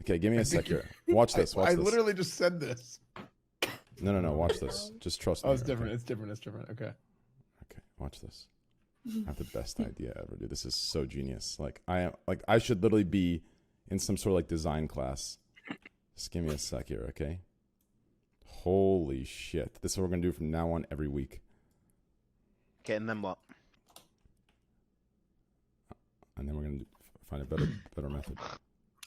Okay, give me a sec here. Watch this. Watch I this. literally just said this. No. Watch this. Just trust me. Oh, it's here, different. okay? It's different. It's different. Okay. Okay, watch this. I have the best idea ever, dude. This is so genius. Like I should literally be in some sort of like design class. Just give me a sec here, okay? Holy shit. This is what we're gonna do from now on every week. Okay, and then what? And then we're gonna find a better method.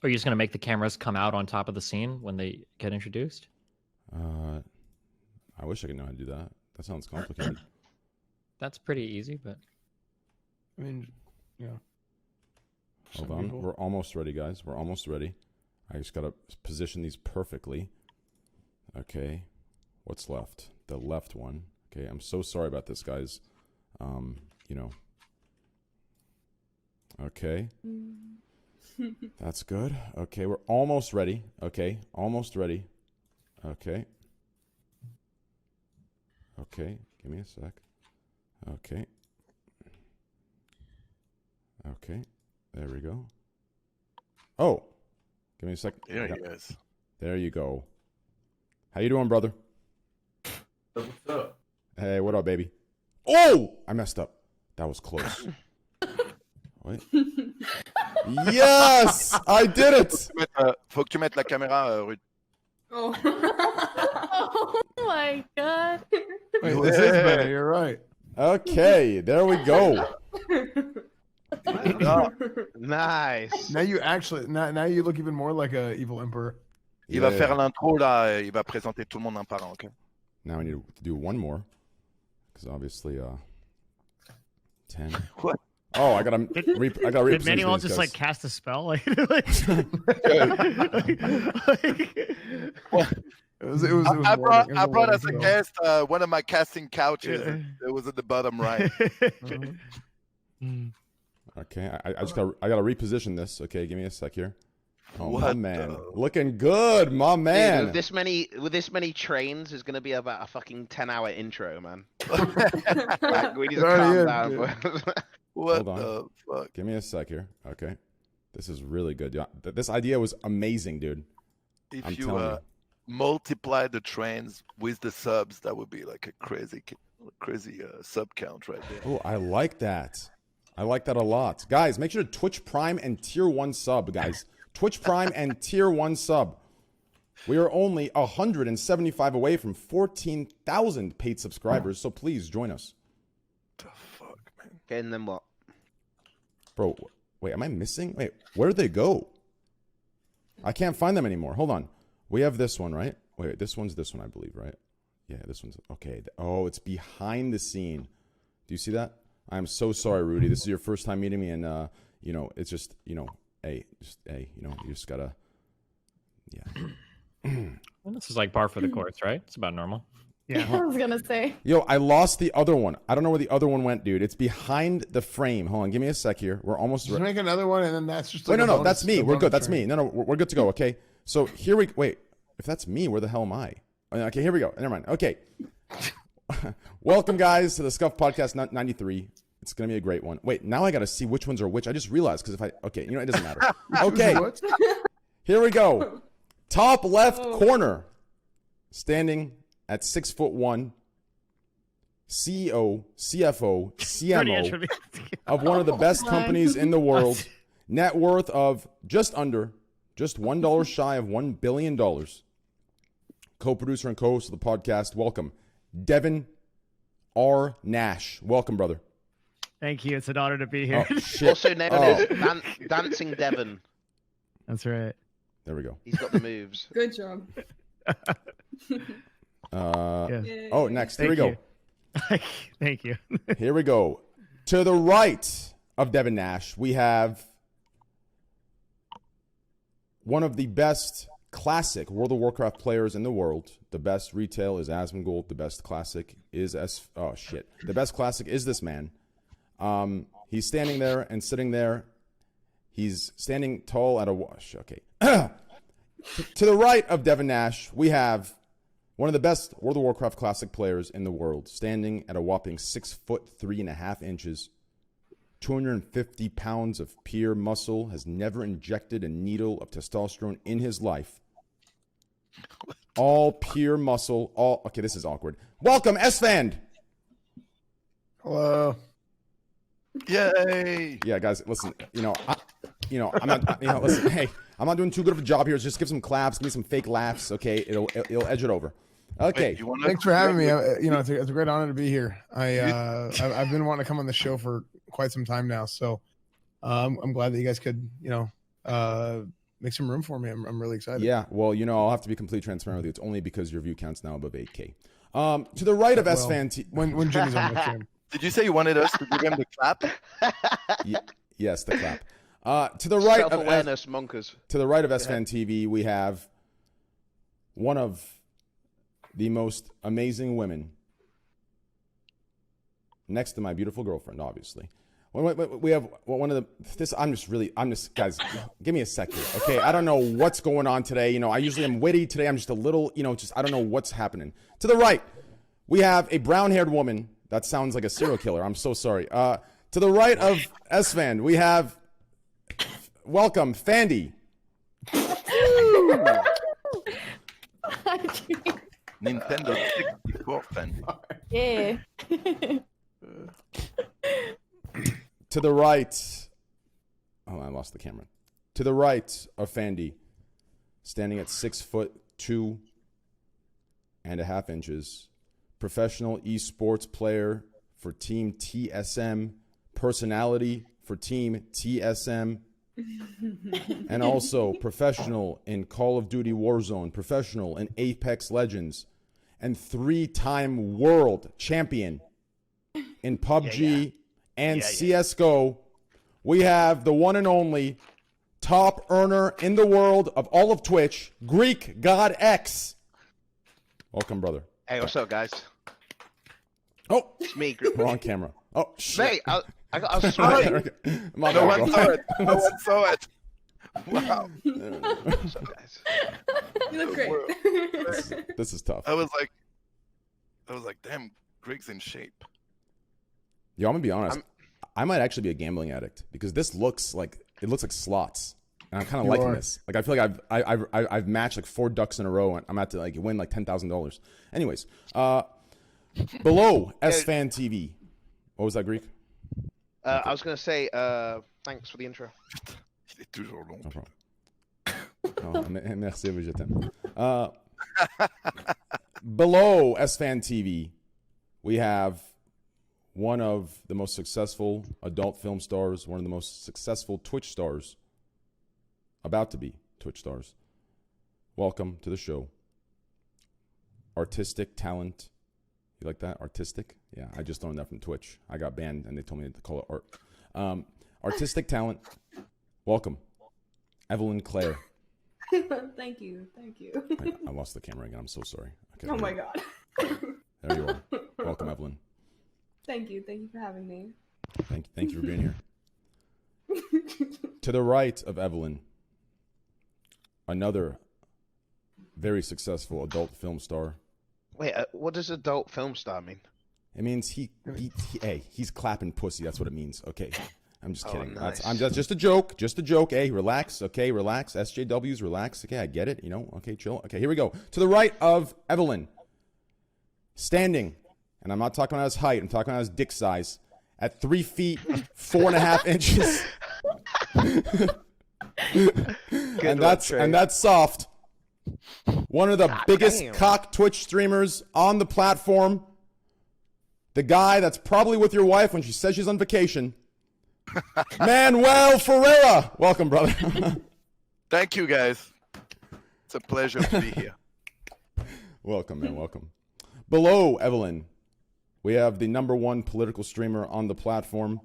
Are you just gonna make the cameras come out on top of the scene when they get introduced? I wish I could know how to do that. That sounds complicated. That's pretty easy, but I mean, yeah. Hold on. We're almost ready, guys. We're almost ready. I just gotta position these perfectly. Okay. What's left? The left one. Okay, I'm so sorry about this, guys. You know. Okay. That's good. Okay, we're almost ready. Okay, almost ready. Okay. Okay, give me a sec. Okay. Okay, there we go. Oh, give me a sec. There he is. There you go. How you doing, brother? What's up? Hey, what up, baby? Oh, I messed up. That was close. Wait. Yes, I did it. Faut que tu mettes la caméra, Rude. Oh. Oh my god. Wait, this is better. You're right. Okay, there we go. Nice. Now you actually, now you look even more like a evil emperor. Il va faire l'intro là, il va présenter tout le monde un par un, ok? Now I need to do one more, because obviously, 10. What? Oh, I gotta reposition did Manuel these just guys. like cast a spell? Like, I brought as a guest one of my casting couches. It was at the bottom right. Okay, I gotta reposition this. Okay, give me a sec here. Oh, What my man, looking good, my man. Dude, with this many trains, is going to be about a fucking 10-hour intro, man. Like, we need to calm down. What Hold on. the fuck? Give me a sec here. Okay, this is really good. Yeah, this idea was amazing, dude. If I'm you telling you. multiply the trains with the subs, that would be like a crazy sub count right there. Oh, I like that. I like that a lot, guys. Make sure to Twitch Prime and Tier 1 sub, guys. Twitch Prime and Tier 1 sub. We are only 175 away from 14,000 paid subscribers, so please join us. What the fuck, man? Okay, and then what? Bro, wait, am I missing? Wait, where did they go? I can't find them anymore. Hold on. We have this one, right? Wait, this one's this one, I believe, right? Yeah, this one's... Okay. Oh, it's behind the scene. Do you see that? I'm so sorry, Rudy. This is your first time meeting me, and, you know, it's just, you know, you know, you just gotta... Yeah. well, this is like par for the course, right? It's about normal. Yeah. I was gonna say. Yo, I lost the other one. I don't know where the other one went, dude. It's behind the frame. Hold on, give me a sec here. We're almost... Just make another one, and then that's just like Wait, no, that's me. We're good. That's me. No, we're good to go, okay? So here we... Wait, if that's me, where the hell am I? Okay, here we go. Never mind. Okay. Welcome, guys, to the Scuffed Podcast 93. It's going to be a great one. Wait, now I got to see which ones are which. I just realized, because if I... Okay, you know, it doesn't matter. Okay. Here we go. Top left corner. Standing at 6'1", CEO, CFO, CMO of one of the best companies in the world. Net worth of just $1 shy of $1 billion. Co-producer and co-host of the podcast. Welcome, Devin R. Nash. Welcome, brother. Thank you. It's an honor to be here. Oh, shit. Also known as Dancing Devon. That's right. There we go. He's got the moves. Good job. Oh, next. Here we go. Thank you. Here we go. To the right of Devin Nash, we have one of the best classic World of Warcraft players in the world. The best retail is Asmongold. The best classic is The best classic is this man. He's standing there and sitting there. He's standing tall at a wash. Okay. To the right of Devin Nash, we have one of the best World of Warcraft classic players in the world, standing at a whopping 6'3.5" 250 pounds of pure muscle, has never injected a needle of testosterone in his life. All pure muscle. All okay. This is awkward. Welcome, S-Fan. Hello. Yay! Yeah, guys, listen. I'm not. Listen. Hey, I'm not doing too good of a job here. Just give some claps, give me some fake laughs. Okay, it'll edge it over. Okay. Wait, you wanna- Thanks for having me. It's a great honor to be here. I've been wanting to come on the show for quite some time now, so I'm glad that you guys could make some room for me. I'm really excited. Yeah. Well, I'll have to be completely transparent with you. It's only because your view count's now above 8K. To the right of S-Fan. When Jimmy's on my stream. Did you say you wanted us to give him the clap? Yes, the clap. To the right Self-awareness monkers. To the right of S-Fan TV, we have one of the most amazing women, next to my beautiful girlfriend, obviously. We have one of the. Guys, give me a second, okay? I don't know what's going on today. I usually am witty. Today I'm just a little, I don't know what's happening. To the right, we have a brown-haired woman. That sounds like a serial killer. I'm so sorry. To the right of S-Fan, we have, welcome, Fandy. Nintendo 64 fan. Yeah. To the right, oh, I lost the camera. To the right of Fandy, standing at 6'2.5" professional esports player for Team TSM, personality for Team TSM, and also professional in Call of Duty Warzone, professional in Apex Legends, and 3-time world champion in PUBG and CSGO. We have the one and only top earner in the world of all of Twitch, Greek God X. Welcome, brother. Hey, what's up, guys? Oh, It's me. we're on camera. Oh, shit. Mate, I was sweating. My No bad, one bro. saw it. No one saw it. Wow. What's up, guys? You look great. This is tough. I was like, damn, Greg's in shape. Yo, I'm gonna be honest. I might actually be a gambling addict because this looks like slots, and I'm kind of liking this. Like I feel like I've matched like 4 ducks in a row, and I'm at to like win like $10,000. Anyways, below S-Fan TV, what was that, Greek? I was gonna say thanks for the intro. Il est toujours long. No problem. Oh, merci, je t'aime. Below S-Fan TV, we have one of the most successful adult film stars, one of the most successful Twitch stars, about to be Twitch stars. Welcome to the show. Artistic talent. You like that? Artistic? Yeah, I just learned that from Twitch. I got banned and they told me to call it art. Artistic talent. Welcome. Evelyn Claire. Thank you. I lost the camera again. I'm so sorry. Okay, Oh my god. there you are. Welcome, Evelyn. Thank you for having me. Thank you for being here. To the right of Evelyn, another very successful adult film star. Wait, what does adult film star mean? It means he's clapping pussy. That's what it means. Okay, I'm just kidding. Nice. I'm just a joke. Just a joke. Hey, relax. Okay, relax. SJWs, relax. Okay, I get it. Okay, chill. Okay, here we go. To the right of Evelyn, standing, and I'm not talking about his height. I'm talking about his dick size, at 3 feet 4.5 inches. and that's soft. One of the biggest damn. cock Twitch streamers on the platform. The guy that's probably with your wife when she says she's on vacation. Manuel Ferreira. Welcome, brother. Thank you, guys. It's a pleasure to be here. Welcome, man. Welcome. Below Evelyn, we have the #1 political streamer on the platform.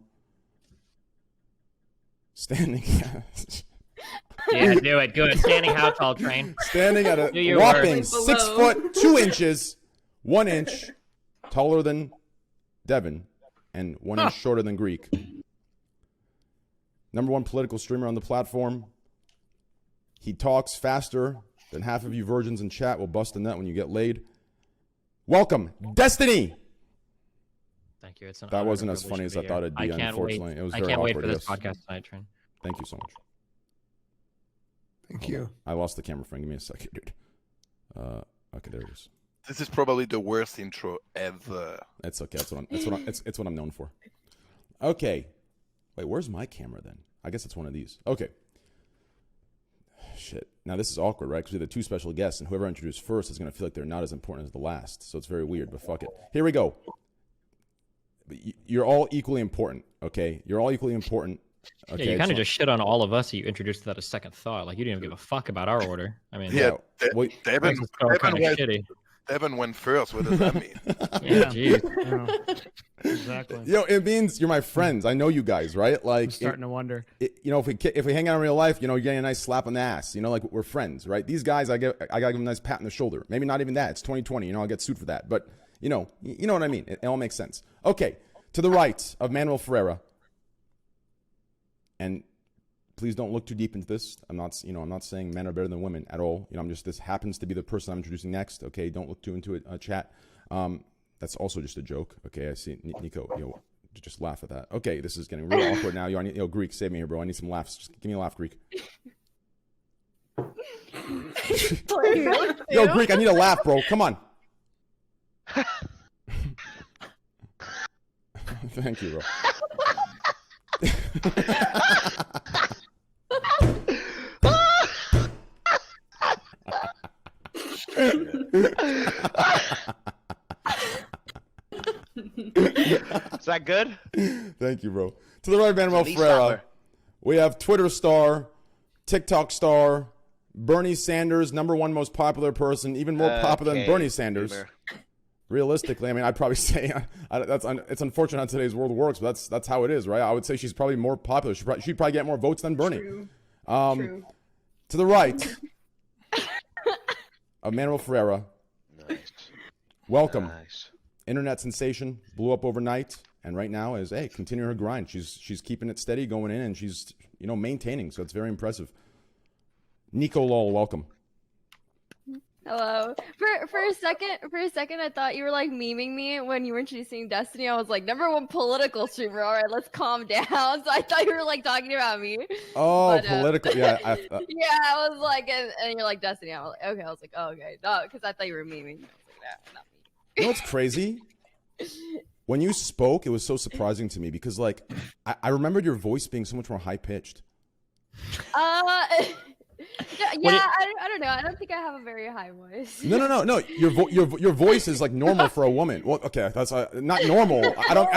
Standing. Yeah, do it. Good. Standing how tall, Train? Standing at a Do your whopping work. 6 foot 2 inches, 1 inch taller than Devin, and 1 inch shorter than Greek. #1 political streamer on the platform. He talks faster than half of you virgins in chat will bust a nut when you get laid. Welcome, Destiny. Thank you. It's an That honor wasn't and as privilege funny to as be I here. thought it'd be, I can't wait. unfortunately. It was I very can't wait awkward, for this yes. podcast tonight, Train. Thank you so much. Thank Hold you. on. I lost the camera frame. Give me a second, dude. Okay, there it is. This is probably the worst intro ever. It's okay. It's what I'm known for. Okay. Wait, where's my camera then? I guess it's one of these. Okay. Shit. Now this is awkward, right? Because we have the two special guests, and whoever I introduce first is going to feel like they're not as important as the last. So it's very weird, but fuck it. Here we go. You're all equally important, okay? You're all equally important. Okay, Yeah, you kind so- of just shit on all of us. You introduced without a second thought. Like you didn't even give a fuck about our order. I mean, Yeah, wait, Devin, that's just so kind of went, shitty. Devin went first. What does that mean? Yeah, jeez. Yeah, exactly. Yo, it means you're my friends. I know you guys, right? I'm Like, starting to wonder. if we hang out in real life, you're getting a nice slap on the ass. Like we're friends, right? These guys, I gotta give them a nice pat on the shoulder. Maybe not even that. It's 2020. I'll get sued for that. But you know what I mean. It all makes sense. Okay, to the right of Manuel Ferreira, and please don't look too deep into this. I'm not saying men are better than women at all. This happens to be the person I'm introducing next. Okay, don't look too into it, chat. That's also just a joke. Okay, I see Nico. Just laugh at that. Okay, this is getting real awkward now. Greek, save me here, bro. I need some laughs. Just give me a laugh, Greek. Yo, Greek, I need a laugh, bro. Come on. Thank you, bro. Is that good? Thank you, bro. To the right, Manuel Lee Ferreira, Statler. we have Twitter star, TikTok star, Bernie Sanders, #1 most popular person, even more popular than Okay, Bernie Sanders. boomer. Realistically, I mean, I'd probably say it's unfortunate how today's world works, but that's how it is, right? I would say she's probably more popular. She'd probably get more votes than Bernie. True. True. To the right of Manuel Ferreira, Nice. welcome. Nice. Internet sensation, blew up overnight, and right now is continuing her grind. She's keeping it steady, going in, and she's maintaining. So it's very impressive. Nico Lol, welcome. Hello. For a second, I thought you were like memeing me when you were introducing Destiny. I was like, #1 political streamer. All right, let's calm down. So I thought you were like talking about me. Oh, But, political. Yeah. Yeah, I was like, and you're like Destiny. I was like, okay. I was like, oh, okay, no, because I thought you were memeing. I was like, nah, not me. You know what's crazy? When you spoke, it was so surprising to me because, like, I remembered your voice being so much more high pitched. Yeah, I don't know. I don't think I have a very high voice. No. Your voice is like normal for a woman. Well, okay, that's not normal. I don't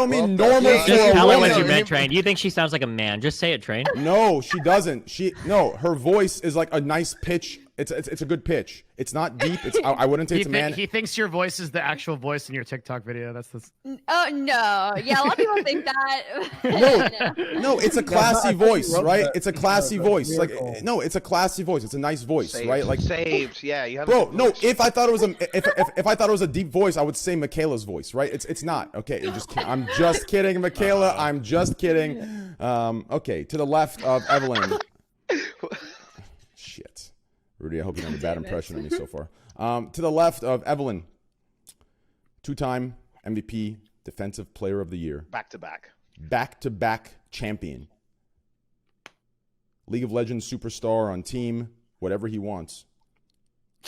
mean normal Just for a tell her what you woman. meant, Train. You think she sounds like a man? Just say it, Train. No, she doesn't. Her voice is like a nice pitch. It's a good pitch. It's not deep. I wouldn't say it's a man. He thinks your voice is the actual voice in your TikTok video. That's the. Oh no! Yeah, a lot of people think that. No, it's a classy I thought you voice, wrote right? that. It's a classy voice. Like, Miracle. no, it's a classy voice. It's a nice voice, Saved. right? Like, Saved. Yeah, you have. a bro, good no. voice. If I thought it was if I thought it was a deep voice, I would say Michaela's voice, right? It's not. Okay, I'm just kidding, Michaela. I'm just kidding. Okay, to the left of Evelyn. Shit, Rudy. I hope you don't have a bad impression of me so far. To the left of Evelyn, 2-time MVP, Defensive Player of the Year. Back to back. Back-to-back champion. League of Legends superstar on team, whatever he wants.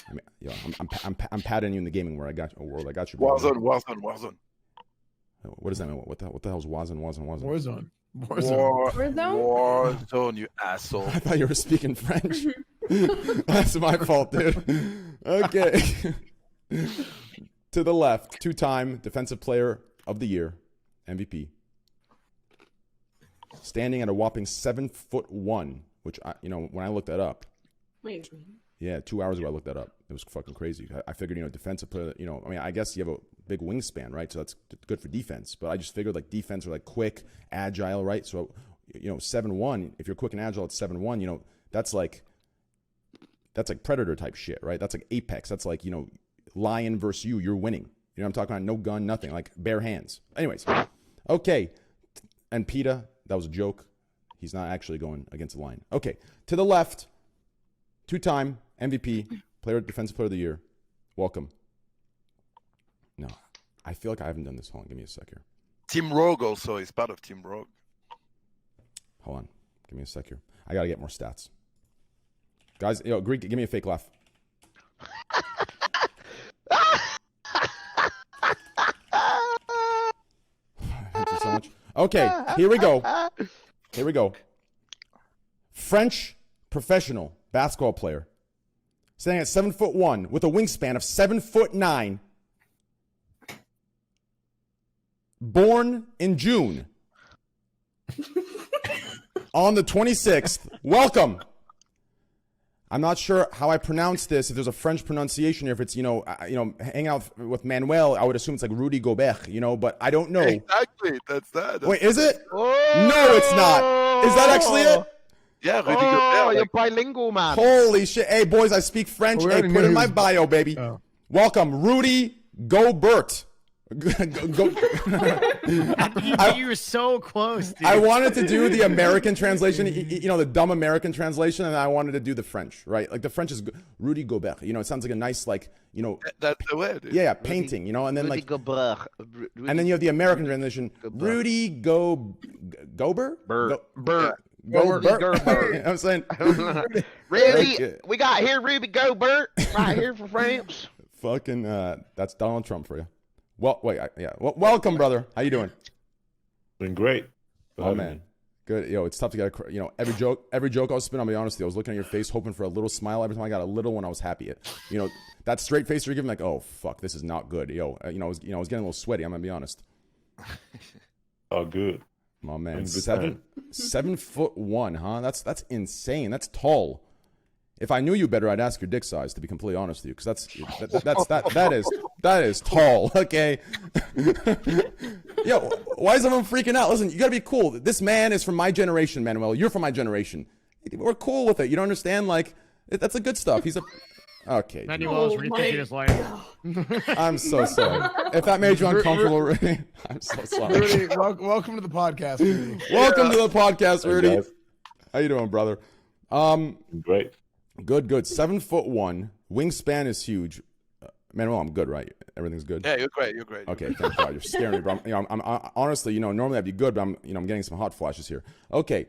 I mean, yo, I'm patting you in the gaming world. I got you. Bro. Warzone. What does that mean? What the hell is Warzone? Warzone. Warzone, you asshole. I thought you were speaking French. That's my fault, dude. Okay. To the left, 2-time Defensive Player of the Year, MVP. Standing at a whopping 7'1", which when I looked that up. Wait. Yeah, 2 hours ago I looked that up. It was fucking crazy. I figured, defensive player, I mean, I guess you have a big wingspan, right? So that's good for defense. But I just figured like defense are like quick, agile, right? So, 7'1", if you're quick and agile at 7'1", that's like predator type shit, right? That's like Apex. That's like, lion versus you. You're winning. You know what I'm talking about? No gun, nothing. Like bare hands. Anyways, okay. And PETA, that was a joke. He's not actually going against the lion. Okay, to the left, 2-time MVP, Defensive Player of the Year. Welcome. No, I feel like I haven't done this. Hold on, give me a sec here. Team Rogue also is part of Team Rogue. Hold on, give me a sec here. I gotta get more stats. Guys, yo, Greek, give me a fake laugh. Thank you so much. Okay, here we go. Here we go. French professional basketball player, standing at 7'1" with a wingspan of 7'9", born in June. On the 26th. Welcome. I'm not sure how I pronounce this. If there's a French pronunciation, or if it's hanging out with Manuel, I would assume it's like Rudy Gobert, but I don't know. Exactly, that's that. Wait, is it? No, it's not. Is that actually it? Yeah, Rudy Oh, Gobert. you're bilingual, man. Holy shit! Hey, boys, I speak French. We Hey, already put knew in he my was- bio, baby. Oh. Welcome, Rudy Gobert. You were so close, dude. I wanted to do the American translation, the dumb American translation, and I wanted to do the French, right? Like the French is Rudy Gobert. It sounds like a nice, That's the way. Dude. yeah, painting, and then Rudy Gobert. and then you have the American translation, Rudy Gober. Bert. Gobert. Rudy You know Gobert. what I'm saying? Rudy, we got here Ruby Gobert right here from France. Fucking, that's Donald Trump for you. Well, wait, welcome, brother. How you doing? Been great. Oh man, good. It's tough to get every joke I was spinning. I'll be honest with you, I was looking at your face, hoping for a little smile. Every time I got a little one, I was happy. That straight face you're giving, like, oh fuck, this is not good. I was getting a little sweaty. I'm gonna be honest. Oh, good. Oh man, Good 7'1", huh? That's insane. That's tall. If I knew you better, I'd ask your dick size. To be completely honest with you, because that is tall. Okay. Yo, why is everyone freaking out? Listen, you gotta be cool. This man is from my generation, Manuel. You're from my generation. We're cool with it. You don't understand? Like, that's the good stuff. He's a okay. Manuel's Oh rethinking my his life. I'm so sorry. If that made you uncomfortable, Rudy, I'm so sorry. Rudy, welcome to the podcast, Rudy. Welcome to the podcast, Hey, Rudy. guys. How you doing, brother? Been great. Good. 7'1", wingspan is huge. Manuel, I'm good, right? Everything's good. Yeah, you're great. You're great. Okay, thank God. You're scaring me, bro. I'm honestly, normally I'd be good, but I'm getting some hot flashes here. Okay.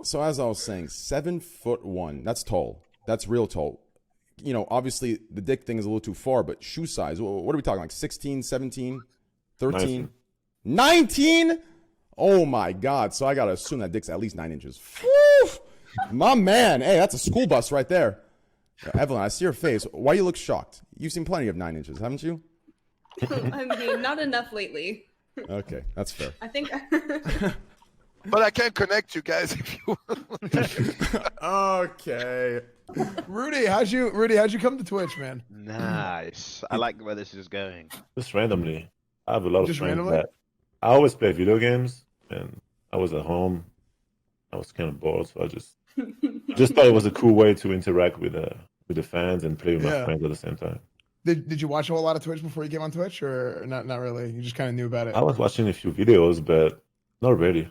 So as I was saying, 7'1", that's tall. That's real tall. Obviously the dick thing is a little too far, but shoe size, what are we talking, like 16, 17, 13, 19? Oh my God. So I got to assume that dick's at least 9 inches. Whew! My man. Hey, that's a school bus right there. Evelyn, I see your face. Why you look shocked? You've seen plenty of 9 inches, haven't you? I mean, not enough lately. Okay, that's fair. I think. But I can connect you guys if you want. Okay. Rudy, how'd you come to Twitch, man? Nice. I like where this is going. Just randomly. I have a lot of Just friends randomly? that I always play video games, and I was at home. I was kind of bored, so I just thought it was a cool way to interact with the fans and play with my Yeah. friends at the same time. Did you watch a whole lot of Twitch before you came on Twitch, or not really? You just kind of knew about it. I was watching a few videos, but not really.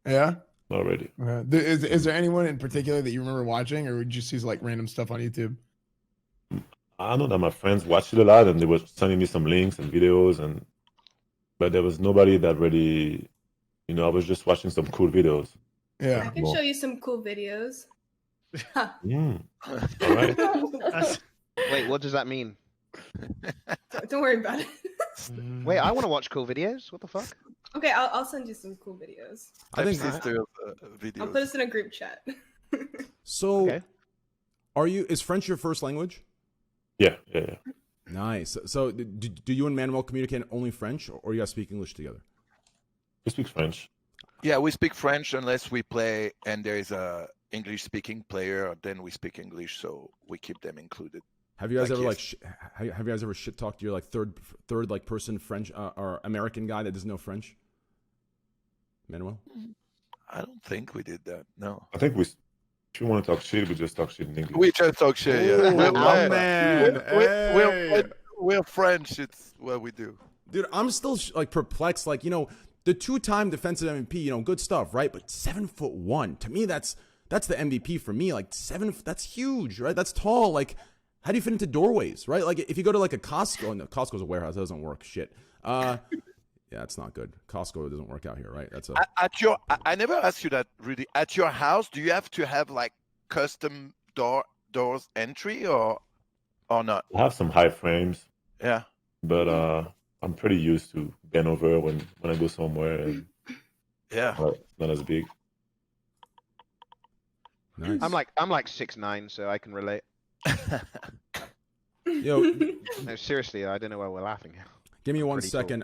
Yeah. Not really. Okay. Is there anyone in particular that you remember watching, or would you just see like random stuff on YouTube? I know that my friends watched it a lot, and they were sending me some links and videos, but there was nobody that really, I was just watching some cool videos. Yeah. I can show you some cool videos. Mm. All right. Wait, what does that mean? Don't worry about it. Wait, I want to watch cool videos. What the fuck? Okay, I'll send you some cool videos. I think Sister of I'll videos. put us in a group chat. so. Okay. Is French your first language? Yeah. Nice. So do you and Manuel communicate only French, or you guys speak English together? We speak French. Yeah, we speak French unless we play and there is a English-speaking player. Then we speak English, so we keep them included. Have you guys Like, ever yes. have you guys ever shit talked to your third like person French or American guy that doesn't know French? Manuel? I don't think we did that. No. I think if you want to talk shit, we just talk shit in English. We just talk shit. Yeah. Ooh, We're, man. we're French. It's what we do. Dude, I'm still perplexed. Like, the 2-time defensive MVP, good stuff, right? But 7'1", to me, that's the MVP for me. Like that's huge, right? That's tall. Like, How do you fit into doorways, right? Like if you go to like a Costco, no, Costco's a warehouse, that doesn't work. Shit. Yeah, it's not good. Costco doesn't work out here, right? That's a I never asked you that, Rudy. At your house, do you have to have like custom doors entry or not? I have some high frames, Yeah. but I'm pretty used to bend over when I go somewhere, and Yeah. it's not as big. nice. I'm like 6'9", so I can relate. Yo, No, seriously, I don't know why we're laughing. give me one Pretty cool. second.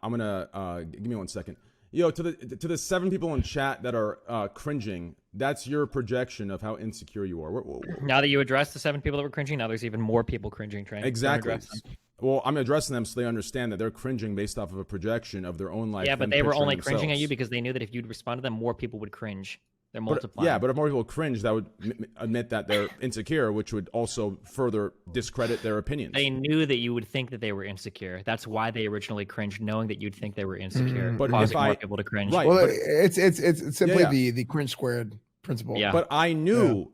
I'm gonna give me 1 second. Yo, to the 7 people in chat that are cringing, that's your projection of how insecure you are. Now that you address the 7 people that were cringing, now there's even more people cringing. Train. Don't Exactly. address them. Well, I'm addressing them so they understand that they're cringing based off of a projection of their own life. Yeah, but them they were picturing only cringing at you themselves. because they knew that if you'd respond to them, more people would cringe. They're But, multiplying. yeah, but if more people cringe, that would admit that they're insecure, which would also further discredit their opinions. They knew that you would think that they were insecure. That's why they originally cringed, knowing that you'd think they were insecure, But causing if more I- people to cringe. right. Well, but- it's simply Yeah. the cringe squared principle. Yeah. But I knew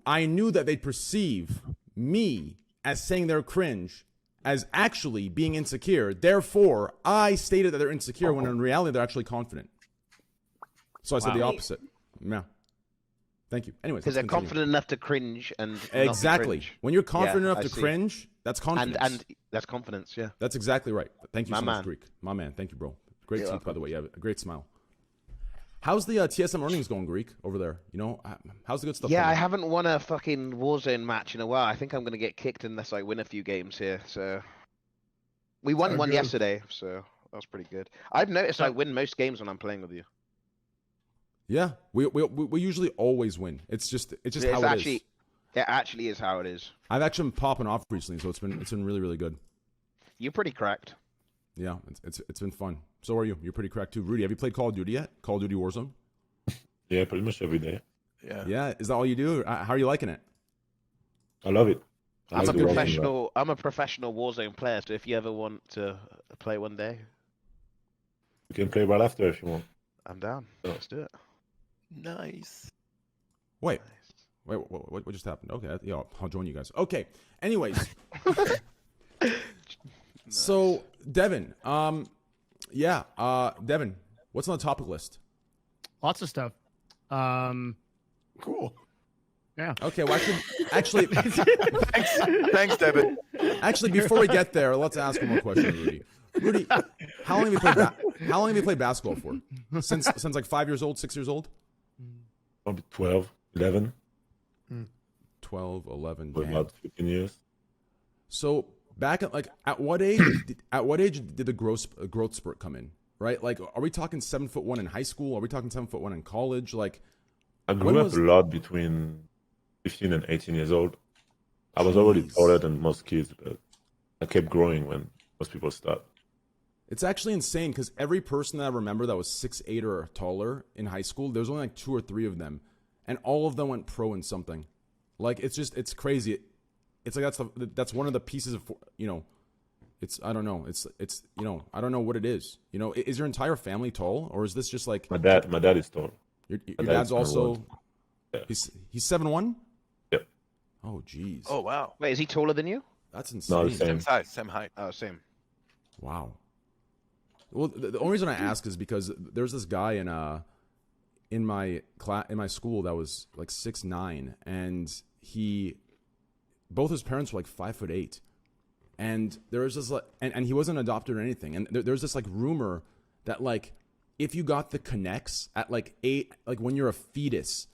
that they'd perceive me as saying they're cringe as actually being insecure. Therefore, I stated that they're insecure when in reality they're actually confident. So I said the Wow. opposite. Yeah. Thank you. Anyways, Because let's they're continue. confident enough to cringe and not Exactly. cringe. When you're confident Yeah, enough I to see. cringe, that's confidence. And that's confidence, yeah. That's exactly right. Thank you My so much, man. Greek. My man. Thank you, bro. Great You're teeth, by the way. You have a great smile. How's the TSM earnings going, Greek, over there? You know, how's the good stuff? Yeah, I going? haven't won a fucking Warzone match in a while. I think I'm gonna get kicked unless I win a few games here. So we won Oh, one good. yesterday, so that was pretty good. I've noticed I win most games when I'm playing with you. Yeah, we usually always win. It's just how it is. It actually is how it is. I've actually been popping off recently, so it's been really, really good. You're pretty cracked. Yeah, it's been fun. So are you? You're pretty cracked too, Rudy. Have you played Call of Duty yet? Call of Duty Warzone. Yeah, pretty much every day. Yeah. Yeah, is that all you do? How are you liking it? I love it. I I'm like a the Warzone professional. I'm a professional Warzone player. So if you ever want to play one day, You can play right after if you want. I'm down. Oh. Let's do it. Nice. Wait, what just happened? Okay, yeah, I'll join you guys. Okay. Anyways, so Devin, Devin, what's on the topic list? Lots of stuff. Cool. Yeah. Okay, well, actually, Thanks, Devin. actually, before we get there, let's ask one more question, Rudy. Rudy, how long have you played basketball for? Since like 5 years old, 6 years old? Probably 12, 11, 12, 11, for damn. about 15 years. So back at what age? Did the growth spurt come in? Right? Like, are we talking 7'1" in high school? Are we talking 7'1" in college? Like, I When grew up was- a lot between 15 and 18 years old. I was already Jeez. taller than most kids, but I kept growing when most people start. it's actually insane because every person that I remember that was 6'8" or taller in high school, there's only like 2 or 3 of them, and all of them went pro in something. Like, it's crazy. It's like that's one of the pieces of, you know. I don't know. It's I don't know what it is. You know, is your entire family tall, or is this just like My dad is tall. your my dad's dad's also? 7'1". Yeah. He's 7'1". Yep. Oh jeez. Oh wow. Wait, is he taller than you? That's insane. No, the same. Same size, same height. Oh, same. Wow. Well, the only reason I ask is because there's this guy in my school that was like 6'9", and both his parents were like 5'8", and there was this like, and he wasn't adopted or anything, and there's this like rumor that like if you got the connects at like 8, like when you're a fetus,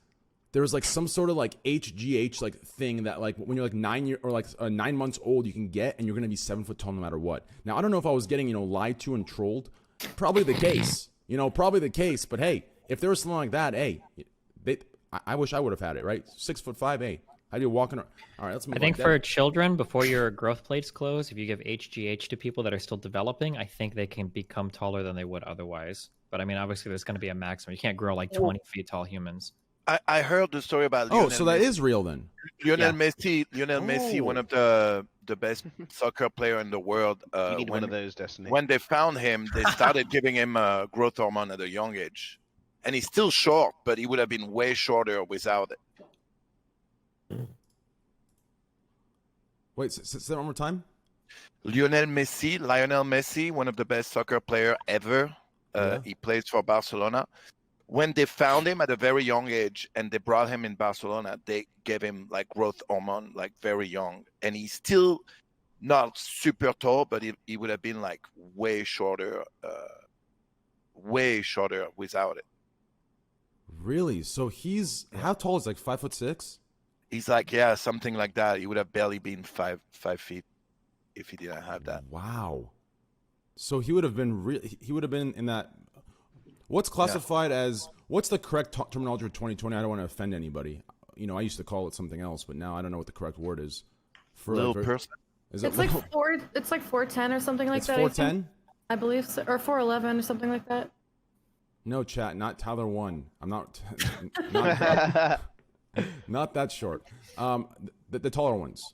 there was like some sort of like HGH like thing that like when you're like 9 months old you can get, and you're gonna be 7 foot tall no matter what. Now I don't know if I was getting lied to and trolled, probably the case, probably the case. But hey, if there was something like that, hey, I wish I would have had it, right? 6'5", hey, how do you walk in? All right, let's move I think on. for children, before your growth plates close, if you give HGH to people that are still developing, I think they can become taller than they would otherwise. But I mean, obviously, there's going to be a maximum. You can't grow like 20 feet tall humans. I heard the story about Oh, so that is real then. Lionel Messi, one Oh. of the best soccer player in the world. You need when, one of those, Destiny. when they found him, they started giving him growth hormone at a young age, and he's still short, but he would have been way shorter without it. Wait, say that one more time. Lionel Messi, one of the best soccer player ever. Yeah. He plays for Barcelona. When they found him at a very young age and they brought him in Barcelona, they gave him like growth hormone, like very young. And he's still not super tall, but he would have been like way shorter without it. Really? So he's how tall is like 5'6"? He's like, something like that. He would have barely been 5 feet if he didn't have that. Wow. So he would have been he would have been in that. What's classified as what's the correct terminology for 2020? I don't want to offend anybody. You know, I used to call it something else, but now I don't know what the correct word is. For Little person. Is It's it like little? it's like 4'10" or something like It's that. 4'10"? I believe, so, or 4'11" or something like that. No, chat, not Tyler 1. I'm not not that short. The taller ones.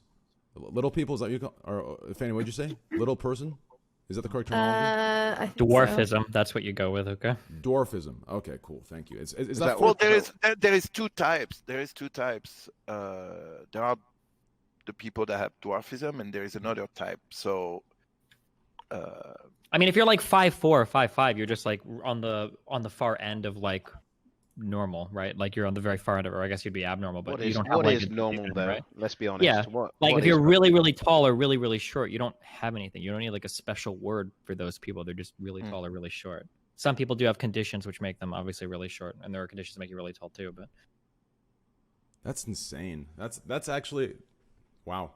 Little people, is that what you call, or Fanny, what'd you say? Little person? Is that the correct terminology? I think so. Dwarfism. That's what you go with. Okay. Dwarfism. Okay, cool. Thank you. Is that Well, there is two types. There is two types. There are the people that have dwarfism, and there is another type. So, I mean, if you're like 5'4" or 5'5", you're just like on the far end of like normal, right? Like you're on the very far end of it, or I guess you'd be abnormal, but you don't have what like is a normal disease, though? right? Let's be honest. Yeah, What like if is you're normal? really, really tall or really, really short, you don't have anything. You don't need like a special word for those people. They're just really tall or really short. Some people do have conditions which make them obviously really short, and there are conditions that make you really tall too. But That's insane. That's actually, wow.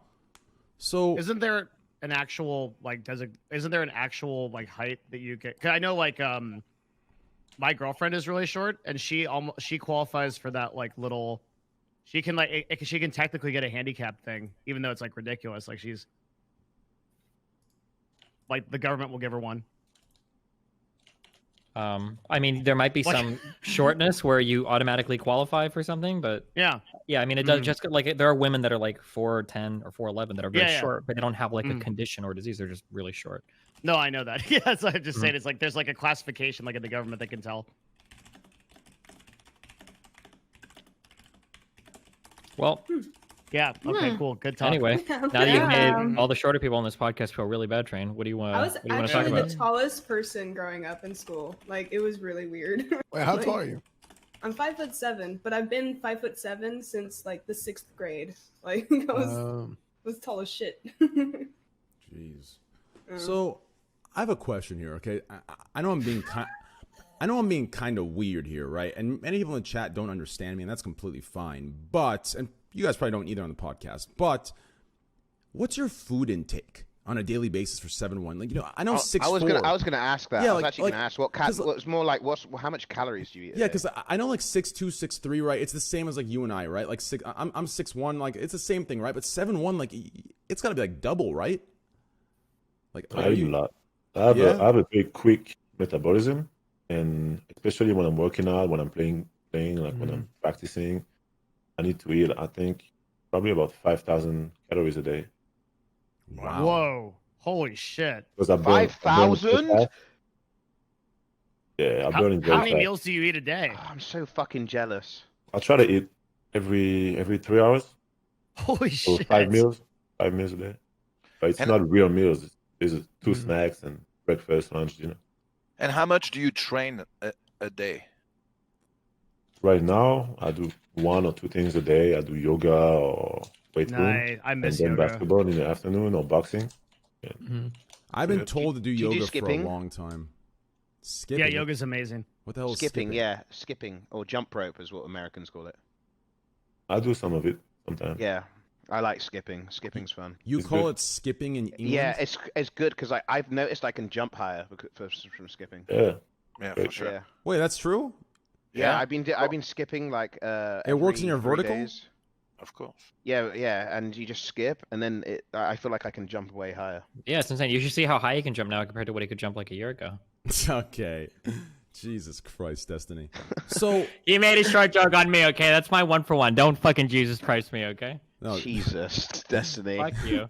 So Isn't there an actual isn't there an actual like height that you get? Cause I know like my girlfriend is really short, and she qualifies for that like little. She can she can technically get a handicap thing, even though it's like ridiculous. Like she's like the government will give her one. I mean, there might be some shortness where you automatically qualify for something, but yeah. I mean, it does just like there are women that are like 4'10" or 4'11" that are very Yeah. short, but they don't have like a condition or disease. They're just really short. No, I know that. Yeah, so I'm just saying it's like there's like a classification like in the government that can tell. Well, yeah. Okay. Cool. Good talk. anyway, now that you've made all the shorter people on this podcast feel really bad, Train. What do you want? I was What do you want to talk actually about? the tallest person growing up in school. Like it was really weird. Wait, how Like, tall are you? I'm 5'7", but I've been 5'7" since like the 6th grade. Like I was tall as shit. jeez. So I have a question here. Okay, I know I'm being kind of weird here, right? And many people in the chat don't understand me, and that's completely fine. But, and you guys probably don't either on the podcast, but what's your food intake on a daily basis for 7'1"? Like, you know, I know 6'4". I was gonna ask that. Yeah, I was like- actually gonna ask what's more like how much calories do you eat? a Yeah, day? because I know like 6'2", 6'3", right? It's the same as like you and I, right? Like I'm 6'1", like it's the same thing, right? But 7'1", like it's got to be like double, right? Like I eat a lot. I have a very quick metabolism, and especially when I'm working out, when I'm playing, like when I'm practicing, I need to eat, I think, probably about 5,000 calories a day. Wow. Whoa! Holy shit! Because I burn 5,000? Yeah, I burn it very How many fast. meals do you eat a day? Oh, I'm so fucking jealous. I try to eat every 3 hours, Holy so shit! 5 meals a day. But it's not real meals. It's two snacks and breakfast, lunch, dinner. And how much do you train a day? Right now, I do 1 or 2 things a day. I do yoga or weight room, Nice. I and miss then yoga. basketball in the afternoon or boxing. I've been told to do you do yoga for a skipping? long time. Skipping? Yeah, yoga's amazing. What the hell is Skipping, skipping or jump rope is what Americans call it. I do some of it sometimes. Yeah, I like skipping. Skipping's fun. You It's call good. it skipping in England? Yeah, it's good because I've noticed I can jump higher from skipping. Yeah. Yeah, Great. for sure. Yeah, Wait, that's true? yeah. I've been skipping like. It works in your every 3 vertical? days. Of course. Yeah, and you just skip, and then I feel like I can jump way higher. Yeah, it's insane. You should see how high he can jump now compared to what he could jump like a year ago. Okay. Jesus Christ, Destiny. So, He made a short joke on me, okay? That's my 1-for-1. Don't fucking Jesus Christ me, okay? no, Jesus, Destiny. Fuck you.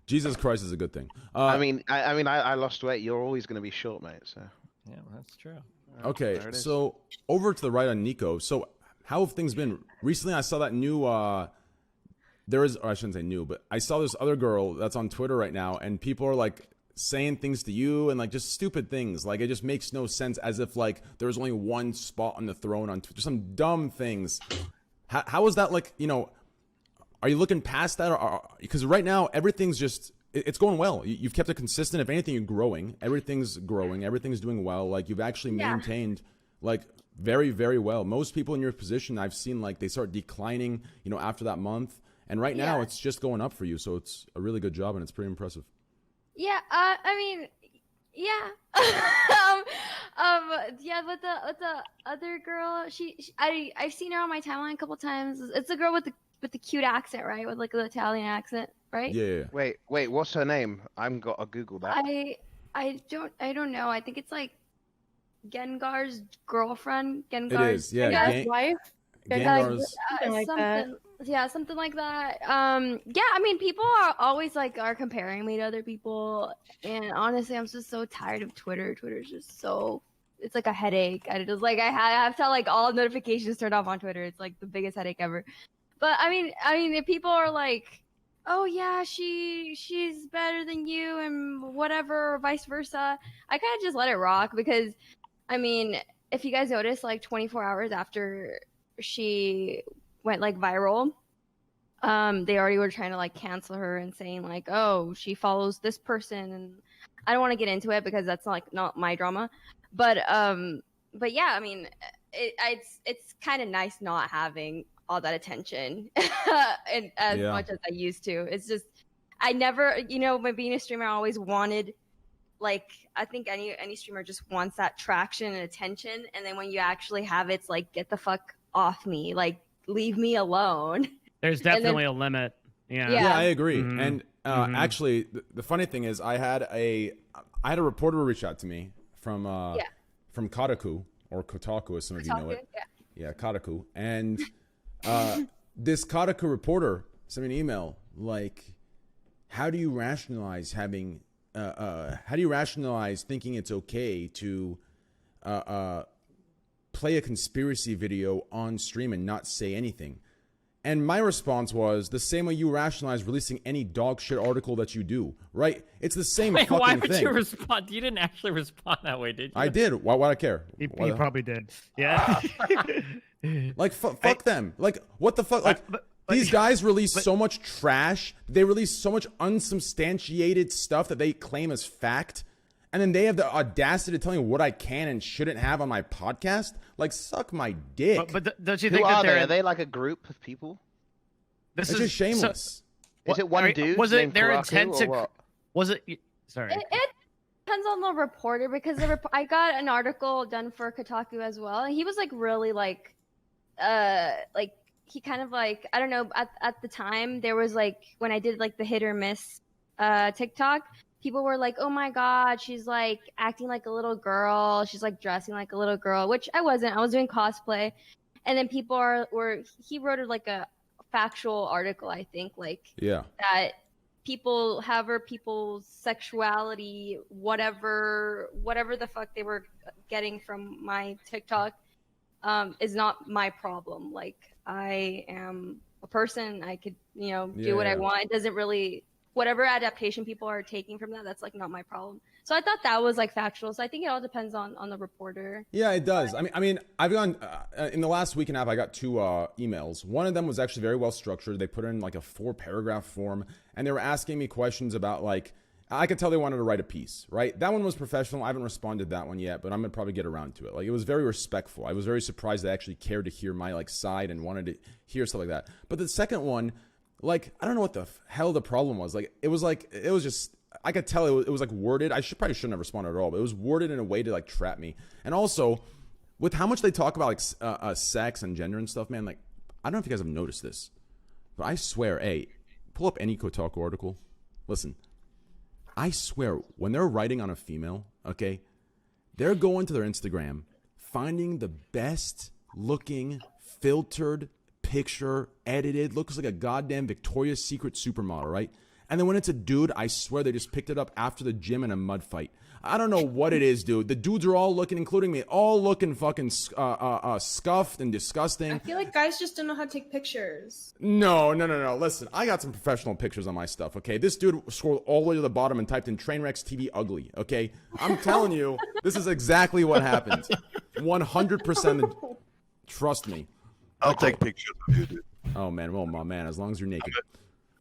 Jesus Christ is a good thing. I mean, I lost weight. You're always going to be short, mate. So. Yeah, that's true. Okay, There it is. so over to the right on Nico. So, how have things been? Recently, I saw that new there is, or I shouldn't say new, but I saw this other girl that's on Twitter right now, and people are like saying things to you and like just stupid things. Like it just makes no sense, as if like there was only one spot on the throne on Twitter. Some dumb things. How is that, like, you know, are you looking past that? Or because right now everything's just, it's going well. You've kept it consistent. If anything, you're growing. Everything's growing. Everything's doing well. Like you've actually maintained like very, very well. Most people in your position I've seen, like they start declining, you know, after that month. And right now it's just going up for you. So it's a really good job and it's pretty impressive. Yeah, I mean, yeah. Yeah, with the other girl, I've seen her on my timeline a couple times. It's the girl with the cute accent, right? With like the Italian accent, right? Yeah. Wait, what's her name? I'm gotta Google that. I don't know. I think it's like Gengar's girlfriend. It is, yeah. Gengar's wife. Gengar's Something like that. Yeah, something like that. Yeah, I mean, people are always like are comparing me to other people, and honestly, I'm just so tired of Twitter. Twitter's just so, it's like a headache. I just like I have to like all notifications turned off on Twitter. It's like the biggest headache ever. But I mean, if people are like, oh yeah, she's better than you and whatever, or vice versa, I kind of just let it rock, because I mean, if you guys notice, like 24 hours after she went like viral, they already were trying to like cancel her and saying like, oh, she follows this person, and I don't want to get into it because that's not my drama, but yeah, I mean, it's kind of nice not having all that attention and as much as I used to. It's just, I never, you know, by being a streamer, I always wanted, like, I think any streamer just wants that traction and attention, and then when you actually have it, it's like, get the fuck off me, like leave me alone. There's definitely a limit. Yeah, I agree. Mm-hmm. And actually, the funny thing is, I had a reporter reach out to me from Kotaku, or Kotaku, as some of you know it. Yeah, Kotaku. And this Kotaku reporter sent me an email like, how do you rationalize thinking it's okay to play a conspiracy video on stream and not say anything? And my response was the same way you rationalize releasing any dog shit article that you do, right? It's the same fucking thing. Why would you respond? You didn't actually respond that way, did you? I did. Why would I care? He probably did. Yeah. Like, fuck them. Like, what the fuck? Like, these guys release so much trash. They release so much unsubstantiated stuff that they claim as fact. And then they have the audacity to tell me what I can and shouldn't have on my podcast. Like, suck my dick. But don't you think Who that are they like a group of people? This is just shameless. Is it one dude? Was it their Karaku, intent to? what? Was it? Sorry. It depends on the reporter, because I got an article done for Kotaku as well, and he was like really like he kind of like, I don't know, at the time there was like, when I did like the hit or miss TikTok, people were like, oh my god, she's like acting like a little girl, she's like dressing like a little girl, which I wasn't. I was doing cosplay. And then people he wrote like a factual article, I think, like that people's sexuality, whatever the fuck they were getting from my TikTok is not my problem. Like, I am a person, I could, you know, do what I want. It doesn't really, whatever adaptation people are taking from that, that's like not my problem. So I thought that was like factual. So I think it all depends on the reporter. Yeah, it does. I mean, I've gone in the last week and a half. I got 2 emails. One of them was actually very well structured. They put in like a 4-paragraph form, and they were asking me questions about, like, I could tell they wanted to write a piece, right? That one was professional. I haven't responded to that one yet, but I'm gonna probably get around to it. Like, it was very respectful. I was very surprised they actually cared to hear my like side and wanted to hear stuff like that. But the second one, like, I don't know what the hell the problem was. Like, it was just, I could tell it was like worded. I probably shouldn't have responded at all, but it was worded in a way to like trap me. And also, with how much they talk about like sex and gender and stuff, man, like, I don't know if you guys have noticed this, but I swear, pull up any Kotaku article. Listen, I swear, when they're writing on a female, okay, they're going to their Instagram, finding the best looking, filtered picture, edited, looks like a goddamn Victoria's Secret supermodel, right? And then when it's a dude, I swear they just picked it up after the gym in a mud fight. I don't know what it is, dude. The dudes are all looking, including me, all looking fucking scuffed and disgusting. I feel like guys just don't know how to take pictures. No. Listen, I got some professional pictures on my stuff, okay? This dude scrolled all the way to the bottom and typed in Trainwreckstv ugly, okay? I'm telling you, this is exactly what happened. 100%. Trust me. I'll take pictures of you, dude. Oh, man. Well, my man, as long as you're naked.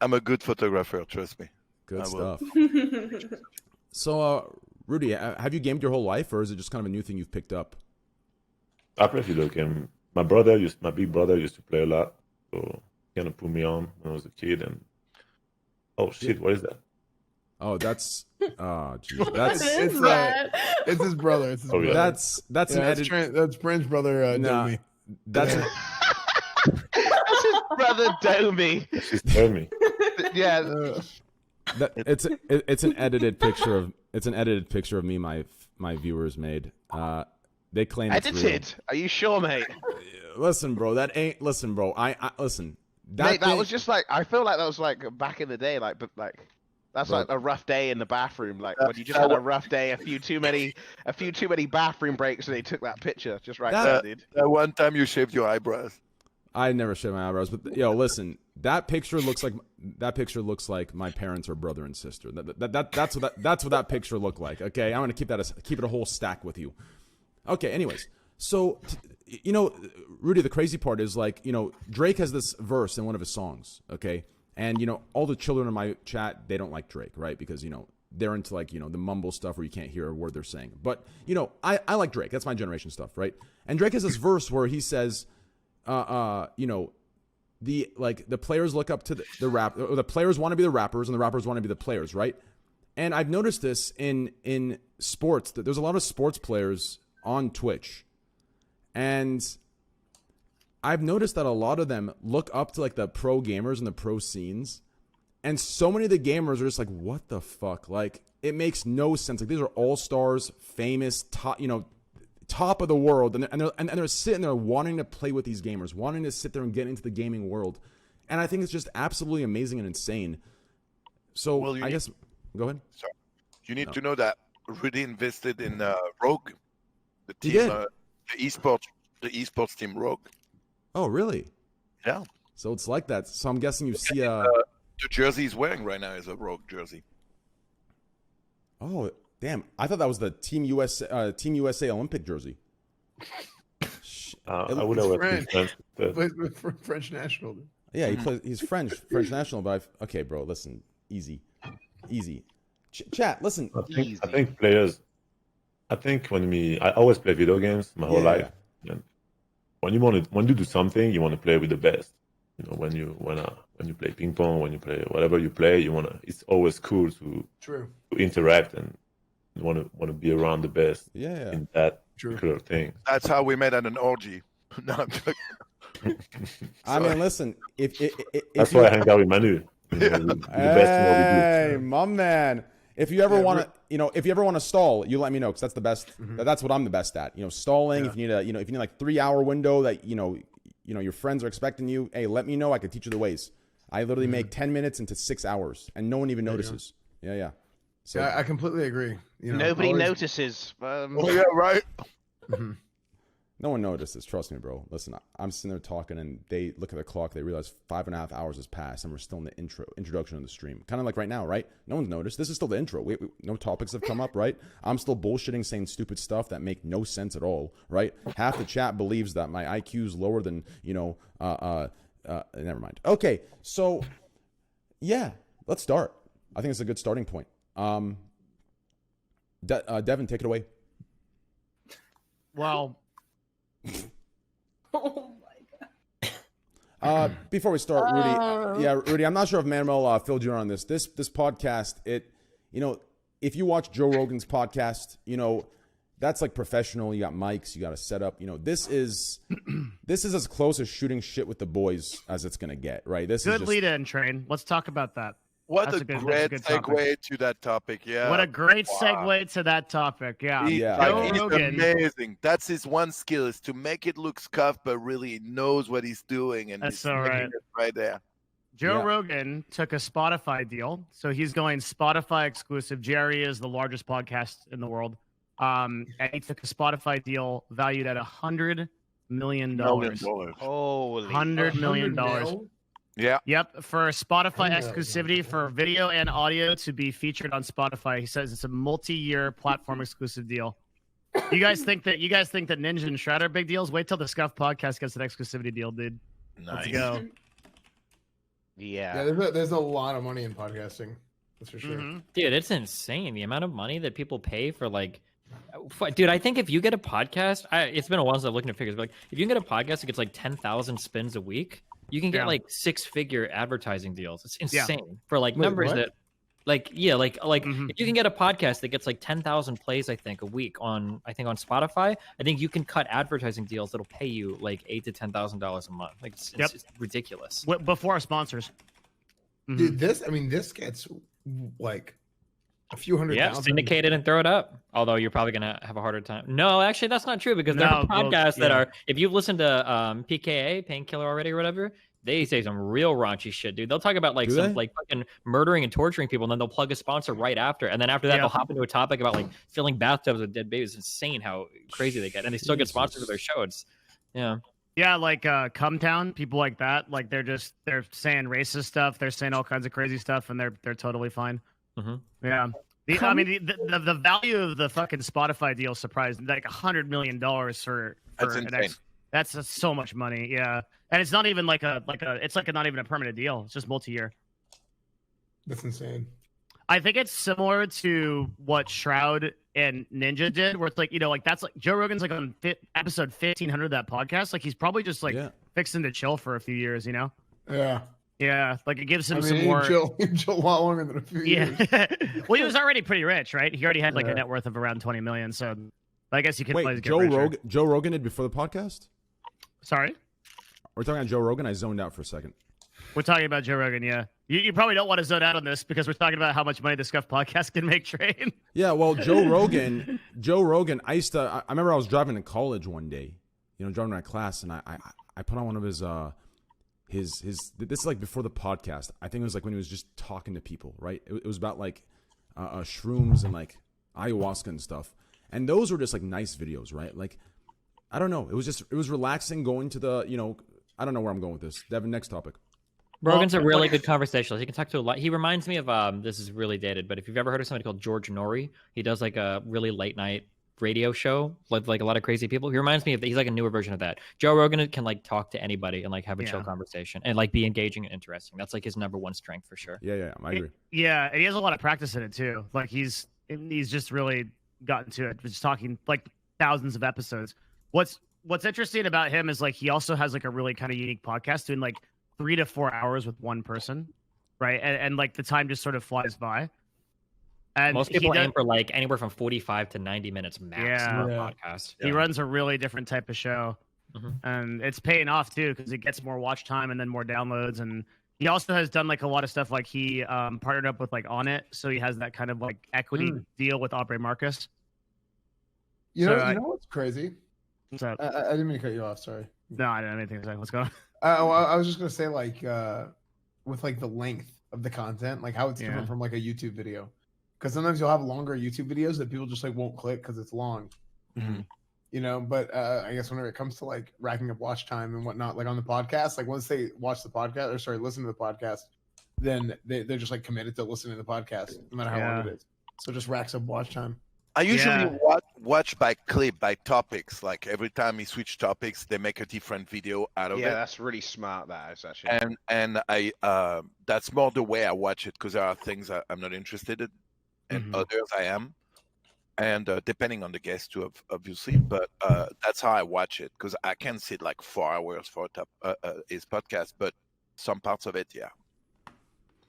I'm a good photographer, trust me. Good stuff. So, Rudy, have you gamed your whole life, or is it just kind of a new thing you've picked up? I play video game. My big brother used to play a lot, so he kind of put me on when I was a kid. And oh shit, what is that? Oh, that's geez, that's it's his brother. It's his brother. That's an edit. That's Brent's brother. Domi. That's That's his brother Domi. She's telling me. Yeah. It's an edited picture of me my viewers made. They claim it's edited. real. Are you sure, mate? Listen, bro. Listen, bro. I listen. Mate, that was just like, I feel like that was like back in the day, like, but like that's like a rough day in the bathroom, like when you just had a rough day, a few too many bathroom breaks, and they took that picture just right there, dude. That one time you shaved your eyebrows. I never shaved my eyebrows, but listen, that picture looks like my parents are brother and sister. That's what that picture looked like. Okay, I'm gonna keep it a whole stack with you. Okay, anyways, so Rudy, the crazy part is like Drake has this verse in one of his songs. Okay, and all the children in my chat, they don't like Drake, right? Because they're into like the mumble stuff where you can't hear a word they're saying. But I like Drake. That's my generation stuff, right? And Drake has this verse where he says, the players look up to the rap, or the players want to be the rappers, and the rappers want to be the players, right? And I've noticed this in sports, that there's a lot of sports players on Twitch, and I've noticed that a lot of them look up to like the pro gamers and the pro scenes, and so many of the gamers are just like, what the fuck? Like, it makes no sense. Like, these are all stars, famous, top of the world, and they're sitting there wanting to play with these gamers, wanting to sit there and get into the gaming world, and I think it's just absolutely amazing and insane. So I guess go ahead. Sorry. You need to know that Rudy invested in Rogue, the team, the esports team Rogue. Oh, really? Yeah. So it's like that. So I'm guessing you see the jersey he's wearing right now is a Rogue jersey. Oh, damn. I thought that was the Team USA Olympic jersey. I would have French. French national. Yeah, he's French national. But okay, bro, listen, easy. Chat, listen. I think players. I think I always play video games my whole life. And when you do something, you want to play with the best. When you play ping pong, when you play whatever you play, it's always cool to interact and want to be around the best in that particular thing. That's how we met at an orgy. No, I'm joking. I mean, listen, if that's why I hang out with Manu. Hey, my man. If you ever want to, stall, you let me know, because that's the best. That's what I'm the best at. Stalling. If you need like 3-hour window that your friends are expecting you. Hey, let me know. I could teach you the ways. I literally make 10 minutes into 6 hours, and no one even notices. Yeah. So I completely agree. Nobody notices. Oh yeah, right. No one notices. Trust me, bro. Listen, I'm sitting there talking, and they look at the clock. They realize 5.5 hours has passed, and we're still in the introduction of the stream. Kind of like right now, right? No one's noticed. This is still the intro. No topics have come up, right? I'm still bullshitting, saying stupid stuff that make no sense at all, right? Half the chat believes that my IQ is lower than, never mind. Okay, so, yeah, let's start. I think it's a good starting point. Devin, take it away. Well... Oh my god. Before we start, Rudy, I'm not sure if Manuel filled you in on this. This podcast, if you watch Joe Rogan's podcast, that's like professional. You got mics, you got a setup. This is as close as shooting shit with the boys as it's gonna get, right? This good is just... lead-in, Train. Let's talk about that. What a great segue to that topic, yeah. What a great segue to that topic, yeah. He's amazing. That's his one skill, is to make it look scuffed, but really knows what he's doing, and that's he's all right. right there. Joe Yeah. Rogan took a Spotify deal, so he's going Spotify exclusive. Jerry is the largest podcast in the world, and he took a Spotify deal valued at $100 million. $1 million. Holy $100 million. mil? Yeah. Yep, for Spotify Yeah. exclusivity for video and audio to be featured on Spotify. He says it's a multi-year platform exclusive deal. You guys think that Ninja and Shroud are big deals? Wait till the Scuff podcast gets an exclusivity deal, dude. Nice. Let's go. Yeah. There's a lot of money in podcasting. That's for sure. Mhm. Dude, it's insane the amount of money that people pay for like. Dude, I think if you get a podcast, it's been a while since I've looked at figures, but like, if you can get a podcast that gets like 10,000 spins a week, you can get Yeah. like 6-figure advertising deals. It's Yeah. insane for like Wait, numbers what? that, like, yeah, like Mhm. if you can get a podcast that gets like 10,000 plays, I think a week on Spotify, I think you can cut advertising deals that'll pay you like $8,000 to $10,000 a month. Like it's it's ridiculous. Before our sponsors. Mhm. Dude, this gets like a few hundred Yeah, thousand. syndicate it and throw it up. Although you're probably gonna have a harder time. No, actually, that's not true because there are No, well, podcasts that yeah. are. If you've listened to PKA Painkiller already or whatever, they say some real raunchy shit, dude. They'll talk about like Do some they? like fucking murdering and torturing people, and then they'll plug a sponsor right after, and then after that Yeah. they'll hop into a topic about like filling bathtubs with dead babies. It's insane how crazy they get, and they still get sponsors for their show. It's yeah. Yeah, like Cumtown, people like that, like they're saying racist stuff, they're saying all kinds of crazy stuff, and they're totally fine. Mhm. Yeah. I mean, the value of the fucking Spotify deal surprised me. Like $100 million for That's an insane. that's so much money. Yeah, and it's not even it's not even a permanent deal. It's just multi-year. That's insane. I think it's similar to what Shroud and Ninja did, where it's like, like that's like Joe Rogan's like on episode 1500 of that podcast. Like he's probably just like Yeah. fixing to chill for a few years, Yeah. Yeah, like it gives him I mean, some he more. chill a lot longer than a few Yeah. years. Well, he was already pretty rich, right? He already had like Yeah. a net worth of around 20 million. So I guess you could always Wait, get Joe richer. Rogan did before the podcast? Sorry, We're talking about Joe Rogan. I zoned out for a second. we're talking about Joe Rogan. Yeah, you probably don't want to zone out on this because we're talking about how much money the Scuff podcast can make. Train. Yeah, well, Joe Rogan. I used to. I remember I was driving to college one day, driving to my class, and I put on one of his. This is like before the podcast. I think it was like when he was just talking to people, right? It was about like shrooms and like ayahuasca and stuff, and those were just like nice videos, right? Like I don't know, it was relaxing going to the I don't know where I'm going with this. Devin, next topic. Rogan's a really good conversationalist. He can talk to a lot. He reminds me of this is really dated, but if you've ever heard of somebody called George Norrie, he does like a really late night radio show with like a lot of crazy people. He reminds me of he's like a newer version of that. Joe Rogan can like talk to anybody and like have a chill conversation and like be engaging and interesting. That's like his number one strength for sure. Yeah, I agree. Yeah, and he has a lot of practice in it too. Like he's just really gotten to it. Just talking like thousands of episodes. What's interesting about him is like he also has like a really kind of unique podcast doing like 3 to 4 hours with one person, right? And like the time just sort of flies by. And most people aim for like anywhere from 45 to 90 minutes max for a podcast. He runs a really different type of show, Mhm. and it's paying off too because it gets more watch time and then more downloads. And he also has done like a lot of stuff. Like he partnered up with like On It, so he has that kind of like equity deal with Aubrey Marcus. You So, know what's crazy? What's up? I didn't mean to cut you off. Sorry. No, I didn't have anything to say. What's going on? I was just gonna say like with like the length of the content, like how it's different from like a YouTube video. Because sometimes you'll have longer YouTube videos that people just like won't click because it's long. Mhm. But I guess whenever it comes to like racking up watch time and whatnot, like on the podcast, like once they watch the podcast listen to the podcast, then they're just like committed to listening to the podcast, no matter how long it is. So it just racks up watch time. I usually watch by clip, by topics. Like every time we switch topics, they make a different video out of it. Yeah, that's really smart. That is actually. And I that's more the way I watch it because there are things I'm not interested in, and others I am, and depending on the guest too, obviously. But that's how I watch it because I can sit like 4 hours for his podcast, but some parts of it, yeah.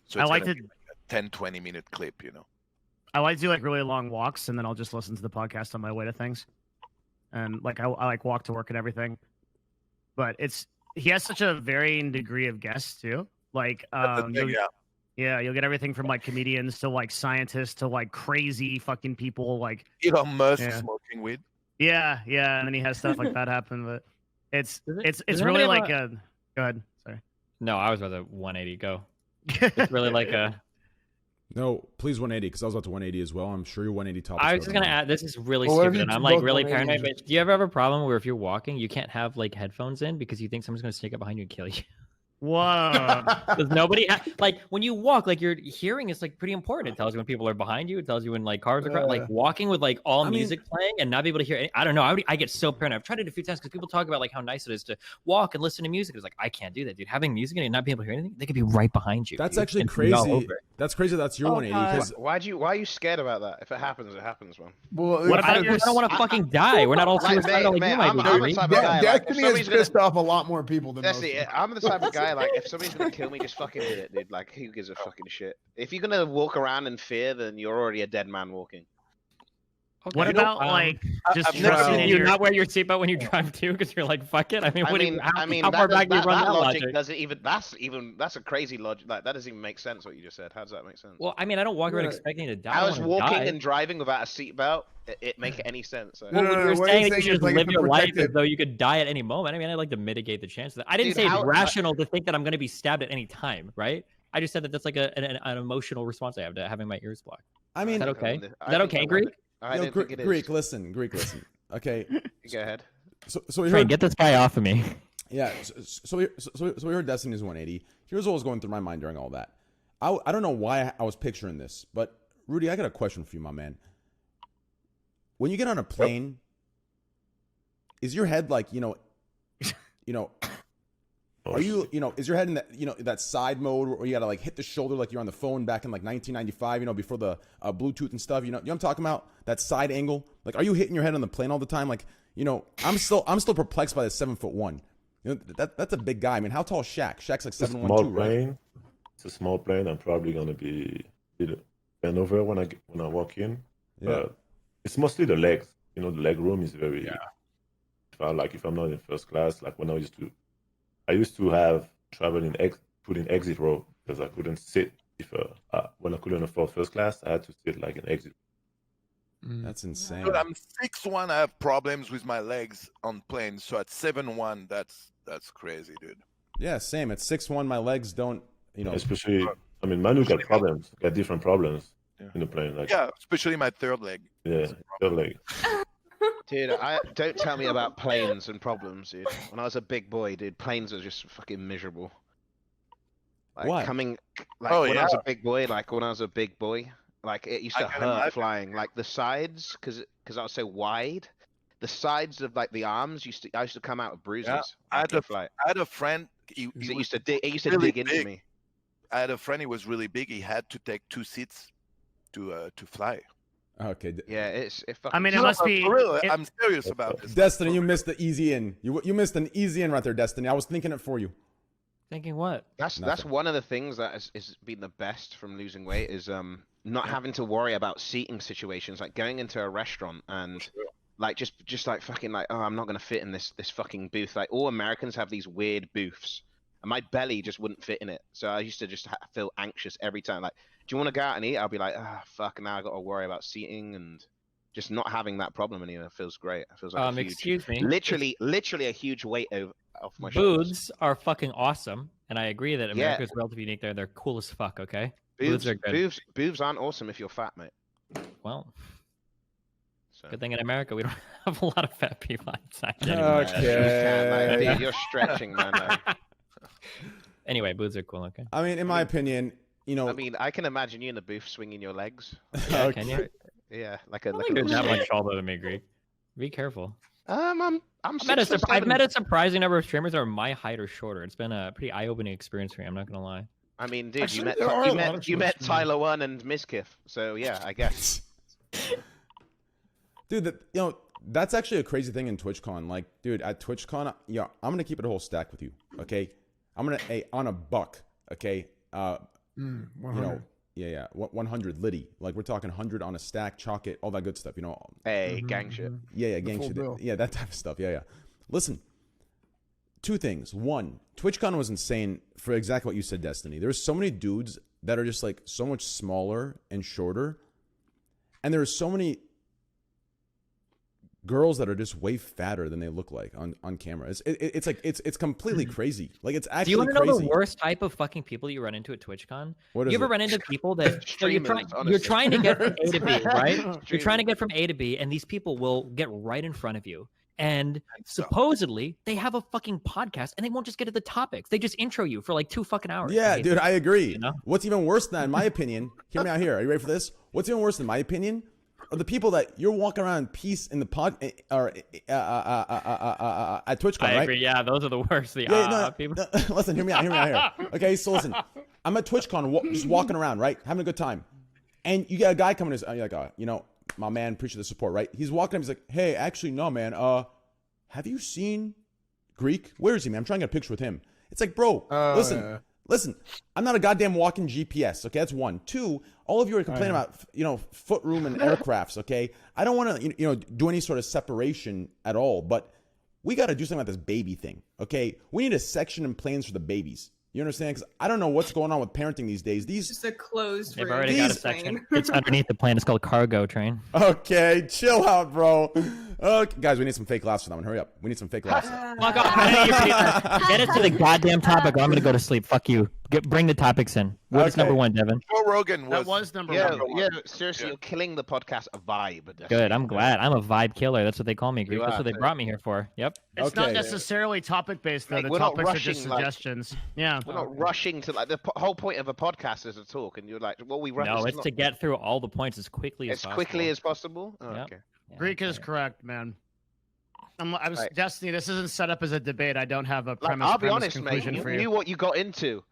So it's I like gonna to be like a 10-20 minute clip, I like to do like really long walks, and then I'll just listen to the podcast on my way to things. And like I like walk to work and everything. But he has such a varying degree of guests too. Like you'll get everything from like comedians to like scientists to like crazy fucking people like Elon Musk smoking weed. Yeah, and then he has stuff like that happen. But it's does really anybody like have a go ahead. Sorry. No, I was about to 180 go. It's really like a. No, please 180 because I was about to 180 as well. I'm sure you're 180 top. I was just gonna add. This is really Well, what if stupid, you and I'm do like both really 180s? paranoid. But do you ever have a problem where if you're walking, you can't have like headphones in because you think someone's gonna sneak up behind you and kill you? Whoa. Because nobody like when you walk, like your hearing is like pretty important. It tells you when people are behind you. It tells you when like cars are like walking with like all music playing and not be able to hear. I don't know. I get so paranoid. I've tried it a few times because people talk about like how nice it is to walk and listen to music. It's like I can't do that, dude. Having music and not be able to hear anything, they could be right behind you. That's dude, actually and be all crazy. over it. That's crazy. That's your 180 because Why are you scared about that? If it happens, it happens, man. Well, What about I don't want to fucking die? We're not all suicidal like you might be. I'm the Jimmy. type of guy. Like, if Destiny has somebody's gonna, pissed off a lot more people than that's most. it. I'm the type of guy like if somebody's gonna kill me, just fucking hit it, dude. Like who gives a fucking shit? If you're gonna walk around in fear, then you're already a dead man walking. Okay. What about like just I've never trusting seen in you your not wear your seatbelt when you drive too because you're like fuck it. I mean, how far back do you run that that logic logic? doesn't even. That's a crazy logic. Like that doesn't even make sense. What you just said. How does that make sense? Well, I mean, I don't walk around Yeah. expecting to die. I don't was wanna walking die. and driving without a seatbelt. It make any sense? So. Well, No, when no, you were no, what saying he's that you saying is, should like, live it's your life as protected. though you could die at any moment. I mean, I like to mitigate the chance of that. I didn't Dude, say it's how- rational to think that I'm going to be stabbed at any time, right? I just said that that's like an emotional response I have to having my ears blocked. I mean, Is that okay? Is Is that okay, Greek? I yo, don't think it is. Greek, listen, Okay, Go ahead. so we Train, heard, get this guy off of me. yeah, so we heard Destiny's 180. Here's what was going through my mind during all that. I don't know why I was picturing this, but Rudy, I got a question for you, my man. When you get on a plane, is your head like are you is your head in that that side mode where you gotta like hit the shoulder like you're on the phone back in like 1995 before the Bluetooth and stuff, you know what I'm talking about, that side angle, like are you hitting your head on the plane all the time? Like I'm still perplexed by the 7'1". That's a big guy. I mean, how tall is Shaq? Shaq's like It's a 7'1" small too, right? plane. It's a small plane. I'm probably gonna be bend over when I walk in. Yeah. It's mostly the legs. The leg room is very. Yeah. If I'm not in first class, like when I used to have travel put in exit row because I couldn't sit when I couldn't afford first class, I had to sit like an exit. That's insane. But I'm 6'1". I have problems with my legs on planes. So at 7'1", that's crazy, dude. Yeah, same. At 6'1", my legs don't. Especially, I mean, Manu got different problems in the plane. Like, Yeah, especially my third leg. yeah, third leg. Dude, don't tell me about planes and problems, dude. When I was a big boy, dude, planes were just fucking miserable. Like Why? when I was a big boy, like it used to I can hurt imagine. flying. Like the sides, because I was so wide, the sides of like the arms I used to come out with bruises. Yeah, I like, had in flight. I had a friend. He It was used to dig really into big. me. I had a friend. He was really big. He had to take 2 seats to fly. Okay, Yeah, it fucking. I mean, it No, must but be. for real. it- I'm serious about this. Destiny, you missed the easy in. You missed an easy in right there, Destiny. I was thinking it for you. Thinking what? That's Nothing. one of the things that has been the best from losing weight is not having to worry about seating situations, like going into a restaurant and like just like fucking like, oh, I'm not gonna fit in this fucking booth. Like all Americans have these weird booths, and my belly just wouldn't fit in it. So I used to just feel anxious every time. Like, do you want to go out and eat? I'll be like, ah, fuck, now I got to worry about seating, and just not having that problem anymore feels great. It feels like a huge, Excuse me. literally a huge weight off my shoulders. Booths are fucking awesome, and I agree that America is relatively unique there. They're cool as fuck. Okay. Booths are good. Boobs aren't awesome if you're fat, mate. Well, So. good thing in America we don't have a lot of fat people outside. Okay. Dude, you're stretching, man. Anyway, booths are cool. Okay. I mean, in my opinion, I mean, I can imagine you in the booth swinging your legs. Yeah, can you? Yeah, like a I don't like think a you're little that much stick. taller than me, Greek. Be careful. I'm I've met a surprising number of streamers that are my height or shorter. It's been a pretty eye-opening experience for me. I'm not gonna lie. I mean, dude, Actually, there are a lot of you met short Tyler One and Mizkif, so yeah, I guess. dude, that's actually a crazy thing in TwitchCon. Like, dude, at TwitchCon, I'm gonna keep it a whole stack with you. Okay, I'm gonna on a buck. Okay, 100. Yeah, 100 Liddy. Like we're talking 100 on a stack, chalk it, all that good stuff. Hey, gang shit. Yeah, gang full shit. bill. Yeah, that type of stuff. Yeah. Listen, two things. One, TwitchCon was insane for exactly what you said, Destiny. There's so many dudes that are just like so much smaller and shorter, and there are so many girls that are just way fatter than they look like on camera. It's completely crazy. Like it's actually. Do you want to know crazy. the worst type of fucking people you run into at TwitchCon? What is you ever it? run into people that so you're Streamers, trying to get from A to B, right? You're Streamers. trying to get from A to B, and these people will get right in front of you. And supposedly they have a fucking podcast, and they won't just get to the topics. They just intro you for like 2 fucking hours. Yeah, dude, I agree. You know? What's even worse than that, in my opinion, hear me out here. Are you ready for this? What's even worse, in my opinion, are the people that you're walking around in peace in the pod or at TwitchCon, right? I agree. Yeah, those are the worst. The people. No, listen, hear me out here. Okay, so listen, I'm at TwitchCon, just walking around, right, having a good time, and you get a guy coming in, you're like, you know, my man, appreciate the support, right? He's walking up, he's like, hey, actually, no, man, have you seen Greek? Where is he, man? I'm trying to get a picture with him. It's like, bro, listen, I'm not a goddamn walking GPS, okay? That's 1. 2, all of you are complaining about, you know, foot room and aircrafts, okay? I don't want to, you know, do any sort of separation at all, but we got to do something about this baby thing, okay? We need a section in planes for the babies. You understand? Because I don't know what's going on with parenting these days. Just a closed They've room. already got a section. It's underneath the plane. It's called cargo train. Okay, chill out, bro. Okay, guys, we need some fake laughs for that one. Hurry up. We need some fake laughs. Fuck off. Get us to the goddamn topic, or I'm going to go to sleep. Fuck you. Bring the topics in. What's number 1, Devin? Joe Rogan That was number Yeah, one. yeah. Seriously, you're killing the podcast vibe. Good. I'm glad. I'm a vibe killer. That's what they call me, Greek. That's are, what they dude. brought me here for. Yep. It's not necessarily topic based though. Like, The we're not topics are just rushing, like- suggestions. Yeah. We're not rushing to like the whole point of a podcast is to talk, and you're like, well, we rush. No, it's to get through all the points as quickly as possible. quickly as possible. Oh, Yep. okay. Yeah, Greek is okay. correct, man. I'm Right. Destiny. This isn't set up as a debate. I don't have a Like, premise. I'll be premise honest, mate. conclusion You for knew what you got into.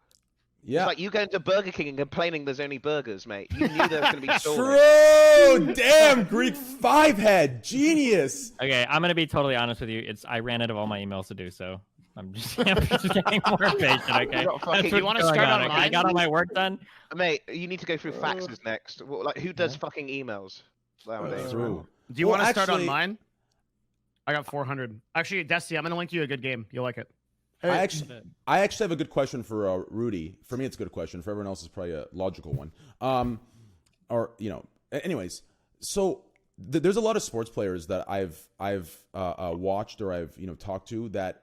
Yeah. It's like you going to Burger King and complaining there's only burgers, mate. You knew there was going to be stories. True. Damn, Greek 5-head. Genius. Okay, I'm gonna be totally honest with you. I ran out of all my emails to do, so I'm just getting more patient. Okay, You're not fucking- That's You what's wanna going start on, on okay? I mine? got all my work done. Mate, you need to go through faxes next. Like, who does fucking emails nowadays? True. Do you Well, want to start on actually- mine? I got 400. Actually, Destiny, I'm gonna link you a good game. You'll like it. I actually have a good question for Rudy. For me, it's a good question. For everyone else, it's probably a logical one. Or you know, anyways. So there's a lot of sports players that I've watched or I've talked to that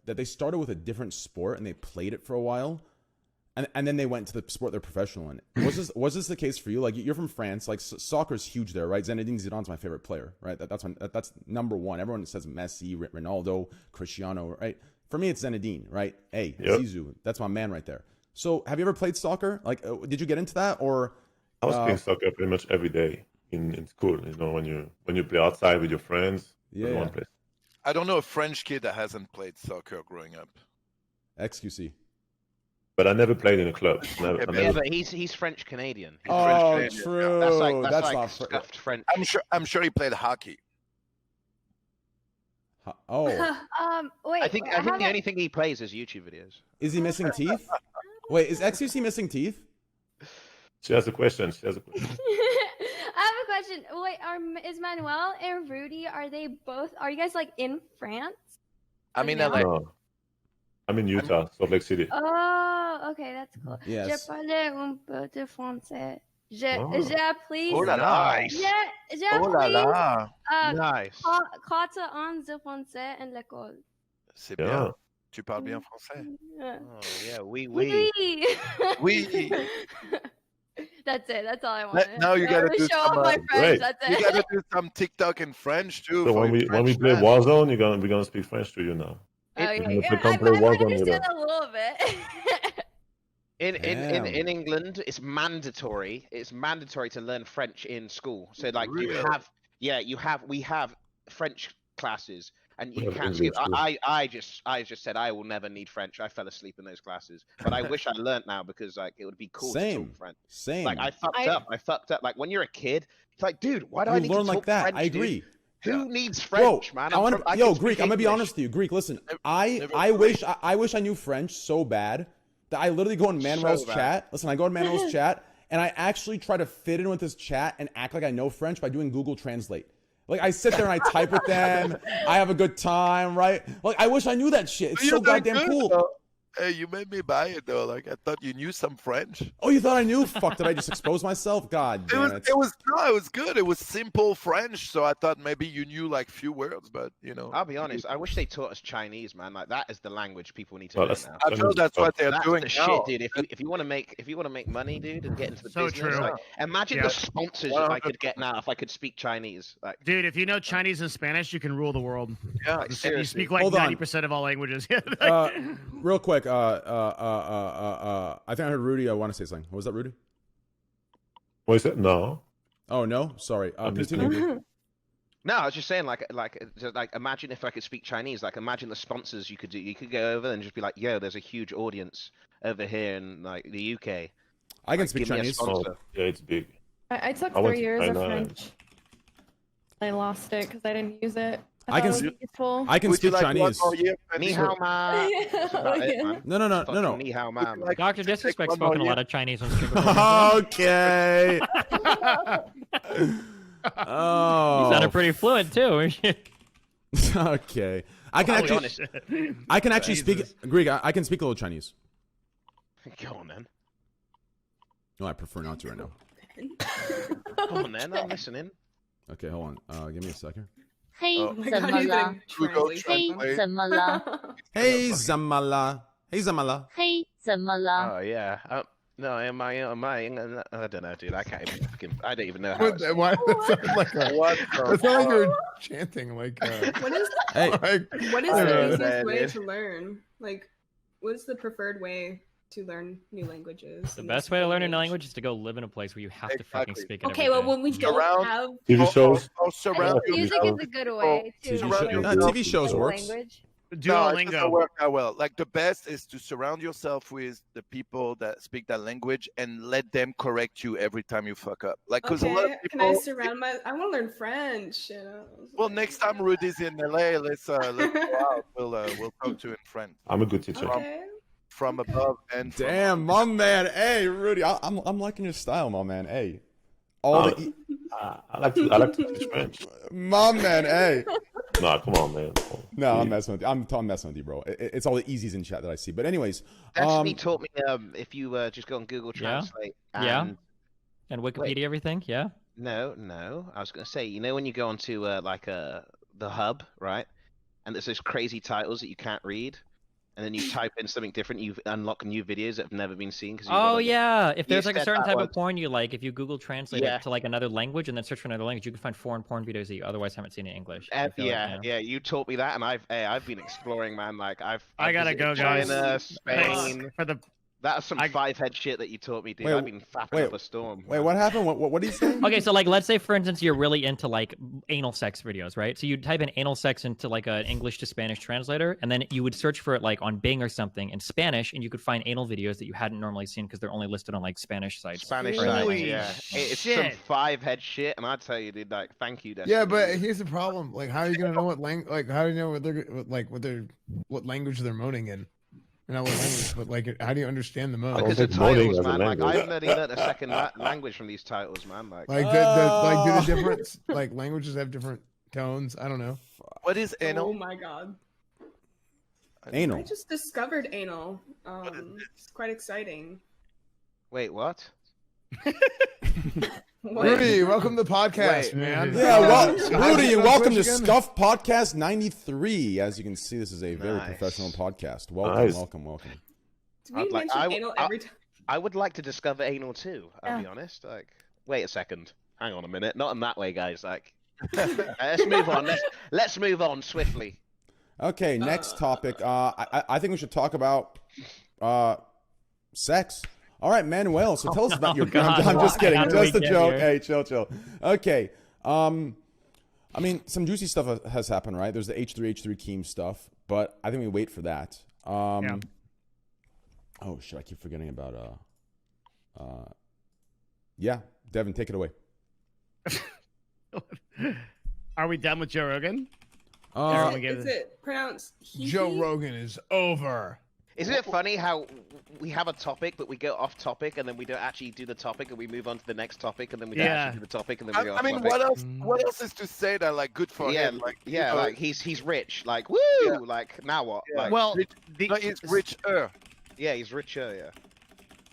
they started with a different sport and they played it for a while, and then they went to the sport they're professional in. Was this the case for you? Like, you're from France, like soccer's huge there, right? Zinedine Zidane's my favorite player, right? That's number one. Everyone says Messi, Ronaldo, Cristiano, right? For me, it's Zinedine, right? Hey, Yep. Zizou, that's my man right there. So, have you ever played soccer? Like, did you get into that, or? I was playing soccer pretty much every day in school. You know, when you play outside with your friends, Yeah. one place. I don't know a French kid that hasn't played soccer growing up. XQC. But I never played in a club. Never, I Yeah, never, but he's French Canadian. Oh, French, true. That's like not scuffed French. I'm sure he played hockey. Oh, Wait. I think the only thing he plays is YouTube videos. is he missing teeth? Wait, is XQC missing teeth? She has a question. I have a question. Wait, is Manuel and Rudy? Are you guys like in France? I mean, Like, LA. No. I'm in Utah, Salt Lake City. Oh, okay, that's cool. Yes. Je parle un peu de français. J'ai appris. Oh là là. J'ai Oh là appris là. Nice. 4 ans de français en l'école. C'est Yeah. bien. Tu parles bien français. Oh yeah, oui. Oui. Oui. That's it. That's all I wanted. Now you gotta do show off some, my great. French. That's You it. gotta do some TikTok in French too. So for when your we French play fans. Warzone, we're gonna speak French to you now. Okay, We're yeah, gonna I play might Warzone with understand us. a little bit. In Damn. England, it's mandatory. It's mandatory to learn French in school. So like Really? we have French classes, and you We have can't English skip. too. I just said I will never need French. I fell asleep in those classes, but I wish I learned now because like it would be cool to Same. talk French. Same. Like I fucked up. Like when you're a kid, it's like, dude, why do I you need learn to talk like that. French? I dude? agree. Who needs Bro, French, man? I wanna, I yo, can speak Greek, I'm gonna be English. honest with you. Greek, listen, Never I wish I knew French so bad that I literally go in Manuel's bad. chat. Listen, I go in Manuel's chat and I actually try to fit in with his chat and act like I know French by doing Google Translate. Like, I sit there and I type with them. I have a good time, right? Like, I wish I knew that shit. It's so You're doing goddamn good, cool. though. Hey, you made me buy it though. Like I thought you knew some French. Oh, you thought I knew? Fuck, did I just expose myself? God damn it. It was good. It was simple French, so I thought maybe you knew like few words, but you know. I'll be honest. I wish they taught us Chinese, man. Like that is the language people need to Well, learn that's- now. I feel that's what they're That's doing the now. shit, dude. If you want to make money, dude, and get into the So business, true. like, imagine Yeah. the sponsors that I could get now if I could speak Chinese. Like, Dude, if you know Chinese and Spanish, you can rule the world. Yeah, like You seriously. speak like Hold on. 90% of all languages. Real quick, I think I heard Rudy. I want to say something. What was that, Rudy? What is it? No. Oh no, sorry. I'm just Continue. kidding. No, I was just saying, like, imagine if I could speak Chinese. Like, imagine the sponsors you could do. You could go over and just be like, "Yo, there's a huge audience over here in like the UK. I can Like, speak give me a Chinese. sponsor." Oh, yeah, it's big. I took I went 3 to years of China. French. I lost it because I didn't use it. I can thought it was useful. I can Would you speak like one Chinese. more year? Ni hao ma. Yeah, That's about it, yeah. man. No. Fucking Ni hao ma. man. Like- Dr. Disrespect's one more spoken a year. lot of Chinese on stream before. Okay. You Oh. sounded pretty fluent too. Okay. I can I'll be actually. honest. I can actually speak Jesus. Greek. I can speak a little Chinese. Go on then. No, I prefer not to right now. Come on then. I'm listening. Okay, hold on. Give me a second. 嘿 Oh 怎么了？ Google 嘿 Translate. 怎么了？ Hey Zamala. Hey Zamala. 嘿怎么了？ Oh yeah. No, am I? I don't know, dude. I can't even fucking. I don't even know how. What, why that sounded like a, What that sounded like you're chanting like What is Hey. like what is I don't the know. easiest way dude. to learn? Like, what is the preferred way to learn new languages? The in best this way to learn a age? new language is to go live in a place where you have to fucking Exactly. speak it. Okay, every well, day. when we don't Surround- have TV shows. Or surround I think music yourself. is a good way to TV learn show- a TV shows new works. language. No, it doesn't Duolingo. work that well. Like the best is to surround yourself with the people that speak that language and let them correct you every time you fuck up. Like, because a lot of Okay, people. can I surround my? I want to learn French. You know? Well, next time Rudy's in LA, let's go out. We'll talk to him in French I'm a good teacher. Okay. from above and from Damn, my man. Hey, Rudy. I'm liking your style, my man. Hey. All the I like to teach French. my man. Hey. Nah, come on, man. No, I'm messing with you. I'm messing with you, bro. It's all the easies in chat that I see. But anyways, Destiny taught me if you just go on Google Yeah. Translate. Yeah. And And Wikipedia, everything. Yeah. No. I was gonna say, you know, when you go onto the hub, right? And there's those crazy titles that you can't read, and then you type in something different, you unlock new videos that have never been seen. Cause you've got, Oh like, yeah. If you there's like a said certain that type once. of porn you like, if you Google Translate Yeah. it to like another language and then search for another language, you can find foreign porn videos that you otherwise haven't seen in English. I feel like, yeah. You taught me that, and I've been exploring, man. Like I've I gotta visited go, guys. China, Thanks Spain. for the. That's some I- 5-head shit that you taught me, dude. Wait, I've been fapping wait, up a storm. wait, what happened? What did he say? Okay, so like let's say for instance you're really into like anal sex videos, right? So you type in anal sex into like an English to Spanish translator, and then you would search for it like on Bing or something in Spanish, and you could find anal videos that you hadn't normally seen because they're only listed on like Spanish sites. Spanish or sites, English. Holy yeah. It's some shit. 5-head shit, and I tell you, dude, like, thank you, Destiny. yeah, but here's the problem. Like, how are you gonna know how do you know what language they're moaning in? You know what language, but like, how do you understand the moan? don't because the think moaning titles, as a man. Like, language. I've already learned a second language from these titles, man. Like, Like, do the different like languages have different tones? I don't know. What is Oh anal? my god! I Anal. just discovered anal. It's quite exciting. wait, what? What? Rudy, welcome to the podcast, Wait. man. Yeah, well, How's Rudy, it on welcome to Twitch again? Scuffed Podcast 93. As you can see, this is a very Nice. professional podcast. Welcome, Nice. welcome. Do we I'd like- mention I- anal I- every time? I would like to discover anal too. I'll be honest. Like, wait a second. Hang on a minute. Not in that way, guys. Like, let's move on. Let's move on swiftly. Okay, next topic. I think we should talk about sex. All right, Manuel. So tell us about your. God. I'm just kidding. How did Just we a get joke. here? Hey, chill. Okay. I mean, some juicy stuff has happened, right? There's the H3H3 Keem stuff, but I think we wait for that. Yeah. Oh shit! I keep forgetting about. Yeah, Devin, take it away. Are we done with Joe Rogan? Uh, Everyone give Is it- it pronounced? Joe Rogan is over. Isn't it funny how we have a topic, but we go off topic, and then we don't actually do the topic, and we move on to the next topic, and then we don't actually do the topic, and then we go off I mean, topic. what else is to say that like good for him? Like, yeah, you know, like he's rich. Like, woo! Yeah. Like, now what? Yeah. Like, Well, no, he's richer. yeah, he's richer. Yeah.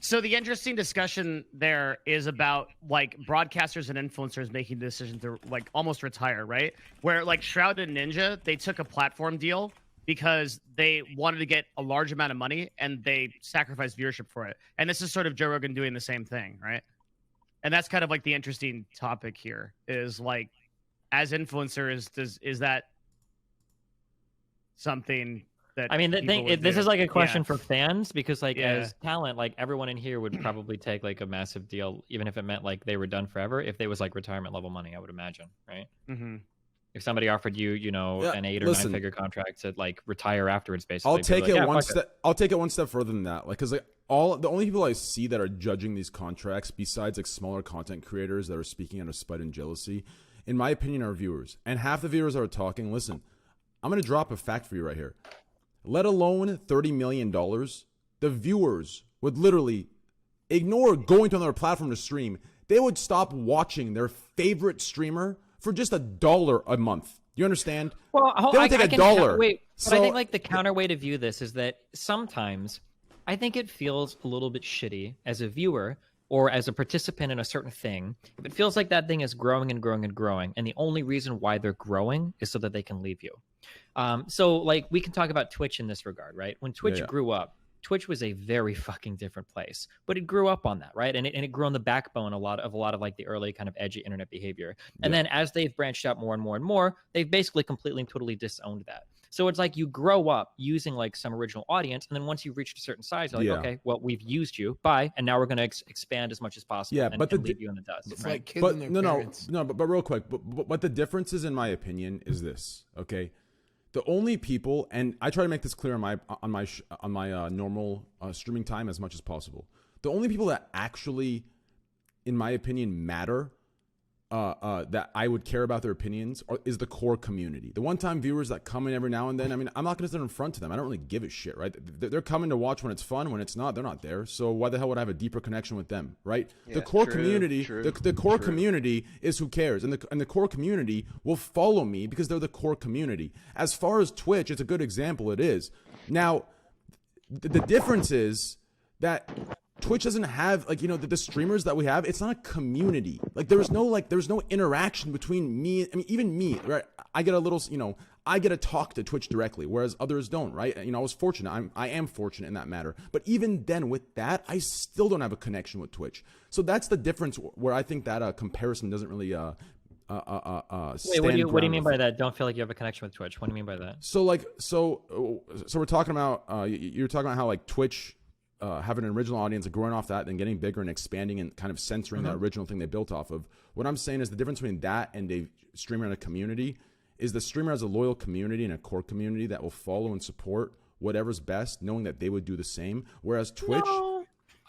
So the interesting discussion there is about like broadcasters and influencers making the decision to like almost retire, right? Where like Shroud and Ninja, they took a platform deal because they wanted to get a large amount of money and they sacrificed viewership for it. And this is sort of Joe Rogan doing the same thing, right? And that's kind of like the interesting topic here is like, as influencers, is that something that I mean, this is like a question for fans because, like, Yeah. as talent, like everyone in here would probably take like a massive deal, even if it meant like they were done forever. If they was like retirement level money, I would imagine, right? Mm-hmm. If somebody offered you, you know, Yeah, an 8 or listen. 9 figure contract to like retire afterwards, basically, I'll be take like, it "Yeah, one fuck step. I'll take it one step further than that. Like, cause like the only people I see that are judging these contracts, besides like smaller content creators that are speaking out of spite and jealousy, in my opinion, are viewers. And half the viewers that are talking. Listen, I'm gonna drop a fact for you right here. Let alone $30 million, the viewers would literally ignore going to another platform to stream. They would stop watching their favorite streamer for just $1 a month. You understand? Well, they would take $1. Wait, but So, I think like the counter way to view this is that sometimes I think it feels a little bit shitty as a viewer or as a participant in a certain thing. If it feels like that thing is growing and growing and growing, and the only reason why they're growing is so that they can leave you. So like we can talk about Twitch in this regard, right? When Twitch grew up, Twitch was a very fucking different place, but it grew up on that, right? And it grew on the backbone a lot of like the early kind of edgy internet behavior. And then as they've branched out more and more and more, they've basically completely and totally disowned that. So it's like you grow up using like some original audience, and then once you've reached a certain size, you're like, okay, well, we've used you, bye, and now we're going to expand as much as possible. Yeah, and, but and leave you in the dust. It's right? like kids but and their parents. but real quick, but the difference is, in my opinion, is this. Okay, the only people, and I try to make this clear on my normal streaming time as much as possible. The only people that actually, in my opinion, matter. That I would care about their opinions is the core community. The one-time viewers that come in every now and then. I mean, I'm not going to sit in front to them. I don't really give a shit, right? They're coming to watch when it's fun. When it's not, they're not there. So why the hell would I have a deeper connection with them, right? Yeah, the core true, community, true, the core true. community is who cares, and the core community will follow me because they're the core community. As far as Twitch, it's a good example. It is. Now, the difference is that Twitch doesn't have, like, you know, the streamers that we have, it's not a community. Like, there's no interaction between me. I mean, even me, right? I get a little, you know, I get to talk to Twitch directly, whereas others don't, right? You know, I was fortunate. I am fortunate in that matter. But even then, with that, I still don't have a connection with Twitch. So that's the difference where I think that comparison doesn't really Wait, what do you mean by that? Don't feel like you have a connection with Twitch. What do you mean by that? So we're talking about you're talking about how like Twitch having an original audience and growing off that, then getting bigger and expanding and kind of censoring that original thing they built off of. What I'm saying is the difference between that and a streamer in a community is the streamer has a loyal community and a core community that will follow and support whatever's best, knowing that they would do the same. Whereas Twitch. No.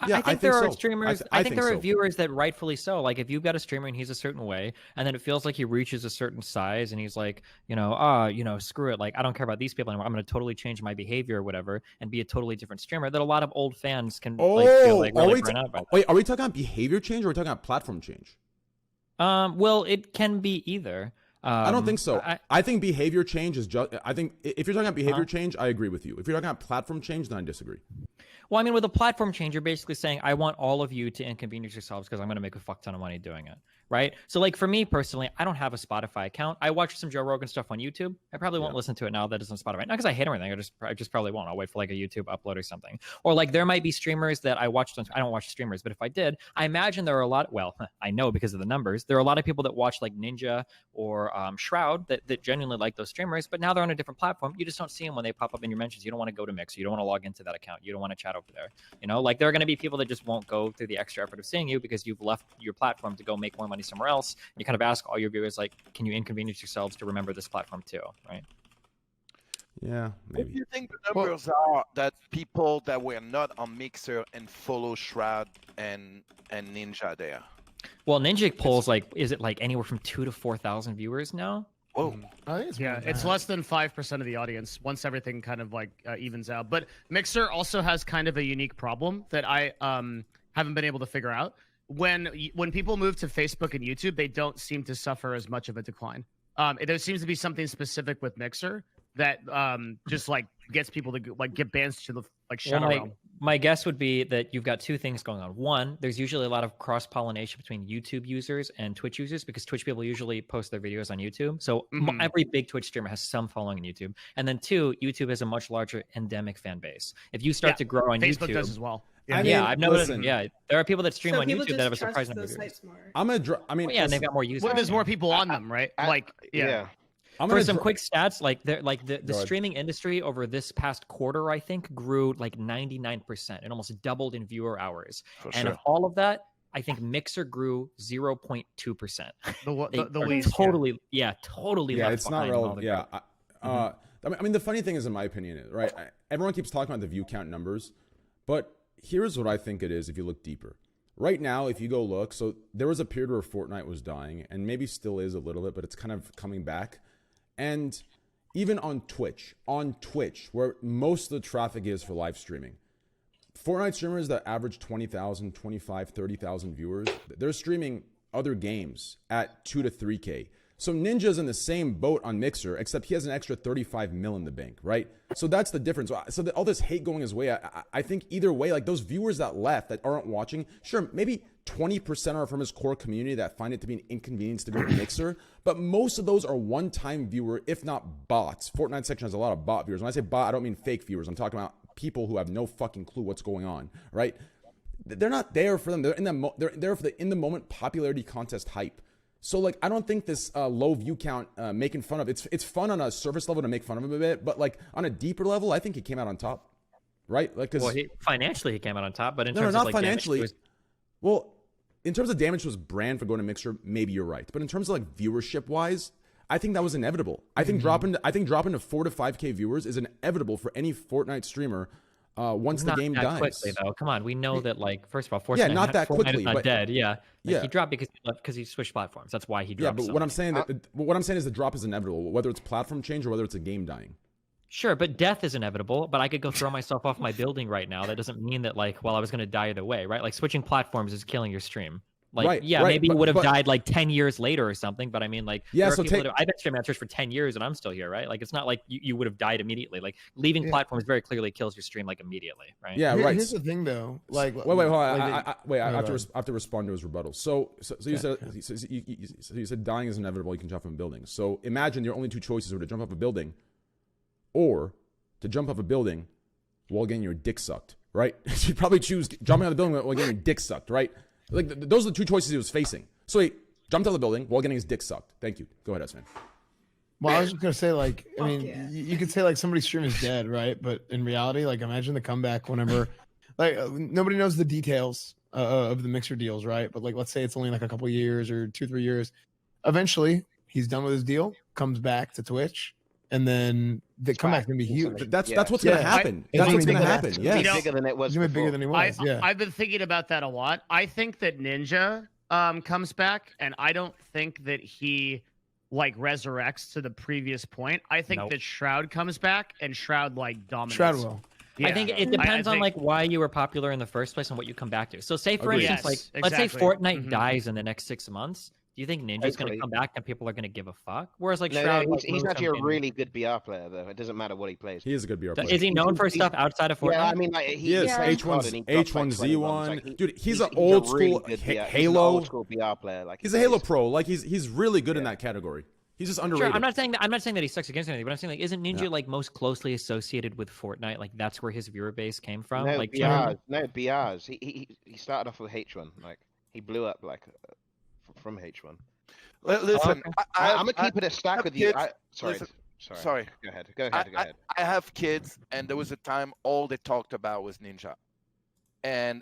Yeah, I think there are so. streamers. I I think there are so. viewers that rightfully so. Like if you've got a streamer and he's a certain way, and then it feels like he reaches a certain size, and he's like, screw it. Like I don't care about these people anymore. I'm going to totally change my behavior or whatever, and be a totally different streamer. That a lot of old fans can feel like really burn out by that. Wait, are we talking about behavior change or are we talking about platform change? Well, it can be either. I don't think so. I think behavior change is just. I think if you're talking about behavior change, I agree with you. If you're talking about platform change, then I disagree. Well, I mean, with a platform change, you're basically saying, I want all of you to inconvenience yourselves because I'm going to make a fuck ton of money doing it, right? So, like, for me personally, I don't have a Spotify account. I watch some Joe Rogan stuff on YouTube. I probably won't listen to it now that it's on Spotify. Not because I hate everything. I just probably won't. I'll wait for, like, a YouTube upload or something. Or, like, there might be streamers that I watched. I don't watch streamers, but if I did, I imagine there are a lot. Well, I know because of the numbers. There are a lot of people that watch, like, Ninja or Shroud that genuinely like those streamers, but now they're on a different platform. You just don't see them when they pop up in your mentions. You don't want to go to Mix. You don't want to log into that account. You don't want to chat over there. You know, like there are going to be people that just won't go through the extra effort of seeing you because you've left your platform to go make more money somewhere else. You kind of ask all your viewers, like, can you inconvenience yourselves to remember this platform too, right? Yeah, maybe. What do you think the numbers are that people that were not on Mixer and follow Shroud and Ninja there? Well, Ninja pulls like, is it like anywhere from 2,000 to 4,000 viewers now? Whoa. I think it's Yeah, more than it's that. less than 5% of the audience once everything kind of like evens out. But Mixer also has kind of a unique problem that I haven't been able to figure out. When people move to Facebook and YouTube, they don't seem to suffer as much of a decline. There seems to be something specific with Mixer that just like gets people to like get bans to the like shadow realm. My guess would be that you've got two things going on. One, there's usually a lot of cross-pollination between YouTube users and Twitch users because Twitch people usually post their videos on YouTube. So every big Twitch streamer has some following on YouTube. And then two, YouTube has a much larger endemic fan base. If you start to grow on Facebook YouTube, does as well. I've noticed. Yeah, there are people that stream So on people YouTube just that have a trust surprising number of those viewers. sites more. I'm gonna. I mean, Well, yeah, and they've got more users. Well, there's more people on them, right? I'm For gonna some quick stats, the Go ahead. streaming industry over this past quarter, I think, grew like 99%. It almost doubled in viewer hours. For And sure. of all of that, I think Mixer grew 0.2%. The least, totally Yeah, left it's not behind all relevant. the Yeah. growth. I mean, the funny thing is, in my opinion, right? Everyone keeps talking about the view count numbers, but here's what I think it is if you look deeper. Right now, if you go look, so there was a period where Fortnite was dying, and maybe still is a little bit, but it's kind of coming back. And even on Twitch, where most of the traffic is for live streaming, Fortnite streamers that average 20,000, 25, 30,000 viewers, they're streaming other games at 2 to 3K. So Ninja's in the same boat on Mixer, except he has an extra 35 mil in the bank, right? So that's the difference. So all this hate going his way, I think either way, like those viewers that left that aren't watching, sure, maybe 20% are from his core community that find it to be an inconvenience to go to Mixer, but most of those are one-time viewer, if not bots. Fortnite section has a lot of bot viewers. When I say bot, I don't mean fake viewers. I'm talking about people who have no fucking clue what's going on, right? They're not there for them. They're they're there for the in the moment popularity contest hype. So like I don't think this low view count making fun of it's fun on a surface level to make fun of him a bit, but like on a deeper level, I think he came out on top, right? Like because financially he came out on top, but in no, terms not of like financially. damage, Well, in terms of damage to his brand for going to Mixer, maybe you're right. But in terms of like viewership wise, I think that was inevitable. I think dropping to 4 to 5K viewers is inevitable for any Fortnite streamer. Once the game dies, quickly though. Come on, we know that. Like, first of all, Fortnite, not that Fortnite quickly, is not but dead. Yeah, yeah. He dropped because he switched platforms. That's why he dropped. Yeah, but what I'm saying is the drop is inevitable, whether it's platform change or whether it's a game dying. Sure, but death is inevitable. But I could go throw myself off my building right now. That doesn't mean that like, well, I was going to die either way, right? Like switching platforms is killing your stream. Like, maybe you would have died like 10 years later or something. But I mean, like, yeah. So I've been streaming on Twitch for 10 years and I'm still here, right? Like, it's not like you would have died immediately. Like, leaving platforms very clearly kills your stream like immediately, right? Yeah, right. Here's the thing, though. Like, wait, hold on. Like, I have to respond to his rebuttal. So you said dying is inevitable. You can jump from a building. So imagine your only two choices were to jump off a building, or to jump off a building while getting your dick sucked, right? You'd probably choose jumping out of the building while getting your dick sucked, right? Like those are the two choices he was facing. So he jumped out of the building while getting his dick sucked. Thank you. Go ahead, S-Man. Well, I was just gonna say, like, I mean, you could say like somebody's stream is dead, right? But in reality, like, imagine the comeback whenever, like, nobody knows the details of the Mixer deals, right? But like, let's say it's only like a couple years or 2-3 years. Eventually, he's done with his deal, comes back to Twitch, and then the comeback's gonna be huge. That's what's gonna happen. That's what's gonna happen. Yes, it's bigger than it was. It's gonna be bigger than he was. I've been thinking about that a lot. I think that Ninja comes back, and I don't think that he like resurrects to the previous point. I think that Shroud comes back, and Shroud like dominates. Shroud will. Yeah. I think it depends on like why you were popular in the first place and what you come back to. So say for instance, like let's say Fortnite dies in the next 6 months. Do you think Ninja's going to come back and people are going to give a fuck? Whereas like Shroud, he's actually a really good BR player though. It doesn't matter what he plays. He is a good BR player. Is he known for stuff outside of Fortnite? Yeah, I mean, like, he is H1Z1. Dude, he's an old school Halo. Old school BR player. Like he's a Halo pro. Like he's really good in that category. He's just underrated. Sure, I'm not saying that he sucks against anything, but I'm saying like isn't Ninja like most closely associated with Fortnite? Like that's where his viewer base came from. No like BRs. He started off with H1. Like he blew up like from H1. Listen, I'm gonna keep it a stack with you. Sorry. Go ahead. I have kids, and there was a time all they talked about was Ninja, and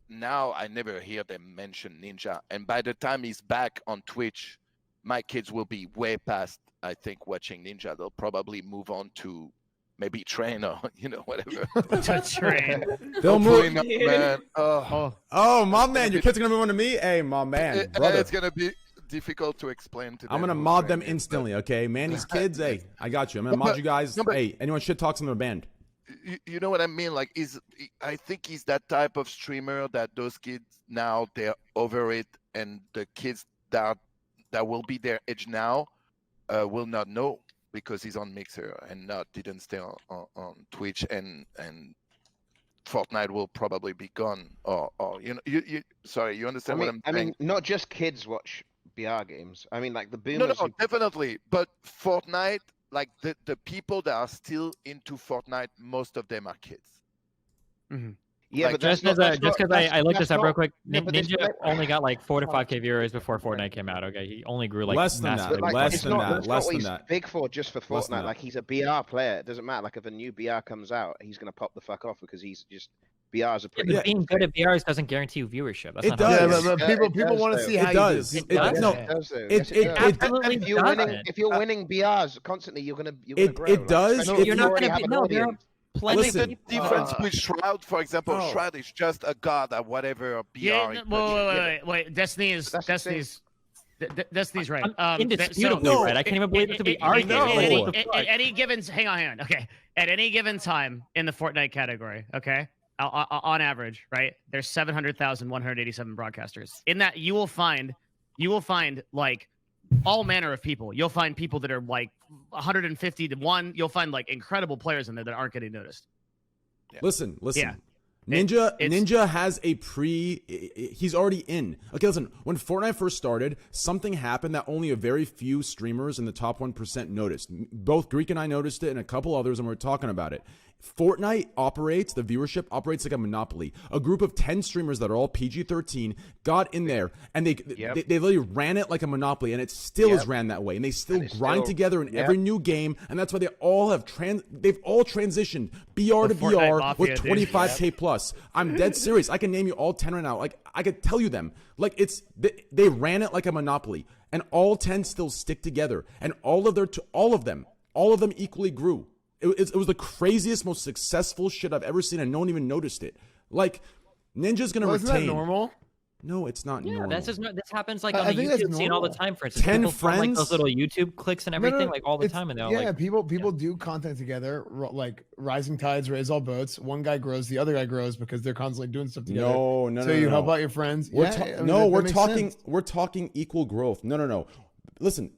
now I never hear them mention Ninja. And by the time he's back on Twitch, my kids will be way past, I think, watching Ninja. They'll probably move on to maybe Train or whatever. To Train. They'll move. Man. Oh, my man, your kids are gonna move on to me. Hey, my man, brother. It's gonna be difficult to explain to them. I'm gonna mod them instantly, okay? Manny's kids, hey, I got you. I'm gonna mod you guys. Hey, anyone shit talks in their band. You know what I mean? Like, I think he's that type of streamer that those kids now they're over it, and the kids that will be their age now will not know because he's on Mixer and didn't stay on Twitch, and Fortnite will probably be gone. Or you sorry, you understand what I'm saying? I mean, not just kids watch BR games. I mean, like the No, boomers. definitely. But Fortnite, like the people that are still into Fortnite, most of them are kids. Mm-hmm. Yeah, Like, but just because I looked this up real quick, Yeah, but this- Ninja only got like 4 to 5K viewers before Fortnite came out. Okay, he only grew like Less than massively that, with less Fortnite. than that, That's less not what than he's that. big for just for Less than Fortnite. that. Like he's a BR player. It doesn't matter. Like if a new BR comes out, he's gonna pop the fuck off because he's just BR's a Yeah, pretty. but being good at BRs doesn't guarantee you viewership. That's It not how does. it Yeah, works. but people want to see how It you does. do. It People does. do. No, It does, though. it- Yes, it- it does. absolutely If you're winning, doesn't. if you're winning BRs constantly, you're gonna grow. It does. especially If if you're you not already gonna have be- an no, there are audience. plenty I of think the people. difference with Shroud, for example, Oh. Shroud is just a god at whatever BR. Yeah, he wait. Destiny's That's the thing. Destiny's right. Indisputably so- right. I can't even believe it to be at- argued. know. Like, what the at fuck? any given, hang on. Okay, at any given time in the Fortnite category, okay, on average, right, there's 700,187 broadcasters. In that, you will find like all manner of people. You'll find people that are like 150 to 1. You'll find like incredible players in there that aren't getting noticed. Listen. Yeah. Ninja has a he's already in. Okay, listen, when Fortnite first started, something happened that only a very few streamers in the top 1% noticed. Both Greek and I noticed it and a couple others, and we were talking about it. Fortnite the viewership operates like a monopoly. A group of 10 streamers that are all PG-13 got in there, and they literally ran it like a monopoly, and it still is ran that way. And they still grind together in every new game, and that's why they all have they've all transitioned BR to Fortnite BR Mafia, with dude. 25K plus. I'm dead serious. I can name you all 10 right now. Like I could tell you them. Like they ran it like a monopoly, and all 10 still stick together, and all of them equally grew. It was the craziest, most successful shit I've ever seen, and no one even noticed it. Like, Ninja's gonna Isn't retain. that normal? No, it's not Yeah, normal. this happens like I on the think that's YouTube scene all the normal. time. For instance, 10 people form, like friends? those little YouTube clicks and everything, like all the time, and they're yeah, like, people do content together. Like rising tides raise all boats. One guy grows, the other guy grows because they're constantly doing stuff together. No. So you help out your friends. We're that makes talking. sense. We're talking equal growth. No. Listen,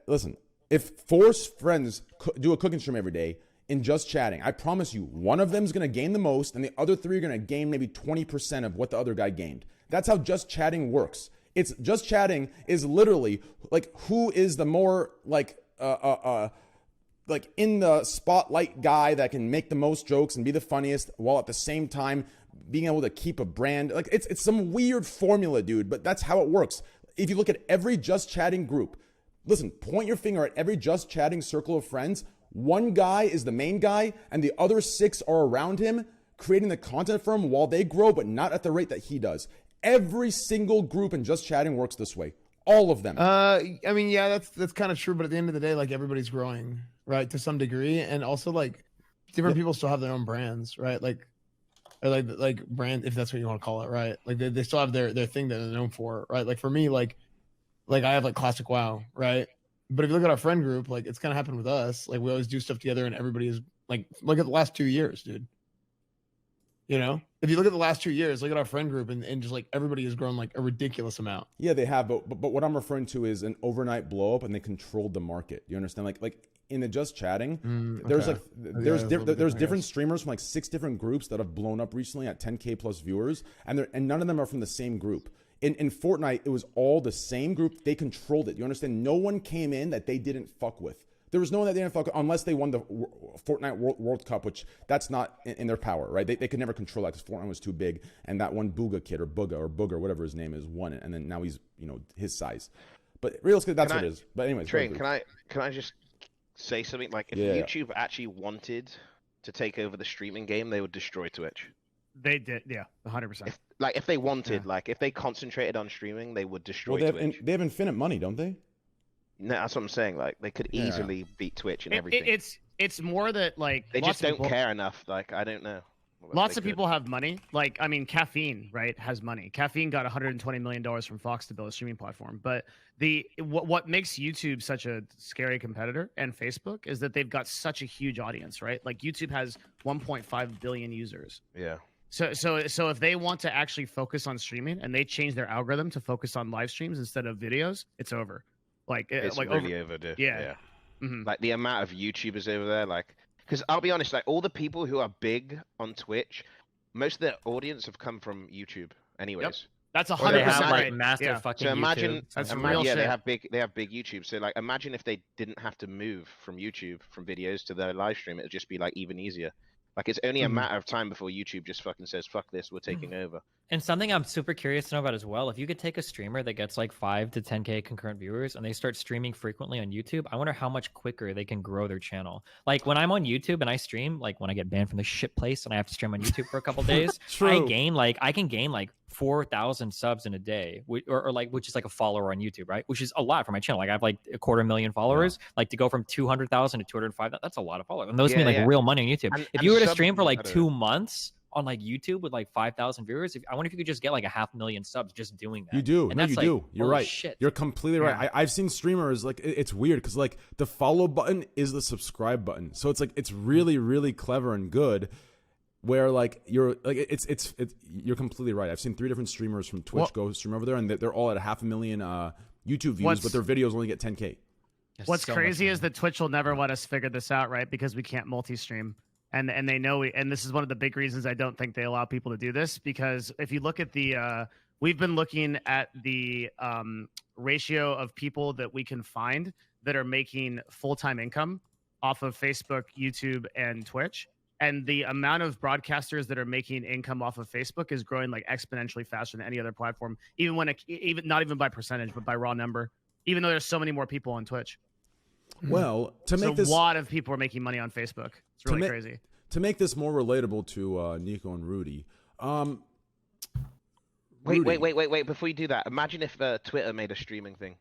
listen. If 4 friends do a cooking stream every day in just chatting, I promise you, one of them is going to gain the most, and the other 3 are going to gain maybe 20% of what the other guy gained. That's how just chatting works. It's just chatting is literally like who is the more like in the spotlight guy that can make the most jokes and be the funniest while at the same time being able to keep a brand. Like it's some weird formula, dude, but that's how it works. If you look at every just chatting group, listen, point your finger at every just chatting circle of friends. One guy is the main guy, and the other 6 are around him, creating the content for him while they grow, but not at the rate that he does. Every single group in just chatting works this way. All of them. I mean, yeah, that's kind of true, but at the end of the day, like everybody's growing, right, to some degree, and also like different people still have their own brands, right? Like brand, if that's what you want to call it, right? Like they still have their thing that they're known for, right? Like for me, like I have like Classic WoW, right? But if you look at our friend group, like it's kind of happened with us. Like we always do stuff together, and everybody is like, look at the last 2 years, dude. You know, if you look at the last 2 years, look at our friend group, and just like everybody has grown like a ridiculous amount. Yeah, they have, but what I'm referring to is an overnight blow up, and they controlled the market. You understand? Like in the just chatting, there's okay. there's Yeah, there's I different guess. streamers from like 6 different groups that have blown up recently at 10K plus viewers, and none of them are from the same group. In Fortnite, it was all the same group. They controlled it. You understand? No one came in that they didn't fuck with. There was no one that they didn't fuck with unless they won the Fortnite World Cup, which that's not in their power, right? They could never control that because Fortnite was too big. And that one Booga kid or Booger, whatever his name is, won it. And then now he's, his size. But realistically, that's what it is. But anyways. Train, can I just say something? Like if YouTube actually wanted to take over the streaming game, they would destroy Twitch. They did, yeah, 100%. If they wanted, like if they concentrated on streaming, they would destroy Twitch. They have infinite money, don't they? No, that's what I'm saying. Like they could easily beat Twitch and everything. It's more that like they just don't people, care enough. Like I don't know. Lots of people have money. Like, I mean, Caffeine, right, has money. Caffeine got $120 million from Fox to build a streaming platform. But what makes YouTube such a scary competitor and Facebook is that they've got such a huge audience, right? Like YouTube has 1.5 billion users. Yeah. So if they want to actually focus on streaming and they change their algorithm to focus on live streams instead of videos, it's over. Like it's like really over, dude. Yeah. Mm-hmm. Like the amount of YouTubers over there, like, because I'll be honest, like all the people who are big on Twitch, most of their audience have come from YouTube, anyways. Yep. That's 100% They have like right. master fucking So imagine, YouTube. That's real shit. they have big YouTube. So like, imagine if they didn't have to move from YouTube from videos to their live stream, it'd just be like even easier. Like it's only a matter of time before YouTube just fucking says, "Fuck this, we're taking over." And something I'm super curious to know about as well, if you could take a streamer that gets like 5 to 10K concurrent viewers and they start streaming frequently on YouTube, I wonder how much quicker they can grow their channel. Like when I'm on YouTube and I stream, like when I get banned from the shit place and I have to stream on YouTube for a couple days, I can gain like 4,000 subs in a day, or like, which is like a follower on YouTube, right? Which is a lot for my channel. Like I have like 250,000 followers. Like to go from 200,000 to 205, that's a lot of followers. And those mean like real money on YouTube. If you were to stream for like 2 months on like YouTube with like 5,000 viewers, I wonder if you could just get like 500,000 subs just doing that. You do. And no, you like, do. You're right. Shit. You're completely right. I've seen streamers, like, it's weird because like the follow button is the subscribe button. So it's like, it's really, really clever and good. Where like you're like it's you're completely right. I've seen 3 different streamers from Twitch go stream over there, and they're all at 500,000 YouTube views, but their videos only get 10K. What's crazy is that Twitch will never let us figure this out, right? Because we can't multi-stream, and they know and this is one of the big reasons I don't think they allow people to do this. Because if you look at the we've been looking at the ratio of people that we can find that are making full-time income off of Facebook, YouTube, and Twitch. And the amount of broadcasters that are making income off of Facebook is growing like exponentially faster than any other platform, even not even by percentage, but by raw number, even though there's so many more people on Twitch. Well, to make this, a lot of people are making money on Facebook. It's really crazy. To make this more relatable to Nico and Rudy. Wait. Before you do that, imagine if Twitter made a streaming thing.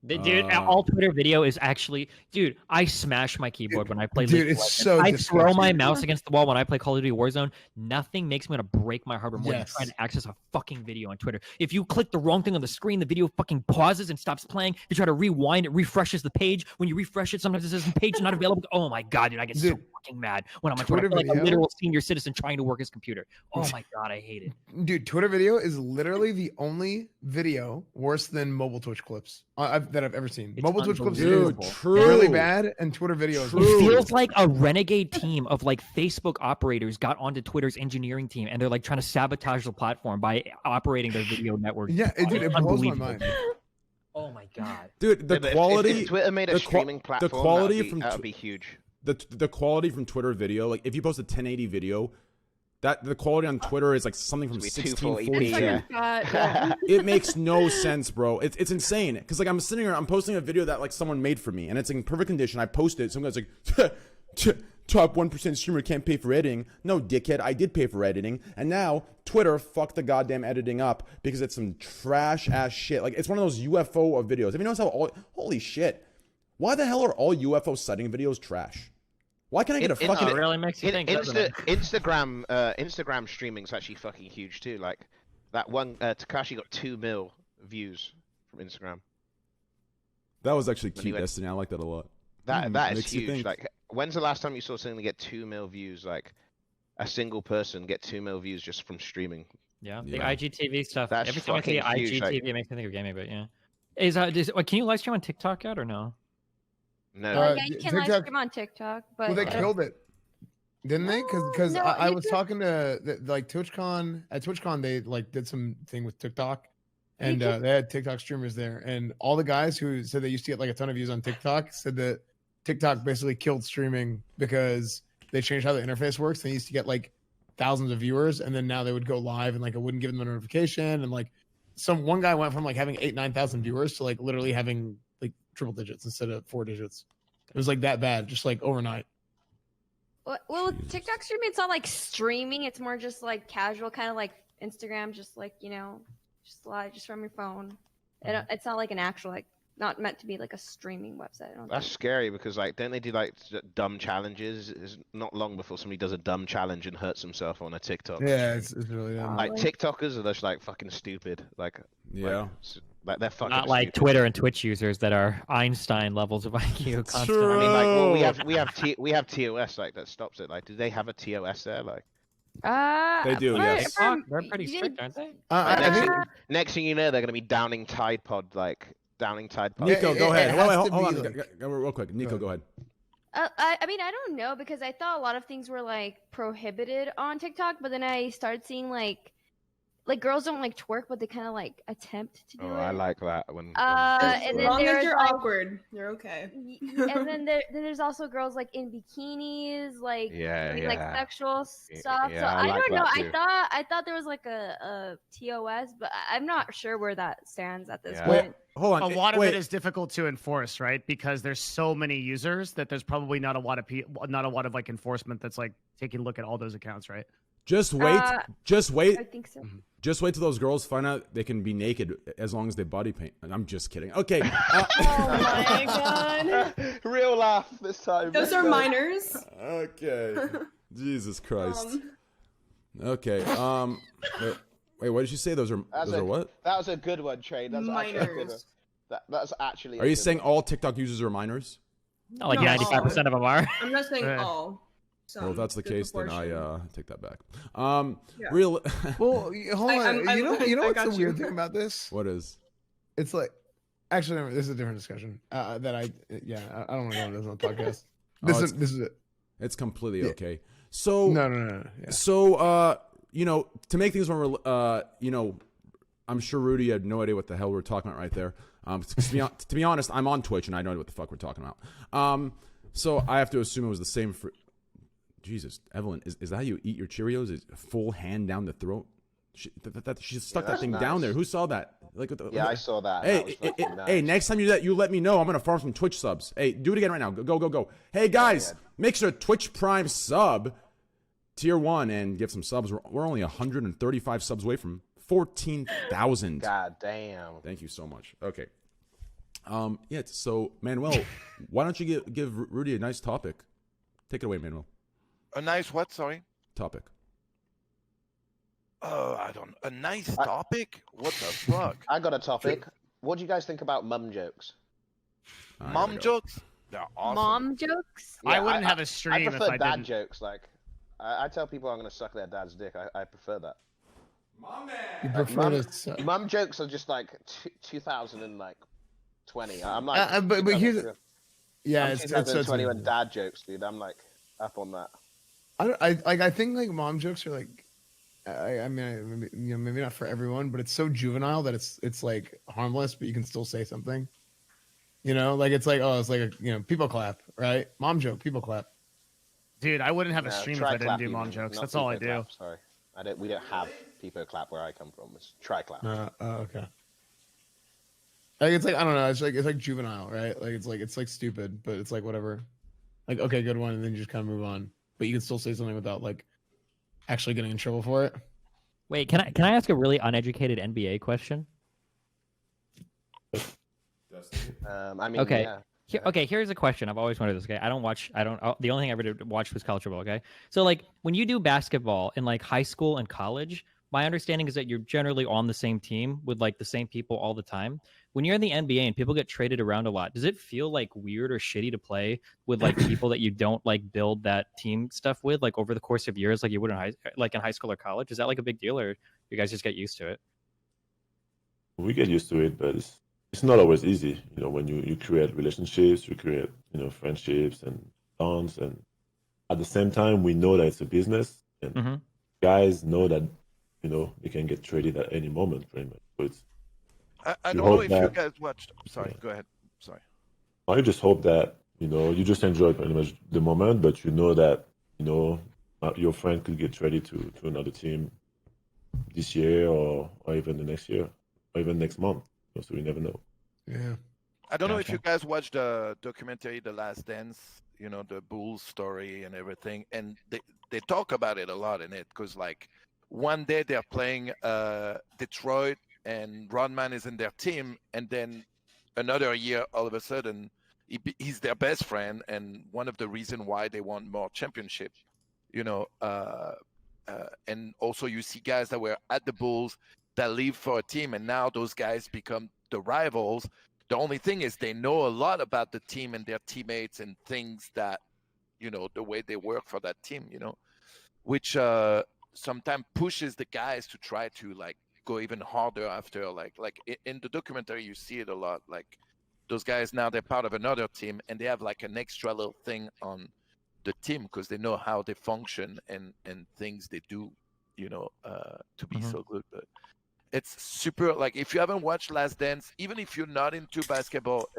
Dude, all Twitter video is actually, dude, I smash my keyboard when I play League of it's Legends. so I disgusting. throw my mouse against the wall when I play Call of Duty Warzone. Nothing makes me want to break my hardware more than trying to access a fucking video on Twitter. If you click the wrong thing on the screen, the video fucking pauses and stops playing. You try to rewind, it refreshes the page. When you refresh it, sometimes it says page not available. Oh my god, dude, I get so fucking mad when I'm on Twitter. I feel like a literal senior citizen trying to work his computer. Oh my god, I hate it. Dude, Twitter video is literally the only video worse than mobile Twitch clips that I've ever seen. Mobile Twitch clips are really bad, and Twitter videos. It feels like a renegade team of like Facebook operators got onto Twitter's engineering team, and they're like trying to sabotage the platform by operating their video network. Yeah, dude, it blows my mind. Oh my god, dude, the quality. If Twitter made a streaming platform, the quality that would be huge. The quality from Twitter video, like if you post a 1080 video, that the quality on Twitter is like something from 1640. It makes no sense, bro. It's insane. Because like I'm sitting here, I'm posting a video that like someone made for me, and it's in perfect condition. I post it. Some guy's like, top 1% streamer can't pay for editing. No, dickhead, I did pay for editing, and now Twitter fucked the goddamn editing up because it's some trash ass shit. Like it's one of those UFO videos. Have you noticed how holy shit? Why the hell are all UFO sighting videos trash? Why can't I get a fucking... It really makes you think. Instagram streaming is actually fucking huge too. Like that one, Takashi got 2 mil views from Instagram. That was actually cute, Destiny. I like that a lot. That is huge. Like, when's the last time you saw something get 2 mil views? Like a single person get 2 mil views just from streaming. Yeah, the IGTV stuff. That's every time I see IGTV, it makes me think of gaming. But yeah, can you live stream on TikTok yet or no? No. Yeah, you can live stream on TikTok, but they killed it, didn't they? Because I was talking to like TwitchCon. At TwitchCon, they like did some thing with TikTok, and they had TikTok streamers there, and all the guys who said they used to get like a ton of views on TikTok said that TikTok basically killed streaming because they changed how the interface works. They used to get like thousands of viewers, and then now they would go live and like it wouldn't give them a notification, and like one guy went from like having 8,000-9,000 viewers to like literally having like triple digits instead of 4 digits. It was like that bad, just like overnight. Well, TikTok streaming, it's not like streaming. It's more just like casual, kind of like Instagram, just like, just live, just from your phone. It's not like an actual like not meant to be like a streaming website. I don't That's think. scary because like, don't they do like dumb challenges? It's not long before somebody does a dumb challenge and hurts himself on a TikTok. Yeah, it's really dumb. Like TikTokers are just like fucking stupid. Like like they're fucking. Not like stupid. Twitter and Twitch users that are Einstein levels of IQ constantly. I mean, like, well, we have TOS like that stops it. Like, do they have a TOS there? Like, They do, yes. They're pretty strict, aren't they? Next thing you know, they're gonna be downing Tide Pod, like downing Tide Pod. Nico, go ahead. Wait, hold on, like- real quick. Nico, go ahead. I mean, I don't know because I thought a lot of things were like prohibited on TikTok, but then I started seeing like girls don't like twerk, but they kind of like attempt to do it. I like that when. And As then long as there's you're like, awkward, you're okay. and then there's also girls like in bikinis, like doing, like sexual stuff. Yeah, so I I like don't know. that too. I thought there was like a TOS, but I'm not sure where that stands at this Yeah. point. Hold on. A lot of wait. it is difficult to enforce, right? Because there's so many users that there's probably not a lot of like enforcement that's like taking a look at all those accounts, right? Just wait. Just wait. I think so. Just wait till those girls find out they can be naked as long as they body paint. I'm just kidding. Okay. Oh my god. Real laugh this time. Those are minors. Okay. Jesus Christ. Okay. Wait. What did you say? Those are what? That was a good one, Trey. That's actually a good one. Minors. That's actually. Are you saying all TikTok users are minors? Not like No. 95% of them are. I'm not saying Yeah. all. Well, if that's the Good case, then proportion. I take that back. Yeah. Real. Well, hold on. I'm- you know I what's got the you. weird thing about this? What is? It's like, actually, no, this is a different discussion. I don't want to go into this on the podcast. This is it. It's completely Yeah. okay. So No. Yeah. So to make things more, I'm sure Rudy had no idea what the hell we were talking about right there. To be honest, I'm on Twitch and I know what the fuck we're talking about. So I have to assume it was the same for. Jesus, Evelyn, is that how you eat your Cheerios? Is full hand down the throat? She stuck that thing down there. Who saw that? Like, I saw that. Hey, That was fucking nice. hey, next time you let me know. I'm gonna farm some Twitch subs. Hey, do it again right now. Go. Hey guys, make sure Twitch Prime sub tier 1 and give some subs. We're only 135 subs away from 14,000. God damn. Thank you so much. Okay. Yeah. So Manuel, why don't you give Rudy a nice topic? Take it away, Manuel. A nice what? Sorry. Topic. A nice topic? What the fuck? I got a topic. What do you guys think about mum jokes? Mom jokes? They're awesome. Mom jokes? I wouldn't have a I stream if prefer I dad didn't. jokes. Like, I tell people I'm gonna suck their dad's dick. I prefer that. You prefer Mum jokes are just like 2020. I'm like, but here's it's 2020 when dad jokes, dude. I'm like up on that. I think like mom jokes are like, I mean, maybe not for everyone, but it's so juvenile that it's like harmless, but you can still say something. Like it's like people clap, right? Mom joke, people clap. Dude, I wouldn't have a No, stream if try I didn't clap do even, mom jokes. not That's all I people do. clap, sorry, we don't have people clap where I come from. It's try clap. Okay. Like it's like I don't know. It's like juvenile, right? Like it's like stupid, but it's like whatever. Like okay, good one, and then you just kind of move on. But you can still say something without like actually getting in trouble for it. Wait, can I ask a really uneducated NBA question? I mean, Okay. yeah. Okay, here's a question. I've always wondered this. Okay, the only thing I ever did watch was college football. Okay, so like when you do basketball in like high school and college, my understanding is that you're generally on the same team with like the same people all the time. When you're in the NBA and people get traded around a lot, does it feel like weird or shitty to play with like people that you don't like build that team stuff with like over the course of years, like you would in high school or college? Is that like a big deal, or you guys just get used to it? We get used to it, but it's not always easy. When you create relationships, you create friendships and bonds, and at the same time, we know that it's a business, and guys know that they can get traded at any moment, pretty much. So it's. I don't know if you guys watched. Sorry, go ahead. Sorry. I just hope that you just enjoy pretty much the moment, but that your friend could get traded to another team this year or even the next year or even next month. So we never know. Yeah. I don't know if you guys watched the documentary The Last Dance, the Bulls story and everything, and they talk about it a lot in it because like one day they're playing Detroit and Rodman is in their team, and then another year, all of a sudden, he's their best friend, and one of the reasons why they want more championship, you know. And also you see guys that were at the Bulls that leave for a team, and now those guys become the rivals. The only thing is they know a lot about the team and their teammates and things that, you know, the way they work for that team, you know, which sometimes pushes the guys to try to like go even harder after like in the documentary you see it a lot. Like those guys now they're part of another team and they have like an extra little thing on the team because they know how they function and things they do, you know, to be so good. But it's super, like if you haven't watched Last Dance, even if you're not into basketball,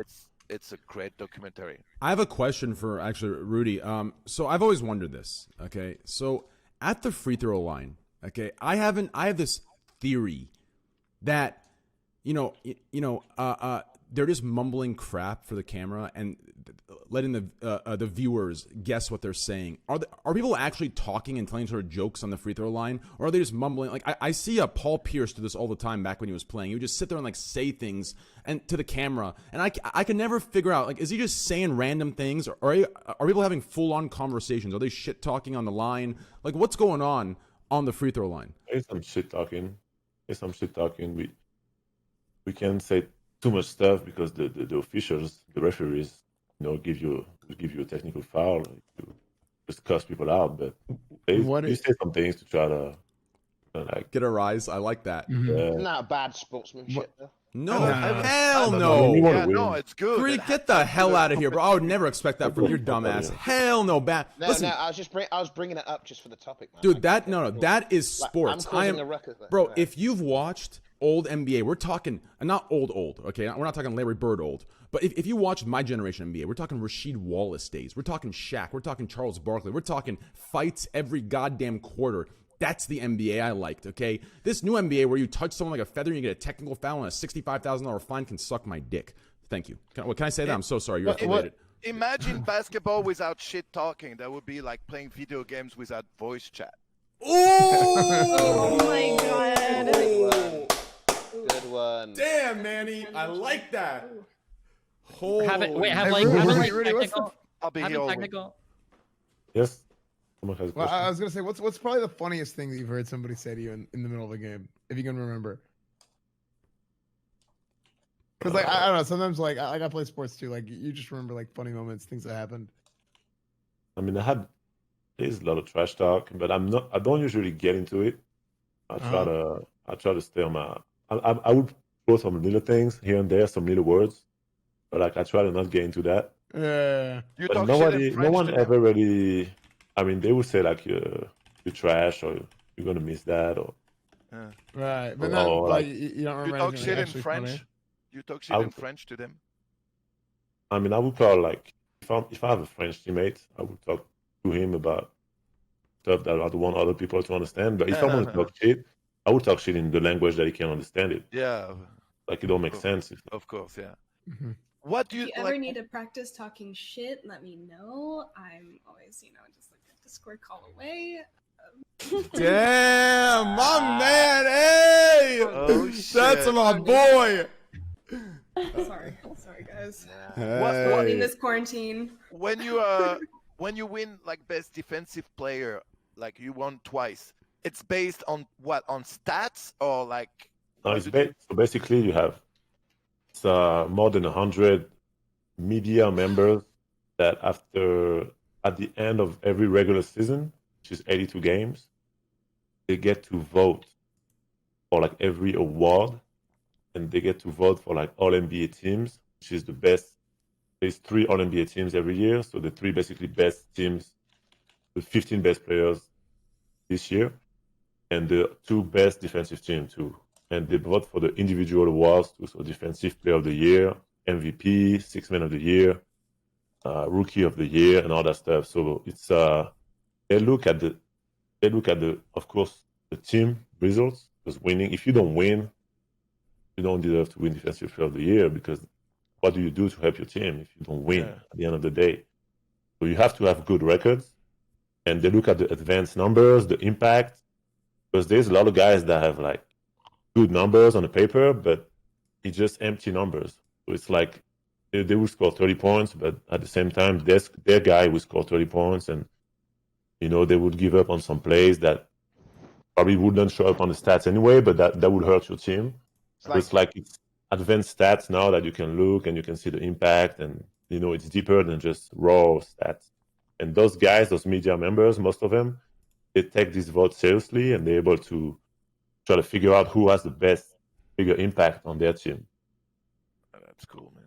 it's a great documentary. I have a question for actually Rudy. So I've always wondered this. Okay, so at the free throw line, okay, I have this theory that they're just mumbling crap for the camera and letting the viewers guess what they're saying. Are people actually talking and telling sort of jokes on the free throw line, or are they just mumbling? Like I see Paul Pierce do this all the time back when he was playing. He would just sit there and like say things and to the camera, and I can never figure out, like, is he just saying random things, or are people having full on conversations? Are they shit talking on the line? Like, what's going on the free throw line? There's some shit talking. We can't say too much stuff because the officials, the referees, you know, give you a technical foul, to just cuss people out. But you say some things to try to like get a rise. I like that. Isn't that a bad sportsmanship? No, hell no. Yeah, no, it's good. Greek, get the hell out of here, bro. I would never expect that from your dumbass. Hell no, bad. Listen, I was bringing it up just for the topic, man. Dude, that is sports. I'm a ruckus, bro. If you've watched old NBA, we're talking not old, okay. We're not talking Larry Bird old, but if you watched my generation NBA, we're talking Rasheed Wallace days. We're talking Shaq. We're talking Charles Barkley. We're talking fights every goddamn quarter. That's the NBA I liked, okay? This new NBA where you touch someone like a feather and you get a technical foul and a $65,000 fine can suck my dick. Thank you. Can I say that? I'm so sorry. You're affiliated. Imagine basketball without shit talking. That would be like playing video games without voice chat. Oh my god. Good one. Damn, Manny. I like that. I'll be here all week. Yes. Well, I was gonna say, what's probably the funniest thing that you've heard somebody say to you in the middle of a game, if you can remember? Because like I don't know, sometimes like I play sports too. Like you just remember like funny moments, things that happened. I mean, there's a lot of trash talk, but I don't usually get into it. I try to stay on my. I would throw some little things here and there, some little words, but like I try to not get into that. Yeah. But no one ever really. I mean, they would say like you're trash or you're gonna miss that or. Right, but not like you don't remember. You talk shit in French. Funny. You talk shit in French to them. I mean, I would probably like if I have a French teammate, I would talk to him about stuff that I don't want other people to understand. But if I want to talk shit, I would talk shit in the language that he can understand it. Yeah. Like it don't make sense. Of course, yeah. Mm-hmm. What do you If you ever need to practice talking shit, let me know. I'm always, just like a Discord call away. Damn, my man, hey! Oh, shit. That's my boy. Sorry, guys. Hey. In this quarantine. When you win like best defensive player, like you won twice, it's based on what? On stats or like? No, so basically you have more than 100 media members that at the end of every regular season, which is 82 games, they get to vote for like every award, and they get to vote for like all NBA teams, which is the best. There's 3 all NBA teams every year, so the 3 basically best teams, the 15 best players this year, and the 2 best defensive teams too. And they vote for the individual awards too, so defensive player of the year, MVP, Sixth Man of the Year, Rookie of the Year, and all that stuff. So it's they look at the of course the team results, because winning, if you don't win, you don't deserve to win defensive player of the year, because what do you do to help your team if you don't win at the end of the day? So you have to have good records, and they look at the advanced numbers, the impact, because there's a lot of guys that have like good numbers on the paper, but it's just empty numbers. So it's like they will score 30 points, but at the same time, their guy will score 30 points, and they would give up on some plays that probably wouldn't show up on the stats anyway, but that would hurt your team. It's advanced stats now that you can look and you can see the impact, and it's deeper than just raw stats. And those guys, those media members, most of them, they take this vote seriously, and they're able to try to figure out who has the bigger impact on their team. That's cool, man.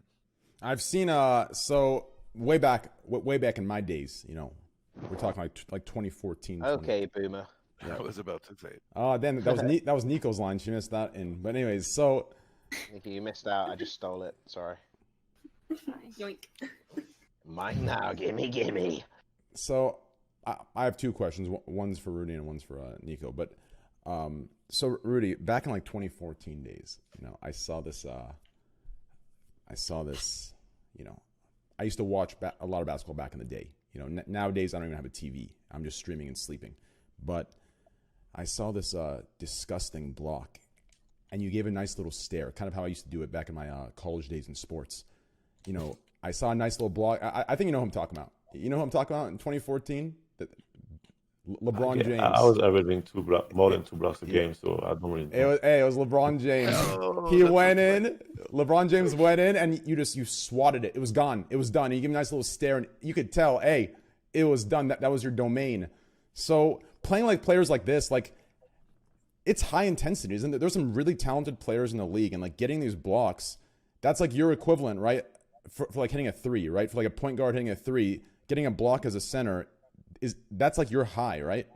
I've seen so way back in my days, we're talking like 2014. Okay, boomer. Yeah. I was about to say. Oh, then that was Nico's line. She missed that in. But anyways, so Nikki, you missed out. I just stole it. Sorry. Yoink. Mine now. Gimme. So I have two questions. One's for Rudy and one's for Nico. But so Rudy, back in like 2014 days, I saw this. I used to watch a lot of basketball back in the day. Nowadays I don't even have a TV. I'm just streaming and sleeping. But I saw this disgusting block, and you gave a nice little stare, kind of how I used to do it back in my college days in sports. I saw a nice little block. I think you know who I'm talking about. You know who I'm talking about in 2014? LeBron James. I was averaging more than 2 blocks a game, so I don't really know. It was LeBron James. He went in. LeBron James went in, and you swatted it. It was gone. It was done. And you give him a nice little stare, and you could tell, hey, it was done. That was your domain. So playing like players like this, like, it's high intensity, isn't there? There's some really talented players in the league, and like getting these blocks, that's like your equivalent, right? For like hitting a three, right? For like a point guard hitting a three, getting a block as a center that's like your high, right?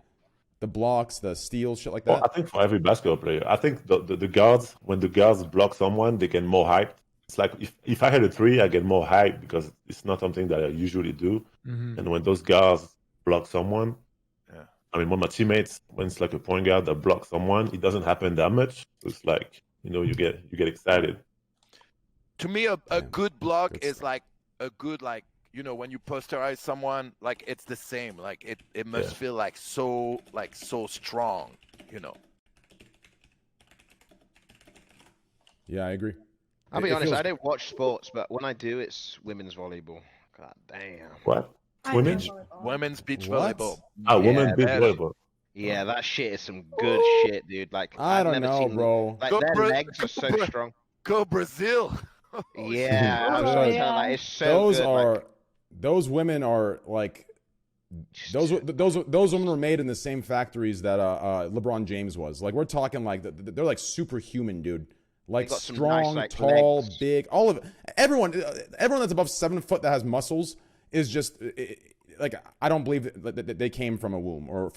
The blocks, the steals, shit like that. Well, I think for every basketball player, I think the guards, when the guards block someone, they get more hyped. It's like if I hit a three, I get more hyped because it's not something that I usually do. Mm-hmm. And when those guards block someone, when my teammates, when it's like a point guard that blocks someone, it doesn't happen that much. So it's like, you get excited. To me, a good block is like a good, like, when you posterize someone, like, it's the same. Like, it must feel like so strong, Yeah, I agree. I'll be honest, I don't watch sports, but when I do, it's women's volleyball. God damn. What? Women's? Women's beach volleyball. Women's beach volleyball. Yeah, that shit is some good shit, dude. Like, I don't know, bro. Like, their legs are so strong. Go Brazil. Yeah, I was trying to tell that. It's so good. Those women are like, those women were made in the same factories that LeBron James was. Like, we're talking like they're like superhuman, dude. Like, strong, nice, tall, legs. Big. All of it. Everyone that's above 7 foot that has muscles is just like, I don't believe that they came from a womb, or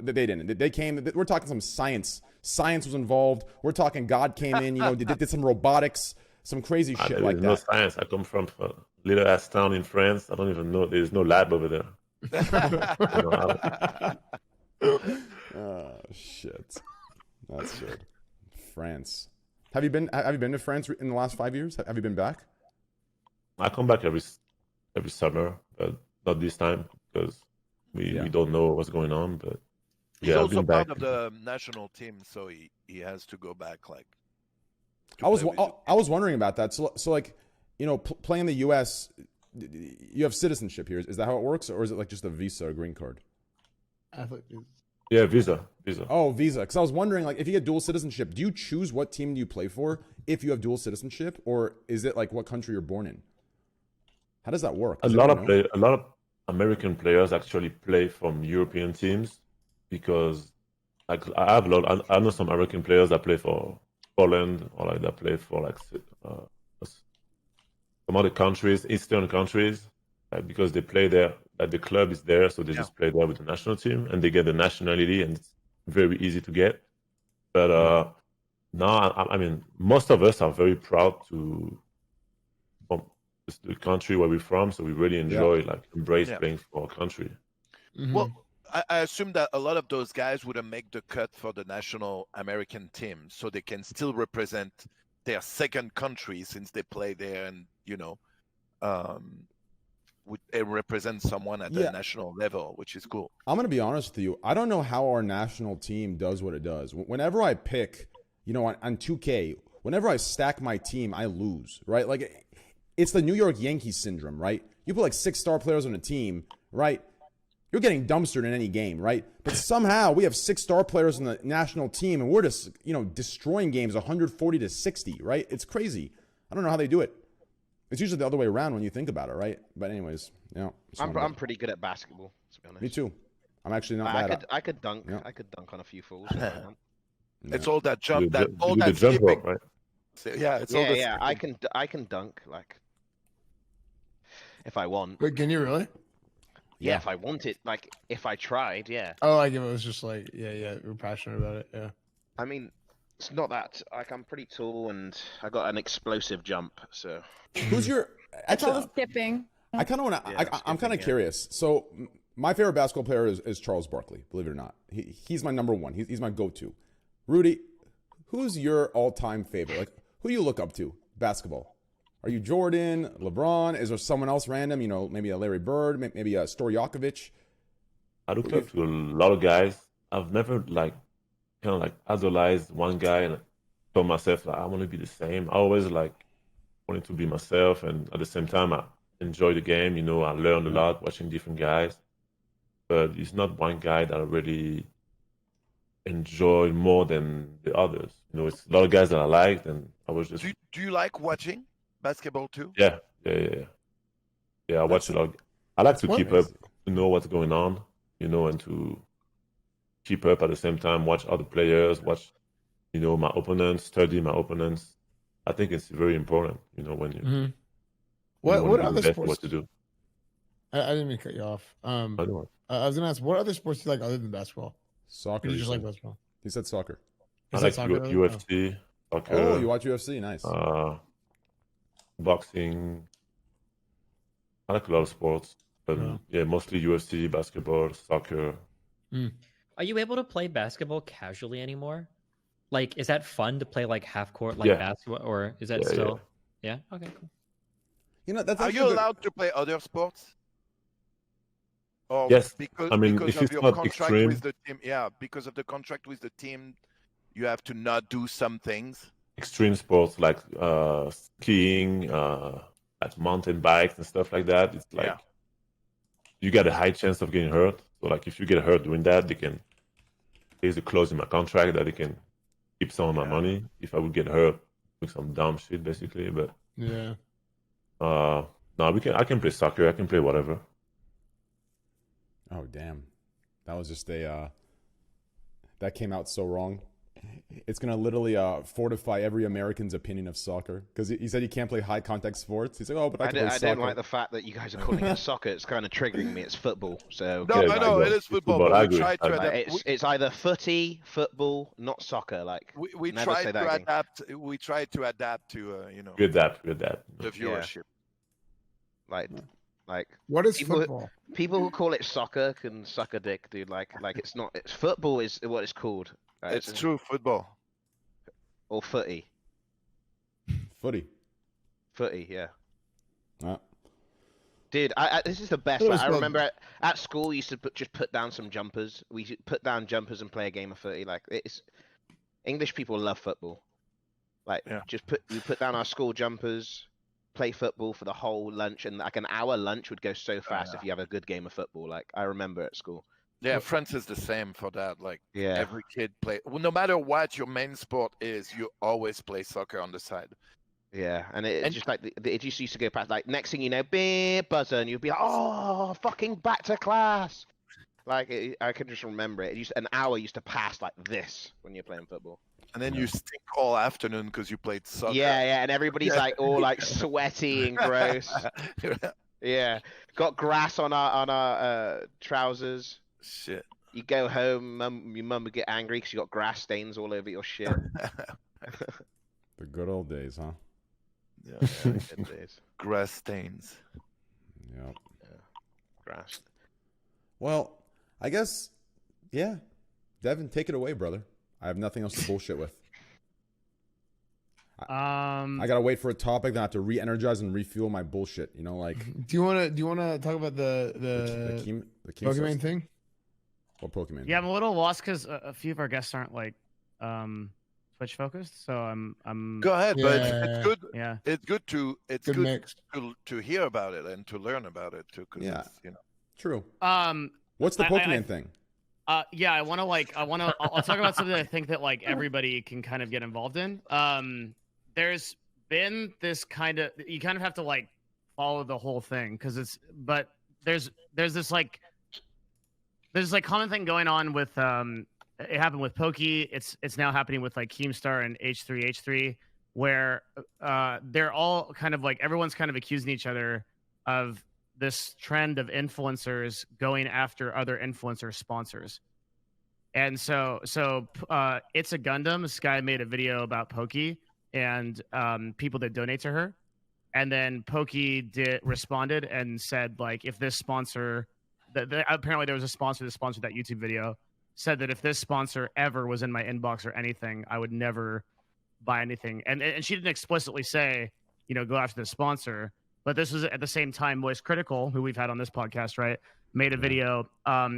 they didn't. They came. We're talking some science. Science was involved. We're talking God came in. Did some robotics, some crazy shit like that. There's no science. I come from a little ass town in France. I don't even know. There's no lab over there. Oh shit, that's good. France. Have you been to France in the last 5 years? Have you been back? I come back every summer, but not this time because we don't know what's going on. But he's also part of the national team, so he has to go back. Like, I was wondering about that. So like, playing in the U.S., you have citizenship here. Is that how it works, or is it like just a visa or green card? Yeah, visa. Oh, visa. Because I was wondering, like, if you get dual citizenship, do you choose what team do you play for if you have dual citizenship, or is it like what country you're born in? How does that work? A lot of American players actually play from European teams because, like, I know some American players that play for Poland, or like that play for like some other countries, Eastern countries, because they play there. Like, the club is there, so they just play there with the national team, and they get the nationality, and it's very easy to get. But now, most of us are very proud to the country where we're from, so we really enjoy embrace playing for our country. Mm-hmm. Well, I assume that a lot of those guys wouldn't make the cut for the national American team, so they can still represent their second country since they play there, and would represent someone at the national level, which is cool. I'm gonna be honest with you. I don't know how our national team does what it does. Whenever I pick, on 2K, whenever I stack my team, I lose, right? Like, it's the New York Yankees syndrome, right? You put like 6 star players on a team, right? You're getting dumpstered in any game, right? But somehow we have 6 star players on the national team, and we're just, destroying games 140-60, right? It's crazy. I don't know how they do it. It's usually the other way around when you think about it, right? But anyways, I'm pretty good at basketball, to be honest. Me too. I'm actually not bad. I could dunk. Yeah. I could dunk on a few fools. It's all that jump, You all do the that jump skipping. rope, right? So, yeah, it's all the yeah. skipping. I can dunk like if I want. Wait, can you really? Yeah, if I want it, like if I tried, yeah. Oh, like if it was just like, yeah, we're passionate about it. Yeah. I mean, it's not that. Like I'm pretty tall and I got an explosive jump. So Who's your? It's all Actually, the skipping. I kind of want to. Yeah, I'm kind of yeah. curious. So my favorite basketball player is Charles Barkley. Believe it or not, he's my number one. He's my go-to. Rudy, who's your all-time favorite? Like, who do you look up to basketball? Are you Jordan, LeBron? Is there someone else random? Maybe a Larry Bird, maybe a Stojakovic? I look up to a lot of guys. I've never idolized one guy and told myself I want to be the same. I always wanted to be myself, and at the same time I enjoy the game. I learned a lot watching different guys, but it's not one guy that I really enjoy more than the others. It's a lot of guys that I liked, and I was just. Do you like watching basketball too? Yeah. I watch a lot. I like to keep up, to know what's going on, and to keep up at the same time, watch other players, watch, my opponents, study my opponents. I think it's very important, when you. What other sports? What to do? I didn't mean to cut you off. I was gonna ask, what other sports do you like other than basketball? Soccer. Or do you just like basketball? He said soccer. I like UFC, soccer. Oh, you watch UFC? Nice. Boxing. I like a lot of sports, but mostly UFC, basketball, soccer. Are you able to play basketball casually anymore? Like, is that fun to play like half court basketball, or is that still? Yeah. Okay. Cool. That's. Are you allowed to play other sports? Or Yes. Because, I mean, because if of it's your not contract extreme. with the team. Yeah, because of the contract with the team, you have to not do some things. Extreme sports like skiing, like mountain bikes and stuff like that. It's like you got a high chance of getting hurt. So like if you get hurt doing that, there's a clause in my contract that they can keep some of my money if I would get hurt with some dumb shit, basically. But no, I can play soccer. I can play whatever. Oh damn, that was just that came out so wrong. It's gonna literally fortify every American's opinion of soccer because he said he can't play high contact sports. He's like, oh, but I can play soccer. I don't like the fact that you guys are calling it soccer. It's kind of triggering me. It's football. So No, it is football. But we tried to adapt. It's either footy, football, not soccer. Like we tried to adapt. We tried to adapt to We adapt. the viewership. Like what is football? People who call it soccer can suck a dick, dude. Like it's not. It's football is what it's called. Right? It's true football. Or footy. Footy, yeah. Uh, Dude, this is the best. Like, I remember at school, we used to just put down some jumpers. We should put down jumpers and play a game of footy. Like English people love football. Like we put down our school jumpers, play football for the whole lunch, and like an hour lunch would go so fast if you have a good game of football. Like I remember at school. Yeah, France is the same for that. Like every kid play. Well, no matter what your main sport is, you always play soccer on the side. Yeah, and it's just like it just used to go past. Like next thing you know, beep, buzzer, and you'd be like, "Oh, fucking back to class!" Like I can just remember it. An hour used to pass like this when you're playing football. And then you stink all afternoon because you played soccer. Yeah, and everybody's like all like sweaty and gross. Yeah, got grass on our trousers. Shit. You go home, your mum would get angry because you got grass stains all over your shit. the good old days, huh? Yeah, good days. Grass stains. Yep. Yeah. Grass. Well, I guess, Devin, take it away, brother. I have nothing else to bullshit with. I gotta wait for a topic, then I have to re-energize and refuel my bullshit. Do you wanna talk about the Pokimane thing? What Pokimane? Yeah, I'm a little lost because a few of our guests aren't like Twitch Twitch focused, so I'm Go ahead, but it's good. Yeah, it's good to mix. to hear about it and to learn about it too. Yeah. It's, you know. True. What's the Pokimane thing? Yeah, I'll talk about something I think that like everybody can kind of get involved in. There's been this you kind of have to like follow the whole thing because there's this common thing going on with it happened with Pokey. It's now happening with like Keemstar and H3H3, where they're all kind of like everyone's kind of accusing each other of this trend of influencers going after other influencer sponsors. And so It's a Gundam. Sky made a video about Pokey and people that donate to her. And then Pokey responded and said, like, if this sponsor, apparently there was a sponsor that sponsored that YouTube video, said that if this sponsor ever was in my inbox or anything, I would never buy anything. And she didn't explicitly say, go after the sponsor. But this was at the same time, Moist Critical, who we've had on this podcast, right, made a video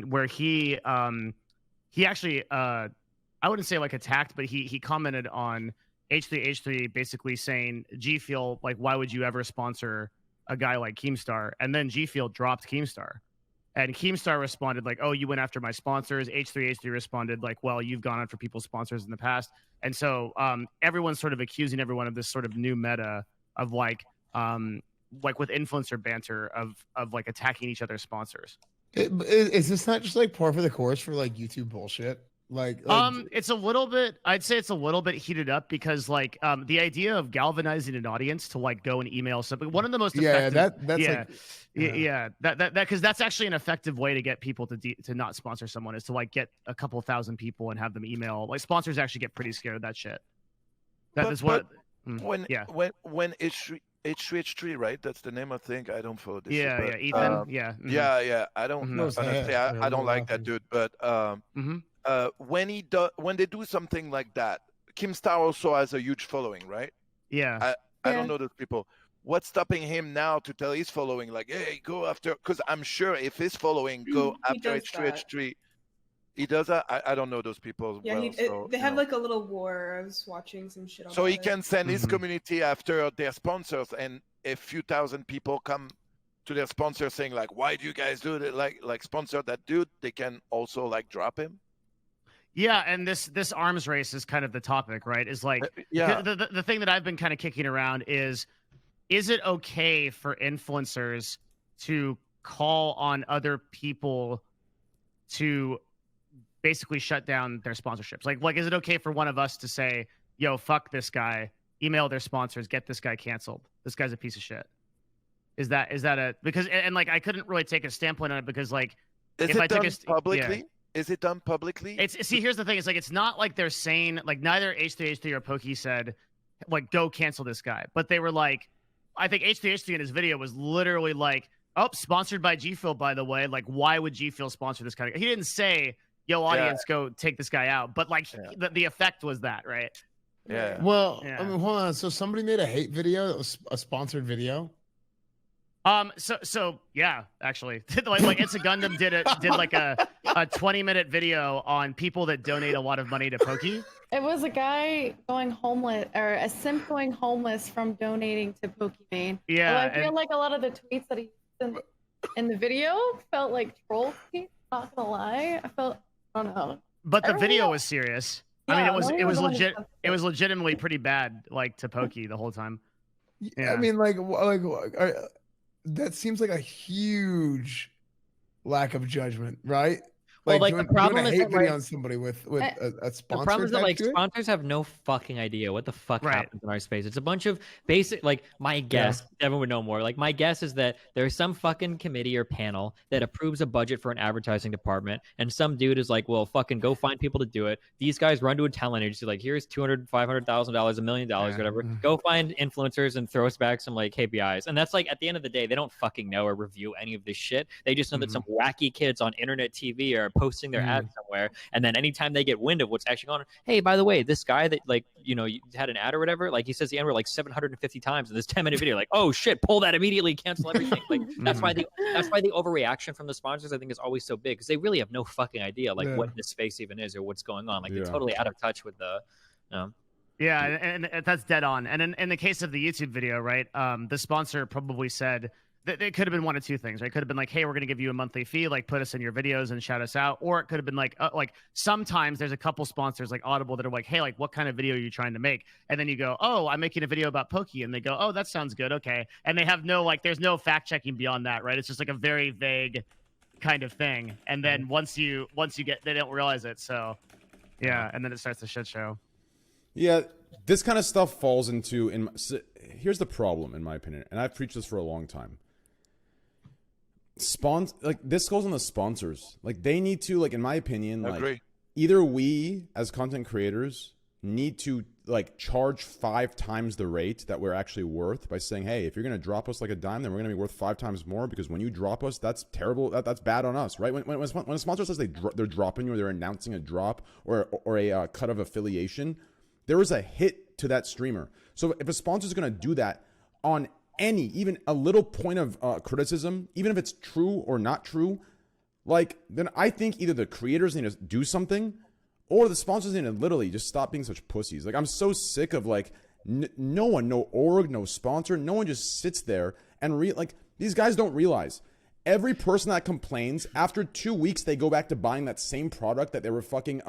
where he actually, I wouldn't say like attacked, but he commented on H3H3 basically saying, G Fuel, like, why would you ever sponsor a guy like Keemstar? And then G Fuel dropped Keemstar. And Keemstar responded like, oh, you went after my sponsors. H3H3 responded like, well, you've gone after people's sponsors in the past. And so everyone's sort of accusing everyone of this sort of new meta of like with influencer banter of like attacking each other's sponsors. Is this not just like par for the course for like YouTube bullshit? Like it's a little bit, I'd say it's a little bit heated up because like the idea of galvanizing an audience to like go and email something, one of the most effective, that because that's actually an effective way to get people to not sponsor someone is to like get a couple thousand people and have them email. Like sponsors actually get pretty scared of that shit. When H3H3, right? That's the name I think. I don't follow this. Yeah, Ethan. Yeah. I don't honestly. I don't like that dude. But when they do something like that, Keemstar also has a huge following, right? Yeah. I don't know those people. What's stopping him now to tell his following like, hey, go after? Because I'm sure if his following go after H3H3. He does that. I don't know those people. Yeah, they have like a little war. I was watching some shit. So he can send his community after their sponsors, and a few thousand people come to their sponsor saying like, "Why do you guys do that? Like sponsor that dude?" They can also like drop him. Yeah, and this arms race is kind of the topic, right? Is like the thing that I've been kind of kicking around is it okay for influencers to call on other people to basically shut down their sponsorships? Like, is it okay for one of us to say, yo, fuck this guy, email their sponsors, get this guy canceled? This guy's a piece of shit. Is that because like I couldn't really take a standpoint on it because like is if it I done took publicly? Is it done publicly? See, here's the thing. It's like it's not like they're saying like neither H3H3 or Pokey said like go cancel this guy, but they were like, I think H3H3 in his video was literally like, oh, sponsored by G Fuel, by the way. Like, why would G Fuel sponsor this guy? He didn't say, yo, audience, go take this guy out. But like the effect was that, right? Yeah. Well, I mean, hold on. So somebody made a hate video that was a sponsored video. So yeah, actually, like It's a Gundam did like a 20-minute video on people that donate a lot of money to Pokey. It was a guy going homeless, or a simp going homeless from donating to Pokimane. Yeah, well, I feel like a lot of the tweets that he in the video felt like troll tweets. Not gonna lie, I don't know. But the video was serious. Yeah, I mean, it was legit. It was legitimately pretty bad, like to Pokey the whole time. Yeah. I mean, like that seems like a huge lack of judgment, right? Well, like the problem doing a is hate that, video like, on somebody with a sponsor. The problem is that like to it? sponsors have no fucking idea what the fuck happens in our space. It's a bunch of basic, like my guess, Devin would know more. Like my guess is that there's some fucking committee or panel that approves a budget for an advertising department, and some dude is like, well, fucking go find people to do it. These guys run to a talent agency, like here's $200,000, $500,000, $1 million, whatever. Go find influencers and throw us back some like KPIs. And that's like at the end of the day, they don't fucking know or review any of this shit. They just know that some wacky kids on internet TV are posting their ads somewhere, and then anytime they get wind of what's actually going on, hey, by the way, this guy that like you had an ad or whatever, like he says the N word like 750 times in this 10-minute video, like oh shit, pull that immediately, cancel everything. Like that's why the overreaction from the sponsors I think is always so big because they really have no fucking idea like what this space even is or what's going on. Like they're totally out of touch with the. Yeah, and that's dead on. And in the case of the YouTube video, right, the sponsor probably said that it could have been one of two things, right? It could have been like, hey, we're going to give you a monthly fee, like put us in your videos and shout us out. Or it could have been like sometimes there's a couple sponsors like Audible that are like, hey, like what kind of video are you trying to make? And then you go, oh, I'm making a video about Poki. And they go, oh, that sounds good. Okay. And they have no, like, there's no fact checking beyond that, right? It's just like a very vague kind of thing. And then once you get, they don't realize it. So yeah. And then it starts the shit show. Yeah. This kind of stuff falls into, here's the problem in my opinion. And I've preached this for a long time. Like this goes on the sponsors. Like they need to, like in my opinion, like either we as content creators need to like charge 5 times the rate that we're actually worth by saying, hey, if you're gonna drop us like a dime, then we're gonna be worth 5 times more, because when you drop us, that's terrible. That's bad on us, right? When a sponsor says they're dropping you, or they're announcing a drop or a cut of affiliation, there is a hit to that streamer. So if a sponsor is gonna do that on even a little point of criticism, even if it's true or not true, like then I think either the creators need to do something, or the sponsors need to literally just stop being such pussies. Like I'm so sick of like no one, no org, no sponsor, no one just sits there and like these guys don't realize every person that complains, after 2 weeks they go back to buying that same product that they were fucking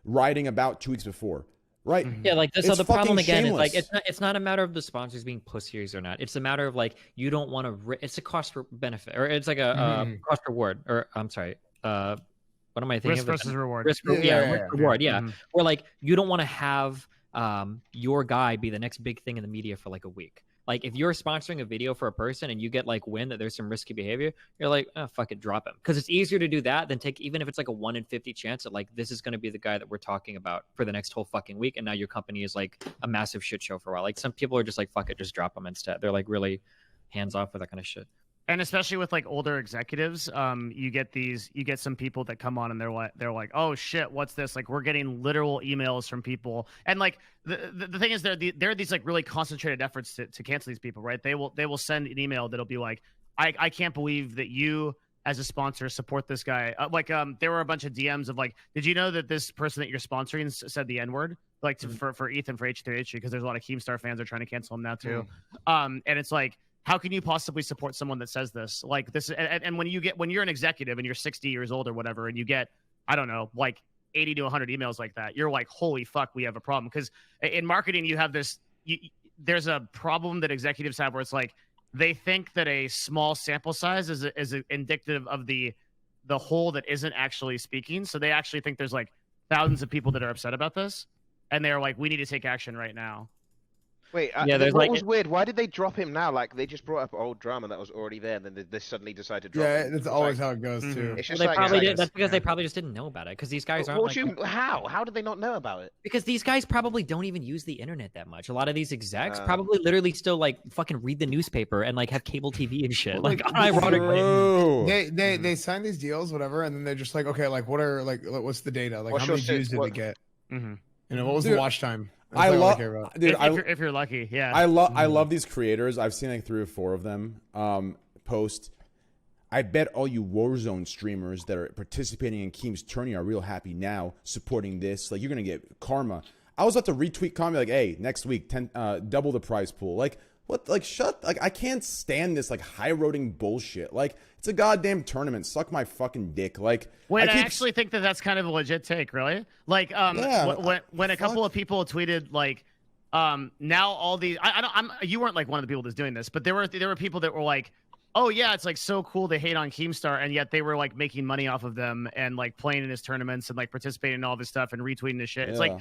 writing about 2 weeks before. Right. Yeah, like this. So the problem again is like shameless. it's not a matter of the sponsors being pussies or not. It's a matter of like you don't want to. It's a cost for benefit, or it's like a cost reward, or I'm sorry. What am I thinking? Risk of? versus reward. Risk reward. Yeah. Where like you don't want to have your guy be the next big thing in the media for like a week. Like if you're sponsoring a video for a person and you get like wind that there's some risky behavior, you're like, oh, fuck it, drop him. Because it's easier to do that than take, even if it's like a 1 in 50 chance that like this is going to be the guy that we're talking about for the next whole fucking week, and now your company is like a massive shit show for a while. Like some people are just like, fuck it, just drop them instead. They're like really hands off with that kind of shit. And especially with like older executives, you get some people that come on and they're like, oh shit, what's this? Like we're getting literal emails from people, and like the thing is there are these like really concentrated efforts to cancel these people, right? They will send an email that'll be like, I can't believe that you as a sponsor support this guy. There were a bunch of DMs of like, did you know that this person that you're sponsoring said the N-word? Like for Ethan for H3H3, because there's a lot of Keemstar fans are trying to cancel him now too. And it's like, how can you possibly support someone that says this? Like this, and when you're an executive and you're 60 years old or whatever, and you get, I don't know, like 80 to 100 emails like that, you're like, holy fuck, we have a problem. Because in marketing, you have this, there's a problem that executives have where it's like, they think that a small sample size is indicative of the whole that isn't actually speaking. So they actually think there's like thousands of people that are upset about this, and they're like, we need to take action right now. Wait, yeah, what was weird? Why did they drop him now? Like they just brought up old drama that was already there, and then they suddenly decided to drop him. Yeah, that's always how it goes too. It's just Well, they like, probably did. That's because they probably just didn't know about it. Because these guys aren't. How did they not know about it? Because these guys probably don't even use the internet that much. A lot of these execs probably literally still like fucking read the newspaper and like have cable TV and shit. Like ironically, they sign these deals, whatever, and then they're just like, okay, like what's the data? Like how many views did they get? You know, what was the watch time? I love, dude. If you're lucky, yeah. I love these creators. I've seen like 3 or 4 of them post. I bet all you Warzone streamers that are participating in Keem's tourney are real happy now, supporting this. Like you're gonna get karma. I was about to retweet comment like, hey, next week double the prize pool. Like what? Like shut. Like I can't stand this like high roading bullshit. Like it's a goddamn tournament. Suck my fucking dick. Like wait, I actually think that that's kind of a legit take, really. Like when a couple of people tweeted like now all these you weren't like one of the people that's doing this, but there were people that were like, oh yeah, it's like so cool to hate on Keemstar, and yet they were like making money off of them and like playing in his tournaments and like participating in all this stuff and retweeting this shit. It's like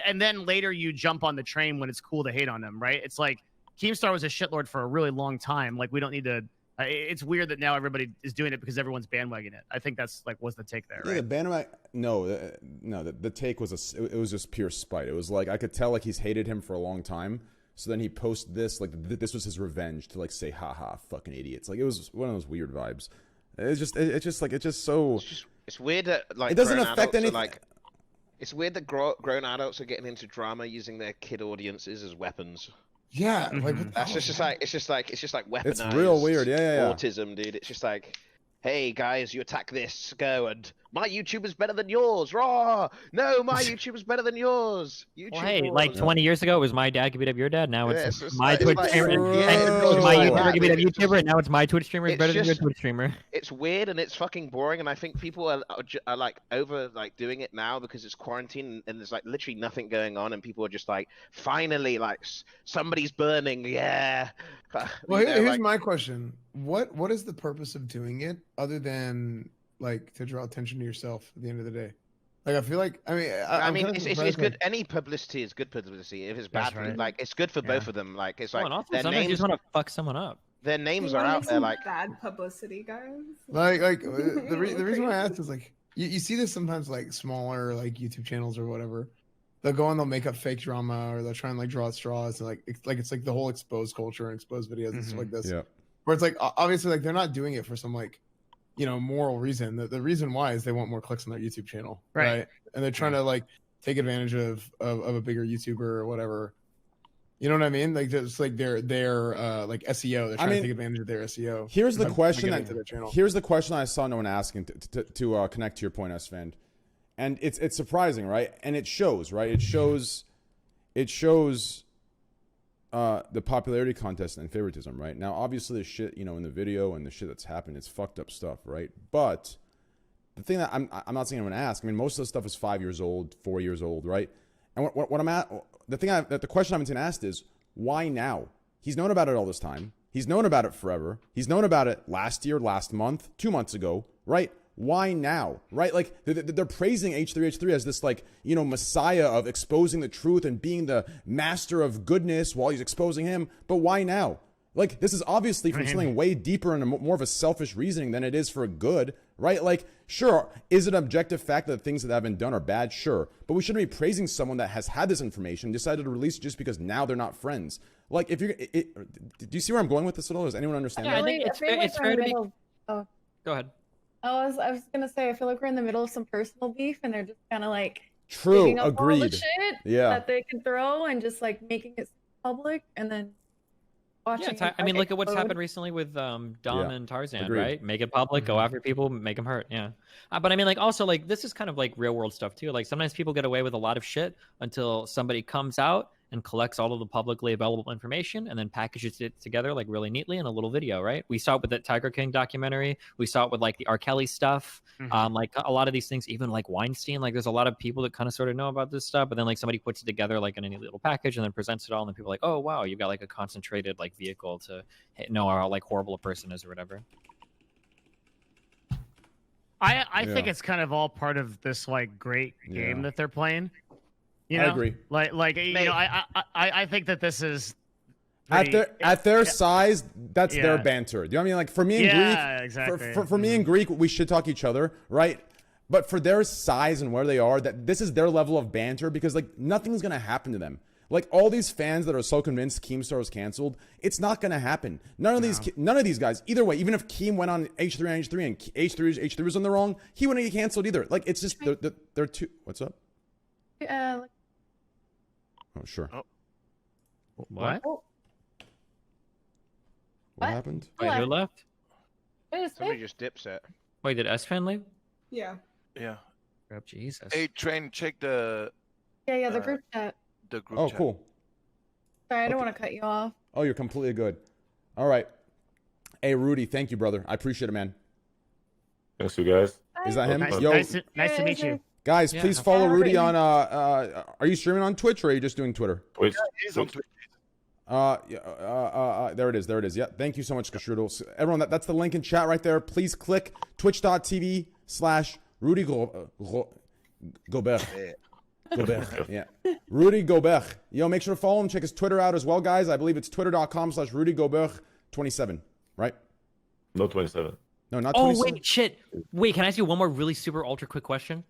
and then later you jump on the train when it's cool to hate on them, right? It's like Keemstar was a shitlord for a really long time. Like we don't need to. It's weird that now everybody is doing it because everyone's bandwagoning it. I think that's like was the take there, right? Yeah, the bandwagon. No. The take was it was just pure spite. It was like I could tell like he's hated him for a long time. So then he posted this like this was his revenge to like say haha fucking idiots. Like it was one of those weird vibes. It's just so. It's weird that like it doesn't affect anything. Like, it's weird that grown adults are getting into drama using their kid audiences as weapons. Yeah, like that's just like it's just like weaponized. It's real weird. Yeah. Autism, dude. It's just like, hey guys, you attack this, go, and my YouTube is better than yours. Raw. No, my YouTube is better than yours. YouTube Well, hey, wars. like 20 years ago, it was my dad could beat up your dad. Now it's just my like- Twitch like- streamer. True. yeah, And it's my like YouTuber that, could beat up dude. It's YouTuber, and now it's my Twitch streamer is it's better than your just- Twitch streamer. It's weird and it's fucking boring, and I think people are like over like doing it now because it's quarantine and there's like literally nothing going on, and people are just like, finally, like somebody's burning, yeah. Well, You know, here's like- my question: what is the purpose of doing it other than like to draw attention to yourself at the end of the day? Like, I feel like, I mean, I I'm mean, kind of it's surprised, good. like- Any publicity is good publicity. If it's bad, That's right. like it's good for Yeah. both of them. Like it's Oh, like and also their sometimes you names, just want to fuck someone up. their names You are wanna out make there. some Like bad publicity, guys. Like the reason why I Crazy. asked is like you see this sometimes like smaller like YouTube channels or whatever. They'll go and they'll make up fake drama or they'll try and like draw at straws and like it's like the whole exposed culture and exposed videos and stuff like this. Yeah. Where it's like obviously like they're not doing it for some like moral reason. The reason why is they want more clicks on their YouTube channel, Right. And they're trying to like take advantage of a bigger YouTuber or whatever. You know what I mean? Like just like their like SEO. They're trying to take advantage of their SEO. Here's the by question getting into their channel. here's the question I saw no one asking to connect to your point, Sven. And it's surprising, right? And it shows, right? It shows the popularity contest and favoritism, right? Now, obviously, the shit in the video and the shit that's happened, it's fucked up stuff, right? But the thing that I'm not saying I'm gonna ask. I mean, most of the stuff is 5 years old, 4 years old, right? And what I'm at, the question I'm being asked is why now? He's known about it all this time. He's known about it forever. He's known about it last year, last month, 2 months ago, right? Why now, right? Like they're praising H3H3 as this like messiah of exposing the truth and being the master of goodness while he's exposing him. But why now? Like this is obviously from something way deeper and more of a selfish reasoning than it is for good, right? Like sure, is it an objective fact that the things that have been done are bad? Sure, but we shouldn't be praising someone that has had this information, decided to release it just because now they're not friends. Like if you're, do you see where I'm going with this at all? Does anyone understand? Yeah, that? I think it's fair, it's fair to be. Oh, Go ahead. I was gonna say I feel like we're in the middle of some personal beef and they're just kind of like True, digging up all the agreed. shit Yeah. that they can throw and just like making it public and then watching. Yeah, it, I mean, like, look at what's explode. happened recently with Dom Yeah, and Tarzan, agreed. right? Make it public, go after people, make them hurt. Yeah, but I mean, like, also, like, this is kind of like real world stuff too. Like, sometimes people get away with a lot of shit until somebody comes out and collects all of the publicly available information and then packages it together like really neatly in a little video, right? We saw it with the Tiger King documentary. We saw it with like the R. Kelly stuff. Like a lot of these things, even like Weinstein, like there's a lot of people that kind of sort of know about this stuff, but then like somebody puts it together like in a neat little package and then presents it all, and then people are like, oh wow, you've got like a concentrated like vehicle to know how like horrible a person is or whatever. I think Yeah. it's kind of all part of this like great game Yeah. that they're playing. You I know? agree. Like you know, I think that this is At their size, that's their Yeah. banter. Do you know what I mean? Like for me and Yeah, Greek, exactly. for me and Greek, we should talk each other, right? But for their size and where they are, that this is their level of banter because like nothing's gonna happen to them. Like all these fans that are so convinced Keemstar was canceled, it's not gonna happen. None of these guys. Either way, even if Keem went on H3 and H3 and H3 was on the wrong, he wouldn't get canceled either. Like it's just they're too. What's up? Oh sure. Oh. What? Oh, What happened? Wait, who left? wait a somebody second. just dipset. Wait, did S-Fan leave? Yeah. Yeah. Jesus. Hey, Train, check the Yeah, the group chat. group Oh, chat. cool. Sorry, I don't want to cut you off. Oh, you're completely good. All right. Hey, Rudy, thank you, brother. I appreciate it, man. Thanks, you guys. Is that him? nice, Yo, nice to meet you. guys, Yeah. please follow Yeah, Rudy Rudy. on. Are you streaming on Twitch or are you just doing Twitter? Twitch. He's on Twitch. There it is. There it is. Yeah. Thank you so much, Kashrudo. Everyone, that's the link in chat right there. Please click twitch.tv/Rudy Gobert. Gobert. Yeah. Rudy Gobert. Yo, make sure to follow him. Check his Twitter out as well, guys. I believe it's twitter.com/Rudy Gobert 27. Right? No 27. No, not Oh 27. wait, shit. Wait, can I ask you one more really super ultra quick question?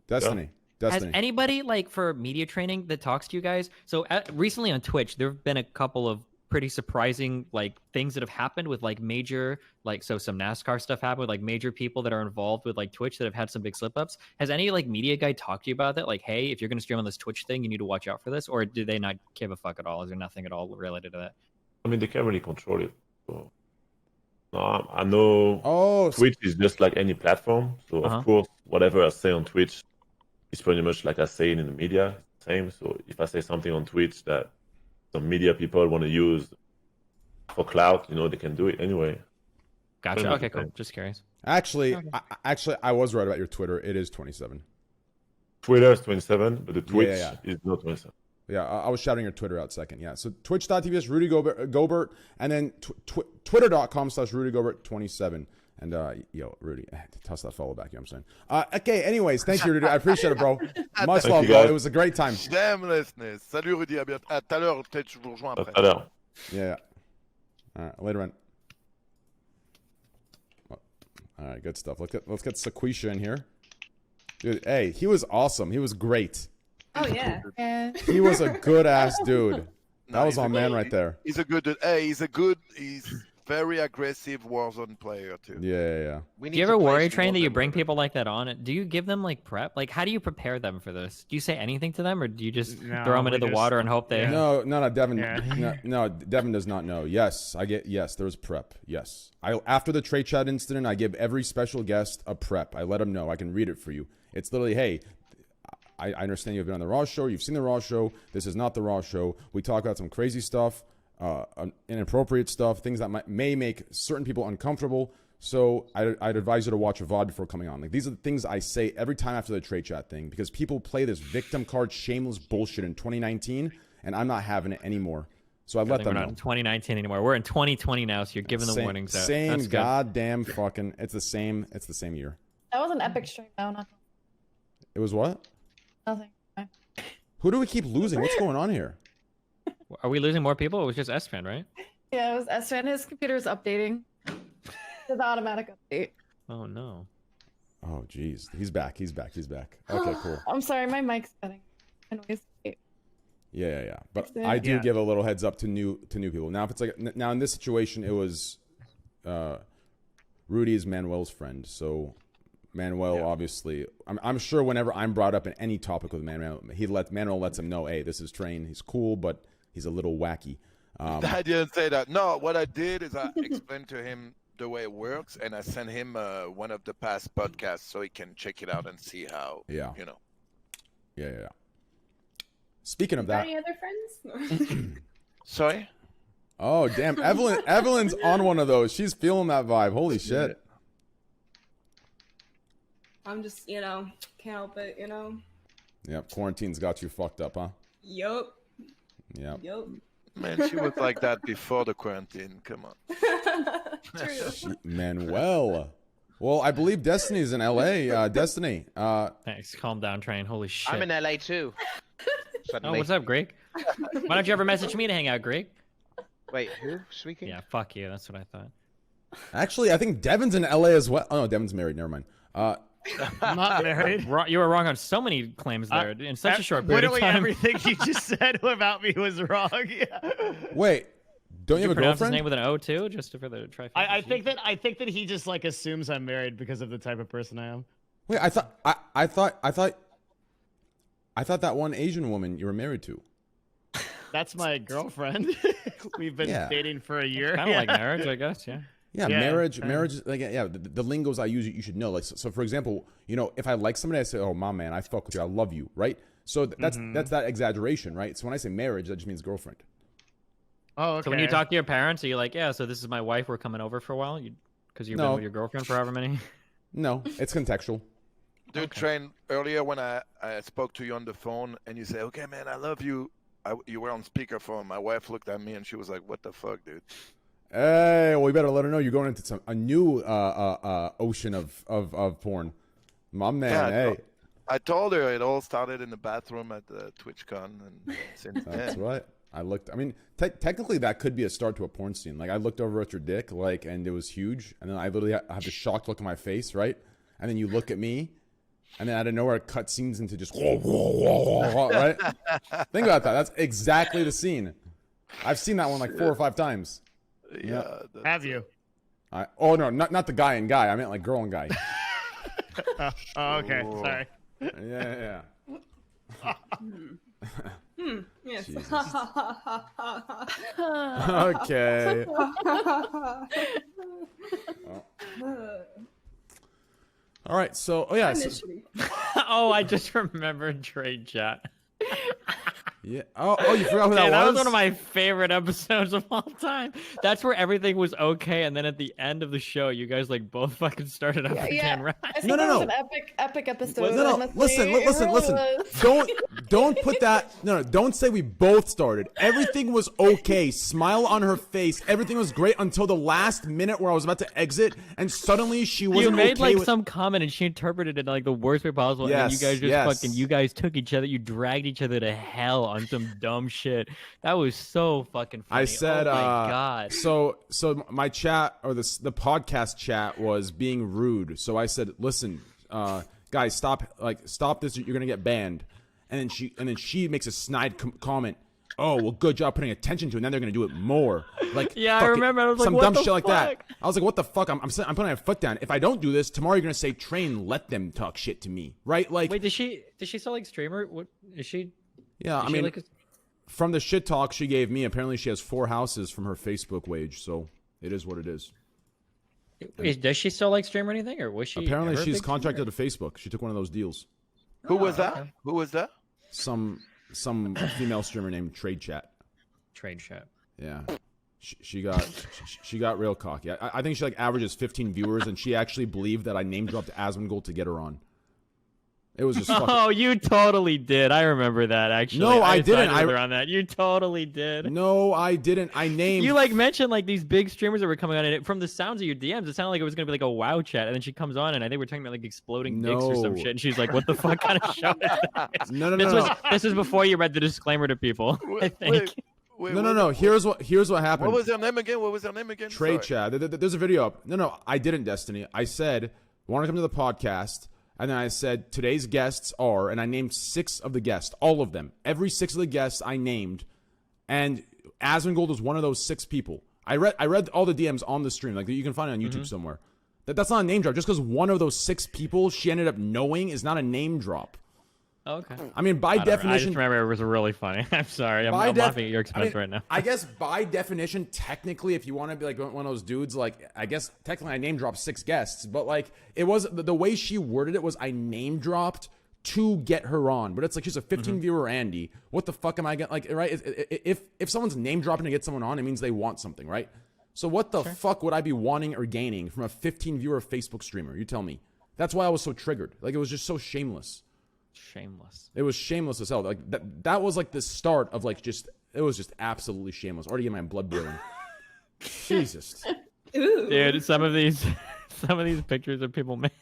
Destiny. Destiny. Has anybody like for media training that talks to you guys? So recently on Twitch, there have been a couple of pretty surprising like things that have happened with like major like some NASCAR stuff happened with like major people that are involved with like Twitch that have had some big slip ups. Has any like media guy talked to you about that? Like, hey, if you're gonna stream on this Twitch thing, you need to watch out for this, or do they not give a fuck at all? Is there nothing at all related to that? I mean, they can't really control it. So No, I know Oh, Twitch is just like any platform. So of course, whatever I say on Twitch is pretty much like I say it in the media. Same. So if I say something on Twitch that some media people want to use for clout, they can do it anyway. Gotcha. Okay, cool. Just curious. actually, I was right about your Twitter. It is 27. Twitter is 27, but the Twitch yeah. is not 27. Yeah, I was shouting your Twitter out second. Yeah, so twitch.tv Rudy Gobert, and then twitter.com/Rudy Gobert 27. And yo, Rudy, toss that follow back. You know what I'm saying? Okay. Anyways, thank you, Rudy. I appreciate it, bro. Much love, bro. It was a great time. Shamelessness. Salut Rudy. À tout à l'heure. Peut-être je vous rejoins après. À l'heure. Yeah. All right. Later on. All right. Good stuff. Let's get Sequisha in here. Dude, hey, he was awesome. He was great. Oh yeah. He was a good ass dude. That was my man right there. He's very aggressive Warzone player too. Yeah. Do you ever worry, Train, that you bring people like that on? Do you give them like prep? Like, how do you prepare them for this? Do you say anything to them, or do you just throw them into the water and hope they? No, Devin. No, Devin does not know. Yes, there's prep. Yes, after the trade chat incident, I give every special guest a prep. I let them know. I can read it for you. It's literally, hey, I understand you've been on the Raw show. You've seen the Raw show. This is not the Raw show. We talk about some crazy stuff. Inappropriate stuff, things that may make certain people uncomfortable. So I'd advise you to watch a VOD before coming on. Like, these are the things I say every time after the trade chat thing, because people play this victim card, shameless bullshit in 2019, and I'm not having it anymore. So I let them know. We're not in 2019 anymore. We're in 2020 now, so you're giving the warnings out. Same goddamn fucking. It's the same year. That was an epic stream, though. It was what? Nothing. Who do we keep losing? What's going on here? Are we losing more people? It was just S-Fan, right? Yeah, it was S-Fan. His computer's updating. The automatic update. Oh, no. Oh, jeez. He's back. Okay, cool. I'm sorry, my mic's cutting. Yeah. But I do give a little heads up to new people. Now, if it's like in this situation, it was Rudy is Manuel's friend, so Manuel obviously. I'm sure whenever I'm brought up in any topic with Manuel, Manuel lets him know, hey, this is Train. He's cool, but he's a little wacky. I didn't say that. No, what I did is I explained to him the way it works, and I sent him one of the past podcasts so he can check it out and see how. Yeah. Speaking of that, any other friends? Sorry. Oh damn, Evelyn's on one of those. She's feeling that vibe. Holy shit. I'm just, can't help it, Yep, quarantine's got you fucked up, huh? Yup. Yep. Man, she was like that before the quarantine. Come on. True. Manuel. Well, I believe Destiny's in LA. Destiny. Thanks. Calm down, Train. Holy shit. I'm in LA too. Oh, what's up, Greg? Why don't you ever message me to hang out, Greg? Wait, who? Speaking? Yeah, fuck you. That's what I thought. Actually, I think Devin's in LA as well. Oh no, Devin's married. Never mind. I'm not married. You were wrong on so many claims there in such a short period of literally time. Everything you just said about me was wrong. Yeah. Wait, don't you have a pronounce girlfriend? His name with an O too, just for the trifecta. I think that he just like assumes I'm married because of the type of person I am. Wait, I thought that one Asian woman you were married to. That's my girlfriend. We've been dating for a year. Kind of like marriage, I guess. Yeah. Yeah, marriage, like, the lingos I use, you should know. Like, so for example, if I like somebody, I say, oh, my man, I fuck with you, I love you, right? So that's that exaggeration, right? So when I say marriage, that just means girlfriend. Oh, okay. So when you talk to your parents, are you like, yeah, so this is my wife, we're coming over for a while? Because you've been with your girlfriend for however many? No, it's contextual. Dude, Train, earlier when I spoke to you on the phone and you say, okay, man, I love you. You were on speakerphone. My wife looked at me and she was like, what the fuck, dude? Hey, well, we better let her know you're going into a new ocean of porn. My man, hey. I told her it all started in the bathroom at the TwitchCon. And since That's right. I mean, technically that could be a start to a porn scene. Like, I looked over at your dick, and it was huge. And then I literally have the shocked look on my face, right? And then you look at me. And then out of nowhere, it cut scenes into just right? Think about that. That's exactly the scene. I've seen that one like 4 or 5 times. Yeah. Have you? Oh no, not the guy and guy. I meant like girl and guy. Okay. Ooh. Sorry. Yeah. Yes. Okay. All right, so yeah, Oh, I just remembered trade chat. yeah. Oh, you forgot who Dude, that was? was one of my favorite episodes of all time. That's where everything was okay, and then at the end of the show, you guys like both fucking started up again, right? I think that was an epic episode. No, honestly. listen. It really was. Don't put that. No, don't say we both started. Everything was okay. Smile on her face. Everything was great until the last minute where I was about to exit, and suddenly she wasn't. You made okay like with... some comment, and she interpreted it in like the worst way possible. Yes, and you guys just fucking, you guys took each other, you dragged each other to hell on some dumb shit. That was so fucking funny. I said, oh my god. So my chat or the podcast chat was being rude. So I said, listen, guys, stop this. You're gonna get banned. And then she makes a snide comment. Oh, well, good job putting attention to it. And then they're gonna do it more. Like, yeah, I remember. I was like, some what dumb the shit like fuck? that. I was like, what the fuck? I'm putting my foot down. If I don't do this tomorrow, you're gonna say Train, let them talk shit to me, right? Like, wait, does she still like streamer? What is she? Yeah, I mean, from the shit talk she gave me, apparently she has 4 houses from her Facebook wage. So it is what it is. Does she still like stream or anything, or was she? Apparently, she's contracted to Facebook. She took one of those deals. Who was that? Okay. Who was that? Some female streamer named Trade Chat. Trade Chat. Yeah, she got real cocky. I think she like averages 15 viewers, and she actually believed that I name dropped Asmongold to get her on. It was just. Oh, you totally did. I remember that actually. No, I didn't. I on that. You totally did. No, I didn't. I named. You like mentioned like these big streamers that were coming on, and from the sounds of your DMs, it sounded like it was gonna be like a WoW chat, and then she comes on, and I think we're talking about like exploding dicks or some shit, and she's like, "What the fuck kind of show is this?" No. This was before you read the disclaimer to people. I think. No. Here's what happened. What was her name again? Trade Chat. There's a video up. No, I didn't, Destiny. I said, want to come to the podcast. And then I said, today's guests are, and I named 6 of the guests, all of them. Every 6 of the guests I named. And Asmongold was one of those 6 people. I read all the DMs on the stream. Like, you can find it on YouTube somewhere. That's not a name drop. Just because one of those 6 people she ended up knowing is not a name drop. Okay. I mean, by definition... I just remember it was really funny. I'm sorry. I'm laughing at your expense right now. I guess by definition, technically, if you want to be like one of those dudes, like, I guess technically I name dropped 6 guests. But, like, it was... The way she worded it was I name dropped to get her on. But it's like she's a 15-viewer Andy. What the fuck am I getting... Like, right? If someone's name dropping to get someone on, it means they want something, right? So what the fuck would I be wanting or gaining from a 15-viewer Facebook streamer? You tell me. That's why I was so triggered. Like, it was just so shameless. Shameless. It was shameless as hell. Like that was like the start of like just it was just absolutely shameless. Already getting my blood boiling. Jesus. Dude, some of these pictures of people made.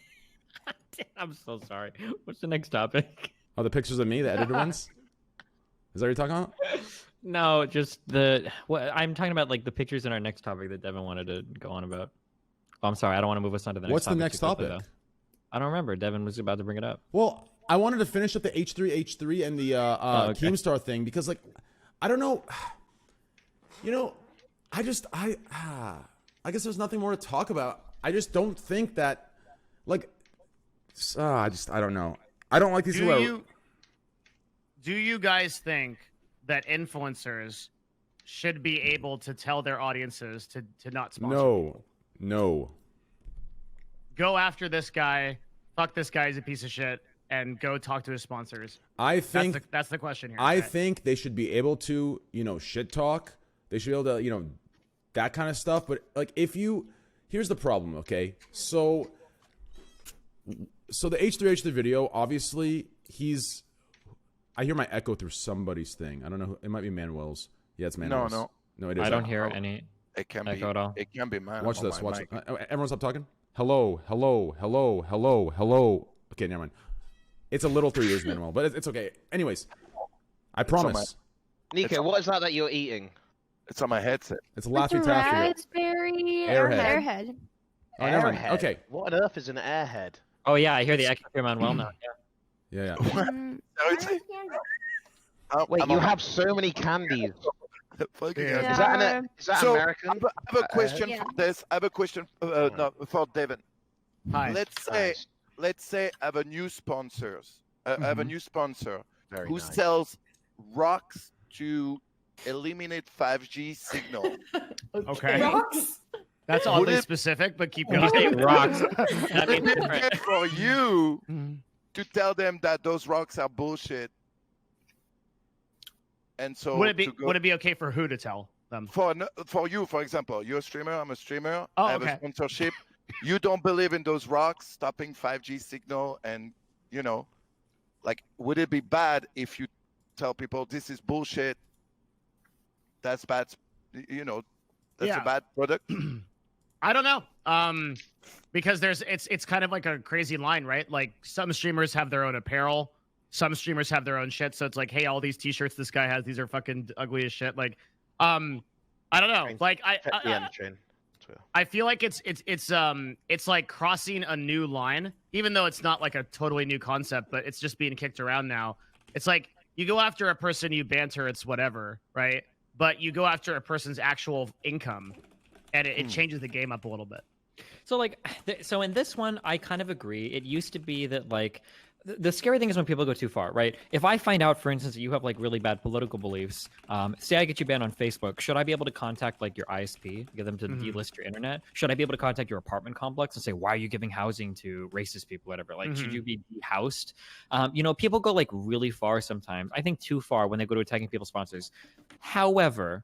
I'm so sorry. What's the next topic? Oh, the pictures of me, the edited ones? Is that what you're talking about? No, just I'm talking about like the pictures in our next topic that Devin wanted to go on about. Oh, I'm sorry. I don't want to move us on to the next What's topic. the next topic? I don't remember. Devin was about to bring it up. Well, I wanted to finish up the H3H3 and the Keemstar thing because, like, I don't know. You know, I guess there's nothing more to talk about. I just don't think that, like, I don't know. I don't like these. Do you guys think that influencers should be able to tell their audiences to not sponsor? No. Go after this guy. Fuck this guy. He's a piece of shit. And go talk to his sponsors. I think that's the question here. I think they should be able to, shit talk. They should be able to, that kind of stuff. But like, here's the problem. Okay, so the H3H3 video, obviously, I hear my echo through somebody's thing. I don't know. It might be Manuel's. Yeah, it's Manuel's. No, it is. I don't hear any. It can echo be at all. It can be mine. Watch this. Watch it. Everyone, stop talking. Hello. Okay, never mind. It's a little through yours, Manuel, but it's okay. Anyways, I promise. Nico, what is that you're eating? It's on my headset. It's Laffy Taffy. Raspberry Airhead. Oh, never mind. Okay. What on earth is an airhead? Oh yeah, I hear the echo from Manuel now. Yeah. Wait, you have so many candies. Is that American? I have a question for this. I have a question for Devin. Hi. Let's say I have a new sponsor. Very who nice. sells rocks to eliminate 5G signal. Okay. Rocks? That's Would oddly it- specific, but keep When going. you say rocks, Would that it means be different. okay for you to tell them that those rocks are bullshit? And so Would it be to go, would it be okay for who to tell them? for you, for example, you're a streamer, I'm a streamer, Oh, I have okay. a sponsorship. You don't believe in those rocks stopping 5G signal, and like, would it be bad if you tell people this is bullshit? That's bad. That's Yeah. a bad product. I don't know. Because it's kind of like a crazy line, right? Like some streamers have their own apparel, some streamers have their own shit. So it's like, hey, all these t-shirts this guy has, these are fucking ugly as shit. Like, I don't know. Like I feel like it's like crossing a new line, even though it's not like a totally new concept, but it's just being kicked around now. It's like you go after a person, you banter, it's whatever, right? But you go after a person's actual income, and it changes the game up a little bit. So so in this one, I kind of agree. It used to be that like the scary thing is when people go too far, right? If I find out, for instance, that you have like really bad political beliefs, say I get you banned on Facebook, should I be able to contact like your ISP, get them to delist your internet? Should I be able to contact your apartment complex and say, why are you giving housing to racist people, whatever? Like, should you be dehoused? People go like really far sometimes. I think too far when they go to attacking people's sponsors. However,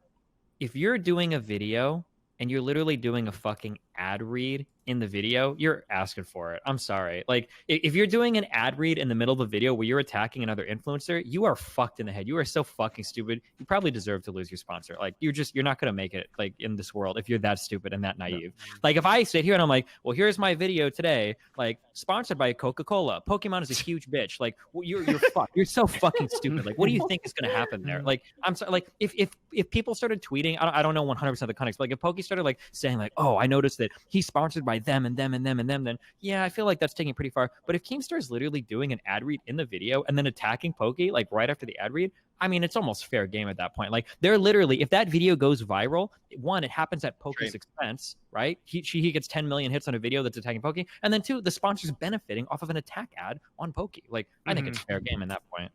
if you're doing a video and you're literally doing a fucking ad read in the video, you're asking for it. I'm sorry. Like, if you're doing an ad read in the middle of a video where you're attacking another influencer, you are fucked in the head. You are so fucking stupid. You probably deserve to lose your sponsor. Like, you're not going to make it, like, in this world if you're that stupid and that naive. Like, if I sit here and I'm like, well, here's my video today, like, sponsored by Coca-Cola. Pokemon is a huge bitch. Like, well, you're fucked. You're so fucking stupid. Like, what do you think is going to happen there? Like, I'm sorry. Like, if people started tweeting, I don't know 100% of the context, but like, if Pokey started, like, saying, like, oh, I noticed that he's sponsored by them and them and them and them, then yeah, I feel like that's taking it pretty far. But if Keemstar is literally doing an ad read in the video and then attacking Pokey like right after the ad read, I mean, it's almost fair game at that point. Like, they're literally, if that video goes viral, one, it happens at Pokey's expense, right? He gets 10 million hits on a video that's attacking Pokey, and then two, the sponsor's benefiting off of an attack ad on Pokey. Like, I think it's fair game in that point.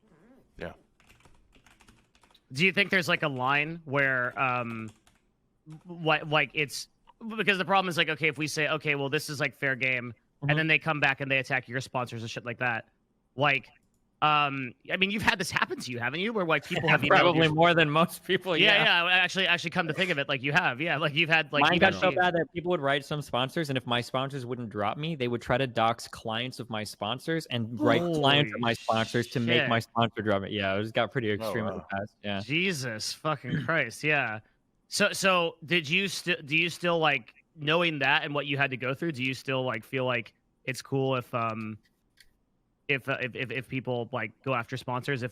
Yeah. Do you think there's like a line where like it's because the problem is like, okay, if we say, okay, well, this is like fair game, and then they come back and they attack your sponsors and shit like that, like, I mean, you've had this happen to you, haven't you? Where like people have probably more than most people. Yeah. Actually, come to think of it, like you have, like you've had like mine got so bad that people would write some sponsors, and if my sponsors wouldn't drop me, they would try to dox clients of my sponsors and write clients of my sponsors to make my sponsor drop it. Yeah, it just got pretty extreme in the past. Yeah. Jesus fucking Christ. Yeah. So do you still like, knowing that and what you had to go through, do you still like feel like it's cool if people like go after sponsors if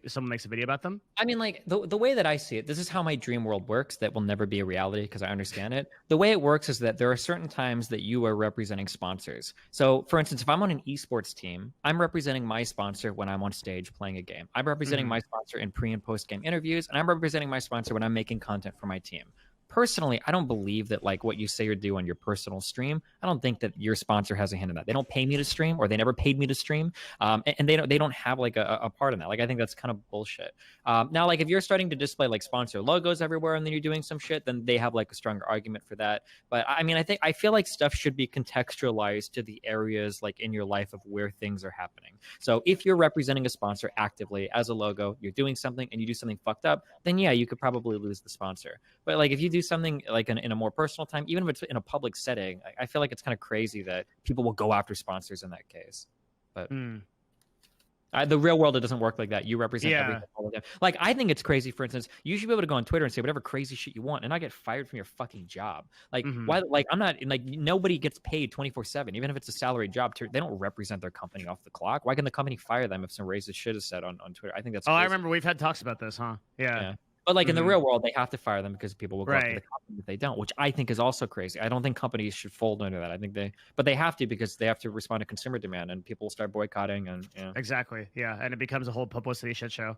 someone makes a video about them? I mean, like the way that I see it, this is how my dream world works that will never be a reality because I understand it. The way it works is that there are certain times that you are representing sponsors. So for instance, if I'm on an esports team, I'm representing my sponsor when I'm on stage playing a game. I'm representing my sponsor in pre and post game interviews, and I'm representing my sponsor when I'm making content for my team. Personally, I don't believe that like what you say or do on your personal stream. I don't think that your sponsor has a hand in that. They don't pay me to stream, or they never paid me to stream, and they don't have like a part in that. Like, I think that's kind of bullshit. Now, like if you're starting to display like sponsor logos everywhere and then you're doing some shit, then they have like a stronger argument for that. But I mean, I feel like stuff should be contextualized to the areas like in your life of where things are happening. So if you're representing a sponsor actively as a logo, you're doing something and you do something fucked up, then yeah, you could probably lose the sponsor. But like if you do something like in a more personal time, even if it's in a public setting, I feel like it's kind of crazy that people will go after sponsors in that case. But the real world, it doesn't work like that. You represent everything all the time. Like, I think it's crazy. For instance, you should be able to go on Twitter and say whatever crazy shit you want and not get fired from your fucking job. Like, why? Like, I'm not like, nobody gets paid 24/7, even if it's a salaried job. They don't represent their company off the clock. Why can the company fire them if some racist shit is said on Twitter? I think that's crazy. I remember we've had talks about this, huh? Yeah. But like in the real world, they have to fire them because people will go after the company if they don't, which I think is also crazy. I don't think companies should fold under that. I think they have to, because they have to respond to consumer demand, and people will start boycotting. And exactly, and it becomes a whole publicity shit show.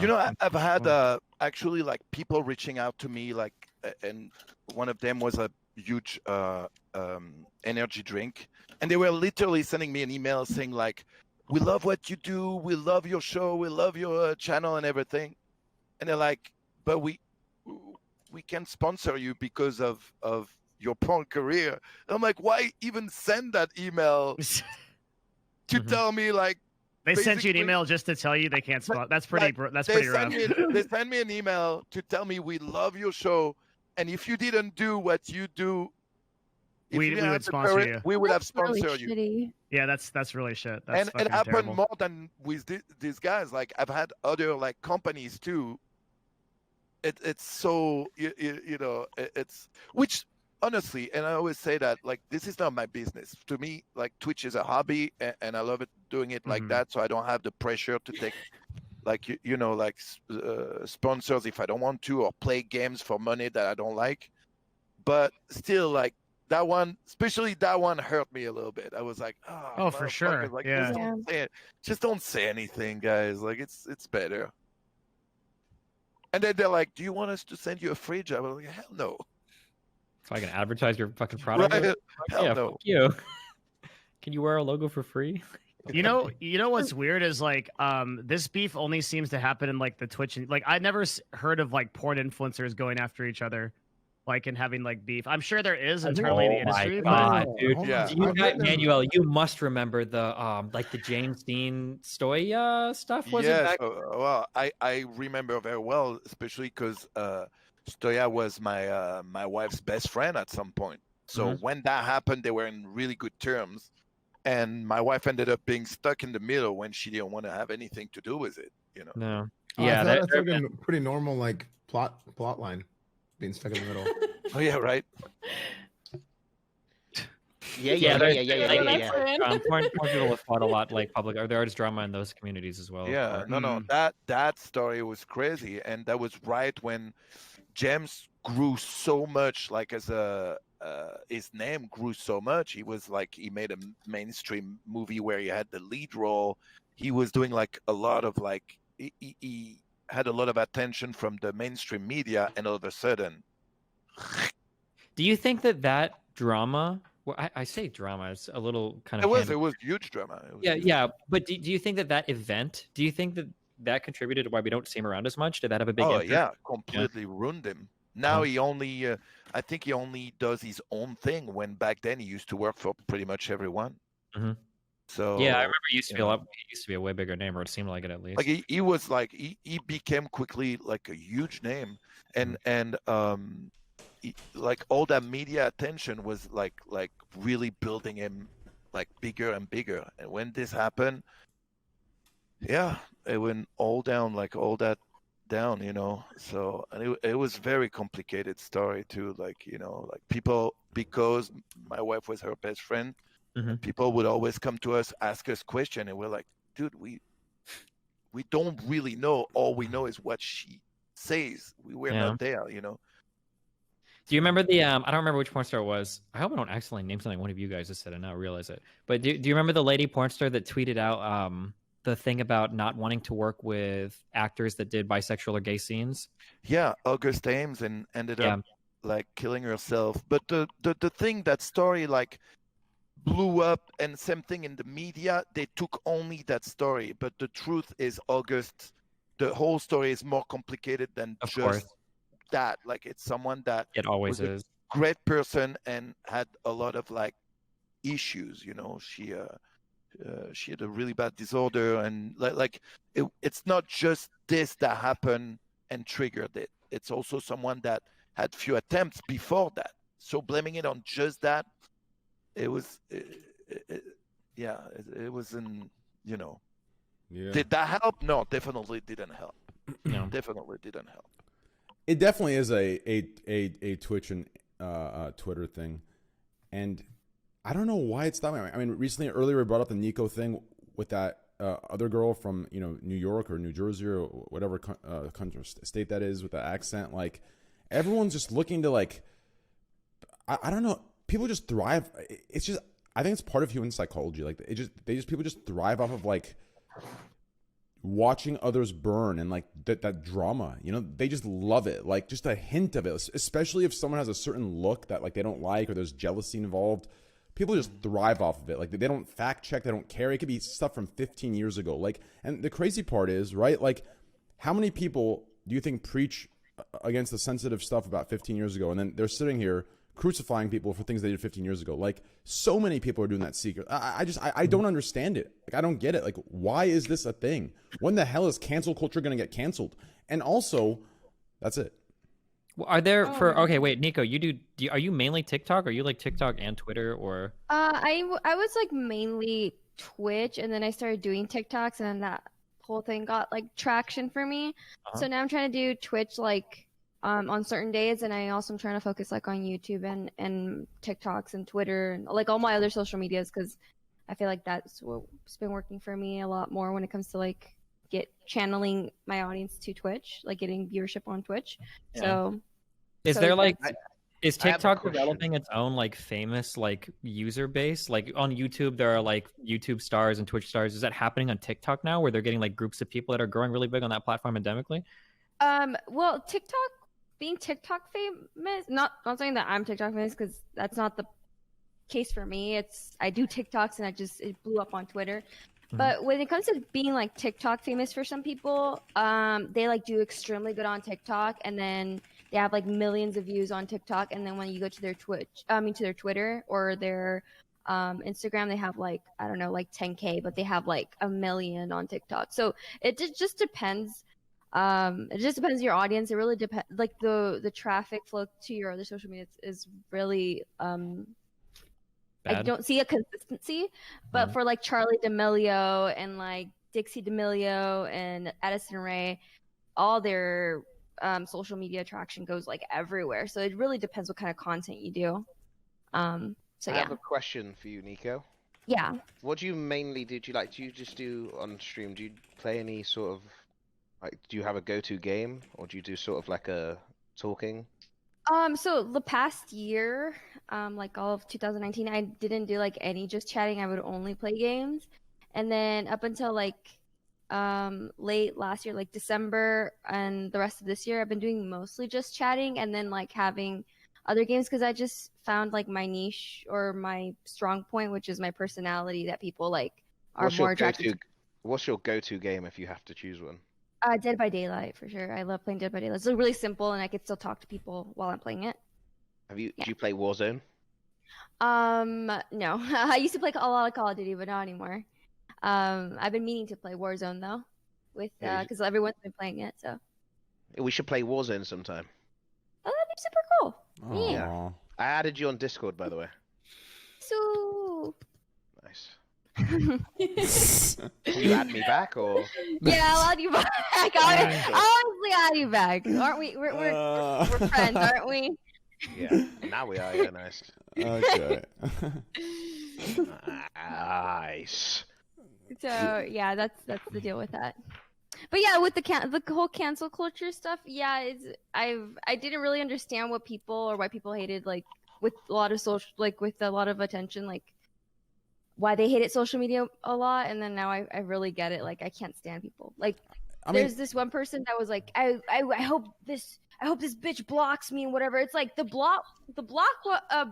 You know, I've had actually like people reaching out to me, like, and one of them was a huge energy drink, and they were literally sending me an email saying like, "We love what you do, we love your show, we love your channel and everything," and they're like, but we can sponsor you because of your porn career. I'm like, why even send that email to tell me like they sent you an basically- email just to tell you they can't spot. That's pretty. That's they pretty send rough. they send me an email to tell me we love your show, and if you didn't do what you do, if We you didn't would have the sponsor courage, you. we would have That's really sponsored you. shitty. Yeah, that's really shit. That's And it fucking happened terrible. more than with these guys. Like I've had other like companies too. It's so you know it's which honestly, and I always say that like this is not my business. To me, like Twitch is a hobby, and I love it doing it like that. So I don't have the pressure to take like you know like sponsors if I don't want to, or play games for money that I don't like. But still, like that one, especially that one, hurt me a little bit. I was like, Oh, for sure. motherfuckers, like, Yeah. just don't say anything, guys. Like it's better. And then they're like, "Do you want us to send you a fridge?" I was like, "Hell no." So I can advertise your fucking product. Right? Fuck Hell yeah, no. fuck you. Can you wear a logo for free? You know what's weird is like this beef only seems to happen in like the Twitch and like I never heard of like porn influencers going after each other, like and having like beef. I'm sure there is internally in the industry. Oh my God, dude. Hold Yeah. on. You I've got, written- Manuel, you must remember the like the James Dean Stoya stuff, was it Yes. back? Well, I remember very well, especially because Stoya was my wife's best friend at some point. So when that happened, they were in really good terms. And my wife ended up being stuck in the middle when she didn't want to have anything to do with it, you know. No. Oh, Yeah, I that, thought that's like a pretty normal like plot line, being stuck in the middle. Oh yeah, right. yeah. Porn people have fought a lot, like public, or there is drama in those communities as well. Yeah, no, that story was crazy, and that was right when James grew so much, like as a his name grew so much. He was like he made a mainstream movie where he had the lead role. He was doing like a lot of like he had a lot of attention from the mainstream media, and all of a sudden, Do you think that drama? Well, I say drama. It's a little kind of. it was huge drama. It was Yeah, huge. yeah. But do you think that event? Do you think that contributed to why we don't see him around as much? Did that have a big? Oh impact? yeah, completely ruined him. Now he only, I think he only does his own thing. When back then he used to work for pretty much everyone. Mhm. So Yeah, I remember he used to be he used to be a way bigger name, or it seemed like it at least. like he was like he became quickly like a huge name, and like all that media attention was like really building him like bigger and bigger. And when this happened, yeah, it went all down, like all that down, you know. So and it was very complicated story too, like you know, like people, because my wife was her best friend, people would always come to us, ask us question, and we're like, dude, we don't really know. All we know is what she says. We were not there, you know. Do you remember the I don't remember which porn star it was. I hope I don't accidentally name something one of you guys just said and now realize it. But do you remember the lady porn star that tweeted out the thing about not wanting to work with actors that did bisexual or gay scenes? Yeah, August Ames, and ended up like killing herself. But the thing, that story like blew up, and same thing in the media, they took only that story. But the truth is, August, the whole story is more complicated than Of just course. that. Like it's someone that It always was a is. great person and had a lot of like issues, you know. She had a really bad disorder, and it's not just this that happened and triggered it. It's also someone that had few attempts before that. So blaming it on just that, it wasn't, you know. Yeah. Did that help? No, definitely didn't help. No. Definitely didn't help. It definitely is a Twitch and Twitter thing, and I don't know why it's that way. I mean, earlier we brought up the Nico thing with that other girl from New York or New Jersey or whatever country state that is with the accent. Like everyone's just looking to like I don't know. People just thrive. It's just I think it's part of human psychology. Like people just thrive off of like watching others burn and like that drama, they just love it. Like just a hint of it, especially if someone has a certain look that like they don't like or there's jealousy involved. People just thrive off of it. Like they don't fact check, they don't care. It could be stuff from 15 years ago. Like, and the crazy part is, right? Like, how many people do you think preach against the sensitive stuff about 15 years ago, and then they're sitting here crucifying people for things they did 15 years ago. Like, so many people are doing that secret. I don't understand it. Like, I don't get it. Like, why is this a thing? When the hell is cancel culture going to get canceled? And also, that's it. Well, are there okay, wait, Nico, are you mainly TikTok? Are you like TikTok and Twitter or? I was like mainly Twitch, and then I started doing TikToks, and then that whole thing got like traction for me. So now I'm trying to do Twitch like on certain days, and I also am trying to focus like on YouTube and TikToks and Twitter and like all my other social medias, because I feel like that's what's been working for me a lot more when it comes to like channeling my audience to Twitch, like getting viewership on Twitch. Yeah. So is there like is I have a TikTok question. developing its own like famous like user base? Like on YouTube, there are like YouTube stars and Twitch stars. Is that happening on TikTok now, where they're getting like groups of people that are growing really big on that platform endemically? Well, being TikTok famous, not saying that I'm TikTok famous, because that's not the case for me. I do TikToks and it blew up on Twitter. But when it comes to being like TikTok famous for some people, they like do extremely good on TikTok, and then they have like millions of views on TikTok, and then when you go to their to their Twitter or their Instagram, they have like, I don't know, like 10K, but they have like 1 million on TikTok. So it just depends. It just depends on your audience. It really depends. Like the traffic flow to your other social media is really I don't see a consistency. But for like Charlie D'Amelio and like Dixie D'Amelio and Addison Rae, all their social media traction goes like everywhere. So it really depends what kind of content you do. So I yeah. have a question for you, Nico. Yeah. What do you mainly do? Do you just do on stream? Do you play any sort of like? Do you have a go-to game, or do you do sort of like a talking? So the past year, like all of 2019, I didn't do like any just chatting. I would only play games. And then up until like late last year, like December and the rest of this year, I've been doing mostly just chatting, and then like having other games, because I just found like my niche or my strong point, which is my personality, that people like are more attracted to. What's your go-to game if you have to choose one? Dead by Daylight, for sure. I love playing Dead by Daylight. It's really simple, and I can still talk to people while I'm playing it. Do you play Warzone? No. I used to play a lot of Call of Duty, but not anymore. I've been meaning to play Warzone though, because everyone's been playing it. So we should play Warzone sometime. Oh, that'd be super cool. Aww. Yeah. I added you on Discord, by the way. So Nice. Can you add me back, or? Yeah, I'll add you back. I'll honestly add you back. Aren't we? We're friends, aren't we? Yeah. Now we are. Yeah, nice. Okay. Nice. So yeah, that's the deal with that. But yeah, with the whole cancel culture stuff, yeah, I didn't really understand why people hated, like with a lot of attention, like why they hated social media a lot, and then now I really get it. Like I can't stand people. Like there's this one person that was like, I hope this bitch blocks me and whatever. It's like the block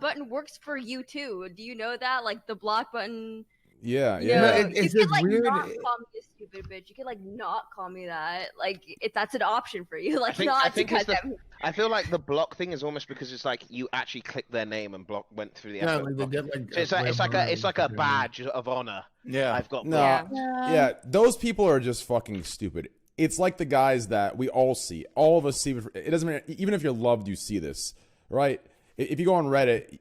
button works for you too. Do you know that? Like the block button. Yeah. You could like weird. Not call me a stupid bitch. You could like not call me that. Like if that's an option for you, like I feel like the block thing is almost because it's like you actually click their name and went through the effort. Like they get, it's like a badge of honor. Yeah, I've got blocked. Yeah, those people are just fucking stupid. It's like the guys that we all see. All of us see. It doesn't matter. Even if you're loved, you see this, right? If you go on Reddit,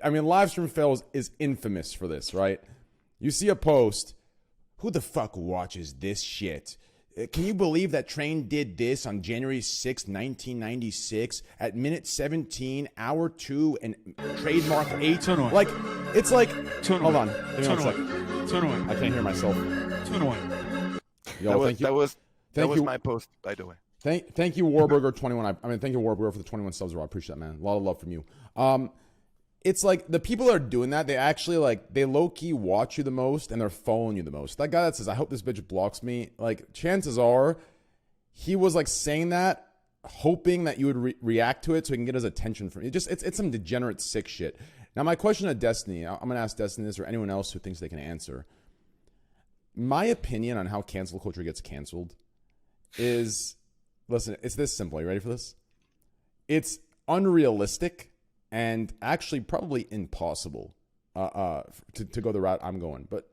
I mean, live stream fails is infamous for this, right? You see a post, who the fuck watches this shit? Can you believe that Train did this on January 6, 1996 at minute 17, hour 2, and trademark 8? Like, it's like, hold on. I can't hear myself. Yo, thank you. That was my post, by the way. Thank you, Warburger21. Thank you, Warburger, for the 21 subs, bro. I appreciate that, man. A lot of love from you. It's like the people that are doing that, they actually like, they low-key watch you the most and they're following you the most. That guy that says, I hope this bitch blocks me, like chances are he was like saying that hoping that you would react to it so he can get his attention from you. It's some degenerate sick shit. Now my question to Destiny, I'm going to ask Destiny this or anyone else who thinks they can answer. My opinion on how cancel culture gets canceled is, listen, it's this simple. Are you ready for this? It's unrealistic and actually probably impossible to go the route I'm going. But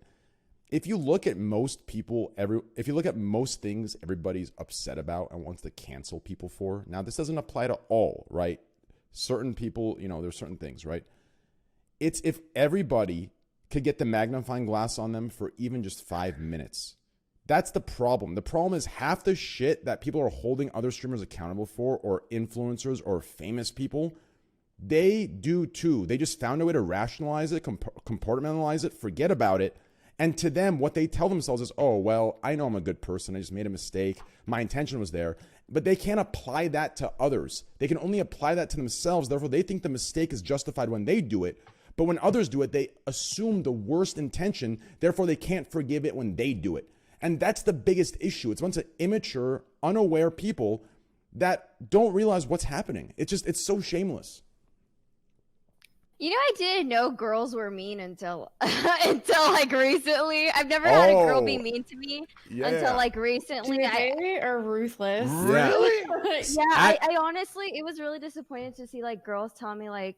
if you look at most people, if you look at most things everybody's upset about and wants to cancel people for, now this doesn't apply to all, right? Certain people, you know, there's certain things, right? It's if everybody could get the magnifying glass on them for even just 5 minutes. That's the problem. The problem is half the shit that people are holding other streamers accountable for, or influencers or famous people, they do too. They just found a way to rationalize it, compartmentalize it, forget about it. And to them, what they tell themselves is, oh, well, I know I'm a good person. I just made a mistake. My intention was there. But they can't apply that to others. They can only apply that to themselves. Therefore, they think the mistake is justified when they do it. But when others do it, they assume the worst intention. Therefore, they can't forgive it when they do it. And that's the biggest issue. It's a bunch of immature, unaware people that don't realize what's happening. It's so shameless. You know, I didn't know girls were mean until until like recently. I've never had a girl be mean to me until like recently. They are ruthless. Really? Yeah, I honestly, it was really disappointing to see like girls tell me like,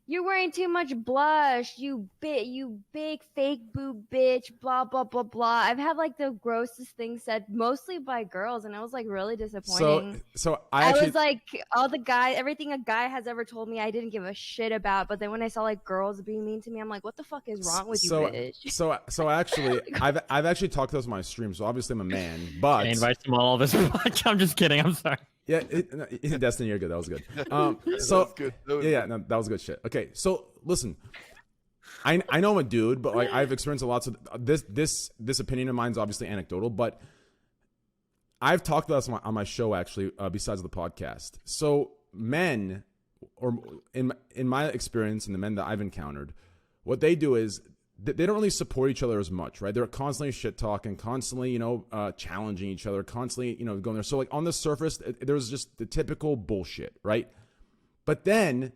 "You're wearing too much blush, you big fake boob bitch, blah blah blah blah." I've had like the grossest things said, mostly by girls, and I was like really disappointing. So I was like, everything a guy has ever told me, I didn't give a shit about. But then when I saw like girls being mean to me, I'm like, what the fuck is wrong with you, bitch? So actually, I've actually talked to those on my stream. So obviously I'm a man, but I invite them all this. I'm just kidding. I'm sorry. Yeah, Destiny, you're good. That was good. That was good shit. Okay, so listen, I know I'm a dude, but like I've experienced a lot. So this opinion of mine is obviously anecdotal, but I've talked about this on my show actually, besides the podcast. So men, or in my experience, and the men that I've encountered, what they do is they don't really support each other as much, right? They're constantly shit talking, constantly, challenging each other, constantly, going there. So like on the surface, there's just the typical bullshit, right? But then,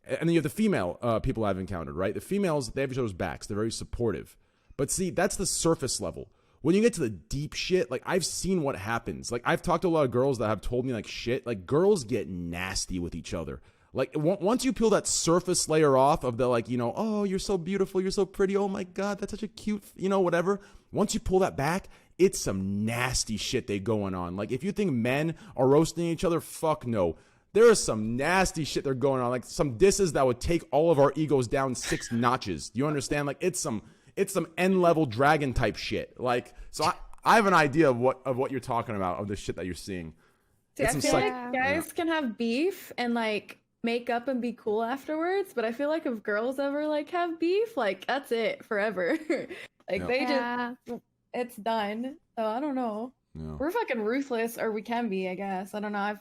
and then you have the female people I've encountered, right? The females, they have each other's backs. They're very supportive. But see, that's the surface level. When you get to the deep shit, like I've seen what happens. Like I've talked to a lot of girls that have told me like shit, like girls get nasty with each other. Like once you peel that surface layer off of the like, oh, you're so beautiful, you're so pretty, oh my God, that's such a cute, whatever. Once you pull that back, it's some nasty shit they going on. Like if you think men are roasting each other, fuck no. There is some nasty shit they're going on. Like some disses that would take all of our egos down 6 notches. Do you understand? Like it's some N-level dragon type shit. Like, so I have an idea of what you're talking about, of the shit that you're seeing. See, I feel like guys can have beef and like make up and be cool afterwards, but I feel like if girls ever like have beef, like that's it forever. It's done. So I don't know. Yeah. We're fucking ruthless, or we can be, I guess. I don't know. I've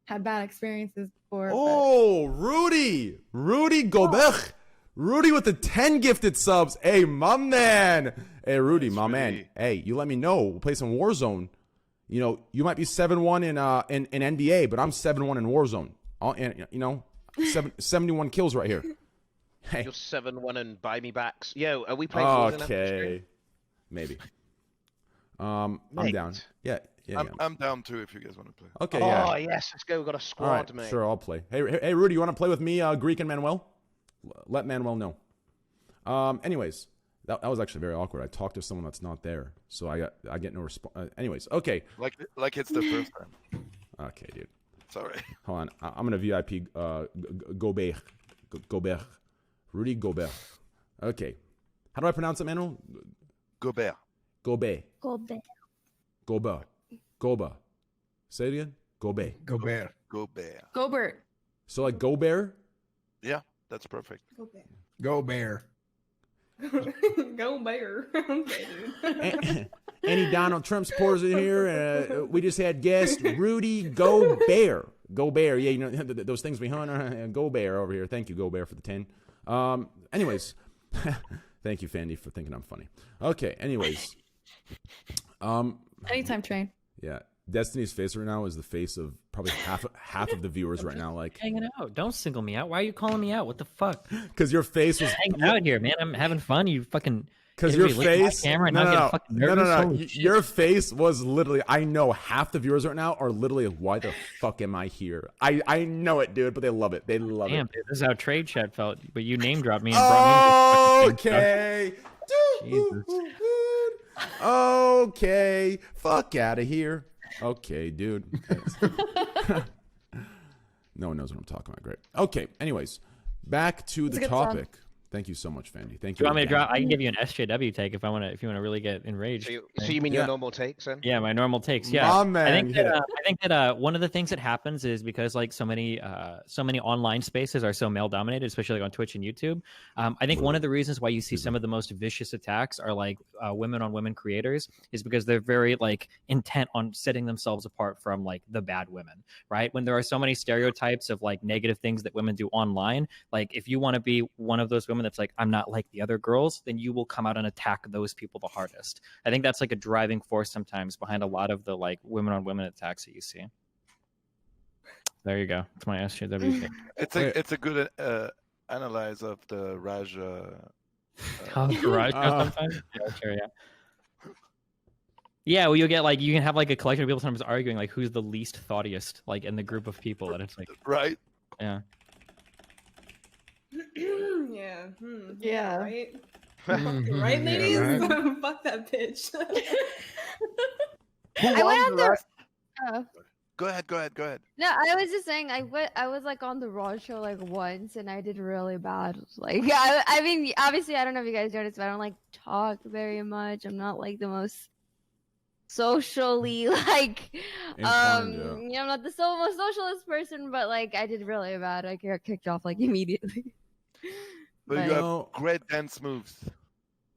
had bad experiences before. Oh, but... Rudy Gobert. Rudy with the 10 gifted subs. Hey, my man. Hey, Rudy, that's my man. Hey, you let me know. We'll play some Warzone. You might be 7-1 in NBA, but I'm 7-1 in Warzone. 71 kills right here. Hey. You're 7-1 and buy me backs. Yo, are we playing Warzone? Okay. Maybe. I'm down. Yeah. I'm down too if you guys want to play. Okay, yeah. Oh, yes. Let's go. We've got a squad, all right, mate. Sure, I'll play. Hey, Rudy, you want to play with me, Greek and Manuel? Let Manuel know. Anyways, that was actually very awkward. I talked to someone that's not there, so I get no response. Anyways, okay. Like it's the first time. Okay, dude. Sorry. Hold on. I'm going to VIP Gobert. Rudy Gobert. Okay. How do I pronounce it, Manuel? Gobert. Gobert. Gobert. Gobert. Gobert. Say it again. Gobert. Gobert. Gobert. Gobert. So like Gobert? Yeah, that's perfect. Go Bear. Go Bear. Okay, dude. Any Donald Trump supporters in here? We just had guest Rudy Gobert. Gobert, yeah, those things we hunt. Gobert over here. Thank you, Gobert, for the 10. Anyways, thank you, Fandy, for thinking I'm funny. Okay, anyways. Anytime, Train. Yeah, Destiny's face right now is the face of probably half of the viewers right now. Like, hanging out. Don't single me out. Why are you calling me out? What the fuck? Because your face was hanging out here, man. I'm having fun. You fucking Because your face, your face was literally. I know half the viewers right now are literally, why the fuck am I here? I know it, dude, but they love it. They love it. Damn, dude, this is how Trade Chat felt. But you name dropped me and brought me. Okay. Okay. Fuck out of here. Okay, dude. No one knows what I'm talking about. Great. Okay. Anyways, back to the topic. Thank you so much, Fendi. Thank you. Do you want me to drop? I can give you an SJW take if you want to really get enraged. So you mean your normal takes then? Yeah, my normal takes. Yeah, I think that one of the things that happens is because like so many online spaces are so male dominated, especially like on Twitch and YouTube. I think one of the reasons why you see some of the most vicious attacks are like women on women creators is because they're very like intent on setting themselves apart from like the bad women, right? When there are so many stereotypes of like negative things that women do online, like if you want to be one of those women that's like, I'm not like the other girls, then you will come out and attack those people the hardest. I think that's like a driving force sometimes behind a lot of the like women on women attacks that you see. There you go. It's my SJW. It's a good analyze of the Raj. Raj sometimes. Yeah, sure, yeah. Yeah, well, you can have like a collection of people sometimes arguing like who's the least thoughtiest like in the group of people, and it's like right. Yeah. Yeah. Yeah. Right. Mhm. Right, ladies. Yeah, right. Fuck that bitch. I went on the. Go ahead. No, I was just saying I was like on the Raw show like once and I did really bad. Like I mean obviously I don't know if you guys noticed, but I don't like talk very much. I'm not like the most socially like Inclined, you know, I'm not the most socialist person, but like I did really bad. I got kicked off like immediately. But you have great dance moves.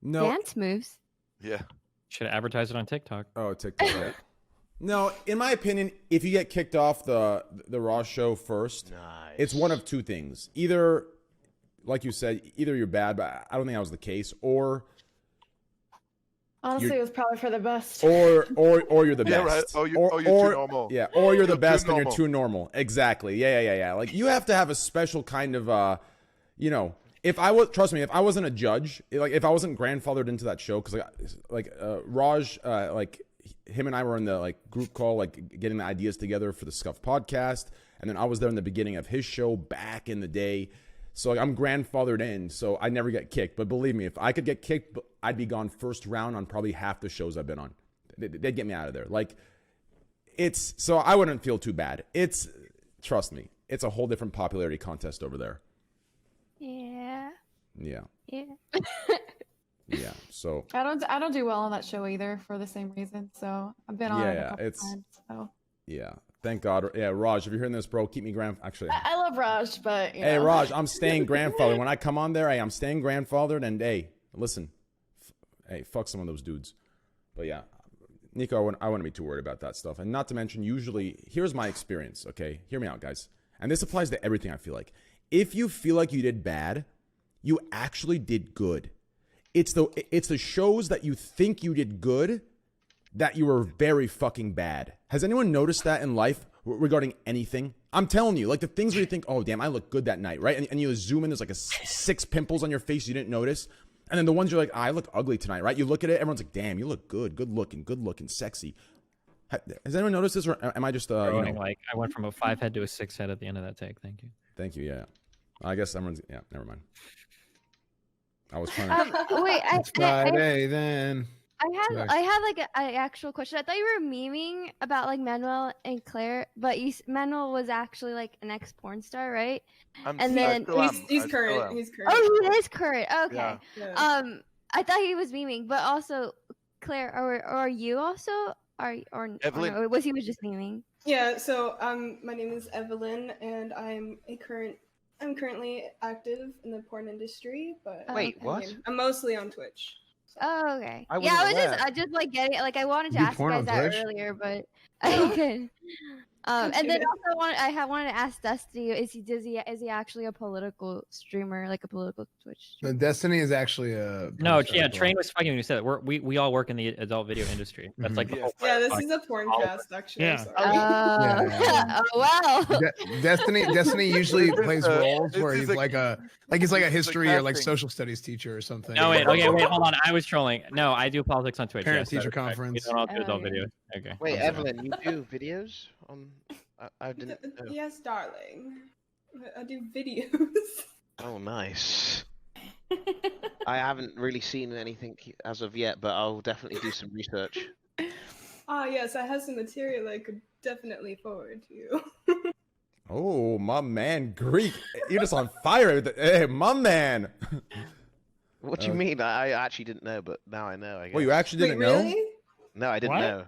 No. Dance moves? Yeah. Should advertise it on TikTok. Oh, TikTok. Right. No, in my opinion, if you get kicked off the Raw show first, it's one of two things. Either, like you said, either you're bad, but I don't think that was the case, or Honestly, it was probably for the best. Or you're the best. Yeah, right. Or you're too normal. Yeah, or you're the best and normal. you're too normal. Exactly. Yeah. Like you have to have a special kind of you know, if I wasn't a judge, like if I wasn't grandfathered into that show, because Raj, like him and I were in the like group call, like getting the ideas together for the Scuffed podcast, and then I was there in the beginning of his show back in the day. So like, I'm grandfathered in, so I never get kicked. But believe me, if I could get kicked, I'd be gone first round on probably half the shows I've been on. They'd get me out of there. Like so I wouldn't feel too bad. Trust me, it's a whole different popularity contest over there. Yeah. Yeah. Yeah. Yeah. So I don't do well on that show either for the same reason. So I've been on it a couple times. So yeah. Thank God. Yeah, Raj, if you're hearing this, bro, keep me actually. I love Raj, but hey, Raj, I'm staying grandfathered. When I come on there, hey, I'm staying grandfathered, and hey, listen, hey, fuck some of those dudes. But yeah, Nico, I wouldn't be too worried about that stuff. And not to mention, usually, here's my experience. Okay, hear me out, guys. And this applies to everything. I feel like if you feel like you did bad, you actually did good. It's the shows that you think you did good that you were very fucking bad. Has anyone noticed that in life regarding anything? I'm telling you, like the things where you think, oh, damn, I look good that night, right? And you zoom in, there's like 6 pimples on your face you didn't notice. And then the ones you're like, I look ugly tonight, right? You look at it, everyone's like, damn, you look good looking, sexy. Has anyone noticed this, or am I just, like I went from a 5 head to a 6 head at the end of that take. Thank you. Thank you, yeah. I guess everyone's, yeah, never mind. I was trying to... Wait, It's Friday then. I had like an actual question. I thought you were memeing about like Manuel and Claire, but Manuel was actually like an ex-porn star, right? He's current. He's current. Oh, he is current. Okay. Yeah. I thought he was memeing, but also Claire, or are you also? Evelyn? Or was he just memeing? Yeah. So my name is Evelyn, and I'm currently active in the porn industry, but wait, what? I'm mostly on Twitch. Oh, okay. I just like getting like I wanted to ask you guys that earlier, but I couldn't. And then also wanted to ask Dusty, is he actually a political streamer, like a political Twitch streamer? No, Destiny is actually a No, yeah, Train was fucking when you said that. We all work in the adult video industry. That's like the whole Yeah, this is a porn cast, actually. Yeah. Sorry. Oh wow. Destiny usually plays roles this where is he's a- like a history or like casting. social studies teacher or something. No, wait, okay, wait, hold on. I was trolling. No, I do politics on Twitch. Parent yes, teacher that's right. conference. We don't all do Oh, adult yeah. videos. Okay. Wait, I'm sorry. Evelyn, you do videos on? I didn't know. Yes, darling. I do videos. Oh, nice. I haven't really seen anything as of yet, but I'll definitely do some research. Ah, yes, I have some material I could definitely forward to you. Oh, my man, Greek. You're just on fire. Hey, my man. What do you mean? I actually didn't know, but now I know. I guess. Wait, you actually Wait, didn't know? really? No, I didn't What? know.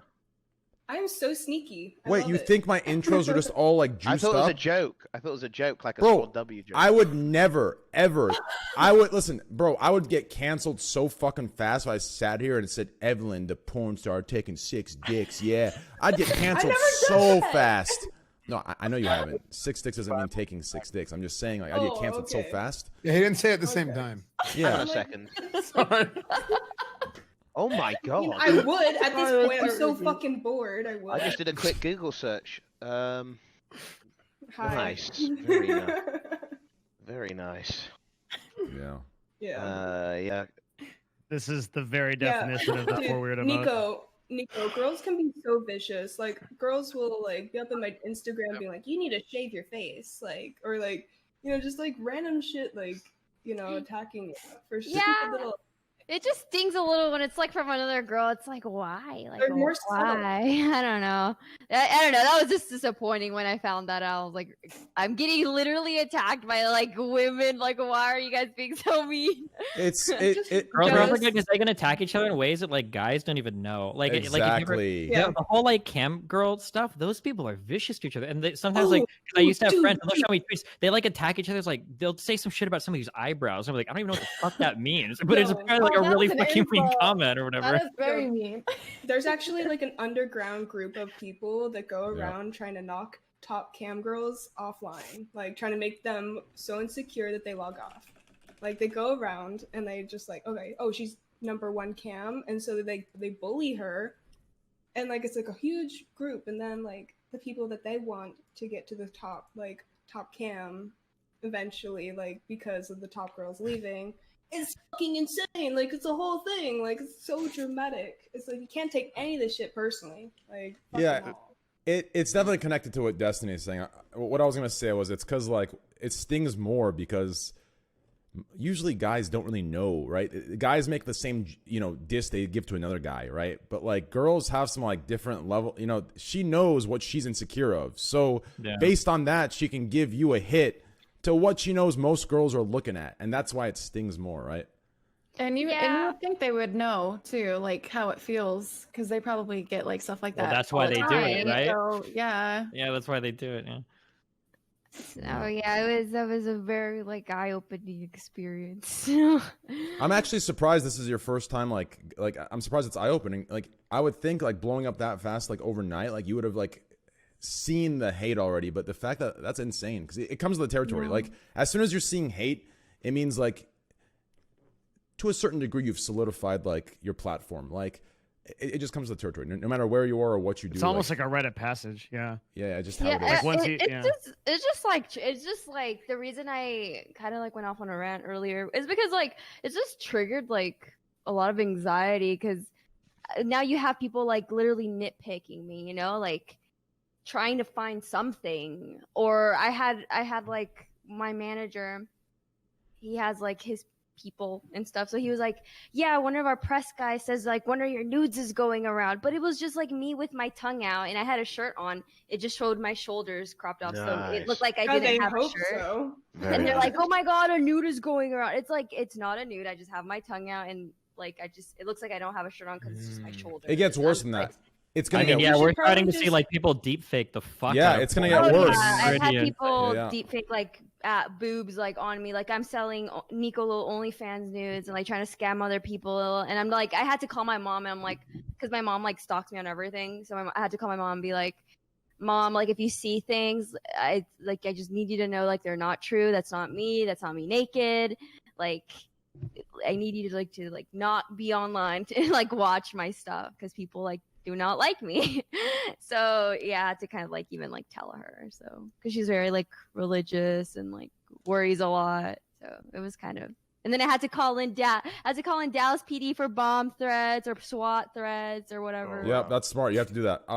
I am so sneaky. I Wait, love you it. think my intros are just all like I juiced thought it was a up? joke. I thought it was a joke, like a Bro, small W joke. I would never, ever. I would listen, bro. I would get canceled so fucking fast if I sat here and said Evelyn, the porn star, taking 6 dicks. Yeah, I'd get canceled never done so that. fast. No, I know you haven't. 6 dicks doesn't mean taking 6 dicks. I'm just saying, like, I'd get Oh, canceled so okay. fast. Yeah, he didn't say it at the same time. Hang on Yeah. a second. Sorry. Oh my I god. mean, I would at this Sorry, point. I'm so sorry. fucking bored. I would. I just did a quick Google search. Hi. Nice. Very nice. Very nice. Yeah. Yeah. Yeah. This is the very Yeah. definition of the Dude, four weird emote. Nico, girls can be so vicious. Like, girls will like be up in my Instagram being like, "You need to shave your face," like, or like, just like random shit, like, attacking you for stupid Yeah. little. It just stings a little when it's like from another girl. It's like, why? Like, They're more subtle. why? I don't know. I don't know. That was just disappointing when I found that out. I was like, I'm getting literally attacked by like women. Like, why are you guys being so mean? It's Just Girls are jealous. also good because they can attack each other in ways that like guys don't even know. Like, like if you ever, exactly. Yeah. the whole like cam girl stuff. Those people are vicious to each other, and they, sometimes Oh, like 'cause I used to have dude, friends. And they'll show me tweets. They like attack each other's like they'll say some shit about somebody's eyebrows. And I'm like, I don't even know what the fuck that means, but it's No. apparently like Oh, a that really was an fucking mean insult. comment or whatever. That is very mean. There's actually like an underground group of people that go Yeah. around trying to knock top cam girls offline, like trying to make them so insecure that they log off. Like they go around and they just like, okay, oh, she's number 1 cam, and so they bully her, and like it's like a huge group, and then like the people that they want to get to the top, like top cam, eventually, like because of the top girls leaving. It's fucking insane. Like it's a whole thing. Like it's so dramatic. It's like you can't take any of this shit personally. Like fuck Yeah. them all. It's definitely connected to what Destiny is saying. What I was gonna say was it's because like it stings more because usually guys don't really know, right? Guys make the same diss they give to another guy, right? But like girls have some like different level. She knows what she's insecure of, so Yeah. based on that, she can give you a hit to what she knows most girls are looking at, and that's why it stings more, right? And you Yeah. would think they would know too, like how it feels, because they probably get like stuff like Well, that. that's all why the they do it, time. right? So, yeah. Yeah, that's why they do it. Yeah. So yeah, that was a very like eye-opening experience. I'm actually surprised this is your first time. Like I'm surprised it's eye opening. Like I would think like blowing up that fast, like overnight, like you would have like seen the hate already. But the fact that that's insane because it comes with the territory. Yeah. Like as soon as you're seeing hate, it means like to a certain degree you've solidified like your platform. Like it just comes with the territory. No matter where you are or what you do. It's almost like a Reddit passage. Yeah. yeah, just how Yeah, it is. Like, once it's just like the reason I kind of like went off on a rant earlier is because like it's just triggered like a lot of anxiety because now you have people like literally nitpicking me, like trying to find something. Or I had like my manager, he has like his people and stuff, so he was like, yeah, one of our press guys says like one of your nudes is going around, but it was just like me with my tongue out and I had a shirt on. It just showed my shoulders cropped off, so it Nice. looked like I God, didn't they have a hope shirt. so. Very And they're nice. like, oh my god, a nude is going around. It's like, it's not a nude, I just have my tongue out and like it looks like I don't have a shirt on because it's just my shoulder. It gets worse than Like, that. It's I gonna mean, get yeah, should we're probably starting to see just- like people deep fake the fuck. Yeah, out of it's gonna porn. get Oh, worse. yeah. I've had Idiot. people Yeah. deep fake like boobs like on me, like I'm selling Nico little OnlyFans nudes and like trying to scam other people. And I'm like, I had to call my mom and I'm like, because my mom like stalks me on everything, so I had to call my mom and be like, Mom, like if you see things, I just need you to know like they're not true. That's not me. That's not me naked. Like I need you to not be online to like watch my stuff because people like do not like me. So yeah, I had to kind of like even like tell her. So because she's very like religious and like worries a lot. So it was kind of. And then I had to call in Dallas PD for bomb threats or SWAT threats or whatever. Yep, that's smart. You have to do that.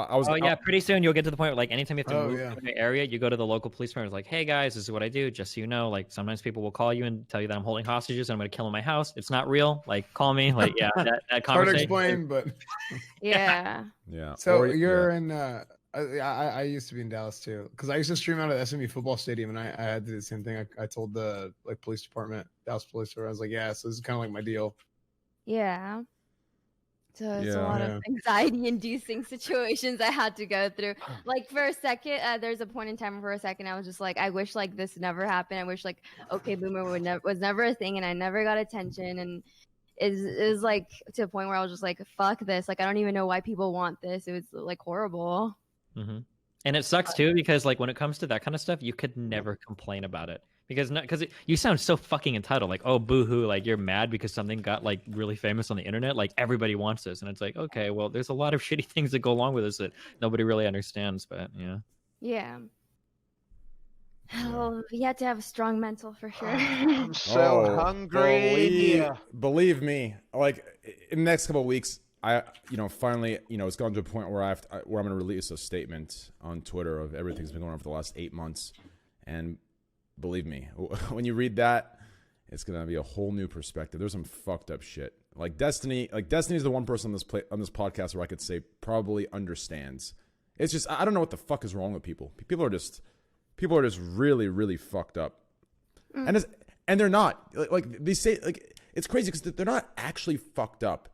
Pretty soon you'll get to the point where like anytime you have to move yeah. to an area, you go to the local police department. It's like, hey guys, this is what I do. Just so you know, like sometimes people will call you and tell you that I'm holding hostages and I'm going to kill them in my house. It's not real. Like call me. Like yeah, that conversation. Hard to explain, but yeah. Yeah. So you're in. I used to be in Dallas too, because I used to stream out at SMU football stadium, and I had to do the same thing. I told the like police department, Dallas police, where I was like, yeah, so this is kind of like my deal. Yeah. So it's a lot of anxiety-inducing situations I had to go through. Like for a second, there's a point in time for a second I was just like, I wish like this never happened. I wish like OK Boomer was never a thing, and I never got attention, and it was like to a point where I was just like, fuck this. Like I don't even know why people want this. It was like horrible. Mm-hmm. And it sucks too because like when it comes to that kind of stuff, you could never complain about it because you sound so fucking entitled. Like, oh, boo-hoo, like you're mad because something got like really famous on the internet. Like everybody wants this, and it's like, okay, well, there's a lot of shitty things that go along with this that nobody really understands. But yeah. Yeah. Oh, you have to have a strong mental for sure. I'm so hungry. Believe me, like in the next couple of weeks, finally, it's gone to a point where I'm going to release a statement on Twitter of everything that's been going on for the last 8 months. And believe me, when you read that, it's going to be a whole new perspective. There's some fucked up shit. Like Destiny is the one person on this podcast where I could say probably understands. It's just, I don't know what the fuck is wrong with people. People are just really, really fucked up. And they're not. Like they say, like it's crazy because they're not actually fucked up.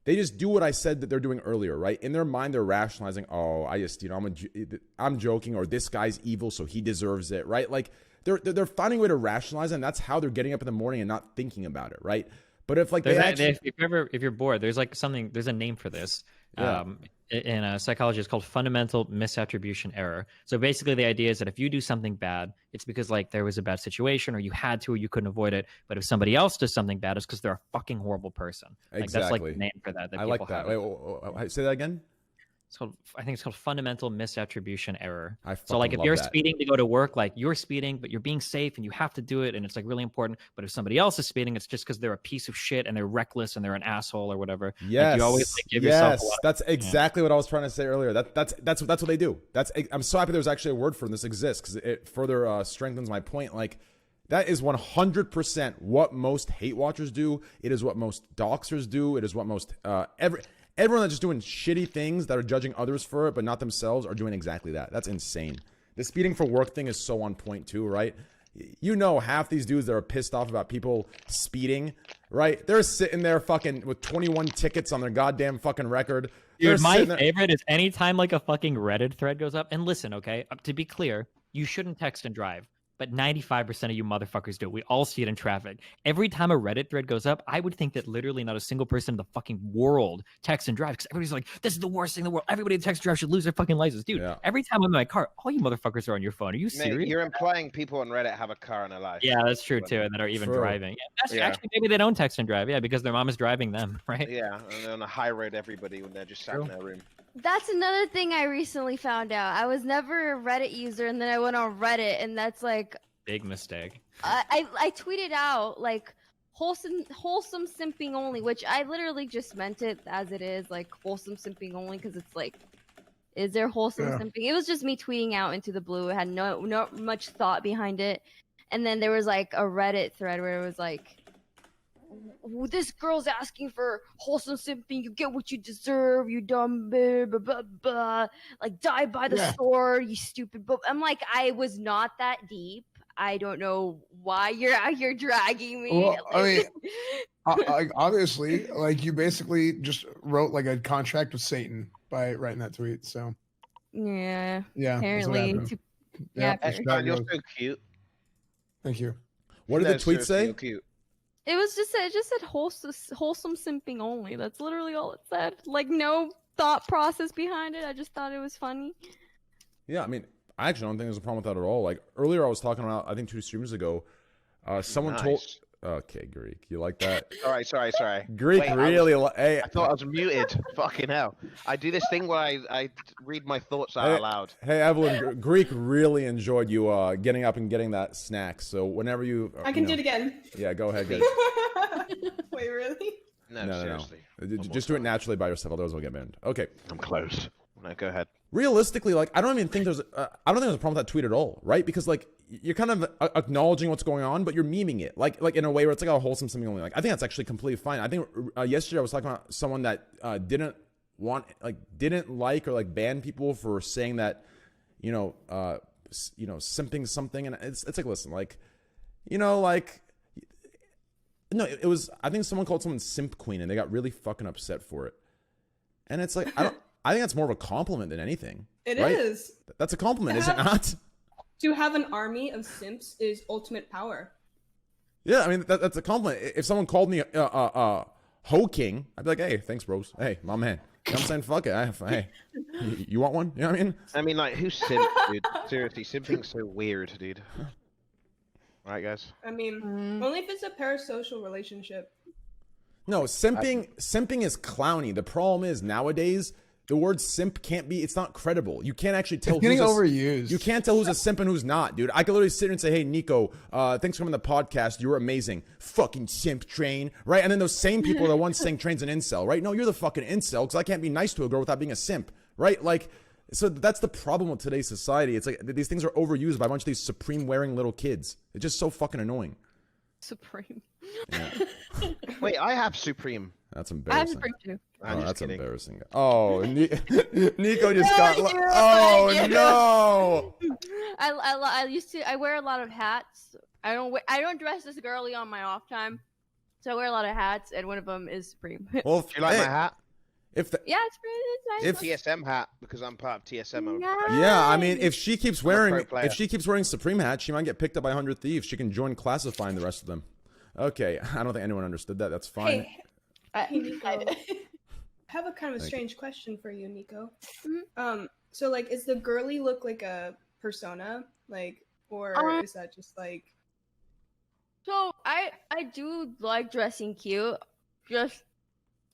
They just do what I said that they're doing earlier, right? In their mind, they're rationalizing, oh, I'm joking, or this guy's evil, so he deserves it, right? Like they're finding a way to rationalize it, and that's how they're getting up in the morning and not thinking about it, right? But if like if you're bored, there's a name for this. Yeah. In psychology, it's called fundamental misattribution error. So basically the idea is that if you do something bad, it's because like there was a bad situation or you had to or you couldn't avoid it. But if somebody else does something bad, it's because they're a fucking horrible person. Like exactly. That's like the name for that. I like that. Wait, say that again. I think it's called fundamental misattribution error. So like if you're speeding to go to work, like you're speeding, but you're being safe and you have to do it. And it's like really important. But if somebody else is speeding, it's just because they're a piece of shit and they're reckless and they're an asshole or whatever. Yes. Like you always like, give yourself a lot that's exactly what I was trying to say earlier. That's what they do. I'm so happy there's actually a word for this exists because it further strengthens my point. Like that is 100% what most hate watchers do. It is what most doxers do. It is what most everyone that's just doing shitty things that are judging others for it, but not themselves, are doing exactly that. That's insane. The speeding for work thing is so on point too, right? Half these dudes that are pissed off about people speeding, right? They're sitting there fucking with 21 tickets on their goddamn fucking record. Dude, my favorite is anytime like a fucking Reddit thread goes up. And listen, okay, to be clear, you shouldn't text and drive. But 95% of you motherfuckers do. We all see it in traffic. Every time a Reddit thread goes up, I would think that literally not a single person in the fucking world texts and drives. Because everybody's like, this is the worst thing in the world. Everybody that texts and drives should lose their fucking license. Dude, Every time I'm in my car, all you motherfuckers are on your phone. Are you serious? You're implying people on Reddit have a car in their life. Yeah, that's true too. And that are even driving. Yeah, actually, maybe they don't text and drive. Yeah, because their mom is driving them, right? Yeah, and they're on a high road everybody when they're just sat in their room. That's another thing I recently found out. I was never a Reddit user, and then I went on Reddit, and that's like... big mistake. I tweeted out like wholesome simping only, which I literally just meant it as it is, like wholesome simping only, because it's like, is there wholesome simping? It was just me tweeting out into the blue. It had no much thought behind it. And then there was like a Reddit thread where it was like, this girl's asking for wholesome simping. You get what you deserve, you dumb blah, blah, blah, blah. Like die by the sword, you stupid. But I'm like, I was not that deep. I don't know why you're out here dragging me. Well, I mean, obviously, like you basically just wrote like a contract with Satan by writing that tweet. So yeah, apparently, you're so cute. Thank you. What did the tweet say? Cute. It was just said wholesome simping only. That's literally all it said. Like no thought process behind it. I just thought it was funny. Yeah, I mean, I actually don't think there's a problem with that at all. Like earlier, I was talking about, I think 2 streams ago, someone told. Okay, Greek, you like that? Sorry. Greek Wait, really. Hey, I thought I was muted. Fucking hell! I do this thing where I read my thoughts out loud. Hey, Evelyn, Greek really enjoyed you getting up and getting that snack. So whenever you, I can do it again. Yeah, go ahead. Good. Wait, really? No, seriously. Just do it naturally by yourself, otherwise we'll get banned. Okay. I'm close. No, go ahead. Realistically, like, I don't even think there's I don't think there's a problem with that tweet at all, right? Because like you're kind of acknowledging what's going on, but you're memeing it, like in a way where it's like a wholesome something only. Like I think that's actually completely fine. I think yesterday I was talking about someone that didn't like or like ban people for saying that, simping something, and it's like, listen, like, like. No, it was. I think someone called someone simp queen, and they got really fucking upset for it. And it's like I think that's more of a compliment than anything. It right? is. That's a compliment, is it not? To have an army of simps is ultimate power. Yeah, I mean that's a compliment. If someone called me Ho King, I'd be like, hey, thanks, bros. Hey, my man. You know what I'm saying? Fuck it. Hey, you want one? You know what I mean? I mean, like, who's simp, dude? Seriously, simping's so weird, dude. Right, guys? I mean, only if it's a parasocial relationship. No, simping is clowny. The problem is nowadays the word simp can't be. It's not credible. You can't actually tell. It's getting who's overused. You can't tell who's a simp and who's not, dude. I could literally sit here and say, "Hey, Nico, thanks for coming to the podcast. You were amazing." Fucking simp train, right? And then those same people are the ones saying train's an incel, right? No, you're the fucking incel because I can't be nice to a girl without being a simp, right? Like, so that's the problem with today's society. It's like these things are overused by a bunch of these Supreme wearing little kids. It's just so fucking annoying. Supreme. Yeah. Wait, I have Supreme. That's I have embarrassing. Supreme too. I'm Oh, just that's kidding. embarrassing. Oh, Nico just got. Oh no! I wear a lot of hats. I don't dress as girly on my off time, so I wear a lot of hats, and one of them is Supreme. Well, Do you like my hat? Yeah, it's pretty. It's nice. TSM hat, because I'm part of TSM. Yeah, I mean, if she keeps wearing pro player. Supreme hats, she might get picked up by 100 Thieves. She can join classifying the rest of them. Okay, I don't think anyone understood that. That's fine. Hey, Nico. I have a kind of a strange question for you, Nico. So like, is the girly look like a persona, like, or is that just like? So I do like dressing cute. Just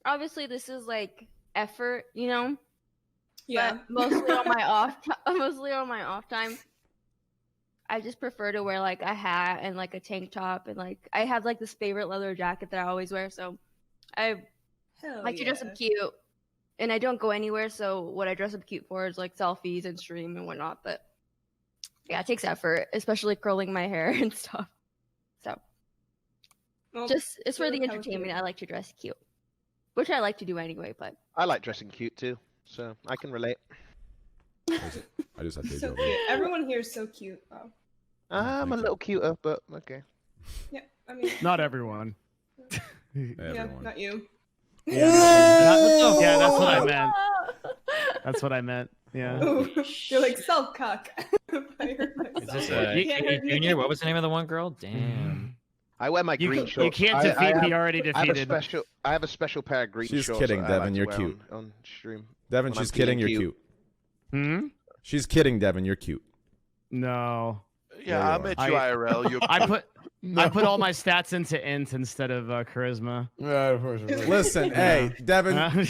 obviously this is like effort, you know. Yeah. But mostly on my off time, I just prefer to wear like a hat and like a tank top, and like I have like this favorite leather jacket that I always wear. So I like to dress up cute, and I don't go anywhere. So what I dress up cute for is like selfies and stream and whatnot. But yeah, it takes effort, especially curling my hair and stuff. So just it's for the entertainment. I like to dress cute, which I like to do anyway. But I like dressing cute too, so I can relate. I just had to so cute. Everyone here is so cute. Oh. I'm a little cuter, but okay. Yeah, I mean. Not everyone. Yeah, not you. Yeah, that's what I meant. That's what I meant. Yeah. Ooh, you're like self-cuck. Is this Junior? What was the name of the one girl? Damn. I wear my green shorts. You can't defeat the already defeated. I have a special pair of green shorts. She's kidding, Devin. You're cute. On stream. Devin, she's kidding. You're cute. She's kidding, Devin. You're cute. No. Yeah, I met you IRL. You. I put all my stats into int instead of charisma. Yeah, of course. Listen, hey, Devin.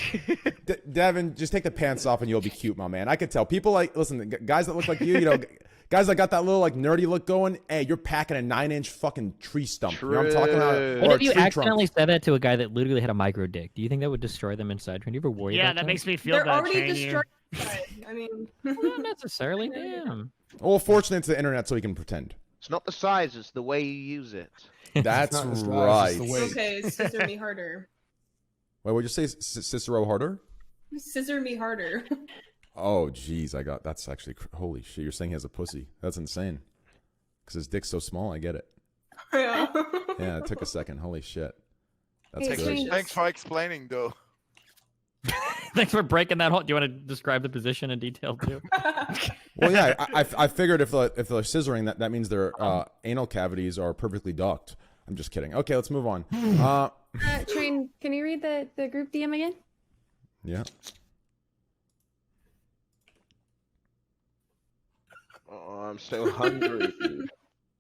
Devin, just take the pants off and you'll be cute, my man. I could tell. People like, listen, guys that look like you, guys that got that little like nerdy look going. Hey, you're packing a 9-inch fucking tree stump. True. You know what I'm talking about? What if you accidentally said that to a guy that literally had a micro dick? Do you think that would destroy them inside? Can you ever worry about that? Yeah, that makes me feel They're bad. already destroyed. I mean, not necessarily. Damn. Well, fortunately, it's the internet, so we can pretend. It's not the size; it's the way you use it. That's It's not the size, right. it's the weight. okay, scissor me harder. Wait, what'd you say, Cicero harder? Scissor me harder. Oh, jeez, that's actually, holy shit, you're saying he has a pussy. That's insane. Because his dick's so small, I get it. Yeah. Yeah, it took a second. Holy shit. That's Hey, good. Thanks for explaining, though. Thanks for breaking that whole. Do you want to describe the position in detail too? Well, yeah, I figured if they're scissoring, that means their anal cavities are perfectly duct. I'm just kidding. Okay, let's move on. Train, can you read the group DM again? Yeah. Oh, I'm so hungry,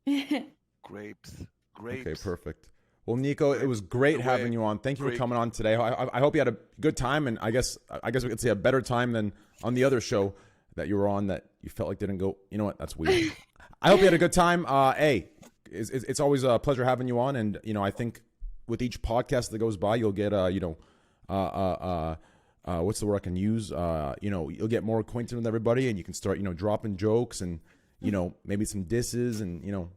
dude. Grapes. Okay, perfect. Well, Nico, it was great having you on. Thank you for coming on today. I hope you had a good time, and I guess we could say a better time than on the other show that you were on that you felt like didn't go. You know what? That's weird. I hope you had a good time. Hey, it's always a pleasure having you on, and I think with each podcast that goes by, you'll get what's the word I can use? You'll get more acquainted with everybody, and you can start dropping jokes and maybe some disses and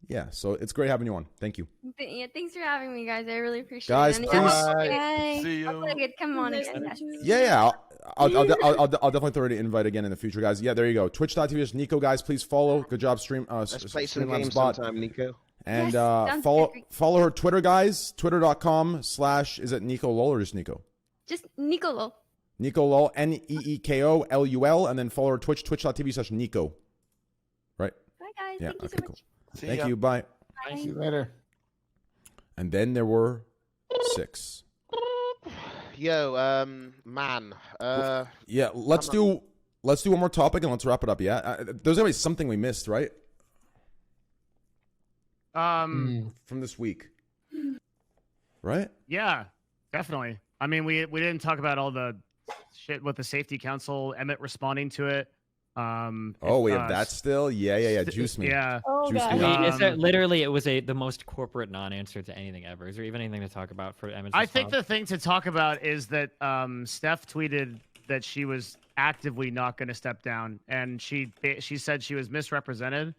Yeah, so it's great having you on. Thank you. Yeah, thanks for having me, guys. I really appreciate Guys, it. please. See you. Hopefully I could come on again. Yeah. I'll definitely throw the invite again in the future, guys. Yeah, there you go. Twitch.tv/Nico, guys. Please follow. Good job, stream. Let's play some Streamline games Spot. sometime, Nico. And Yes, follow her Twitter, guys. Twitter.com/ is it Nico Lol or just Nico? Just Nicolo. Nico Lol, NEEKOLUL, and then follow her Twitch, twitch.tv/Nico. Right? Bye, guys. Yeah. Thank you Okay. so Cool. much. Thank you. Bye. Bye. See you later. And then there were 6. Yo, man. Yeah. Let's do one more topic and let's wrap it up. Yeah. There's always something we missed, right? From this week. Right? Yeah, definitely. I mean, we didn't talk about all the shit with the safety council, Emmett responding to it. We have that still? Yeah. Juice me. Yeah. Oh, Juice God. me. I mean, literally, it was the most corporate non-answer to anything ever. Is there even anything to talk about for Emmett's I think response? the thing to talk about is that Steph tweeted that she was actively not going to step down, and she said she was misrepresented.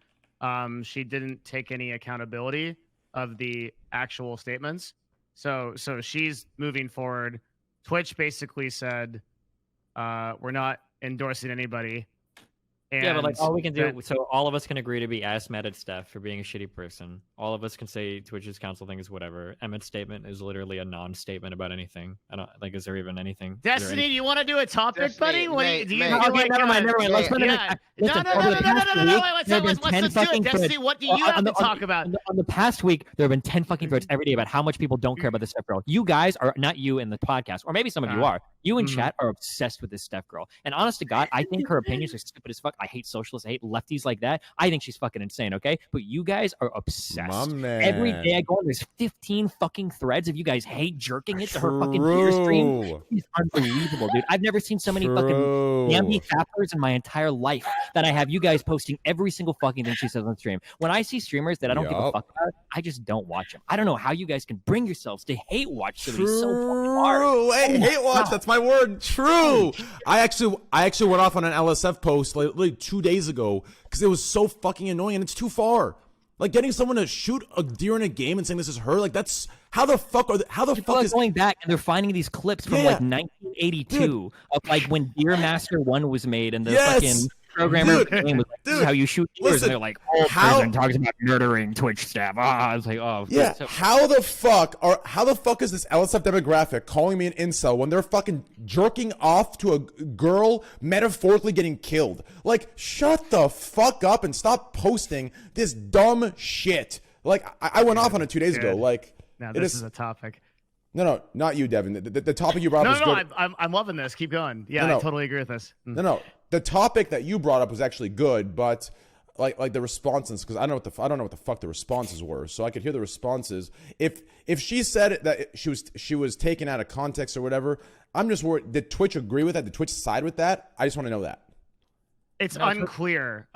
She didn't take any accountability of the actual statements. So she's moving forward. Twitch basically said, we're not endorsing anybody. Yeah, but like all we can do, that- so all of us can agree to be as mad at Steph for being a shitty person. All of us can say Twitch's council thing is whatever. Emmett's statement is literally a non-statement about anything. I don't like. Is there even anything? Destiny, do you want to do a topic, Destiny, buddy? What mate, do you mate. feel Okay, like, never mind. Let's put it in yeah. the- No, listen, no, over no, the no, no, past no, no, week, let's there have been do 10 it. fucking Destiny, threads. what do you have to talk about? On the past week, there have been 10 fucking threads every day about how much people don't care about this Steph girl. You guys are not you in the podcast, or maybe some of you are. You in chat are obsessed with this Steph girl. And honest to God, I think her opinions are stupid as fuck. I hate socialists. I hate lefties like that. I think she's fucking insane, okay? But you guys are obsessed. My man. Every day I go on, there's 15 fucking threads of you guys hate jerking it to her fucking Twitter stream. True. It's unbelievable, dude. I've never seen so many fucking True. Bambi fappers in my entire life that I have you guys posting every single fucking thing she says on stream. When I see streamers that I don't give a Yup. fuck about, I just don't watch them. I don't know how you guys can bring yourselves to hate watch somebody so fucking hard. True. Hey, hate watch. God. That's my word. True. I actually went off on an LSF post like 2 days ago because it was so fucking annoying and it's too far. Like getting someone to shoot a deer in a game and saying this is her. Like that's how the fuck People are is going back and they're finding these clips from Yeah. like 1982 of like when Deer Master 1 was made and the Yes. fucking programmer Dude. game was like, this is Dude. how you shoot deers. Listen. And they're like, oh, How- prison talks about murdering Twitch staff. I was like, oh, Yeah, so- how the fuck is this LSF demographic calling me an incel when they're fucking jerking off to a girl metaphorically getting killed? Like, shut the fuck up and stop posting this dumb shit. Like, I went off on it 2 days ago. Dude. Like, Now it this is a topic. no, not you, Devin. The topic you brought up No, was good. I'm loving this. Keep going. Yeah, No. I totally agree with this. No, the topic that you brought up was actually good, but like the responses, because I don't know what the fuck the responses were, so I could hear the responses. If she said that she was taken out of context or whatever, I'm just worried. Did Twitch agree with that? Did Twitch side with that? I just want to know that. It's No, it's- unclear.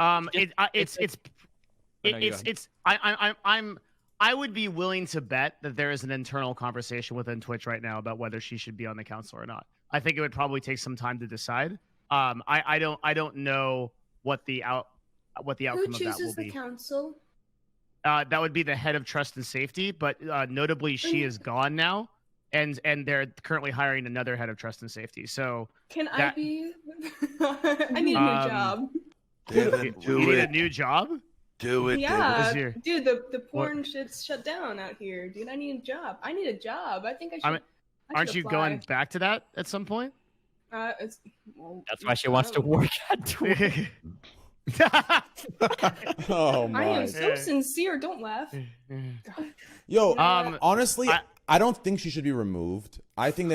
I would be willing to bet that there is an internal conversation within Twitch right now about whether she should be on the council or not. I think it would probably take some time to decide. I don't know what the outcome Who of that will chooses the be. council? That would be the head of trust and safety, but notably she is gone now, and they're currently hiring another head of trust and safety. So Can I That- be? I need a new job. Devin, you need a new job. Do it. Yeah, This year. dude, the porn shit's shut down out here, dude. I need a job. I need a job. I think I should. I mean, I Aren't should you apply. going back to that at some point? That's why she wants to work at Twitch. Oh I am my. so sincere. Don't laugh. Yo, Um, honestly, I don't think she should be removed. I think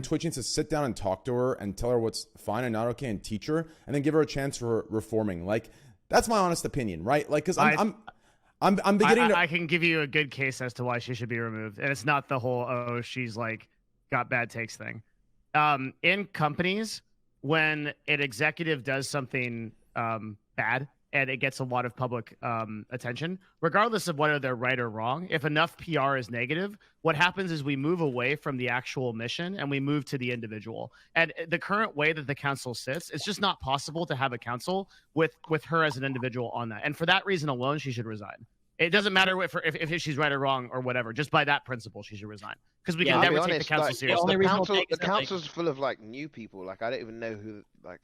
Twitch needs to sit down and talk to her and tell her what's fine and not okay and teach her, and then give her a chance for reforming. Like, That's my honest opinion, right? Like, because I'm beginning to. I can give you a good case as to why she should be removed, and it's not the whole she's like got bad takes thing. In companies, when an executive does something bad and it gets a lot of public attention, regardless of whether they're right or wrong, if enough PR is negative, what happens is we move away from the actual mission and we move to the individual. And the current way that the council sits, it's just not possible to have a council with her as an individual on that. And for that reason alone, she should resign. It doesn't matter if she's right or wrong or whatever. Just by that principle, she should resign. Because we can never take the council seriously. The council's full of like new people. Like I don't even know who like.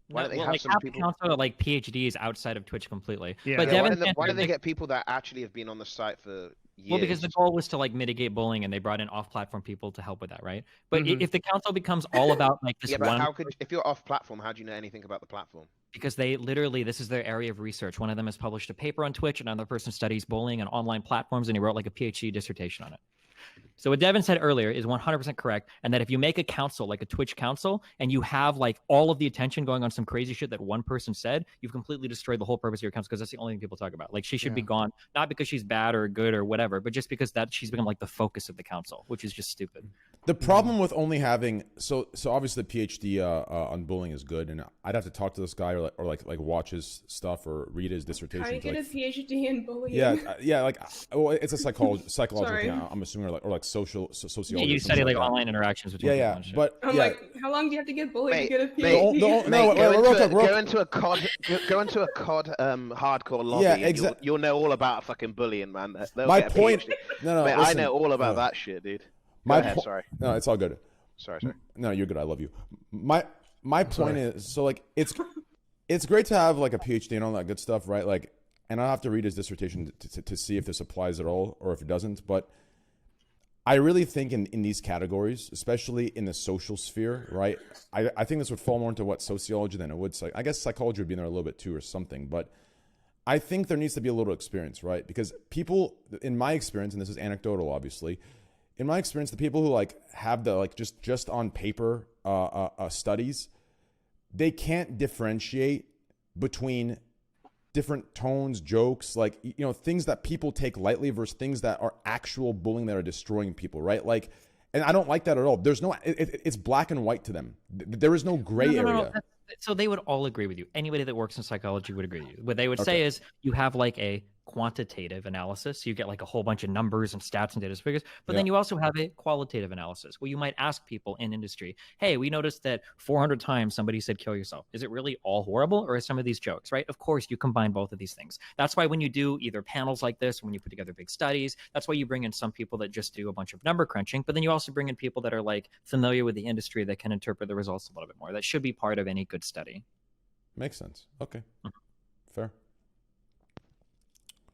Why don't they have like some people? Council, like PhDs outside of Twitch completely. Yeah. But Yeah, Devin, why don't they get people that actually have been on the site for years? well, because the goal was to like mitigate bullying, and they brought in off-platform people to help with that, right? But if the council becomes all about like this but one, if you're off-platform, how do you know anything about the platform? because they literally, this is their area of research. One of them has published a paper on Twitch, another person studies bullying and online platforms, and he wrote like a PhD dissertation on it. So what Devin said earlier is 100% correct, and that if you make a council, like a Twitch council, and you have like all of the attention going on some crazy shit that one person said, you've completely destroyed the whole purpose of your council, because that's the only thing people talk about. Like she should be gone, not because she's bad or good or whatever, but just because that she's become like the focus of the council, which is just stupid. The problem with only having so obviously the PhD on bullying is good, and I'd have to talk to this guy or watch his stuff or read his dissertation. How do you get a PhD in bullying? Yeah, like well, it's a psychological Sorry. thing. I'm assuming, or like sociology. Yeah, you study like online interactions between people and shit. But I'm like, how long do you have to get bullied to get a PhD? Go into a COD hardcore lobby. Yeah, and you'll know all about fucking bullying, man. My point. No, mate, listen, I know all about that shit, dude. Sorry. No, it's all good. Sorry. No, you're good. I love you. My point is, so like it's great to have like a PhD and all that good stuff, right? Like, and I'll have to read his dissertation to see if this applies at all or if it doesn't. But I really think in these categories, especially in the social sphere, right? I think this would fall more into what sociology than it would. I guess psychology would be in there a little bit too or something. But I think there needs to be a little experience, right? Because people, in my experience, and this is anecdotal, obviously, in my experience, the people who like have the like just on paper studies, they can't differentiate between different tones, jokes, like, you know, things that people take lightly versus things that are actual bullying that are destroying people, right? Like, and I don't like that at all. There's no, it's black and white to them. There is no gray area. So they would all agree with you. Anybody that works in psychology would agree with you. What they would say is you have like a quantitative analysis. You get like a whole bunch of numbers and stats and data figures, but then you also have a qualitative analysis where you might ask people in industry, hey, we noticed that 400 times somebody said kill yourself. Is it really all horrible, or is some of these jokes, right? Of course, you combine both of these things. That's why when you do either panels like this, when you put together big studies, that's why you bring in some people that just do a bunch of number crunching, but then you also bring in people that are like familiar with the industry that can interpret the results a little bit more. That should be part of any good study. Makes sense. Okay. Fair.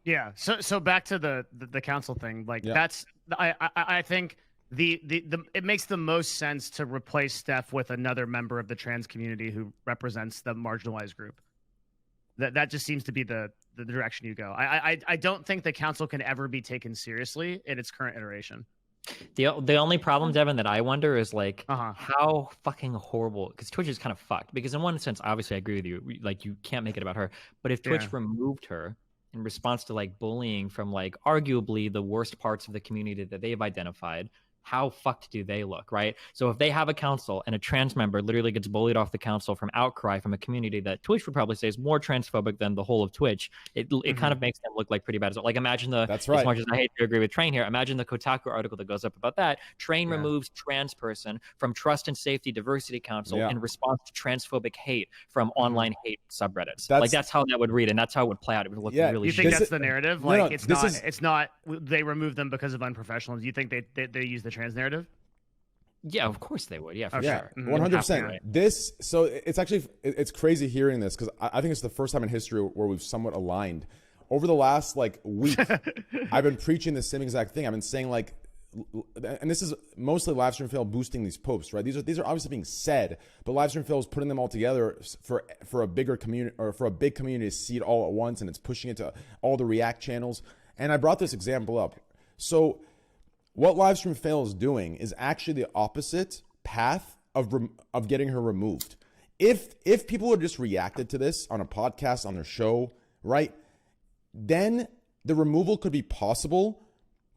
Yeah. So back to the council thing. Like that's I think the it makes the most sense to replace Steph with another member of the trans community who represents the marginalized group. That just seems to be the direction you go. I don't think the council can ever be taken seriously in its current iteration. The only problem, Devin, that I wonder is like how fucking horrible, because Twitch is kind of fucked. Because in one sense, obviously, I agree with you. Like, you can't make it about her. But if Twitch removed her in response to like bullying from like arguably the worst parts of the community that they've identified, how fucked do they look, right? So if they have a council and a trans member literally gets bullied off the council from outcry from a community that Twitch would probably say is more transphobic than the whole of Twitch, it kind of makes them look like pretty bad as well. Like, imagine as much as I hate to agree with Train here, imagine the Kotaku article that goes up about that. Train removes trans person from Trust and Safety Diversity Council in response to transphobic hate from online hate subreddits. That's how that would read, and that's how it would play out. It would look really You think shitty. that's the narrative? Like, it's not they remove them because of unprofessionalism. You think they use the trans narrative? Yeah, of course they would. Yeah, for sure. 100%. This, so it's crazy hearing this, because I think it's the first time in history where we've somewhat aligned. Over the last like week, I've been preaching the same exact thing. I've been saying like, and this is mostly Livestream Fail boosting these posts, right? These are obviously being said, but Livestream Fail is putting them all together for a bigger community, or for a big community to see it all at once, and it's pushing it to all the React channels. And I brought this example up. So what Livestream Fail is doing is actually the opposite path of getting her removed. if people had just reacted to this on a podcast, on their show, right, then the removal could be possible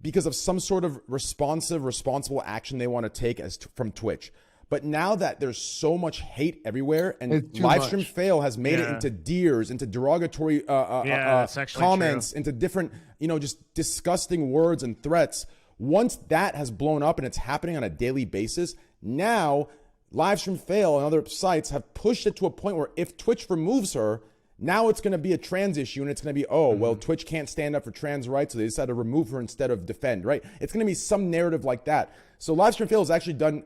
because of some sort of responsible action they want to take from Twitch. But now that there's so much hate everywhere, and Livestream Fail has made it into deers, into derogatory comments, into different, just disgusting words and threats. Once that has blown up and it's happening on a daily basis, now Livestream Fail and other sites have pushed it to a point where if Twitch removes her, now it's going to be a trans issue, and it's going to be, well, Twitch can't stand up for trans rights, so they decided to remove her instead of defend, right? It's going to be some narrative like that. So Livestream Fail has actually done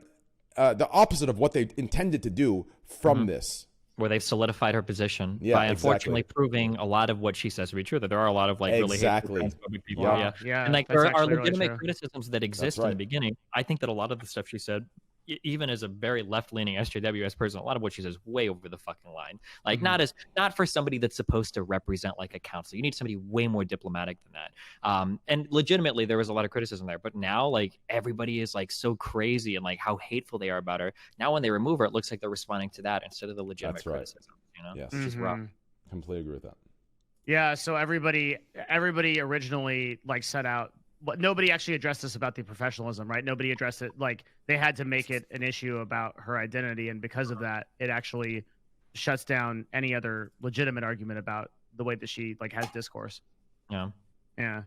the opposite of what they intended to do from this. Where they've solidified her position by unfortunately proving a lot of what she says to be true, that there are a lot of really hateful transphobic people. And like there are legitimate criticisms that exist in the beginning. I think that a lot of the stuff she said, even as a very left-leaning SJWS person, a lot of what she says is way over the fucking line. Like not for somebody that's supposed to represent like a council. You need somebody way more diplomatic than that. And legitimately, there was a lot of criticism there. But now, like, everybody is like so crazy and like how hateful they are about her. Now, when they remove her, it looks like they're responding to that instead of the legitimate criticism. Yes. It's just rough. Completely agree with that. Yeah. So everybody originally like set out. But nobody actually addressed this about the professionalism, right? Nobody addressed it. Like they had to make it an issue about her identity, and because of that, it actually shuts down any other legitimate argument about the way that she like has discourse. Yeah. That's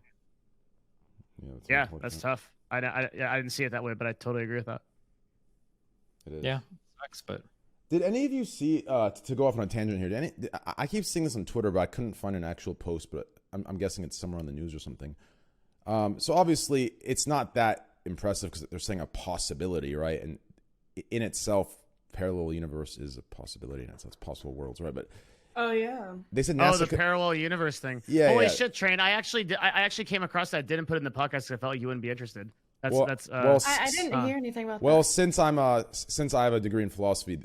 tough. I didn't see it that way, but I totally agree with that. It is. Yeah, sucks, but. Did any of you see? To go off on a tangent here, I keep seeing this on Twitter, but I couldn't find an actual post. But I'm guessing it's somewhere on the news or something. So obviously it's not that impressive because they're saying a possibility, right? And in itself, parallel universe is a possibility, and it's possible worlds, right? But they said NASA the parallel universe thing. Yeah, holy shit, Train! I actually came across that. Didn't put it in the podcast because I felt like you wouldn't be interested. I didn't hear anything about that. Well, since I have a degree in philosophy,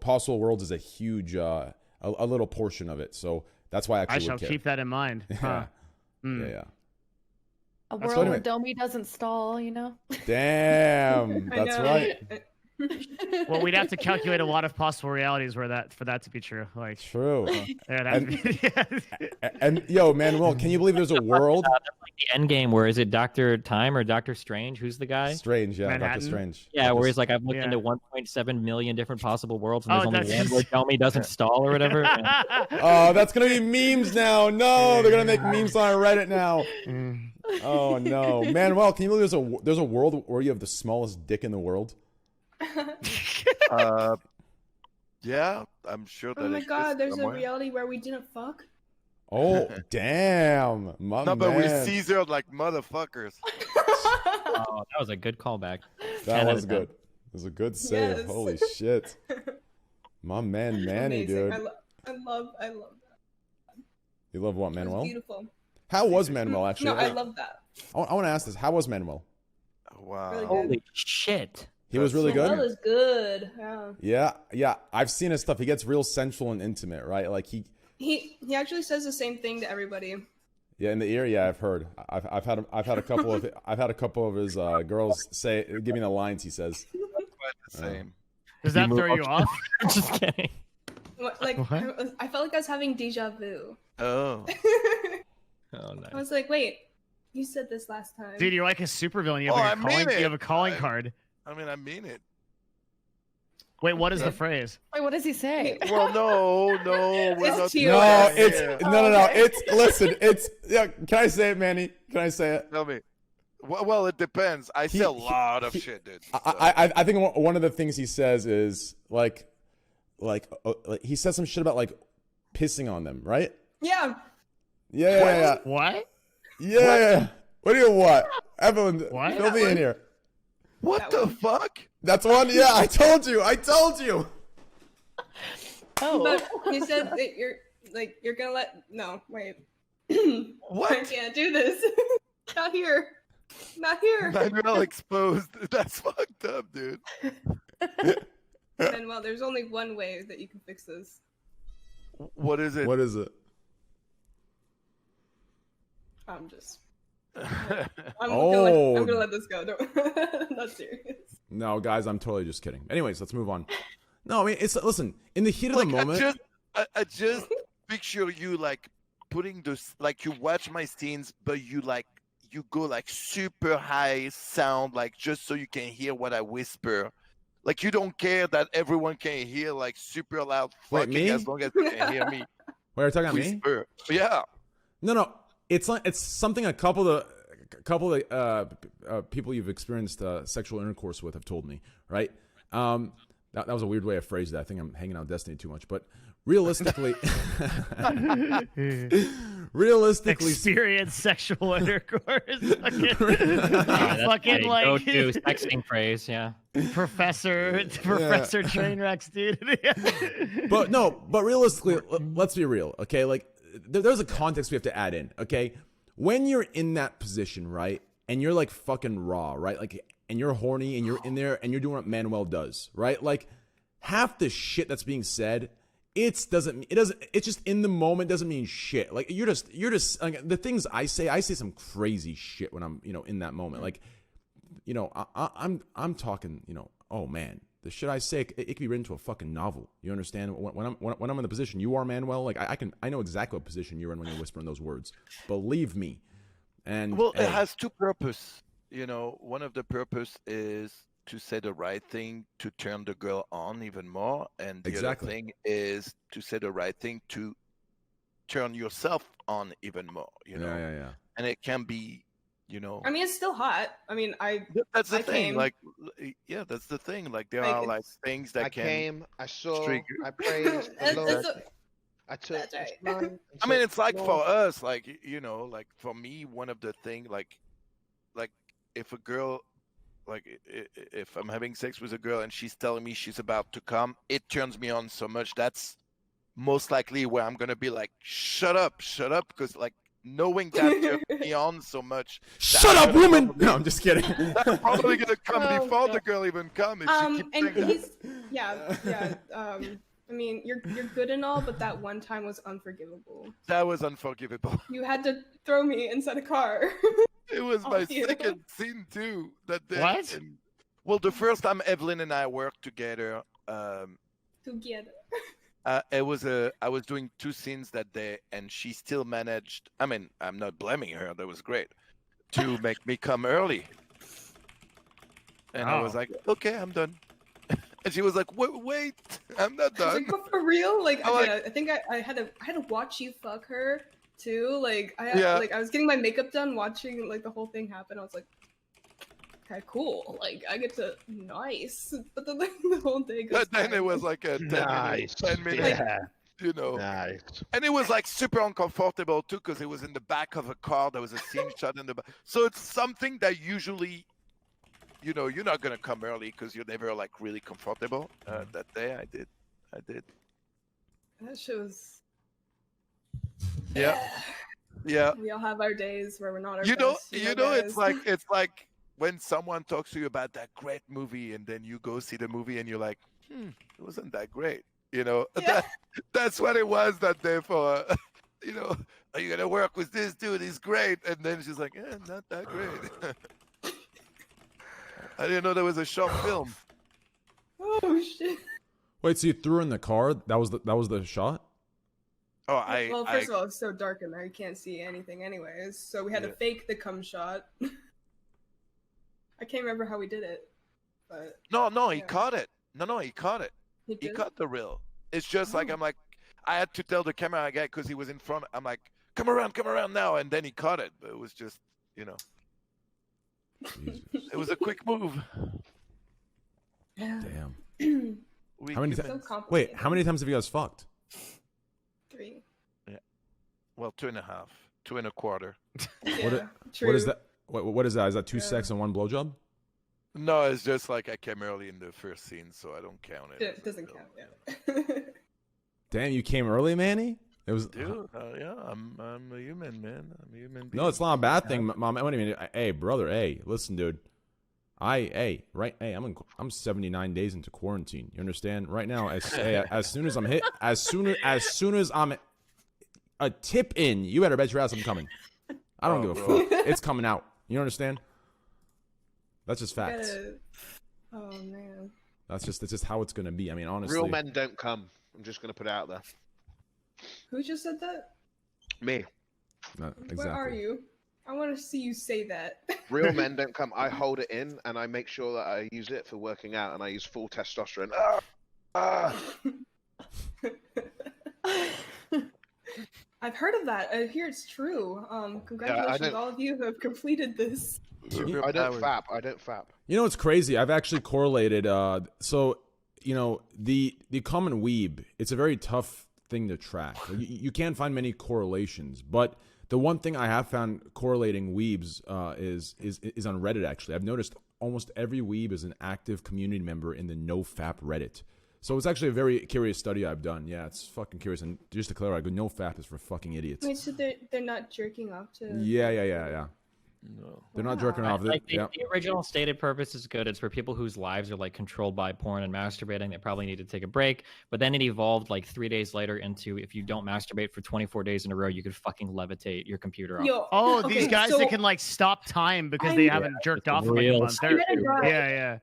possible worlds is a huge, a little portion of it. So that's why I shall keep that in mind. Huh. Yeah. A world where Domi doesn't stall, Damn, that's right. Well, we'd have to calculate a lot of possible realities for that to be true. Like true. And yo, Manuel, can you believe there's a world? That's like the end game. Where is it, Dr. Time or Dr. Strange? Who's the guy? Strange, yeah, Manhattan? Dr. Strange. Yeah, where he's like, I've looked into 1.7 million different possible worlds, and there's only one where Domi doesn't stall or whatever. Oh, that's gonna be memes now. No, they're gonna make memes on Reddit now. Oh no, Manuel, can you believe there's a world where you have the smallest dick in the world? Yeah, I'm sure that. Oh my god, there's a reality where we didn't fuck. Oh damn, but we scissored like motherfuckers. Oh, that was a good callback. That was good. It was a good save. Yes. Holy shit, my man, Manny, dude. I love that. You love what, Manuel? Beautiful. How was Manuel actually? No, I love that. I want to ask this. How was Manuel? Wow. Really holy shit. He was really good. Manuel is good. Yeah. I've seen his stuff. He gets real sensual and intimate, right? Like he actually says the same thing to everybody. Yeah, in the ear. Yeah, I've heard. I've had a couple of his girls give me the lines he says. The same. Does that throw you off? I'm just kidding. What? I felt like I was having deja vu. Oh. Oh, nice. I was like, wait, you said this last time. Dude, you're like a supervillain. You have a calling card. I mean it. Wait, what is the phrase? Wait, what does he say? Well, no, we're not. No, it's Can I say it, Manny? Can I say it? Tell me. Well, it depends. I say a lot of shit, dude. So. I think one of the things he says is like he says some shit about like pissing on them, right? Yeah. Yeah. What? Yeah. What do you what? Everyone, fill me in here. What the fuck? That's one. Yeah, I told you. Oh. But he said that you're gonna let. No, wait. What? I can't do this. Not here. Manuel exposed. That's fucked up, dude. Manuel, there's only one way that you can fix this. What is it? I'm gonna let this go. Not serious. No, guys, I'm totally just kidding. Anyways, let's move on. No, I mean, it's listen. In the heat of the moment, I just picture you like putting this, like you watch my scenes, but you go like super high sound, like just so you can hear what I whisper. Like you don't care that everyone can hear like super loud fucking me? as long as they can hear me. Wait, are you talking about me? Whisper. Yeah. No. It's something a couple of people you've experienced sexual intercourse with have told me, right? That was a weird way of phrasing that. I think I'm hanging out with Destiny too much, but realistically, experience sexual intercourse. That's Fucking a like go-to sexting phrase, yeah. Professor Trainwreckstv, dude. but realistically, let's be real, okay? Like, there's a context we have to add in, okay? When you're in that position, right, and you're like fucking raw, right, like, and you're horny and you're in there and you're doing what Manuel does, right? Like, half the shit that's being said, it's just in the moment doesn't mean shit. Like, you're just like, the things I say some crazy shit when I'm, in that moment. Like, I'm talking, oh man, the shit I say, it could be written to a fucking novel. You understand? When I'm in the position you are, Manuel, like I know exactly what position you're in when you're whispering those words. Believe me. And it has two purposes. One of the purpose is to say the right thing to turn the girl on even more, and the other thing is to say the right thing to turn yourself on even more. Yeah. And it can be, I mean, it's still hot. I mean, that's the I thing. came. Like, yeah, that's the thing. Like, there are like things that I can. came, I saw, trigger. I praised the Lord. I took. That's right. I mean, it's like for us, like like for me, one of the thing, like if a girl, like if I'm having sex with a girl and she's telling me she's about to come, it turns me on so much. That's most likely where I'm gonna be like, shut up, because like knowing that turns me on so much. Shut up, woman! No, I'm just kidding. That's probably gonna come before the girl even comes. I mean, you're good and all, but that one time was unforgivable. That was unforgivable. You had to throw me inside a car. It was my second scene too. That day. What? Well, the first time Evelyn and I worked together. Together. I was doing 2 scenes that day, and she still managed. I mean, I'm not blaming her. That was great to make me come early. And I was like, okay, I'm done. And she was like, wait, I'm not done. I was like, but for real? Like, I'm I think I had to watch you fuck her too. Like, I was getting my makeup done, watching like the whole thing happen. I was like, okay, cool. Like, I get to nice. But then like, the whole day goes. But then it was like a 10 minutes. Yeah. Nice. And it was like super uncomfortable too, because it was in the back of a car. There was a scene shot in the back. So it's something that usually, you're not gonna come early because you're never like really comfortable. That day I did. That shows. Yeah. We all have our days where we're not our best. Guys. It's like when someone talks to you about that great movie, and then you go see the movie and you're like, it wasn't that great. That's what it was that day for. Are you gonna work with this dude? He's great. And then she's like, not that great. I didn't know there was a short film. Oh shit! Wait, so you threw her in the car? That was the shot? Oh, well, first of all, it's so dark in there, you can't see anything, anyways. So we had to fake the cum shot. I can't remember how we did it, but no, he caught it. No, he caught it. He caught the reel. It's just like I had to tell the camera guy because he was in front. I'm like, come around now, and then he caught it. But it was just, it was a quick move. Damn. How many times? Wait, how many times have you guys fucked? 3. Yeah. Well, 2.5, 2.25. Yeah, what is that? What is that? Is that 2 sex and 1 blowjob? No, it's just like I came early in the first scene, so I don't count it. It doesn't count. Yeah. Damn, you came early, Manny. It was. Dude, yeah, I'm a human, man. I'm a human being. No, it's not a bad thing, Mom. What do you mean? Hey, brother. Hey, listen, dude. I'm 79 days into quarantine. You understand? Right now, as soon as I'm a tip in, you better bet your ass I'm coming. I don't give a fuck. It's coming out. You understand? That's just facts. Oh man. That's just how it's gonna be. I mean, honestly. Real men don't come. I'm just gonna put it out there. Who just said that? Me. Not exactly. Where are you? I want to see you say that. Real men don't come. I hold it in and I make sure that I use it for working out, and I use full testosterone. I've heard of that. I hear it's true. Congratulations, all of you who have completed this. I don't fap. I don't fap. You know what's crazy? I've actually correlated. So you know the common weeb. It's a very tough thing to track. You can't find many correlations, but the one thing I have found correlating weebs is on Reddit. Actually, I've noticed almost every weeb is an active community member in the NoFap Reddit. So it's actually a very curious study I've done. Yeah, it's fucking curious. And just to clarify, NoFap is for fucking idiots. Wait, so they're not jerking off to? Yeah. No. They're not jerking off. Like the original stated purpose is good. It's for people whose lives are like controlled by porn and masturbating. They probably need to take a break. But then it evolved like 3 days later into if you don't masturbate for 24 days in a row, you could fucking levitate your computer off. These guys that can like stop time because they haven't jerked off in like a month. Yeah.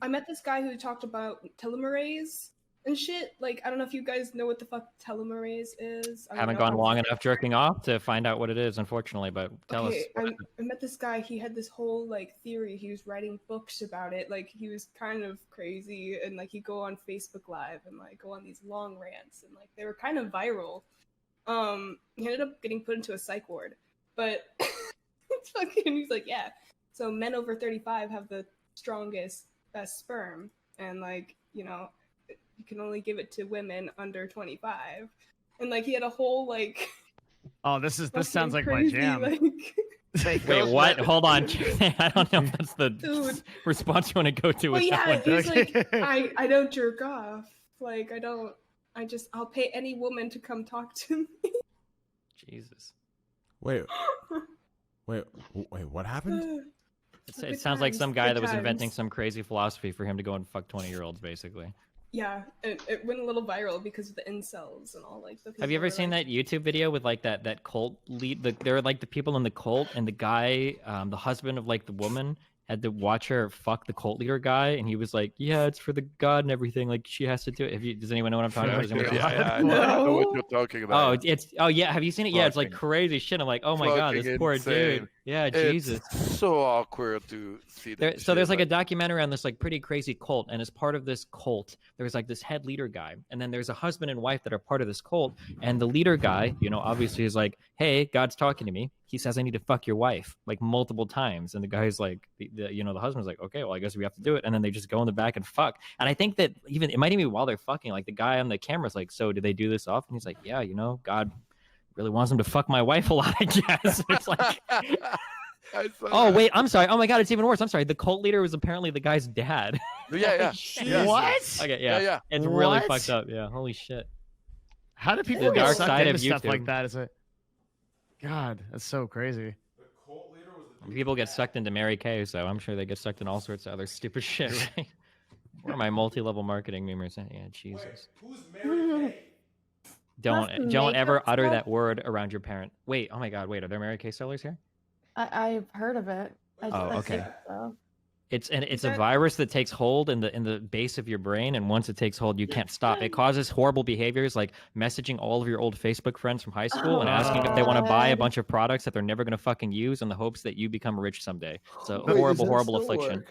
I met this guy who talked about telomerase and shit. Like, I don't know if you guys know what the fuck telomerase is. I haven't gone long enough jerking off to find out what it is, unfortunately, but tell us. I met this guy. He had this whole, like, theory. He was writing books about it. Like, he was kind of crazy, and, like, he'd go on Facebook Live and, like, go on these long rants, and, like, they were kind of viral. He ended up getting put into a psych ward. But, he's like, yeah. So men over 35 have the strongest, best sperm, and, like, you know, you can only give it to women under 25. And like he had a whole like this sounds like crazy, my jam. Like... Wait, what? Hold on. I don't know if that's the response you want to go to. Well, yeah, he's like, I don't jerk off. Like I'll pay any woman to come talk to me. Jesus. Wait, what happened? It sounds like some guy that was inventing some crazy philosophy for him to go and fuck 20-year-olds, basically. Yeah, it went a little viral because of the incels and all like. Have you ever seen that YouTube video with like that cult lead? There are like the people in the cult, and the guy, the husband of like the woman, had to watch her fuck the cult leader guy, and he was like, "Yeah, it's for the god and everything. Like she has to do it." Does anyone know what I'm talking about? I know what you're talking about. Yeah. Have you seen it? Yeah, it's like crazy shit. I'm like, oh my god, this poor dude. Yeah, Jesus. It's so awkward to see that. So there's like a documentary on this like pretty crazy cult, and as part of this cult, there's like this head leader guy, and then there's a husband and wife that are part of this cult, and the leader guy, you know, obviously is like, "Hey, God's talking to me. He says I need to fuck your wife like multiple times," and the guy's like, the husband's like, "Okay, well, I guess we have to do it," and then they just go in the back and fuck. And I think that even it might even be while they're fucking, like the guy on the camera's like, "So do they do this often?" He's like, "Yeah, you know, God really wants him to fuck my wife a lot, I guess." It's like. Wait, I'm sorry. Oh my god, it's even worse. I'm sorry. The cult leader was apparently the guy's dad. Yeah. What? Okay, yeah. It's really fucked up. Yeah, holy shit. How do people get sucked into stuff like that? Is it? God, that's so crazy. People get sucked into Mary Kay, so I'm sure they get sucked in all sorts of other stupid shit, right? Where are my multi-level marketing memers? Yeah, Jesus. Wait, who's Mary Kay? Don't ever utter that word around your parent. Wait, oh my god, wait, are there Mary Kay sellers here? I've heard of it. Okay. It's a virus that takes hold in the base of your brain, and once it takes hold, you can't stop. It causes horrible behaviors like messaging all of your old Facebook friends from high school and asking if they want to buy a bunch of products that they're never going to fucking use in the hopes that you become rich someday. It's a horrible affliction.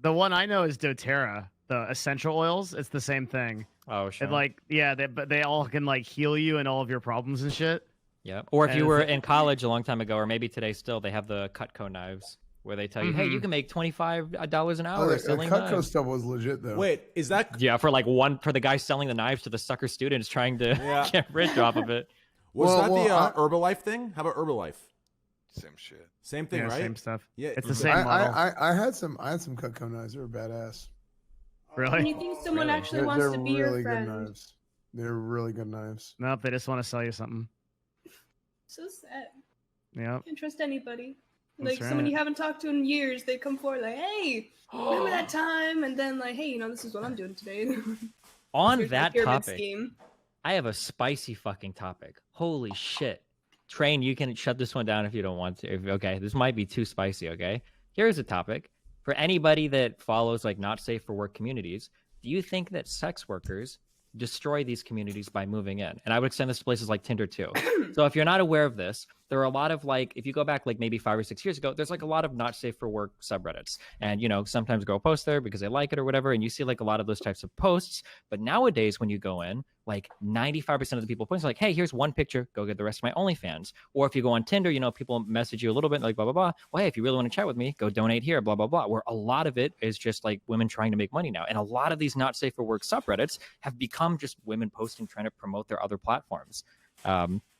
The one I know is doTERRA, the essential oils. It's the same thing. Oh, sure. And but they all can like heal you and all of your problems and shit. Yeah. Or if you were in college a long time ago, or maybe today still, they have the Cutco knives where they tell you, hey, you can make $25 an hour selling Cutco knives. stuff was legit though. Wait, is that? Yeah, for the guy selling the knives to the sucker students trying to get rich off of it. Was that the Herbalife thing? How about Herbalife? Same shit. Same thing, right? Same stuff. Yeah, it's the same model. I had some Cutco knives. They were badass. Really? And you think someone actually wants to be your friend? Good knives. They're really good knives. Nope, they just want to sell you something. So sad. Yeah. Can't trust anybody. That's Like someone you haven't talked to in years, they come forward like, "Hey, remember that time?" And then like, "Hey, this is what I'm doing today." On that topic, I have a spicy fucking topic. Holy shit. Train, you can shut this one down if you don't want to. Okay, this might be too spicy, okay? Here's a topic. For anybody that follows like not safe for work communities, do you think that sex workers destroy these communities by moving in? And I would extend this to places like Tinder too. So if you're not aware of this, there are a lot of like, if you go back like maybe 5 or 6 years ago, there's like a lot of not safe for work subreddits. And, you know, sometimes girl post there because they like it or whatever. And you see like a lot of those types of posts. But nowadays, when you go in, like 95% of the people post like, hey, here's one picture, go get the rest of my OnlyFans. Or if you go on Tinder, you know, people message you a little bit like blah, blah, blah. Well, hey, if you really want to chat with me, go donate here, blah, blah, blah. Where a lot of it is just like women trying to make money now. And a lot of these not safe for work subreddits have become just women posting, trying to promote their other platforms.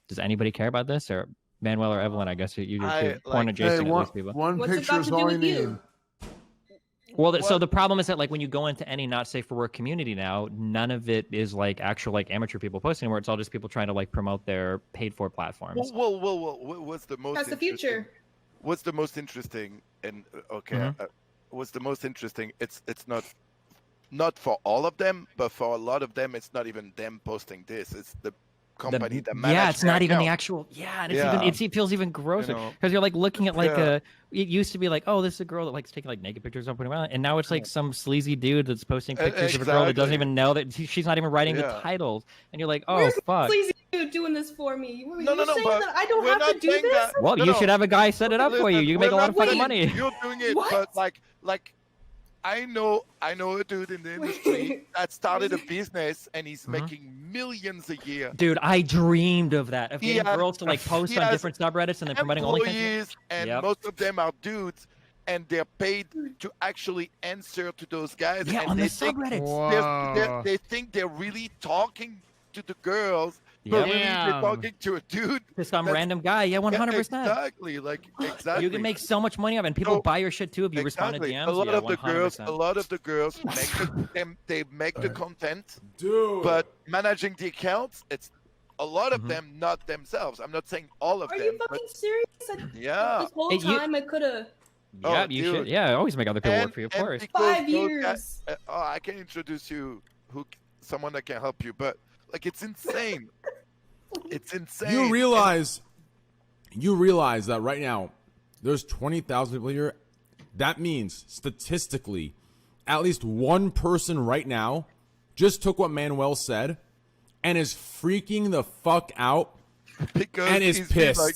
Does anybody care about this? Or Manuel or Evelyn, I guess you're porn adjacent to these people. One What's it picture got is to do all you with you? need. Well, so the problem is that like when you go into any not safe for work community now, none of it is like actual like amateur people posting, where it's all just people trying to like promote their paid for platforms. Well, what's the most? That's the future. What's the most interesting? And what's the most interesting? It's not for all of them, but for a lot of them, it's not even them posting this. It's the company that manages. Yeah, it's not even the account. actual. Yeah, and it feels even grosser because you're like looking at like a. It used to be like, oh, this is a girl that likes taking like naked pictures and putting them out, and now it's like some sleazy dude that's posting pictures of a girl that doesn't even know that she's not even writing the titles, and you're like, oh Where's fuck. Sleazy dude doing this for me? No, You're saying but that I don't we're have not to do saying this? that. Well, you should have a guy set it up for you. You can make a lot of fucking money. You're doing it, What? but like I know a dude in the industry that started a business and he's making millions a year. Dude, I dreamed of that. Of He getting has- girls to like post he on has different subreddits and then promoting OnlyFans. Employees, and Yep. most of them are dudes, and they're paid to actually answer to those guys. Yeah, and on they the think subreddits. Whoa. they think they're really talking to the girls, Yep. but really they're Damn. talking to a dude. To some That's- random guy. Yeah, 100%. Exactly, exactly. You can make so much money off it, and people So- buy your shit too if you respond to Exactly. DMs. A lot Yeah, of the girls, 100%. a lot of the girls they make the content, Dude. but managing the accounts, it's a lot of Mhm. them not themselves. I'm not saying all of Are them, you but fucking serious? yeah. This whole Hey, you- time I could have. Yeah, Oh, you dude. should. Yeah, always make other people work for you, of course. because 5 those years. guys- I can introduce you someone that can help you, but like it's insane. It's insane. You realize that right now there's 20,000 people here. That means statistically, at least one person right now just took what Manuel said and is freaking the fuck out because and is he's pissed. like,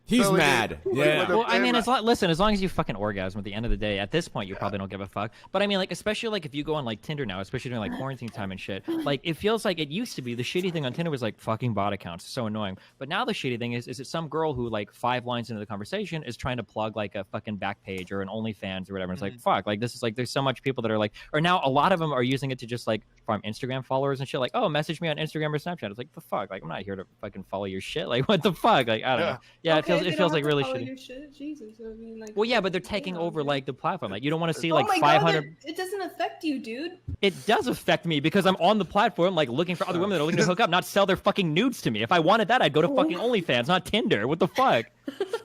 He's telling mad. you, Yeah. Well, I mean, listen, as long as you fucking orgasm at the end of the day, at this point, you probably don't give a fuck. But I mean, like, especially like if you go on like Tinder now, especially during like quarantine time and shit, like it feels like it used to be the shitty thing on Tinder was like fucking bot accounts. It's so annoying. But now the shitty thing is it some girl who like 5 lines into the conversation is trying to plug like a fucking back page or an OnlyFans or whatever. It's like, fuck, like this is like, there's so much people that are like, or now a lot of them are using it to just like farm Instagram followers and shit. Like, oh, message me on Instagram or Snapchat. It's like, the fuck? Like, I'm not here to fucking follow your shit. Like, what the fuck? Like, I don't know. Yeah, Okay, it they feels don't like have to really follow shitty. your shit. Jesus, I mean, like. Well, yeah, but they're taking over like the platform. Like you don't want to see Oh like my 500. God, it doesn't affect you, dude. It does affect me because I'm on the platform like looking for other women that are looking to hook up, not sell their fucking nudes to me. If I wanted that, I'd go to fucking OnlyFans, not Tinder. What the fuck?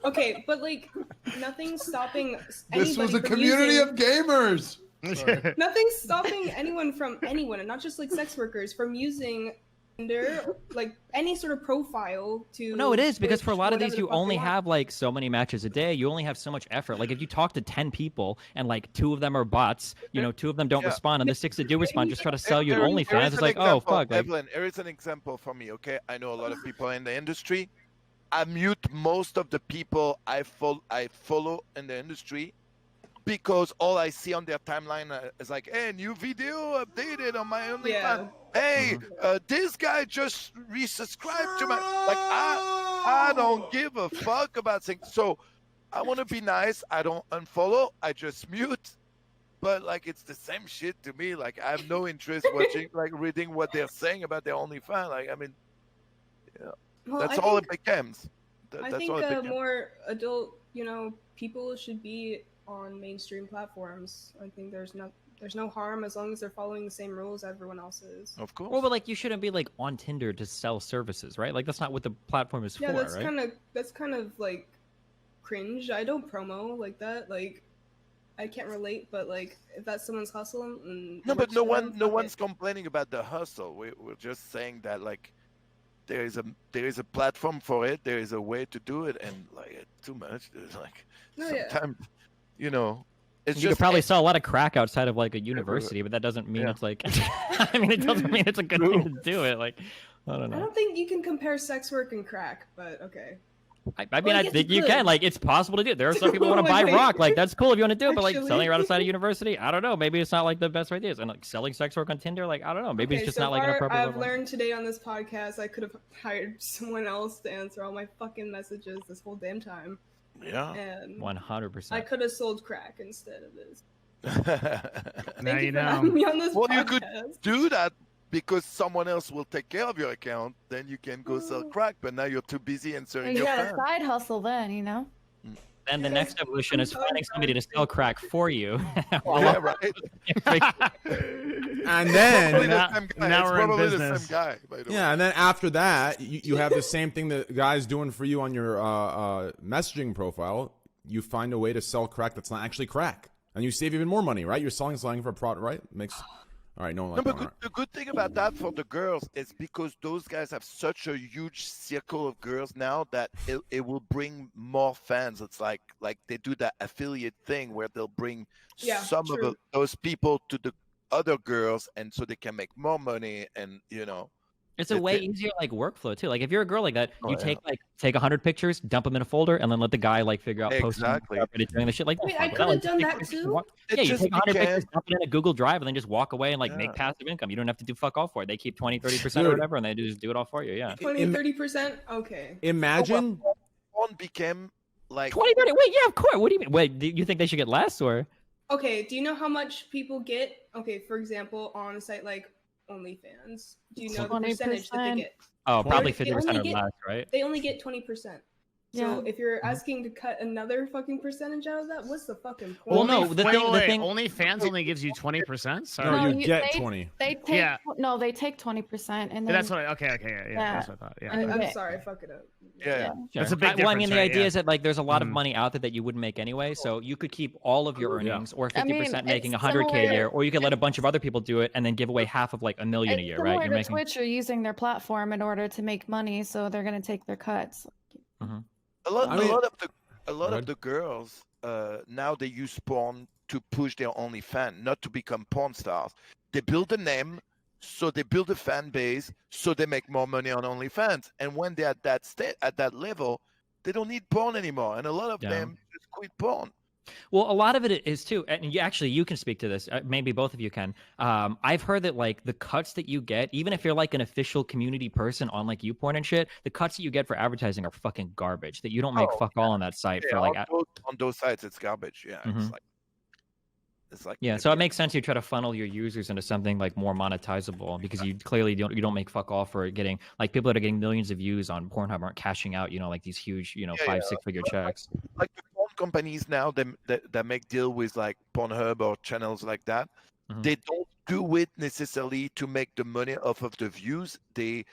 Okay, but like, nothing's stopping. This was anybody a from community using- of gamers. Sorry. Nothing's stopping anyone from anyone, and not just like sex workers, from using Tinder, like any sort of profile to. No, it is because for a lot of whatever these, the you fuck they only want. have like so many matches a day. You only have so much effort. Like if you talk to 10 people and like 2 of them are bots, you know, 2 of them don't Yeah. respond, and the 6 that do respond just try to sell you an There OnlyFans. is It's an like, oh example, fuck. Like, Evelyn, here is an example for me. Okay, I know a lot of people in the industry. I mute most of the people I follow in the industry because all I see on their timeline is like, hey, new video updated on my OnlyFans. Yeah. Hey, this guy just resubscribed to my. Like, I don't give a fuck about things. So I want to be nice. I don't unfollow. I just mute. But like, it's the same shit to me. Like, I have no interest watching, like, reading what they're saying about their OnlyFans. Like, I mean, Well, that's I all think, it becomes. I That's think all it becomes. more adult, people should be on mainstream platforms. I think there's no harm as long as they're following the same rules everyone else is. Of course. well, but like you shouldn't be like on Tinder to sell services, right? Like that's not what the platform is Yeah, for, that's right? kind of like cringe. I don't promo like that. Like, I can't relate, but like if that's someone's hustle, and No, but works no for them, one, fuck it. one's complaining about the hustle. We're just saying that like there is a platform for it. There is a way to do it, and like it's too much. There's like No, yeah. sometimes, you know, It's You could just probably sell a lot of crack outside of like a university, but that doesn't mean it's like. I mean, it doesn't mean it's a good thing to do it. Like, I don't I know. don't think you can compare sex work and crack, but okay. I mean, Well, I I guess think you you could. can. Like, it's possible to do. There are some people who want to buy Wait. rock. Like, that's cool if you want to do it. But like Actually. selling it outside of university, I don't know. Maybe it's not like the best ideas. And like selling sex work on Tinder, like I don't know. Maybe Okay, it's just so not like an far, appropriate. I've level. learned today on this podcast I could have hired someone else to answer all my fucking messages this whole damn time. Yeah. And 100%. I could have sold crack instead of this. Now Thank you for know. having me on this Well, podcast. you could do that because someone else will take care of your account. Then you can go sell crack. But now you're too busy answering You your got a fans. side hustle then, you know? Then the next evolution is finding somebody to sell crack for you. Yeah, right. And Probably then Now- the same guy. now It's we're in probably the business. same guy. By the way. yeah, and then after that, you have the same thing that guys doing for you on your messaging profile. You find a way to sell crack that's not actually crack, and you save even more money, right? You're selling for a product, right? Makes all right. No, No, like but that, all right. the good thing about that for the girls is because those guys have such a huge circle of girls now that it will bring more fans. It's like they do that affiliate thing where they'll bring Yeah, some true. of those people to the other girls, and so they can make more money. And you know, It's a It- way it- easier like workflow too. Like if you're a girl like that, Oh, you yeah. take 100 pictures, dump them in a folder, and then let the guy like figure out posting Exactly. doing the shit. Like I mean, that's I fine. could have Like, done take that pictures and too. walk- It Yeah, you just take 100 became- pictures, dump it in a Google Drive, and then just walk away and like Yeah. make passive income. You don't have to do fuck all for it. They keep 20-30% or Dude. whatever, and they just do it all for you. Yeah. 20-30%? Okay. Imagine. Porn became like 20-30. Wait, yeah, of course. What do you mean? Wait, do you think they should get less or? Okay, do you know how much people get? Okay, for example, on a site like OnlyFans, do you know the percentage that they 20%. get? Oh, probably They 50% or only get- less, right? They only get 20%. So Yeah. if you're asking to cut another fucking percentage out of that, what's the fucking point? Well, no, the thing- OnlyFans only gives you 20%. Sorry. No, No, you you- get they- 20. They take Yeah. No, they take 20%, and then That's what. Okay. Yeah. Yeah. That's what I thought. Yeah. And I'm they- sorry, fuck it up. yeah. That's a big Well, I mean, difference, the right? idea Yeah. is that like there's a lot of Mhm. money out there that you wouldn't make anyway. So you could keep all of your Yeah. earnings, or I 50% mean, making it's 100K a year, similar- or you could let a bunch of other people do it and then give away half of like $1 million a it's year, similar right? You're to making. Twitch are using their platform in order to make money, so they're gonna take their cuts. A lot, I mean- a lot Go of the girls now they use porn to push their OnlyFans, not to become porn stars. They build a name, so they build a fan base, so they make more money on OnlyFans. And when they're at that at that level, they don't need porn anymore. And a lot of Yeah. them just quit porn. Well, a lot of it is too, and you can speak to this. Maybe both of you can. I've heard that like the cuts that you get, even if you're like an official community person on like YouPorn and shit, the cuts that you get for advertising are fucking garbage. That you don't make Oh, fuck all on that site Yeah, for like. on those sites, it's garbage. Yeah, Mhm. it's like Yeah, so it makes sense you try to funnel your users into something like more monetizable because you clearly don't make fuck all for getting like people that are getting millions of views on Pornhub aren't cashing out, like these huge, Yeah, 5-6 figure checks. like the porn companies now that make deal with like Pornhub or channels like that. Mhm. They don't do it necessarily to make the money off of the views. They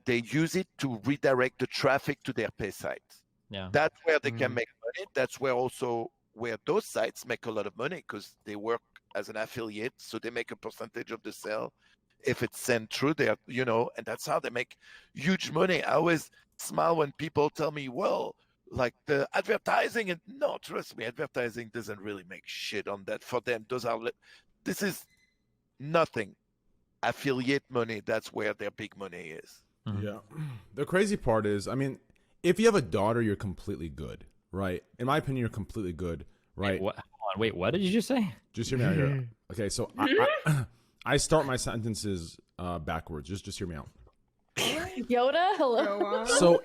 use it to redirect the traffic to their pay sites. Yeah. That's where they can Mhm. make money. That's where those sites make a lot of money because they work as an affiliate, so they make a percentage of the sale if it's sent through there, and that's how they make huge money. I always smile when people tell me, well, like the advertising, and no, trust me, advertising doesn't really make shit on that for them. This is nothing. Affiliate money, that's where their big money is. Mhm. Yeah. The crazy part is, I mean, if you have a daughter, you're completely good, right? In my opinion, you're completely good, right? Wait, what did you just say? Just hear me out here. Okay, so I start my sentences backwards. Just hear me out. Yoda, hello. Go on. So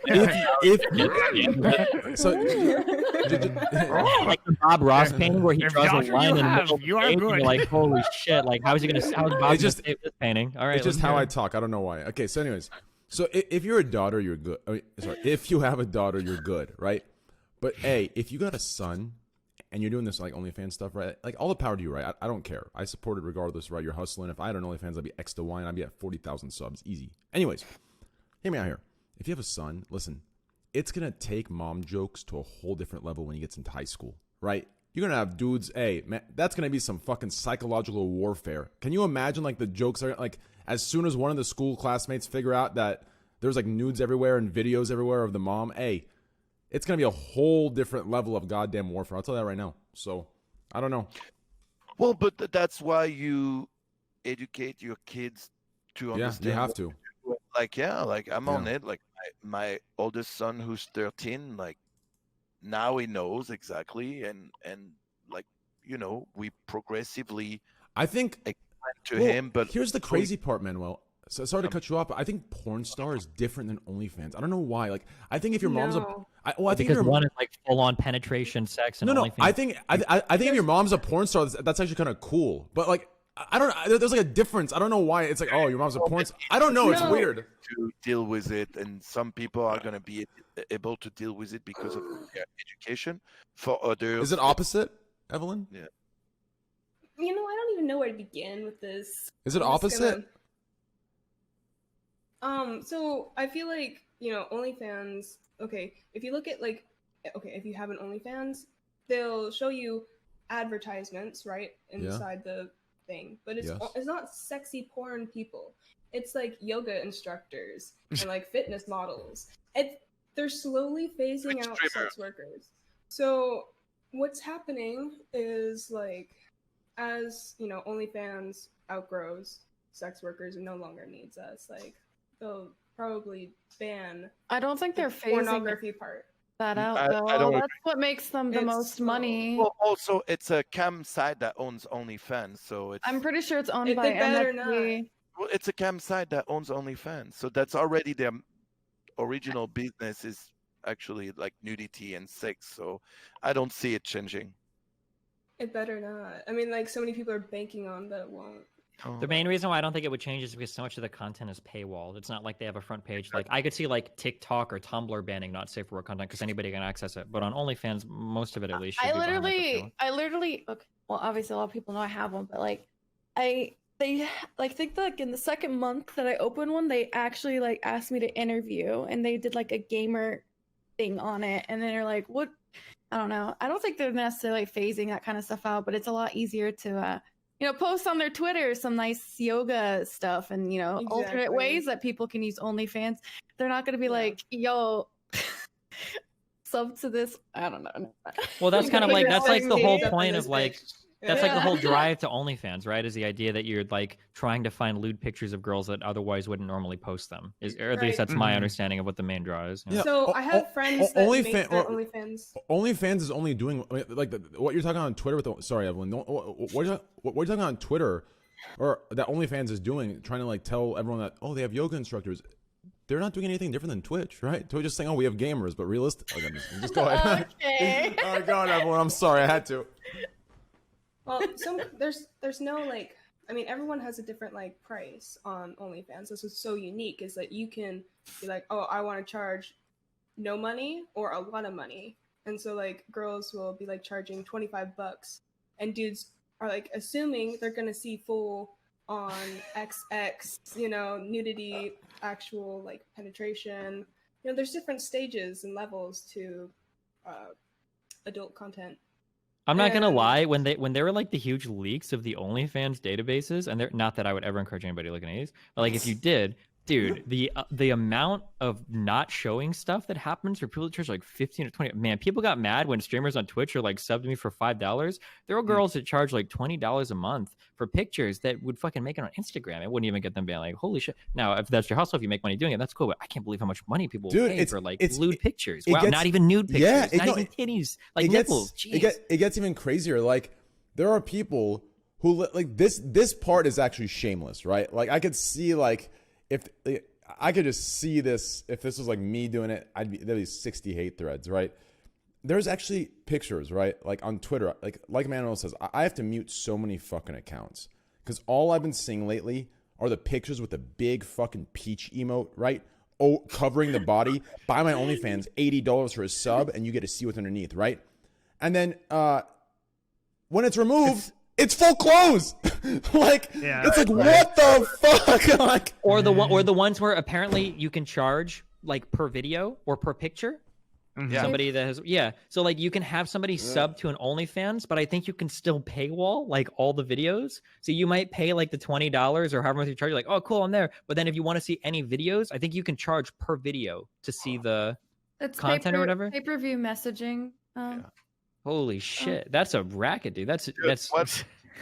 Like the Bob Ross painting where he If draws a daughter line you in the have, middle of the you are page, and good. you're like, holy shit! Like, how's Bob just- just this painting? All right, it's just let's how hear I it. talk. I don't know why. Okay, so anyways, so if you're a daughter, you're good. I mean, sorry, if you have a daughter, you're good, right? But hey, if you got a son and you're doing this like OnlyFans stuff, right? Like all the power to you, right? I don't care. I support it regardless, right? You're hustling. If I had an OnlyFans, I'd be X to Y, and I'd be at 40,000 subs, easy. Anyways, hear me out here. If you have a son, listen, it's gonna take mom jokes to a whole different level when he gets into high school, right? You're gonna have dudes, hey, man, that's gonna be some fucking psychological warfare. Can you imagine like the jokes are like as soon as one of the school classmates figure out that there's like nudes everywhere and videos everywhere of the mom, hey, it's gonna be a whole different level of goddamn warfare. I'll tell you that right now. So I don't know. Well, but that's why you educate your kids to understand. Yeah, you have to. Like, like I'm on it. Like my oldest son, who's 13, like now he knows exactly, and like we progressively. I think to him, but here's the crazy part, Manuel. So sorry to cut you off, but I think porn star is different than OnlyFans. I don't know why. Like, I think if your mom's I think because one is like full on penetration, sex, and OnlyFans. I think if your mom's a porn star, that's actually kind of cool. But like, I don't know. There's like a difference. I don't know why it's like, oh, your mom's a porn star. I don't know. It's weird to deal with it, and some people are gonna be able to deal with it because of their education. For others, is it opposite, Evelyn? Yeah. I don't even know where to begin with this. Is it opposite? So I feel like, OnlyFans, okay, if you look at if you have an OnlyFans, they'll show you advertisements, right, inside the thing, but it's not sexy porn people. It's like yoga instructors and like fitness models. They're slowly phasing out sex workers. So what's happening is like, as OnlyFans outgrows sex workers and no longer needs us, like they'll probably ban. I don't think they're phasing pornography part that out though. That's what makes them the most money. Well, also it's a cam site that owns OnlyFans, so I'm pretty sure it's owned by MFG. Well, it's a cam site that owns OnlyFans, so that's already their original business is actually like nudity and sex. So I don't see it changing. It better not. I mean, like so many people are banking on that it won't. The main reason why I don't think it would change is because so much of the content is paywalled. It's not like they have a front page. Like I could see like TikTok or Tumblr banning not safe for work content because anybody can access it. But on OnlyFans, most of it at least. I literally, okay. Well, obviously a lot of people know I have one, but like, think like in the second month that I opened one, they actually like asked me to interview, and they did like a gamer thing on it, and then they're like, what? I don't know. I don't think they're necessarily phasing that kind of stuff out, but it's a lot easier to post on their Twitter some nice yoga stuff and, alternate ways that people can use OnlyFans. They're not going to be like, yo, sub to this. I don't know. Well, that's kind of like, that's like the whole point of like, that's like the whole drive to OnlyFans, right? Is the idea that you're like trying to find lewd pictures of girls that otherwise wouldn't normally post them. Or at least that's my understanding of what the main draw is. Yeah. So I have friends that make their OnlyFans. OnlyFans is only doing like what you're talking on Twitter with. Sorry, Evelyn. What you're talking on Twitter, or that OnlyFans is doing, trying to like tell everyone that they have yoga instructors. They're not doing anything different than Twitch, right? Twitch just saying, we have gamers, but realistic. Okay, just go ahead. Okay. All right, go on, Evelyn. I'm sorry, I had to. Well, there's no like, I mean, everyone has a different like price on OnlyFans. This is so unique, is that you can be like, oh, I want to charge no money or a lot of money, and so like girls will be like charging $25, and dudes are like assuming they're gonna see full on XX, nudity, actual like penetration. There's different stages and levels to adult content. I'm not gonna lie, when there were like the huge leaks of the OnlyFans databases, and they're not that I would ever encourage anybody to look at these, but like if you did, dude, the amount of not showing stuff that happens for people to charge like 15 or 20. Man, people got mad when streamers on Twitch are like subbed me for $5. There were girls that charge like $20 a month for pictures that would fucking make it on Instagram. It wouldn't even get them banned. Like, holy shit. Now, if that's your hustle, if you make money doing it, that's cool. But I can't believe how much money people will pay for like lewd pictures. Wow, not even nude pictures. Not even titties. Like nipples. It gets even crazier. Like, there are people who like this part is actually shameless, right? Like, I could see like, if I could just see this, if this was like me doing it, there'd be 60 hate threads, right? There's actually pictures, right? Like on Twitter, like Manuel says, I have to mute so many fucking accounts because all I've been seeing lately are the pictures with the big fucking peach emote, right? Oh, covering the body. Buy my OnlyFans, $80 for a sub, and you get to see what's underneath, right? And then when it's removed, it's full clothes. Like, it's like, what the fuck? Like, or the ones where apparently you can charge like per video or per picture. Somebody that has so like you can have somebody sub to an OnlyFans, but I think you can still paywall like all the videos. So you might pay like the $20 or however much you charge. You're like, oh cool, I'm there. But then if you want to see any videos, I think you can charge per video to see the content or whatever. Pay-per-view messaging. Holy shit, that's a racket, dude. That's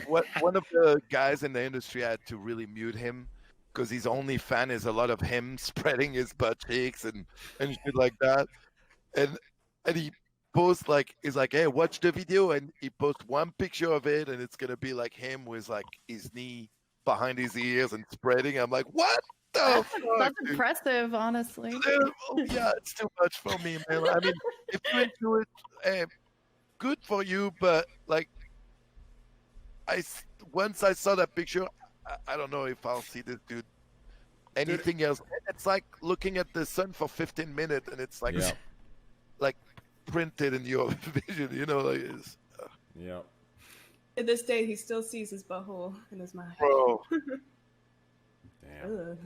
What one of the guys in the industry had to really mute him because his only fan is a lot of him spreading his butt cheeks and shit like that. And he posts like he's like, hey, watch the video, and he posts one picture of it, and it's gonna be like him with like his knee behind his ears and spreading. I'm like, what the fuck? That's dude? impressive, honestly. Oh, yeah, it's too much for me, man. I mean, if you're into it, good for you, but like, once I saw that picture, I don't know if I'll see this dude anything else. It's like looking at the sun for 15 minutes, and it's like, like printed in your vision, you know, like it's. Yeah. To this day, he still sees his butthole in his mind. Bro. Damn.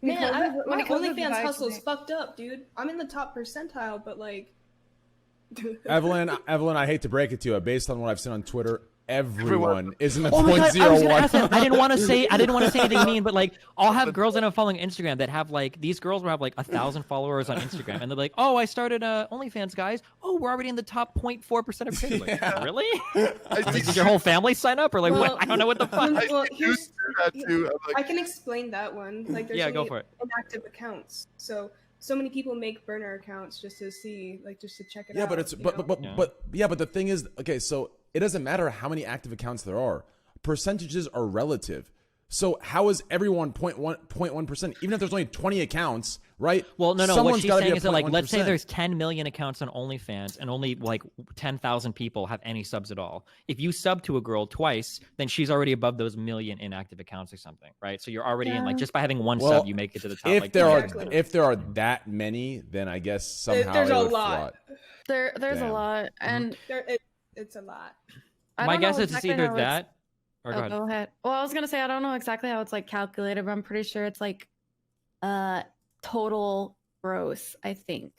Man, when my it comes to OnlyFans devices, hustle's fucked up, dude. I'm in the top percentile, but like. Evelyn, I hate to break it to you, based on what I've seen on Twitter, everyone is in the Oh my God, I was gonna ask that. 0.01. I didn't want to say anything mean, but like I'll have girls that I'm following Instagram that have like these girls will have like 1,000 followers on Instagram, and they're like, "Oh, I started OnlyFans, guys. Oh, we're already in the top 0.4% of creators." Like, really? Did your whole family sign up, or like what? I don't know what the fuck. Well, I'm like, I can explain that one. Like, there's go only for it. inactive accounts, so many people make burner accounts just to see, like, just to check it out. Yeah, but it's but the thing is, okay, so it doesn't matter how many active accounts there are. Percentages are relative. So how is everyone 0.1%? Even if there's only 20 accounts, right? Well, no. Someone's What she's gotta be saying a is that, like, let's say 0.1%. there's 10 million accounts on OnlyFans, and only like 10,000 people have any subs at all. If you sub to a girl twice, then she's already above those million inactive accounts or something, right? So you're already in, like, just by having one sub, you make it to the top. If like, there are that many, then I guess somehow there's it a would lot. flood. There's a lot, and it's a lot. I my don't know guess is exactly it's either how it's- that. Or go ahead. Go ahead. Well, I was gonna say I don't know exactly how it's like calculated, but I'm pretty sure it's like total gross, I think.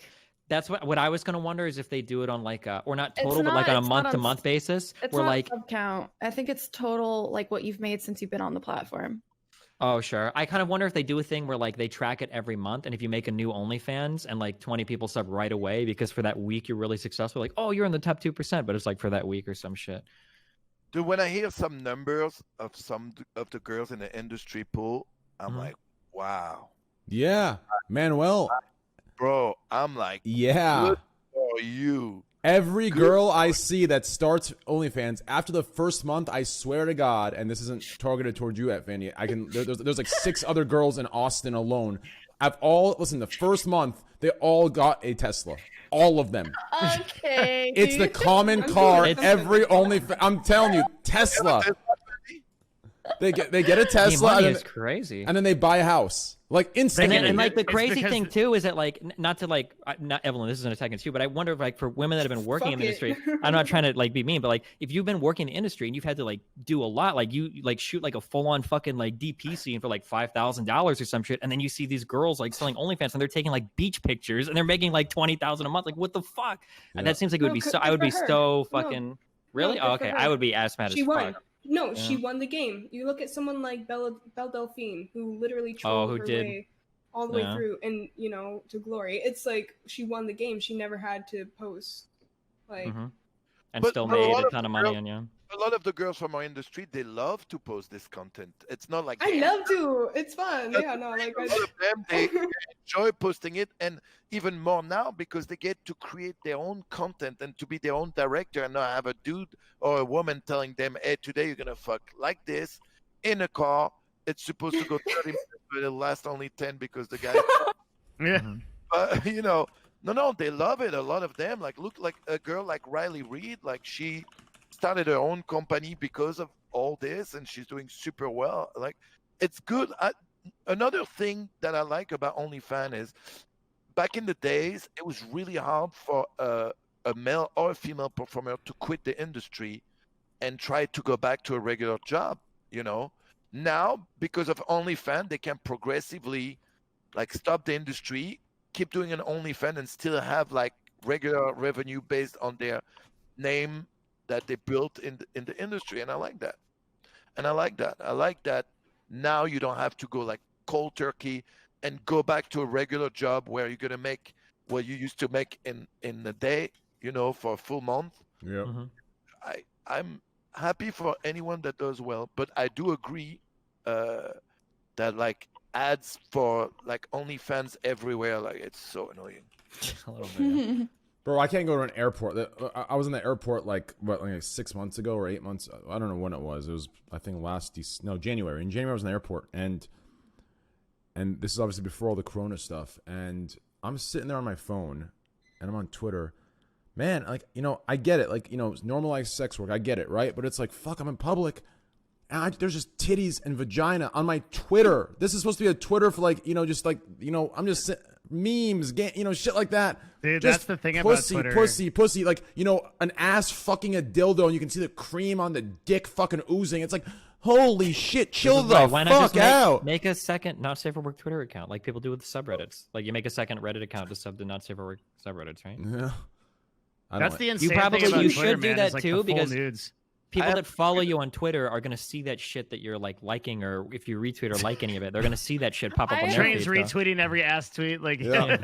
That's what I was gonna wonder is if they do it on like or not It's total, but like on a it's not month-to-month basis, It's where not like sub count. I think it's total like what you've made since you've been on the platform. Oh, sure. I kind of wonder if they do a thing where like they track it every month, and if you make a new OnlyFans and like 20 people sub right away because for that week you're really successful, like, oh, you're in the top 2%, but it's like for that week or some shit. dude, when I hear some numbers of some of the girls in the industry pool, I'm like, wow. Yeah, Manuel. Bro, I'm like, Yeah. good for you. Every girl I see that starts OnlyFans after the first month, I swear to God, and this isn't targeted towards you, at Fanny. There's like 6 other girls in Austin alone. The first month they all got a Tesla. All of them. Okay. It's the common car. Every OnlyFans. I'm telling you, Tesla. They get a Tesla. Money and is crazy. And then they buy a house. Like instantly. And like the crazy because thing too is that like not to like not Evelyn, this is an attack against you, but I wonder if like for women that have been working in the industry, I'm not trying to like be mean, but like if you've been working in the industry and you've had to like do a lot, like you like shoot like a full on fucking like DP scene for like $5,000 or some shit, and then you see these girls like selling OnlyFans and they're taking like beach pictures and they're making like $20,000 a month. Like what the fuck? Yeah. And that seems like it would be so. I would be so fucking really. Oh, okay, I would be ass mad as fuck. No, she won the game. You look at someone like Belle Delphine, who literally trolled her way all the way through, and to glory. It's like she won the game. She never had to post, like, and still made a ton of money on you. A lot of the girls from our industry, they love to post this content. It's not like I love to. It's fun. Yeah, no, like a lot of them, they enjoy posting it, and even more now because they get to create their own content and to be their own director, and not have a dude or a woman telling them, "Hey, today you're gonna fuck like this in a car. It's supposed to go 30 minutes, but it'll last only 10 because the guy." No, they love it. A lot of them, like, look, like a girl like Riley Reid, like she started her own company because of all this, and she's doing super well. Like, it's good. Another thing that I like about OnlyFans is back in the days, it was really hard for a male or a female performer to quit the industry and try to go back to a regular job. Now, because of OnlyFans, they can progressively like stop the industry, keep doing an OnlyFans, and still have like regular revenue based on their name that they built in the industry. And I like that. I like that now you don't have to go like cold turkey and go back to a regular job where you're gonna make what you used to make in a day. for a full month. Yeah. I'm happy for anyone that does well, but I do agree that like ads for like OnlyFans everywhere, like it's so annoying. A little bit. Yeah. Bro, I can't go to an airport. I was in the airport like 6 months ago or 8 months. I don't know when it was. It was I think January. In January I was in the airport, and this is obviously before all the Corona stuff. And I'm sitting there on my phone, and I'm on Twitter. Man, like I get it. Like normalized sex work. I get it, right? But it's like fuck. I'm in public. And there's just titties and vagina on my Twitter. This is supposed to be a Twitter for like just like I'm just memes, shit like that. Dude, just that's the thing pussy, about Twitter. pussy, like an ass fucking a dildo, and you can see the cream on the dick fucking oozing. It's like, holy shit, chill the Why not fuck just out. make a second Not Safe for Work Twitter account like people do with subreddits. Like you make a second Reddit account to sub the Not Safe for Work subreddits, right? Yeah. That's the insane You probably thing about you Twitter, should do man, that is, like, too the full because nudes. people that follow you on Twitter are gonna see that shit that you're like liking, or if you retweet or like any of it, they're gonna see that shit pop up on their Train's feed, so. retweeting every ass tweet. Like, Yeah.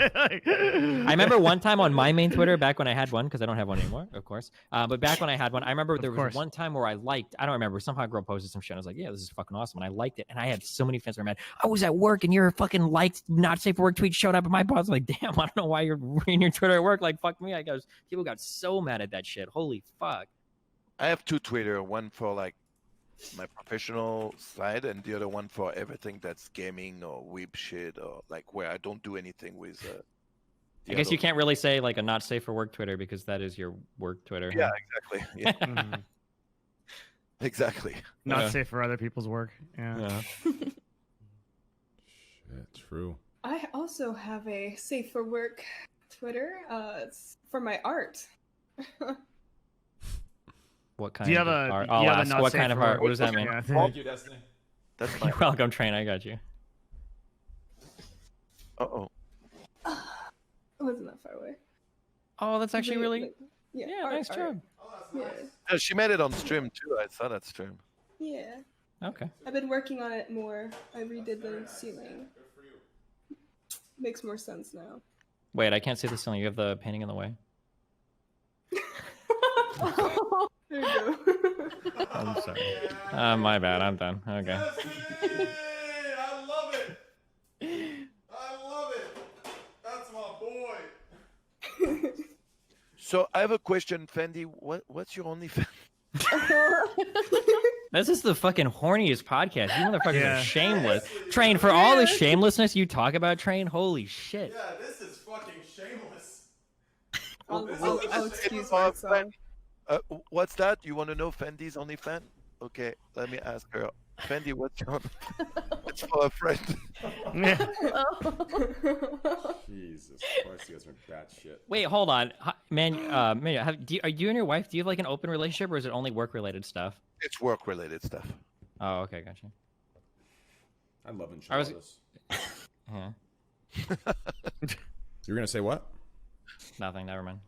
I remember one time on my main Twitter, back when I had one, because I don't have one anymore, of course. But back when I had one, I remember there was one time where I don't remember, somehow a girl posted some shit. I was like, yeah, this is fucking awesome. And I liked it. And I had so many fans who were mad. I was at work and your fucking liked Not Safe for Work tweet showed up in my boss. Like, damn, I don't know why you're reading your Twitter at work. Like, fuck me. People got so mad at that shit. Holy fuck. I have two Twitter, one for like my professional side and the other one for everything that's gaming or weeb shit or like where I don't do anything with I guess you can't really say like a Not Safe for Work Twitter because that is your work Twitter. Yeah, exactly. Yeah. Exactly. Not safe for other people's work. Yeah. Shit, true. I also have a safe for work Twitter. It's for my art. What kind Do you have of a? art? Do I'll you have a ask, not what safe kind of for art? work? What does that mean? Yeah. Thank you, Destiny. That's You're welcome, Train. I got you. Uh-oh. It wasn't that far away. Oh, that's actually But, really. like, yeah, Nice job. Yeah. Yeah, she made it on stream too. I saw that stream. Yeah. Okay. I've been working on it more. I redid the ceiling. Makes more sense now. Wait, I can't see the ceiling. You have the painting in the way. There you go. I'm sorry. My bad. I'm done. Okay. I love it. I love it. That's my boy. So I have a question, Fendi. What's your OnlyFans? This is the fucking horniest podcast. You motherfuckers Yeah. are shameless. Train, for all the shamelessness you talk about, Train, holy shit. Yeah, this is fucking shameless. I'll excuse Oh, myself. What's that? You want to know Fendi's OnlyFans? Okay, let me ask her. Fendi, what's your It's for a friend. Yeah. Jesus Christ, you guys are bad shit. Wait, hold on. Man, are you and your wife, do you have like an open relationship or is it only work-related stuff? It's work-related stuff. Oh, okay, gotcha. I love enchiladas. Yeah. You're gonna say what? Nothing, never mind.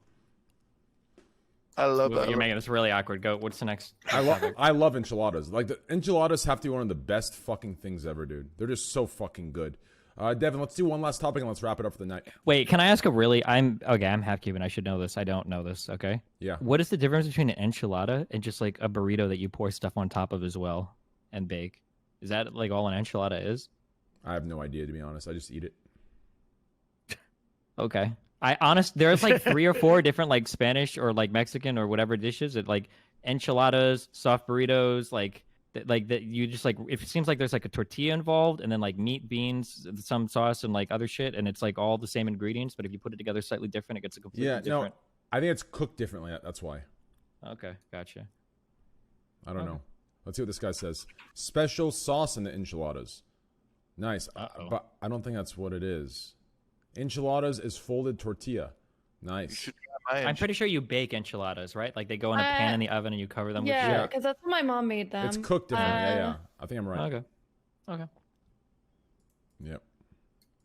I love You're that. making this really awkward. Go, what's the next I topic? love enchiladas. Like the enchiladas have to be one of the best fucking things ever, dude. They're just so fucking good. Devin, let's do one last topic and let's wrap it up for the night. Wait, can I ask I'm half Cuban. I should know this. I don't know this. Okay. Yeah. What is the difference between an enchilada and just like a burrito that you pour stuff on top of as well and bake? Is that like all an enchilada is? I have no idea, to be honest. I just eat it. Okay. There's like 3 or 4 different like Spanish or like Mexican or whatever dishes that like enchiladas, soft burritos, like that you just like, it seems like there's like a tortilla involved and then like meat, beans, some sauce and like other shit. And it's like all the same ingredients, but if you put it together slightly different, it gets a completely different. No, I think it's cooked differently. That's why. Okay. Gotcha. I don't know. Let's see what this guy says. Special sauce in the enchiladas. Nice. But I don't think that's what it is. Enchiladas is folded tortilla. Nice. You should try my I'm pretty sure you bake enchiladas, right? Like they go in a pan in the oven and you cover them with Yeah, shit. because that's what my mom made them. It's cooked differently. Yeah. I think I'm right. Okay. Yep.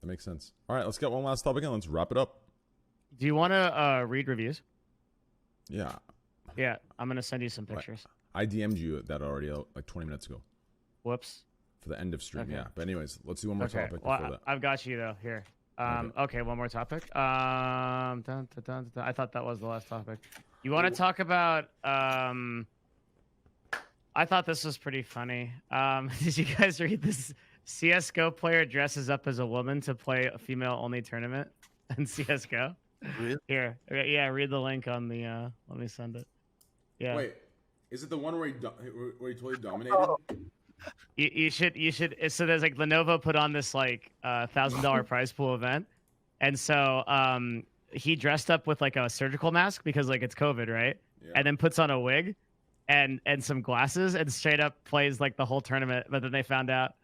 That makes sense. All right, let's get one last topic and let's wrap it up. Do you want to read reviews? Yeah. Yeah, I'm gonna send you some pictures. I DM'd you that already like 20 minutes ago Whoops. for the end of stream. Okay. Yeah. But anyways, let's do one more Okay. topic Well, before that. I've got you though. Here. Okay, one more topic. I thought that was the last topic. You want to talk about? I thought this was pretty funny. Did you guys read this? CS:GO player dresses up as a woman to play a female-only tournament in CS:GO. Really? Here, yeah, read the link on the. Let me send it. Yeah. Wait, is it the one where he totally dominated? You should. So there's like Lenovo put on this like $1,000 prize pool event, and so he dressed up with like a surgical mask because like it's COVID, right? Yeah. And then puts on a wig, and some glasses, and straight up plays like the whole tournament. But then they found out.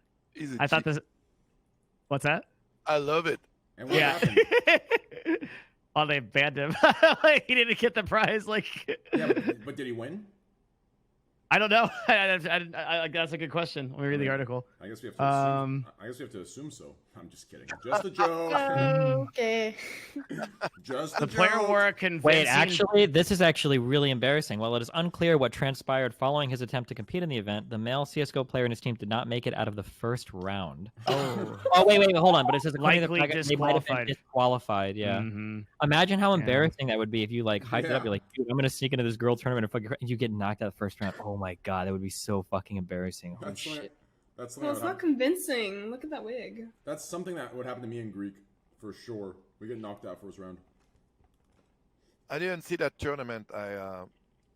I thought this. What's that? I love it. And what happened? Oh, they banned him. He didn't get the prize. Like. Yeah, but did he win? I don't know. That's a good question. Let me read the article. I guess we have to assume. I guess we have to assume so. I'm just kidding. Just a joke. Okay. Just the player wore a convincing... Wait, actually, this is actually really embarrassing. While it is unclear what transpired following his attempt to compete in the event, the male CS:GO player and his team did not make it out of the first round. Oh, wait, hold on. But it says likely they might have been disqualified. Yeah. Mm-hmm. Imagine how embarrassing that would be if you like hyped it up. You're like, dude, I'm gonna sneak into this girl tournament and you get knocked out the first round. Oh my god, that would be so fucking embarrassing. Oh shit. That's well, it's not convincing. Look at that wig. That's something that would happen to me in Greek, for sure. We get knocked out first round. I didn't see that tournament. I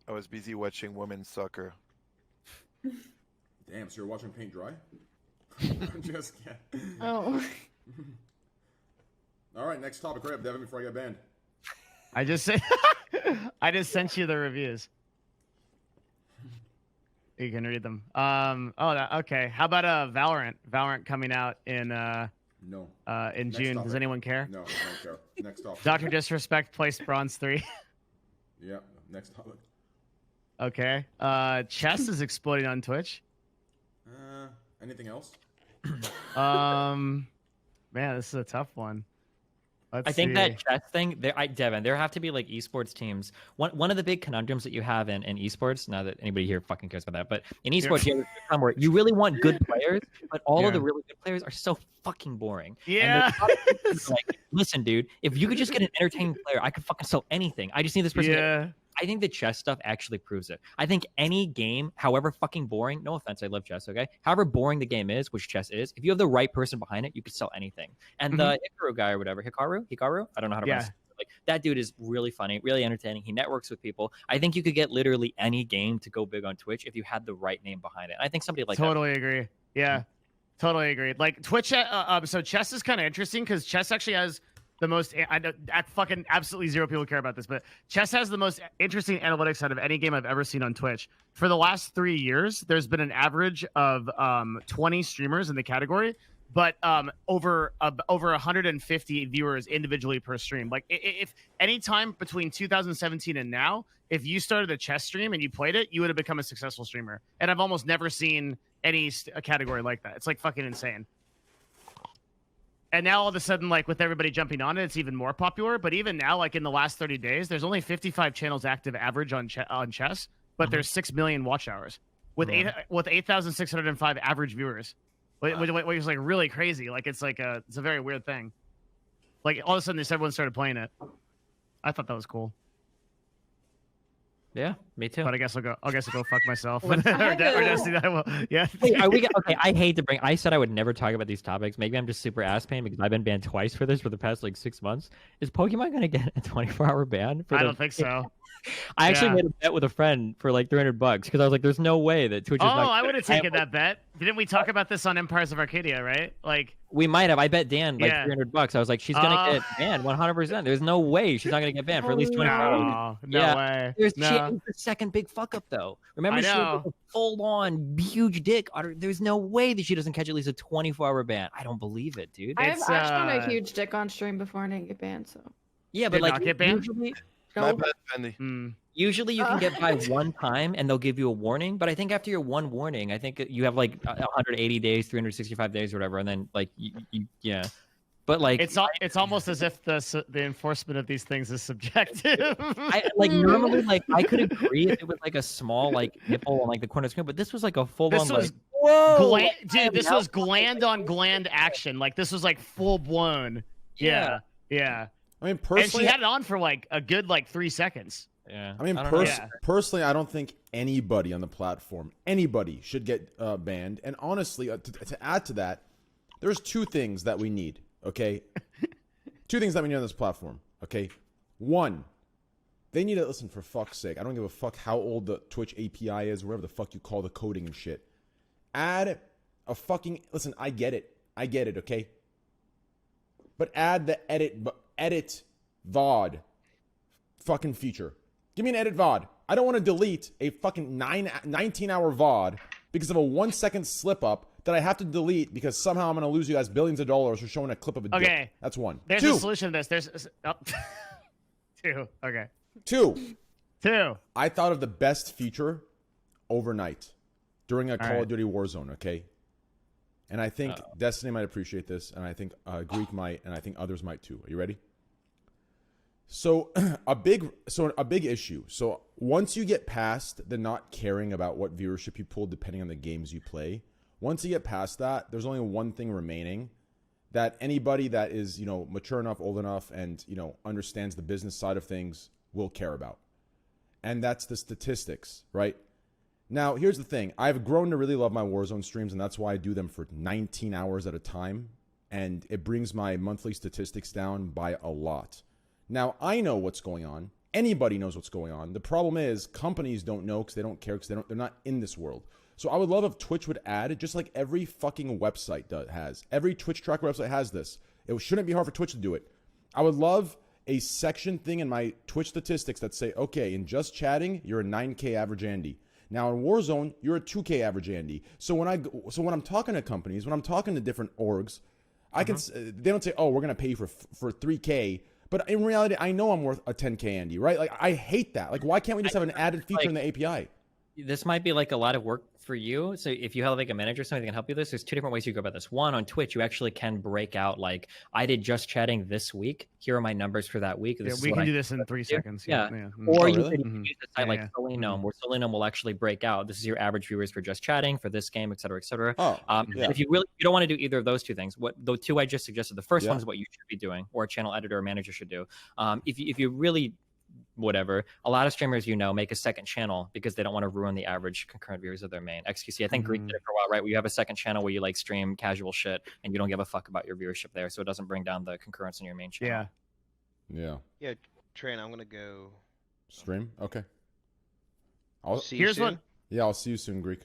was busy watching women's soccer. Damn, so you're watching paint dry? Just kidding. Oh. All right, next topic. Hurry up, Devin, before I get banned. I just sent you the reviews. You can read them. Okay. How about Valorant? Valorant coming out in No. In Next June. topic. Does anyone care? No, I don't care. Next topic. Dr. Disrespect placed bronze 3. Yeah, next topic. Okay. Chess is exploding on Twitch. Anything else? Man, this is a tough one. I think that chess thing, Devin, there have to be like esports teams. One of the big conundrums that you have in esports, not that anybody here fucking cares about that, but in esports, you have this time where you really want good players, but all of the really good players are so fucking boring. Yeah. Like, listen, dude, if you could just get an entertaining player, I could fucking sell anything. I just need this person. Yeah. I think the chess stuff actually proves it. I think any game, however fucking boring, no offense, I love chess, okay? However boring the game is, which chess is, if you have the right person behind it, you could sell anything. And the Hikaru guy or whatever, Hikaru? I don't know how to pronounce it. Like, that dude is really funny, really entertaining. He networks with people. I think you could get literally any game to go big on Twitch if you had the right name behind it. I think somebody like totally agree. Yeah, totally agree. Like Twitch, so chess is kind of interesting because chess actually has the most, fucking absolutely zero people care about this, but chess has the most interesting analytics out of any game I've ever seen on Twitch. For the last 3 years, there's been an average of 20 streamers in the category, but over 150 viewers individually per stream. Like if any time between 2017 and now, if you started a chess stream and you played it, you would have become a successful streamer. And I've almost never seen a category like that. It's like fucking insane. And now all of a sudden, like with everybody jumping on it, it's even more popular. But even now, like in the last 30 days, there's only 55 channels active average on chess, but there's 6 million watch hours with 8,605 average viewers, which is like really crazy. Like it's a very weird thing. Like all of a sudden, everyone started playing it. I thought that was cool. Yeah, me too. But I guess I'll go fuck myself. or Destiny, I will. Yeah. Wait, okay, I hate to bring. I said I would never talk about these topics. Maybe I'm just super ass pain because I've been banned twice for this for the past like 6 months. Is Pokemon gonna get a 24-hour ban? I don't think so. I actually made a bet with a friend for like $300 because I was like, "There's no way that Twitch is." I would have taken that bet. Didn't we talk about this on Empires of Arcadia? Right? Like we might have. I bet Dan like $300. I was like, "She's gonna get banned 100%. There's no way she's not gonna get banned for at least 24 hours." No way. She was the second big fuck up though. Remember, she was a full-on huge dick. There's no way that she doesn't catch at least a 24-hour ban. I don't believe it, dude. I've actually done a huge dick on stream before and didn't get banned. So yeah, but like not get banned? Usually you can get by one time and they'll give you a warning, but I think after your one warning, I think you have like 180 days, 365 days or whatever, and then like yeah. But like it's almost as if the enforcement of these things is subjective. Normally like I could agree if it was like a small like nipple on like the corner of the screen, but this was like a full on like this was gland on gland action. Like this was like full blown. Yeah. I mean, And personally, she had it on for like a good 3 seconds. Yeah. I mean, don't know. personally, I don't think anybody on the platform, anybody should get banned. And honestly, to add to that, there's two things that we need, okay? Two things that we need on this platform, okay? One, they need to, listen, for fuck's sake, I don't give a fuck how old the Twitch API is, whatever the fuck you call the coding and shit. Add a fucking, listen, I get it, okay? But add the edit VOD fucking feature. Give me an edit VOD. I don't want to delete a fucking 19-hour VOD because of a 1-second slip up that I have to delete because somehow I'm going to lose you guys billions of dollars for showing a clip of a dick. Okay. That's one. There's Two. a solution to this. There's two. Okay. Two. Two. I thought of the best feature overnight during a Call right. of Duty Warzone, okay? And I think Destiny might appreciate this, and I think Greek might, and I think others might too. Are you ready? So a big issue. So once you get past the not caring about what viewership you pull depending on the games you play, once you get past that, there's only one thing remaining that anybody that is, mature enough, old enough, and, understands the business side of things will care about. And that's the statistics, right? Now, here's the thing. I've grown to really love my Warzone streams, and that's why I do them for 19 hours at a time. And it brings my monthly statistics down by a lot. Now, I know what's going on. Anybody knows what's going on. The problem is companies don't know because they don't care because they're not in this world. So I would love if Twitch would add, just like every fucking website has. Every Twitch tracker website has this. It shouldn't be hard for Twitch to do it. I would love a section thing in my Twitch statistics that say, okay, in just chatting, you're a 9K average Andy. Now in Warzone, you're a 2K average Andy. So when I'm talking to companies, when I'm talking to different orgs, I can they don't say, oh, we're gonna pay you for 3K. But in reality, I know I'm worth a 10K Andy, right? Like, I hate that. Like, why can't we just have an added feature in the API? This might be like a lot of work for you. So if you have like a manager or something that can help you with this, there's two different ways you go about this. One, on Twitch, you actually can break out like, I did just chatting this week. Here are my numbers for that week. Yeah, we can do this in 3 seconds. Yeah. Mm-hmm. Or you really? can use the site like Solinome, where Solinome will actually break out. This is your average viewers for just chatting for this game, et cetera, et cetera. Oh, And if you don't want to do either of those two things, what the two I just suggested, the first one is what you should be doing, or a channel editor or manager should do. If you really whatever, a lot of streamers make a second channel because they don't want to ruin the average concurrent viewers of their main. XQC, I think Greek did it for a while, right? Where you have a second channel where you like stream casual shit and you don't give a fuck about your viewership there, so it doesn't bring down the concurrence in your main channel. Yeah, Train, I'm gonna go stream. Okay. see you soon. Yeah, I'll see you soon, Greek.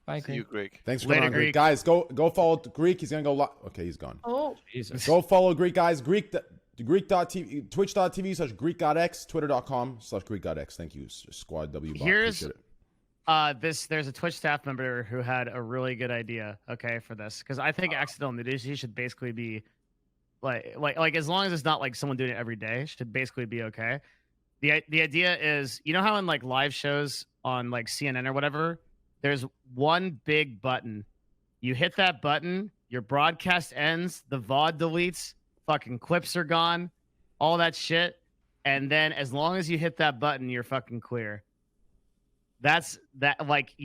Bye, See you, Greek. Thanks for Later, coming on, Greek. Greek. Guys, go follow Greek. He's gonna go okay, he's gone. Oh, Jesus. Go follow Greek, guys. Greek.tv, twitch.tv/Greek.x, twitter.com/Greek.x. Thank you, Squad W. Here's there's a Twitch staff member who had a really good idea, for this, because I think accidental nudity should basically be like as long as it's not like someone doing it every day, should basically be okay. The idea is, how in like live shows on like CNN or whatever, there's one big button. You hit that button, your broadcast ends, the VOD deletes, fucking clips are gone, all that shit, and then as long as you hit that button, you're fucking clear. That's that. Like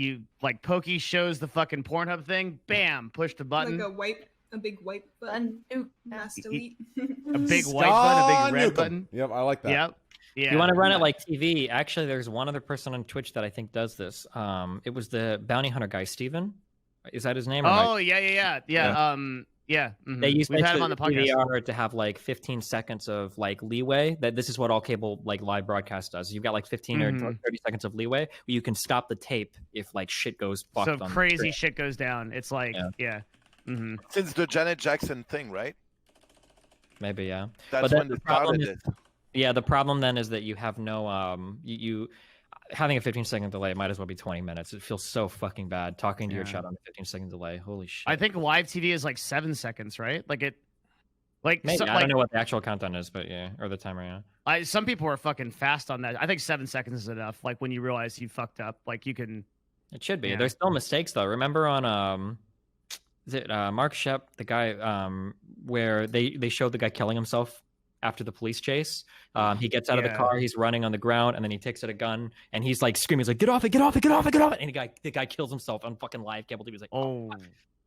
Pokey shows the fucking Pornhub thing, bam, push the button. Like a big white button. Mass delete. A big white button, a big red button. Yep, I like that. Yep. Yeah. If you want to run it like TV, actually, there's one other person on Twitch that I think does this. It was the bounty hunter guy, Steven. Is that his name? Oh, yeah. They used We've had him on the podcast. DVR to have like 15 seconds of like leeway. That this is what all cable like live broadcast does. You've got like 15 or 30 seconds of leeway where you can stop the tape if like shit goes fucked. So on crazy shit goes down. It's like Since the Janet Jackson thing, right? Maybe, yeah. That's But when they started it. Yeah, the problem then is that you have no you having a 15-second delay might as well be 20 minutes. It feels so fucking bad talking to your chat on a 15-second delay. Holy shit. I think live TV is like 7 seconds, right? Maybe. I don't know what the actual countdown is, but yeah, or the timer, yeah. Some people are fucking fast on that. I think 7 seconds is enough. Like when you realize you fucked up, like you can. It should be. Yeah. There's still mistakes though. Remember on is it Mark Shep, the guy where they showed the guy killing himself after the police chase. He gets out of the car, he's running on the ground, and then he takes out a gun and he's like screaming, he's like, get off it, get off it, get off it, get off it. And the guy kills himself on fucking live cable TV. He's like, oh, fuck.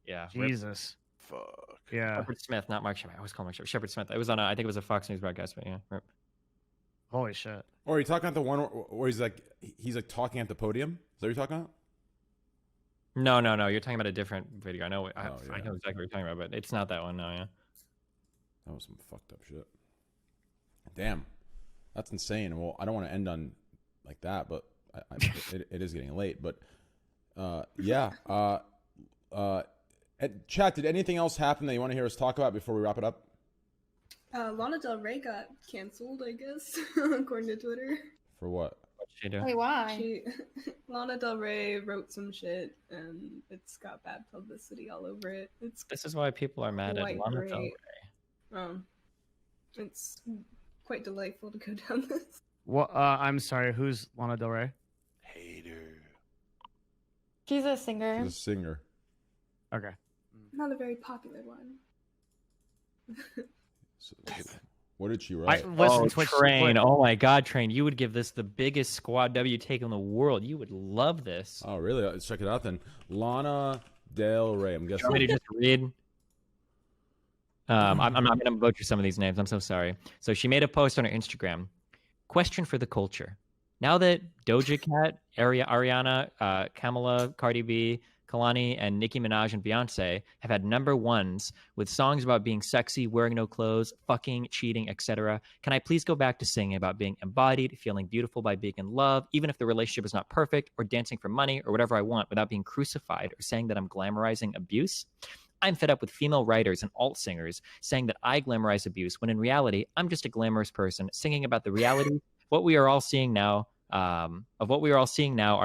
Yeah. Jesus. fuck. Yeah. Shepard Smith, not Mark Shepard. I always call Mark Shepard. Shepard Smith. It was on I think it was a Fox News broadcast, but yeah. Right. Holy shit. Or are you talking about the one where he's like talking at the podium? Is that what you're talking about? No. You're talking about a different video. I know yeah. I know exactly what you're talking about, but it's not that one. No, yeah. That was some fucked up shit. Damn, that's insane. Well, I don't want to end on like that, but it is getting late. But yeah. Chat, did anything else happen that you want to hear us talk about before we wrap it up? Lana Del Rey got canceled, I guess, according to Twitter. For what? What'd she do? Wait, why? Lana Del Rey wrote some shit, and it's got bad publicity all over it. This is why people are mad at quite Lana Del Rey. great. It's quite delightful to go down this. What? I'm sorry. Who's Lana Del Rey? Hater. She's a singer. She's a singer. Okay. Not a very popular one. So, what did she write? Listen, Twitch, Train. Oh my God, Train. You would give this the biggest Squad W take in the world. You would love this. Oh, really? Let's check it out then. Lana Del Rey. I'm guessing. Want me to just read? I'm not going to butcher some of these names. I'm so sorry. So she made a post on her Instagram. Question for the culture. Now that Doja Cat, Ariana, Kamala, Cardi B, Kalani, and Nicki Minaj and Beyonce have had #1s with songs about being sexy, wearing no clothes, fucking, cheating, etc. Can I please go back to singing about being embodied, feeling beautiful by being in love, even if the relationship is not perfect, or dancing for money, or whatever I want, without being crucified or saying that I'm glamorizing abuse? I'm fed up with female writers and alt singers saying that I glamorize abuse, when in reality, I'm just a glamorous person singing about the reality. What we are all seeing now are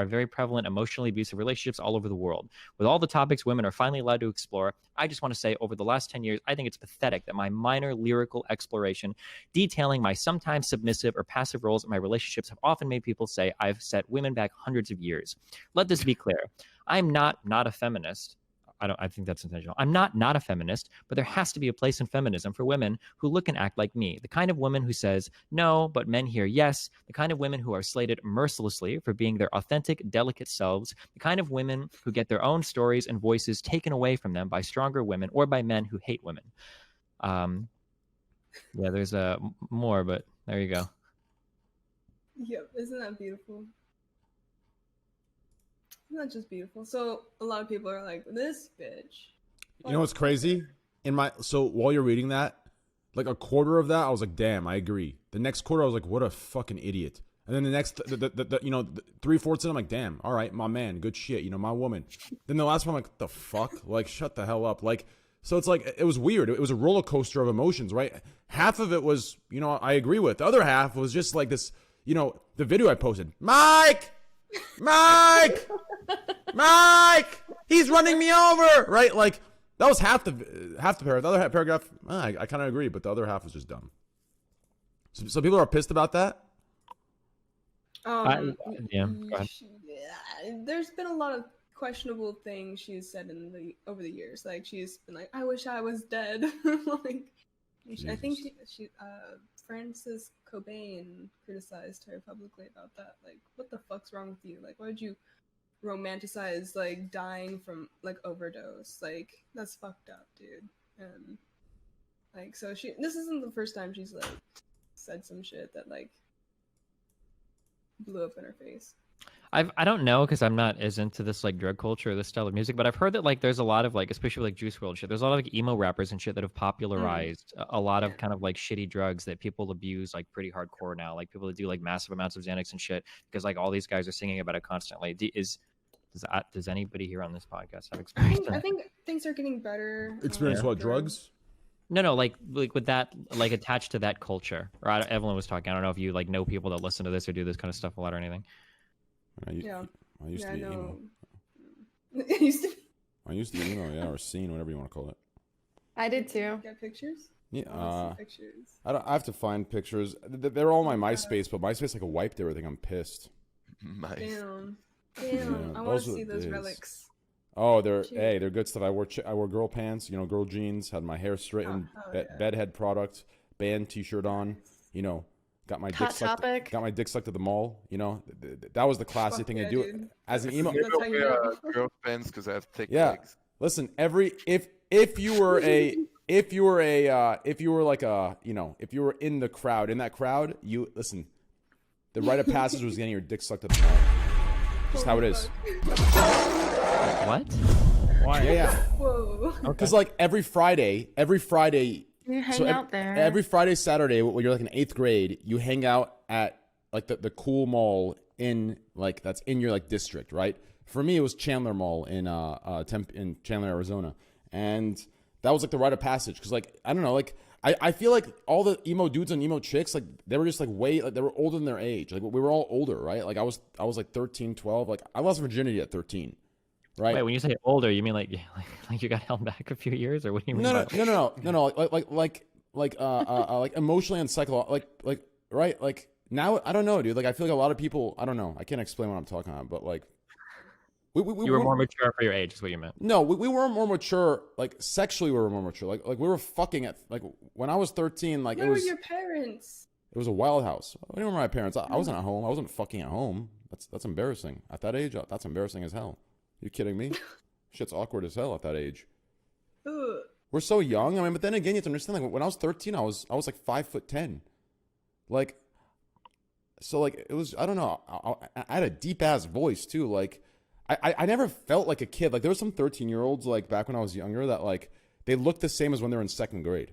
very prevalent emotionally abusive relationships all over the world. With all the topics women are finally allowed to explore, I just want to say over the last 10 years, I think it's pathetic that my minor lyrical exploration detailing my sometimes submissive or passive roles in my relationships have often made people say I've set women back hundreds of years. Let this be clear. I'm not a feminist. I think that's intentional. I'm not a feminist, but there has to be a place in feminism for women who look and act like me. The kind of woman who says no, but men hear yes. The kind of women who are slated mercilessly for being their authentic, delicate selves. The kind of women who get their own stories and voices taken away from them by stronger women or by men who hate women. Yeah, there's more, but there you go. Yep, isn't that beautiful? Not just beautiful. So a lot of people are like, this bitch. You know what's crazy? So while you're reading that, like a quarter of that, I was like, damn, I agree. The next quarter, I was like, what a fucking idiot. And then the next, the 3/4 of it, I'm like, damn, all right, my man, good shit, my woman. Then the last one, I'm like, what the fuck? Like, shut the hell up. Like, so it's like, it was weird. It was a roller coaster of emotions, right? Half of it was, I agree with. The other half was just like this, the video I posted. Mike! He's running me over, right? Like that was half the paragraph. The other paragraph, I kind of agree, but the other half was just dumb. So people are pissed about that. Yeah. There's been a lot of questionable things she's said over the years. Like she's been like, "I wish I was dead." Like, I think she Frances Cobain criticized her publicly about that. Like, what the fuck's wrong with you? Like, why would you romanticize like dying from like overdose? Like, that's fucked up, dude. And like, so this isn't the first time she's like said some shit that like blew up in her face. I don't know because I'm not as into this like drug culture or this style of music, but I've heard that like there's a lot of like, especially like Juice WRLD shit, there's a lot of like emo rappers and shit that have popularized a lot of kind of like shitty drugs that people abuse like pretty hardcore now, like people that do like massive amounts of Xanax and shit because like all these guys are singing about it constantly. Does anybody here on this podcast have experience? I think things are getting better. Experience what, drugs? No, like with that, like attached to that culture. Or Evelyn was talking. I don't know if you like know people that listen to this or do this kind of stuff a lot or anything. I used to be emo. I used to be emo, yeah, or scene, whatever you want to call it. I did too. Got pictures? Yeah, pictures. I have to find pictures. They're all on my MySpace, but MySpace like wiped everything. I'm pissed. Nice. Damn. Yeah, I want to see those relics. Oh, they're good stuff. I wore girl pants, girl jeans, had my hair straightened, bedhead product, band T-shirt on, got my dick sucked at the mall. That was the classy thing to do. As an emo, Girl pants because I have thick legs. Listen, if if you were like a, you know, if you were in that crowd, you listen. The rite of passage was getting your dick sucked up the mouth. Just how it is. What? Why? Yeah. Whoa. Because like every Friday, You hang so out there. every Friday, Saturday, when you're like in 8th grade, you hang out at like the cool mall in like that's in your like district, right? For me, it was Chandler Mall in in Chandler, Arizona, and that was like the rite of passage. Because like I don't know, like I feel like all the emo dudes and emo chicks, like they were just like they were older than their age. Like we were all older, right? Like I was like 13, 12. Like I lost virginity at 13. Right. Wait, when you say older, you mean like you got held back a few years, or what do you mean? No. Like emotionally and psychologically, like right. Like now, I don't know, dude. Like I feel like a lot of people. I don't know. I can't explain what I'm talking about, but like you were more mature for your age, is what you meant. No, we were more mature. Like sexually, we were more mature. Like we were fucking at like when I was 13. Like Where were your parents? It was a wild house. I don't remember my parents. I wasn't at home. I wasn't fucking at home. That's embarrassing. At that age, that's embarrassing as hell. You kidding me? Shit's awkward as hell at that age. Ugh. We're so young. I mean, but then again, you have to understand. Like when I was 13, I was like 5'10". Like, so like it was. I don't know. I had a deep ass voice too. Like, I never felt like a kid. Like there were some 13-year-olds like back when I was younger that like they looked the same as when they were in 2nd grade.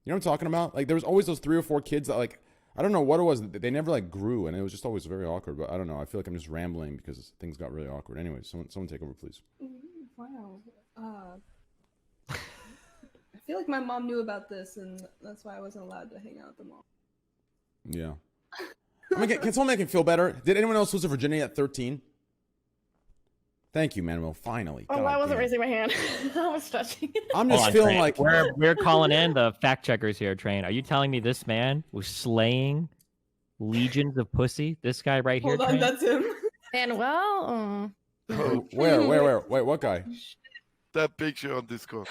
You know what I'm talking about? Like there was always those 3 or 4 kids that like I don't know what it was. They never like grew, and it was just always very awkward. But I don't know. I feel like I'm just rambling because things got really awkward. Anyway, someone take over, please. Wow. I feel like my mom knew about this, and that's why I wasn't allowed to hang out at the mall. Yeah. I mean, can someone make me feel better? Did anyone else lose their virginity at 13? Thank you, Manuel. Finally. Oh, God I wasn't damn. raising my hand. I was stretching. I'm Hold just on, feeling Train. like we're calling in the fact checkers here, Train. Are you telling me this man was slaying legions of pussy? This guy right here, Hold on, Train? that's him. And well, where? Wait, what guy? That picture on Discord.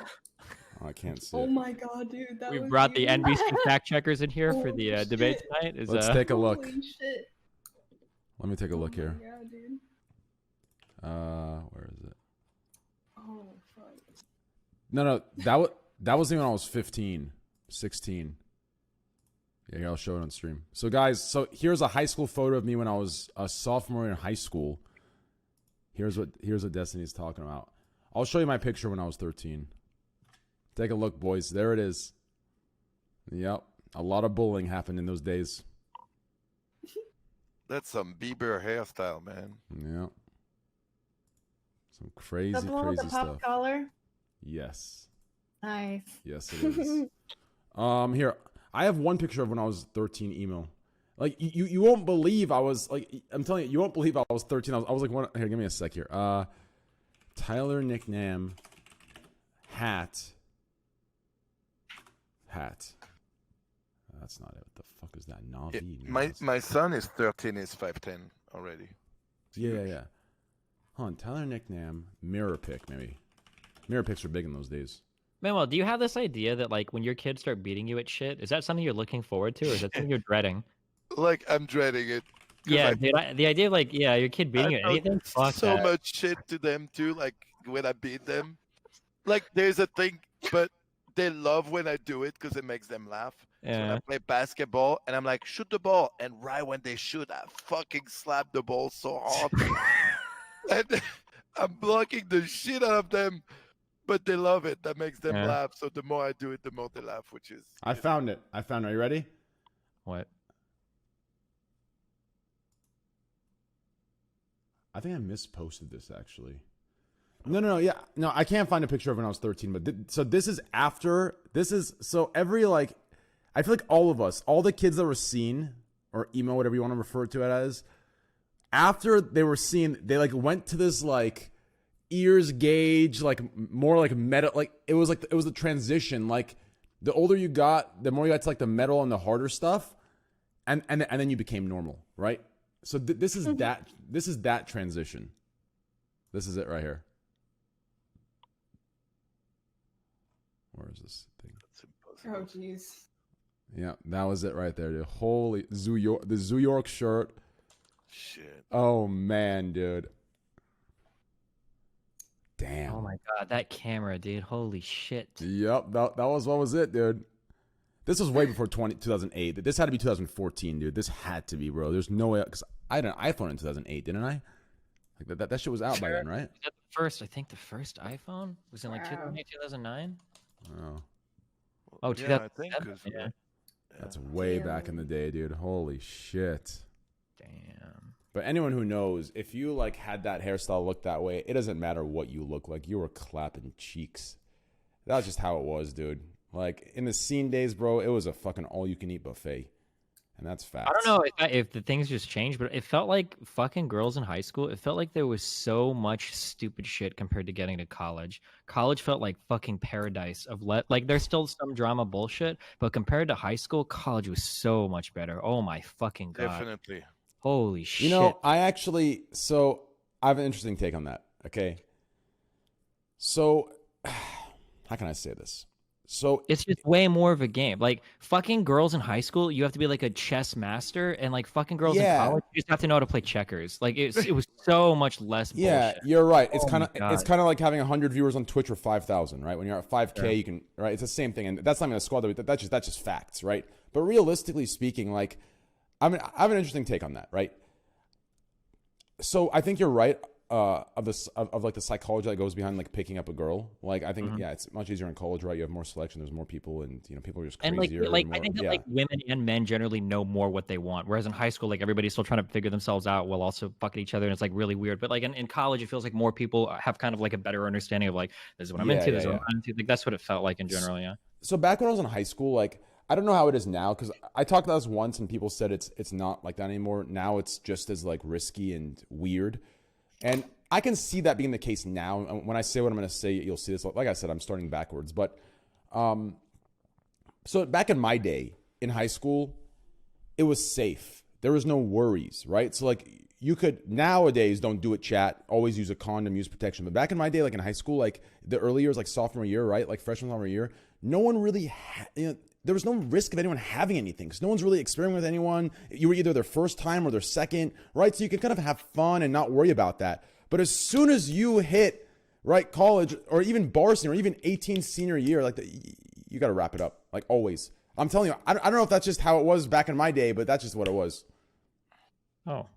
Oh, I can't see Oh it. my god, dude. That We was brought the you. NBC fact checkers in here for the Holy debate shit. tonight. Let's take a look. Holy shit. Let me take a look here. Yeah, dude. Where is it? Oh fuck. No, that was even when I was 15, 16. Yeah, here, I'll show it on stream. So guys, here's a high school photo of me when I was a sophomore in high school. Here's what Destiny's talking about. I'll show you my picture when I was 13. Take a look, boys. There it is. Yep. A lot of bullying happened in those days. That's some Bieber hairstyle, man. Yeah. Some crazy, the one with crazy the pop stuff. collar. Yes. Nice. Yes, it is. Here, I have one picture of when I was 13 emo. Like, you won't believe I was, like, I'm telling you, you won't believe I was 13. I was like, here, give me a sec here. Tyler nickname, hat. That's not it. What the fuck is that? Navi? Yeah, my son is 13, is 5'10" already. Yeah. Hold on, Tyler nickname, mirror pick, maybe. Mirror picks were big in those days. Manuel, do you have this idea that like when your kids start beating you at shit, is that something you're looking forward to, or is that something you're dreading? Like, I'm dreading it. Yeah, dude, the idea of like, yeah, your kid beating you at anything, fuck so that. much shit to them too. Like when I beat them, like there's a thing, but they love when I do it because it makes them laugh. So when Yeah. I play basketball and I'm like, shoot the ball, and right when they shoot, I fucking slap the ball so hard, and I'm blocking the shit out of them. But they love it. That makes them Yeah. laugh. So the more I do it, the more they laugh, which is. I found it. Are you ready? What? I think I misposted this actually. No, yeah, no, I can't find a picture of when I was 13. But so this is after. So every like, I feel like all of us, all the kids that were seen or emo, whatever you want to refer to it as, after they were seen, they like went to this like ears gauge, like more like metal. Like it was the transition. Like the older you got, the more you got to like the metal and the harder stuff, and then you became normal, right? So this is that transition. This is it right here. Where is this thing? Oh jeez. Yeah, that was it right there, dude. Holy the Zoo York shirt. Shit. Oh man, dude. Damn. Oh my god, that camera, dude. Holy shit. Yep, that was what was it, dude. This was way before 2008. This had to be 2014, dude. This had to be, bro. There's no way, because I had an iPhone in 2008, didn't I? Like that shit was out by then, right? I think the first iPhone was in like 2008, 2009. Oh. Oh, Yeah, I think. yeah. That's way back in the day, dude. Holy shit. Damn. But anyone who knows, if you like had that hairstyle look that way, it doesn't matter what you look like. You were clapping cheeks. That's just how it was, dude. Like in the scene days, bro, it was a fucking all-you-can-eat buffet, and that's facts. I don't know if the things just changed, but it felt like fucking girls in high school. It felt like there was so much stupid shit compared to getting to college. College felt like fucking paradise of like there's still some drama bullshit, but compared to high school, college was so much better. Oh my fucking god. Definitely. Holy shit. You know, I have an interesting take on that. Okay. So, how can I say this? So it's just way more of a game. Like fucking girls in high school, you have to be like a chess master, and like fucking girls in college, you just have to know how to play checkers. Like it was so much less. Yeah, bullshit. you're right. It's Oh kind of my God. like having 100 viewers on Twitch or 5,000, right? When you're at 5K, you can right. It's the same thing, and that's not even a squad. That's just facts, right? But realistically speaking, like I have an interesting take on that, right? So I think you're right. Of like the psychology that goes behind like picking up a girl. Like I think it's much easier in college, right? You have more selection, there's more people, and you know people are just crazier. And like more, I think that like women and men generally know more what they want, whereas in high school, like everybody's still trying to figure themselves out while also fucking each other, and it's like really weird. But like in college, it feels like more people have kind of like a better understanding of like this is what I'm into, this is what I'm into. Like that's what it felt like in general. Yeah. So back when I was in high school, like I don't know how it is now because I talked about this once and people said it's not like that anymore. Now it's just as like risky and weird, and I can see that being the case now. When I say what I'm going to say, you'll see this. Like I said, I'm starting backwards. But so back in my day in high school, it was safe. There was no worries, right? So like you could nowadays don't do it, chat. Always use a condom, use protection. But back in my day, like in high school, like the early years, like sophomore year, right? Like freshman, sophomore year, no one really there was no risk of anyone having anything because no one's really experimenting with anyone. You were either their first time or their second, right? So you can kind of have fun and not worry about that. But as soon as you hit right college or even varsity or even 18 senior year, like you got to wrap it up. Like always, I'm telling you, I don't know if that's just how it was back in my day, but that's just what it was. Oh,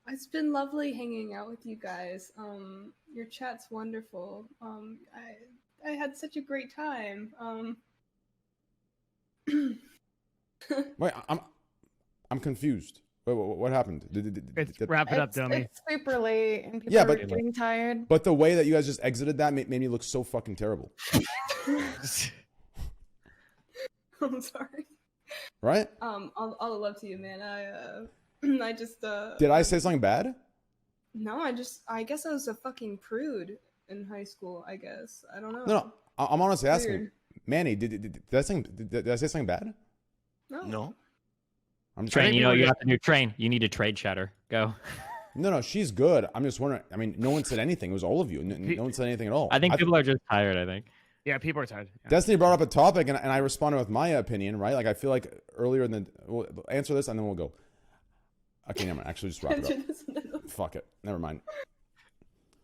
it's been lovely hanging out with you guys. Your chat's wonderful. I had such a great time. Wait, I'm confused. Wait, what happened? Wrap it up, dummy. It's super late and people are but getting tired. But the way that you guys just exited that made me look so fucking terrible. I'm sorry. Right? All the love to you, man. I just Did I say something bad? No, I guess I was a fucking prude in high school. I guess I don't know. No, I'm honestly asking Weird. you, Manny. Did I say something bad? No. I'm just Train, saying, you know you have to do train. You need to trade chatter. Go. No, she's good. I'm just wondering. I mean, no one said anything. It was all of you. No one said anything at all. I think people are just tired. I think. Yeah, people are tired. Yeah. Destiny brought up a topic, and I responded with my opinion. Right? Like I feel like earlier in the we'll answer this, and then we'll go. Okay, never mind. Actually, just wrap it up. Fuck it. Never mind.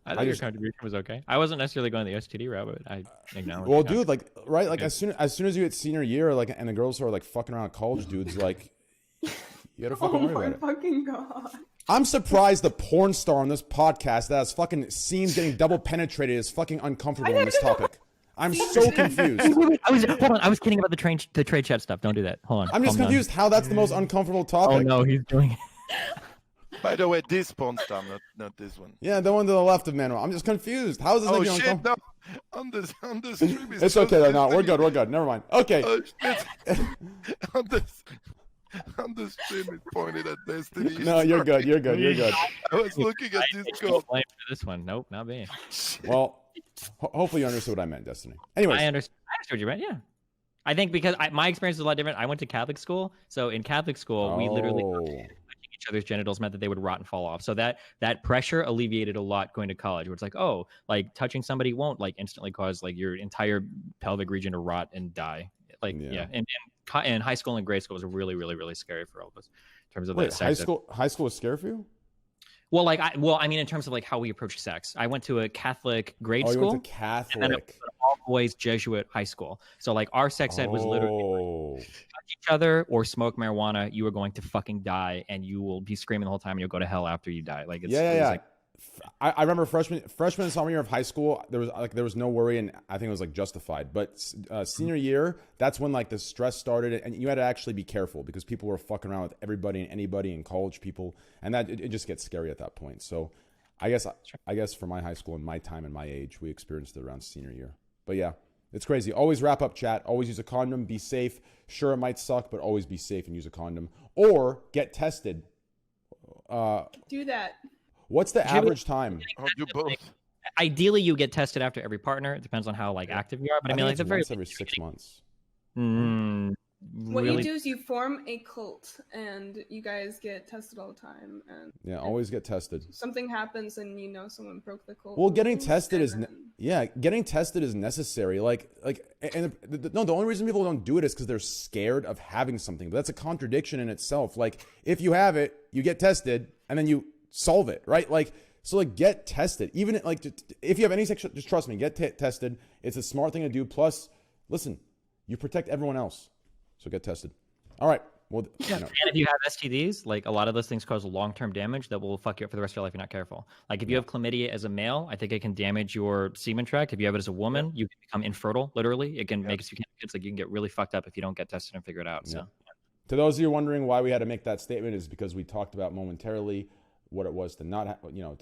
I think your contribution was okay. I wasn't necessarily going the STD route, but I acknowledge. Well, dude, like, right, like as soon as you hit senior year, like, and the girls who are like fucking around college dudes, like, you gotta fucking worry about it. Oh my fucking god! I'm surprised the porn star on this podcast that has fucking scenes getting double penetrated is fucking uncomfortable on this topic. I'm so confused. I was kidding about the trade chat stuff. Don't do that. Hold on. I'm just confused how that's the most uncomfortable topic. Oh no, he's doing it. By the way, this porn star, not this one. Yeah, the one to the left of Manuel. I'm just confused. How is this Oh making shit! uncomfortable? No, on the stream is It's okay though. No, we're good. Never mind. Okay. Oh shit! on the stream it pointed at Destiny. No, you're good. I was looking at this girl. For this one, nope, not me. Well, hopefully you understood what I meant, Destiny. Anyways, I understood what you meant. Yeah, I think because my experience is a lot different. I went to Catholic school, so in Catholic school we literally touching each other's genitals meant that they would rot and fall off. So that pressure alleviated a lot going to college, where it's like, oh, like touching somebody won't like instantly cause like your entire pelvic region to rot and die. Like yeah. And high school and grade school was really, really, really scary for all of us in terms of wait, that. high school was scary for you? Well, I mean, in terms of like how we approach sex, I went to a Catholic grade Oh, you school, went to Catholic. and then it was an all boys Jesuit high school. So like our sex ed was literally touch each other or smoke marijuana. You are going to fucking die, and you will be screaming the whole time, and you'll go to hell after you die. Like it's, yeah. Like, I remember freshman and sophomore year of high school, there was no worry, and I think it was like justified. But senior year, that's when like the stress started, and you had to actually be careful because people were fucking around with everybody and anybody, and college people, and that it just gets scary at that point. So, I guess for my high school and my time and my age, we experienced it around senior year. But yeah, it's crazy. Always wrap up chat. Always use a condom. Be safe. Sure, it might suck, but always be safe and use a condom or get tested. Do that. What's the average time? I'll do both. Ideally, you get tested after every partner. It depends on how like active you are. But I mean, like the very once every 6 months. What really? you do is you form a cult, and you guys get tested all the time. And Yeah, always get tested. something happens, and you know someone broke the cult. Well, getting rules, tested is and then- getting tested is necessary. The only reason people don't do it is because they're scared of having something. But that's a contradiction in itself. Like, if you have it, you get tested, and then you solve it, right? Like, so like get tested. Even like if you have any sexual, just trust me, get tested. It's a smart thing to do. Plus, listen, you protect everyone else, so get tested. All right. Well, And if you have STDs, like a lot of those things cause long-term damage that will fuck you up for the rest of your life if you're not careful. Like if you have chlamydia as a male, I think it can damage your semen tract. If you have it as a woman, you can become infertile. Literally, it can make it so you can't have kids. Like you can get really fucked up if you don't get tested and figure it out. So, to those of you wondering why we had to make that statement, is because we talked about momentarily what it was to not,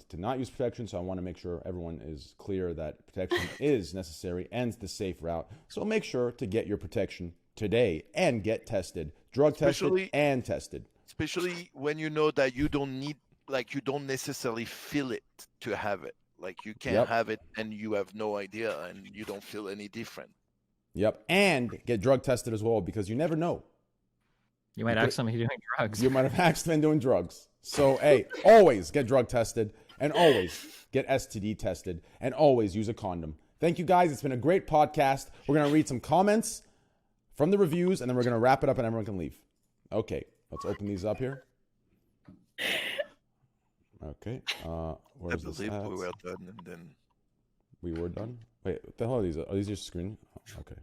to not use protection. So I want to make sure everyone is clear that protection is necessary and the safe route. So make sure to get your protection today and get tested, drug tested and tested. Especially when you know that you don't need, like, you don't necessarily feel it to have it. Like you can't have it and you have no idea and you don't feel any different. Yep. And get drug tested as well, because you never know. you might ask somebody doing drugs. You might have accidentally doing drugs. So, hey, always get drug tested and always get STD tested and always use a condom. Thank you, guys. It's been a great podcast. We're going to read some comments from the reviews, and then we're going to wrap it up and everyone can leave. Okay, let's open these up here. Okay. Where's I believe we were done, and then we were done? Wait, what the hell are these? Are these your screen? Oh, okay.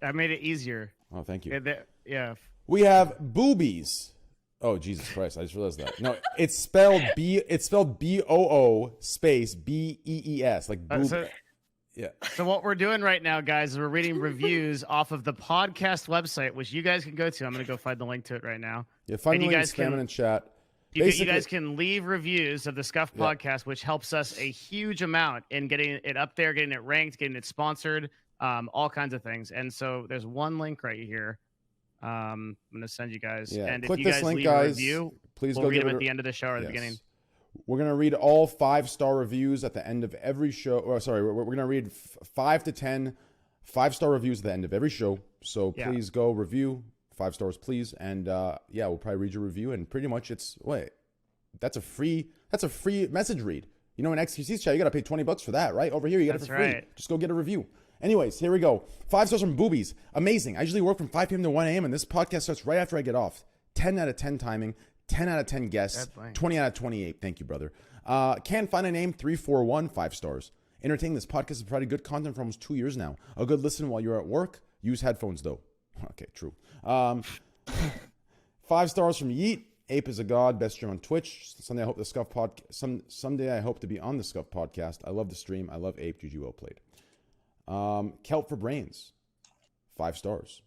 I made it easier. Oh, thank you. Yeah. We have boobies. Oh, Jesus Christ! I just realized that. No, it's spelled BOO space BEES, like boob. Yeah. So what we're doing right now, guys, is we're reading reviews off of the podcast website, which you guys can go to. I'm going to go find the link to it right now. Yeah, find the link, spam it in chat. You guys can leave reviews of the Scuffed podcast, which helps us a huge amount in getting it up there, getting it ranked, getting it sponsored, all kinds of things. And so there's one link right here. I'm going to send you guys. Yeah. And Click if you this guys link, leave guys. a review, Please we'll go read give them it at the end of the show or at the Yes. beginning. We're going to read all 5-star reviews at the end of every show. Oh, sorry, we're going to read 5 to 10 5-star reviews at the end of every show. So please go review 5 stars, please. And we'll probably read your review. And pretty much that's a free message read. You know, in XQC's chat, you got to pay $20 for that, right? Over here, you get it for free. Right. Just go get a review. Anyways, here we go. 5 stars from Boobies. Amazing. I usually work from 5 p.m. to 1 a.m. and this podcast starts right after I get off. 10 out of 10 timing. 10 out of 10 guests. 20 out of 28. Thank you, brother. Can't find a name. 341. 5 stars. Entertaining. This podcast has provided good content for almost 2 years now. A good listen while you're at work. Use headphones, though. Okay, true. 5 stars from Yeet. Ape is a god. Best stream on Twitch. Someday I hope the Scuff Someday I hope to be on the Scuff podcast. I love the stream. I love Ape. GG, well played. Kelp for Brains. 5 stars.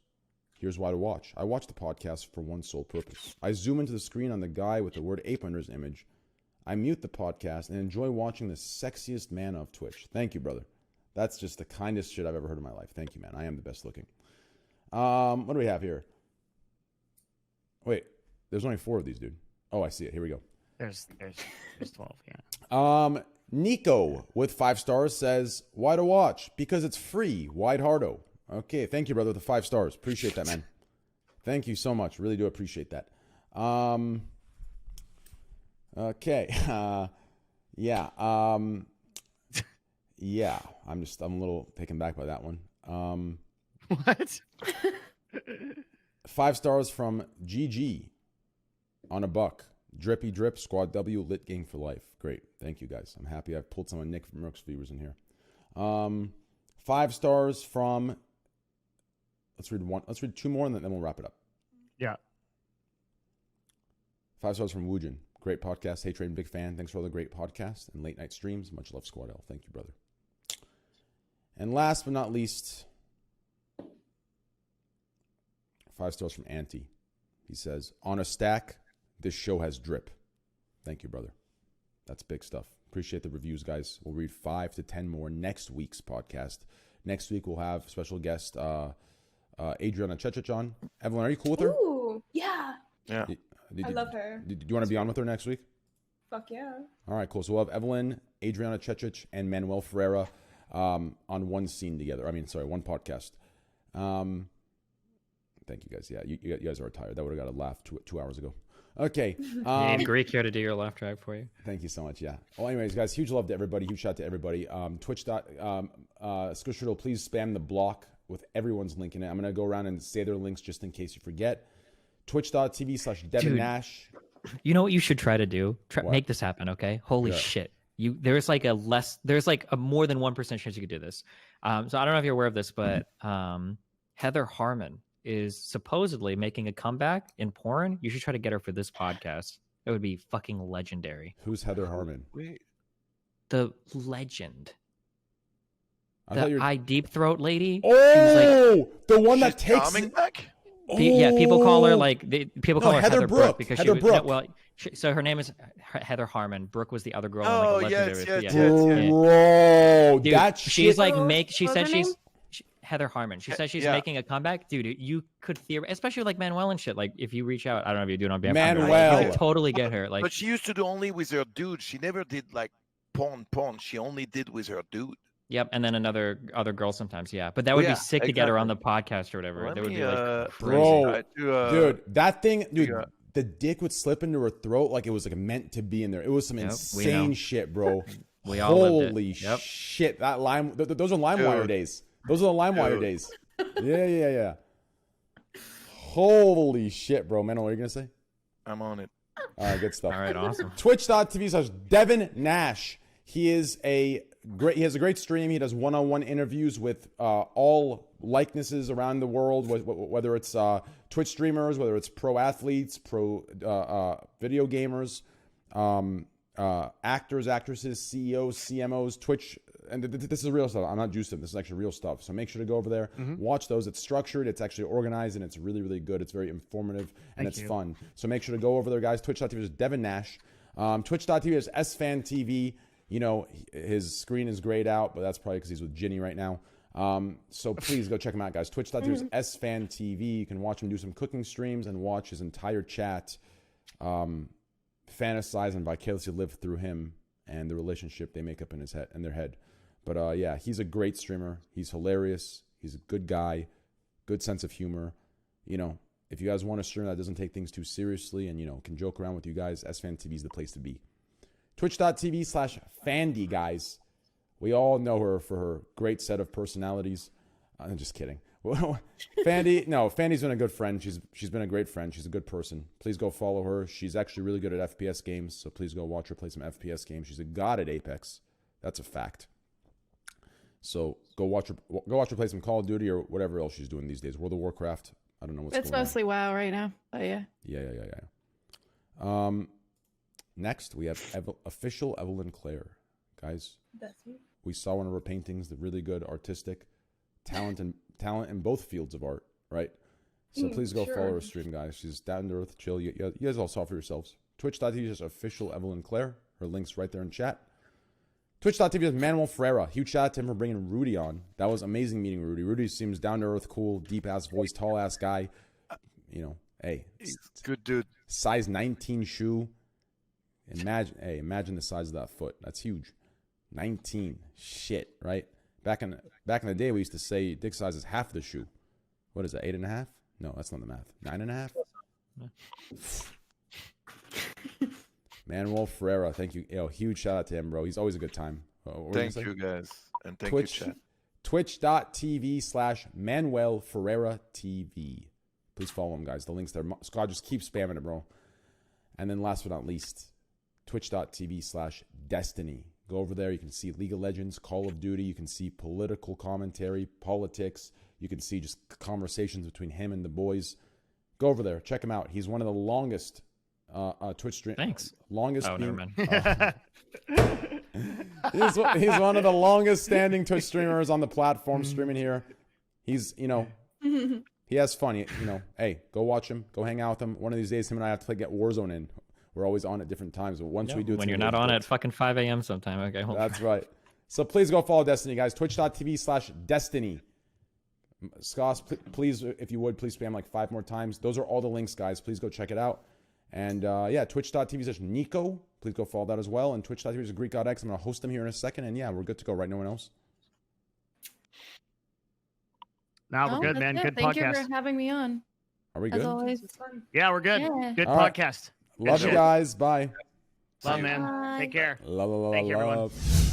Here's why to watch. I watch the podcast for one sole purpose. I zoom into the screen on the guy with the word ape under his image. I mute the podcast and enjoy watching the sexiest man of Twitch. Thank you, brother. That's just the kindest shit I've ever heard in my life. Thank you, man. I am the best looking. What do we have here? Wait, there's only 4 of these, dude. Oh, I see it. Here we go. There's 12, yeah. Nico with 5 stars says, why to watch? Because it's free. Wide Hardo. Okay, thank you, brother, with the 5 stars. Appreciate that, man. Thank you so much. Really do appreciate that. Okay. Yeah. Yeah. I'm a little taken back by that one. What? 5 stars from GG on a buck. Drippy Drip, Squad W, Lit Gang for Life. Great. Thank you, guys. I'm happy I've pulled some of Nick from Merck's viewers in here. 5 stars from... Let's read 2 more, and then we'll wrap it up. Yeah. 5 stars from Woojin. Great podcast. Hey, Train, big fan. Thanks for all the great podcasts and late night streams. Much love, Squad L. Thank you, brother. And last but not least, 5 stars from Auntie. He says, on a stack, this show has drip. Thank you, brother. That's big stuff. Appreciate the reviews, guys. We'll read 5 to 10 more next week's podcast. Next week, we'll have special guest Adriana Chechich on. Evelyn, are you cool with her? Ooh, yeah. Yeah. I love her. Do you want to be on with her next week? Fuck yeah. All right, cool. So we'll have Evelyn, Adriana Chechich, and Manuel Ferreira on one scene together. One podcast. Thank you, guys. Yeah, you guys are retired. That would have got a laugh 2 hours ago. Okay. Need Greek here to do your laugh track for you. Thank you so much. Yeah. Well, anyways, guys, huge love to everybody. Huge shout out to everybody. Twitch.Squishriddle, please spam the block with everyone's link in it. I'm going to go around and say their links just in case you forget. Twitch.tv/Devin Nash. You know what you should try to do? What? Make this happen, okay? Holy shit. There's like a more than 1% chance you could do this. So I don't know if you're aware of this, but Heather Harmon is supposedly making a comeback in porn. You should try to get her for this podcast. It would be fucking legendary. Who's Heather Harmon? Wait. The legend. The eye deep throat lady. Oh, the one that takes coming back. Yeah, people call her like call her Heather Brooke because Heather she Brooke. so her name is Heather Harmon. Brooke was the other girl. Oh, in like a yes, legendary, yes, yeah. Bro, Dude, that she's shit. like she What's said her name? Heather Harmon. She says she's yeah. making a comeback, dude. You could especially like Manuel and shit. Like if you reach out, I don't know if you do it on behalf Manuel. you could totally get her. Like, But she used to do only with her dude. She never did like porn. She only did with her dude. yep, and then other girl sometimes, yeah. But that would be sick to get her on the podcast or whatever. Let That would me, be like crazy. Bro, dude, that thing, dude. yeah. The dick would slip into her throat like it was like meant to be in there. It was some Yep, we insane know. shit, bro. We all lived it. Holy Yep. shit! That lime. Those are LimeWire Dude. days. Those are the LimeWire Dude. days. Yeah. Holy shit, bro. Man, what are you gonna say? I'm on it. All right, good stuff. All right, awesome. Twitch.tv/Devin Nash. He has a great stream. He does one-on-one interviews with all likenesses around the world, whether it's Twitch streamers, whether it's pro athletes, pro video gamers, actors, actresses, CEOs, CMOs, Twitch. And this is real stuff. I'm not juicing. This is actually real stuff. So make sure to go over there, watch those. It's structured. It's actually organized, and it's really, really good. It's very informative, and it's fun. So make sure to go over there, guys. Twitch.tv is Devin Nash. Twitch.tv is SFanTV. You know, his screen is grayed out, but that's probably because he's with Ginny right now. So please go check him out, guys. Twitch.tv is SFanTV. You can watch him do some cooking streams and watch his entire chat, fantasize and vicariously live through him and the relationship they make up in their head. But yeah, he's a great streamer. He's hilarious. He's a good guy, good sense of humor. You know, if you guys want a streamer that doesn't take things too seriously and, you know, can joke around with you guys, SFanTV is the place to be. Twitch.tv/Fandy, guys. We all know her for her great set of personalities. I'm just kidding. Fandy's been a good friend. She's been a great friend. She's a good person. Please go follow her. She's actually really good at FPS games, so please go watch her play some FPS games. She's a god at Apex. That's a fact. So go watch her play some Call of Duty or whatever else she's doing these days. World of Warcraft. I don't know what's It's going on. mostly WoW right now. But yeah. Yeah. Next, we have official Evelyn Clare. Guys, That's me. we saw one of her paintings, the really good artistic talent in both fields of art, right? So please go follow her stream, guys. She's down to earth, chill. You guys all saw for yourselves. Twitch.tv is official Evelyn Clare. Her link's right there in chat. Twitch.tv is Manuel Ferreira. Huge shout out to him for bringing Rudy on. That was amazing meeting Rudy. Rudy seems down to earth, cool, deep ass voice, tall ass guy. You know, hey, He's a good dude. size 19 shoe. Imagine the size of that foot. That's huge. 19. Shit, right? Back in the day, we used to say dick size is half the shoe. What is that? 8.5? No, that's not the math. 9.5? Manuel Ferreira, thank you. Huge shout out to him, bro. He's always a good time. Thank you, guys. And thank you, chat. Twitch.tv/Manuel Ferreira TV. Please follow him, guys. The link's there. Scott, just keep spamming it, bro. And then last but not least, twitch.tv/Destiny. Go over there. You can see League of Legends, Call of Duty. You can see political commentary, politics. You can see just conversations between him and the boys. Go over there. Check him out. He's one of the longest Twitch stream. Thanks. Longest. Oh, never mind. He's one of the longest standing Twitch streamers on the platform streaming here. He's, he has fun. Hey, go watch him. Go hang out with him. One of these days, him and I have to get Warzone in. We're always on at different times. But once we do it, when you're not on at fucking 5 a.m. sometime. Okay. That's right. So please go follow Destiny, guys. Twitch.tv/Destiny. Scoss, please, if you would, please spam like 5 more times. Those are all the links, guys. Please go check it out. And yeah, twitch.tv/Nico. Please go follow that as well. And twitch.tv/GreekGodX. I'm going to host them here in a second. And yeah, we're good to go, right? No one else? Now we're good, man. Good Good Thank podcast. you for having me on. Are we As good? always. Yeah, we're good. Yeah. Good All right. podcast. Love you guys. Bye. Love, man. Bye. Take care. Love, love, Thank you, everyone. love.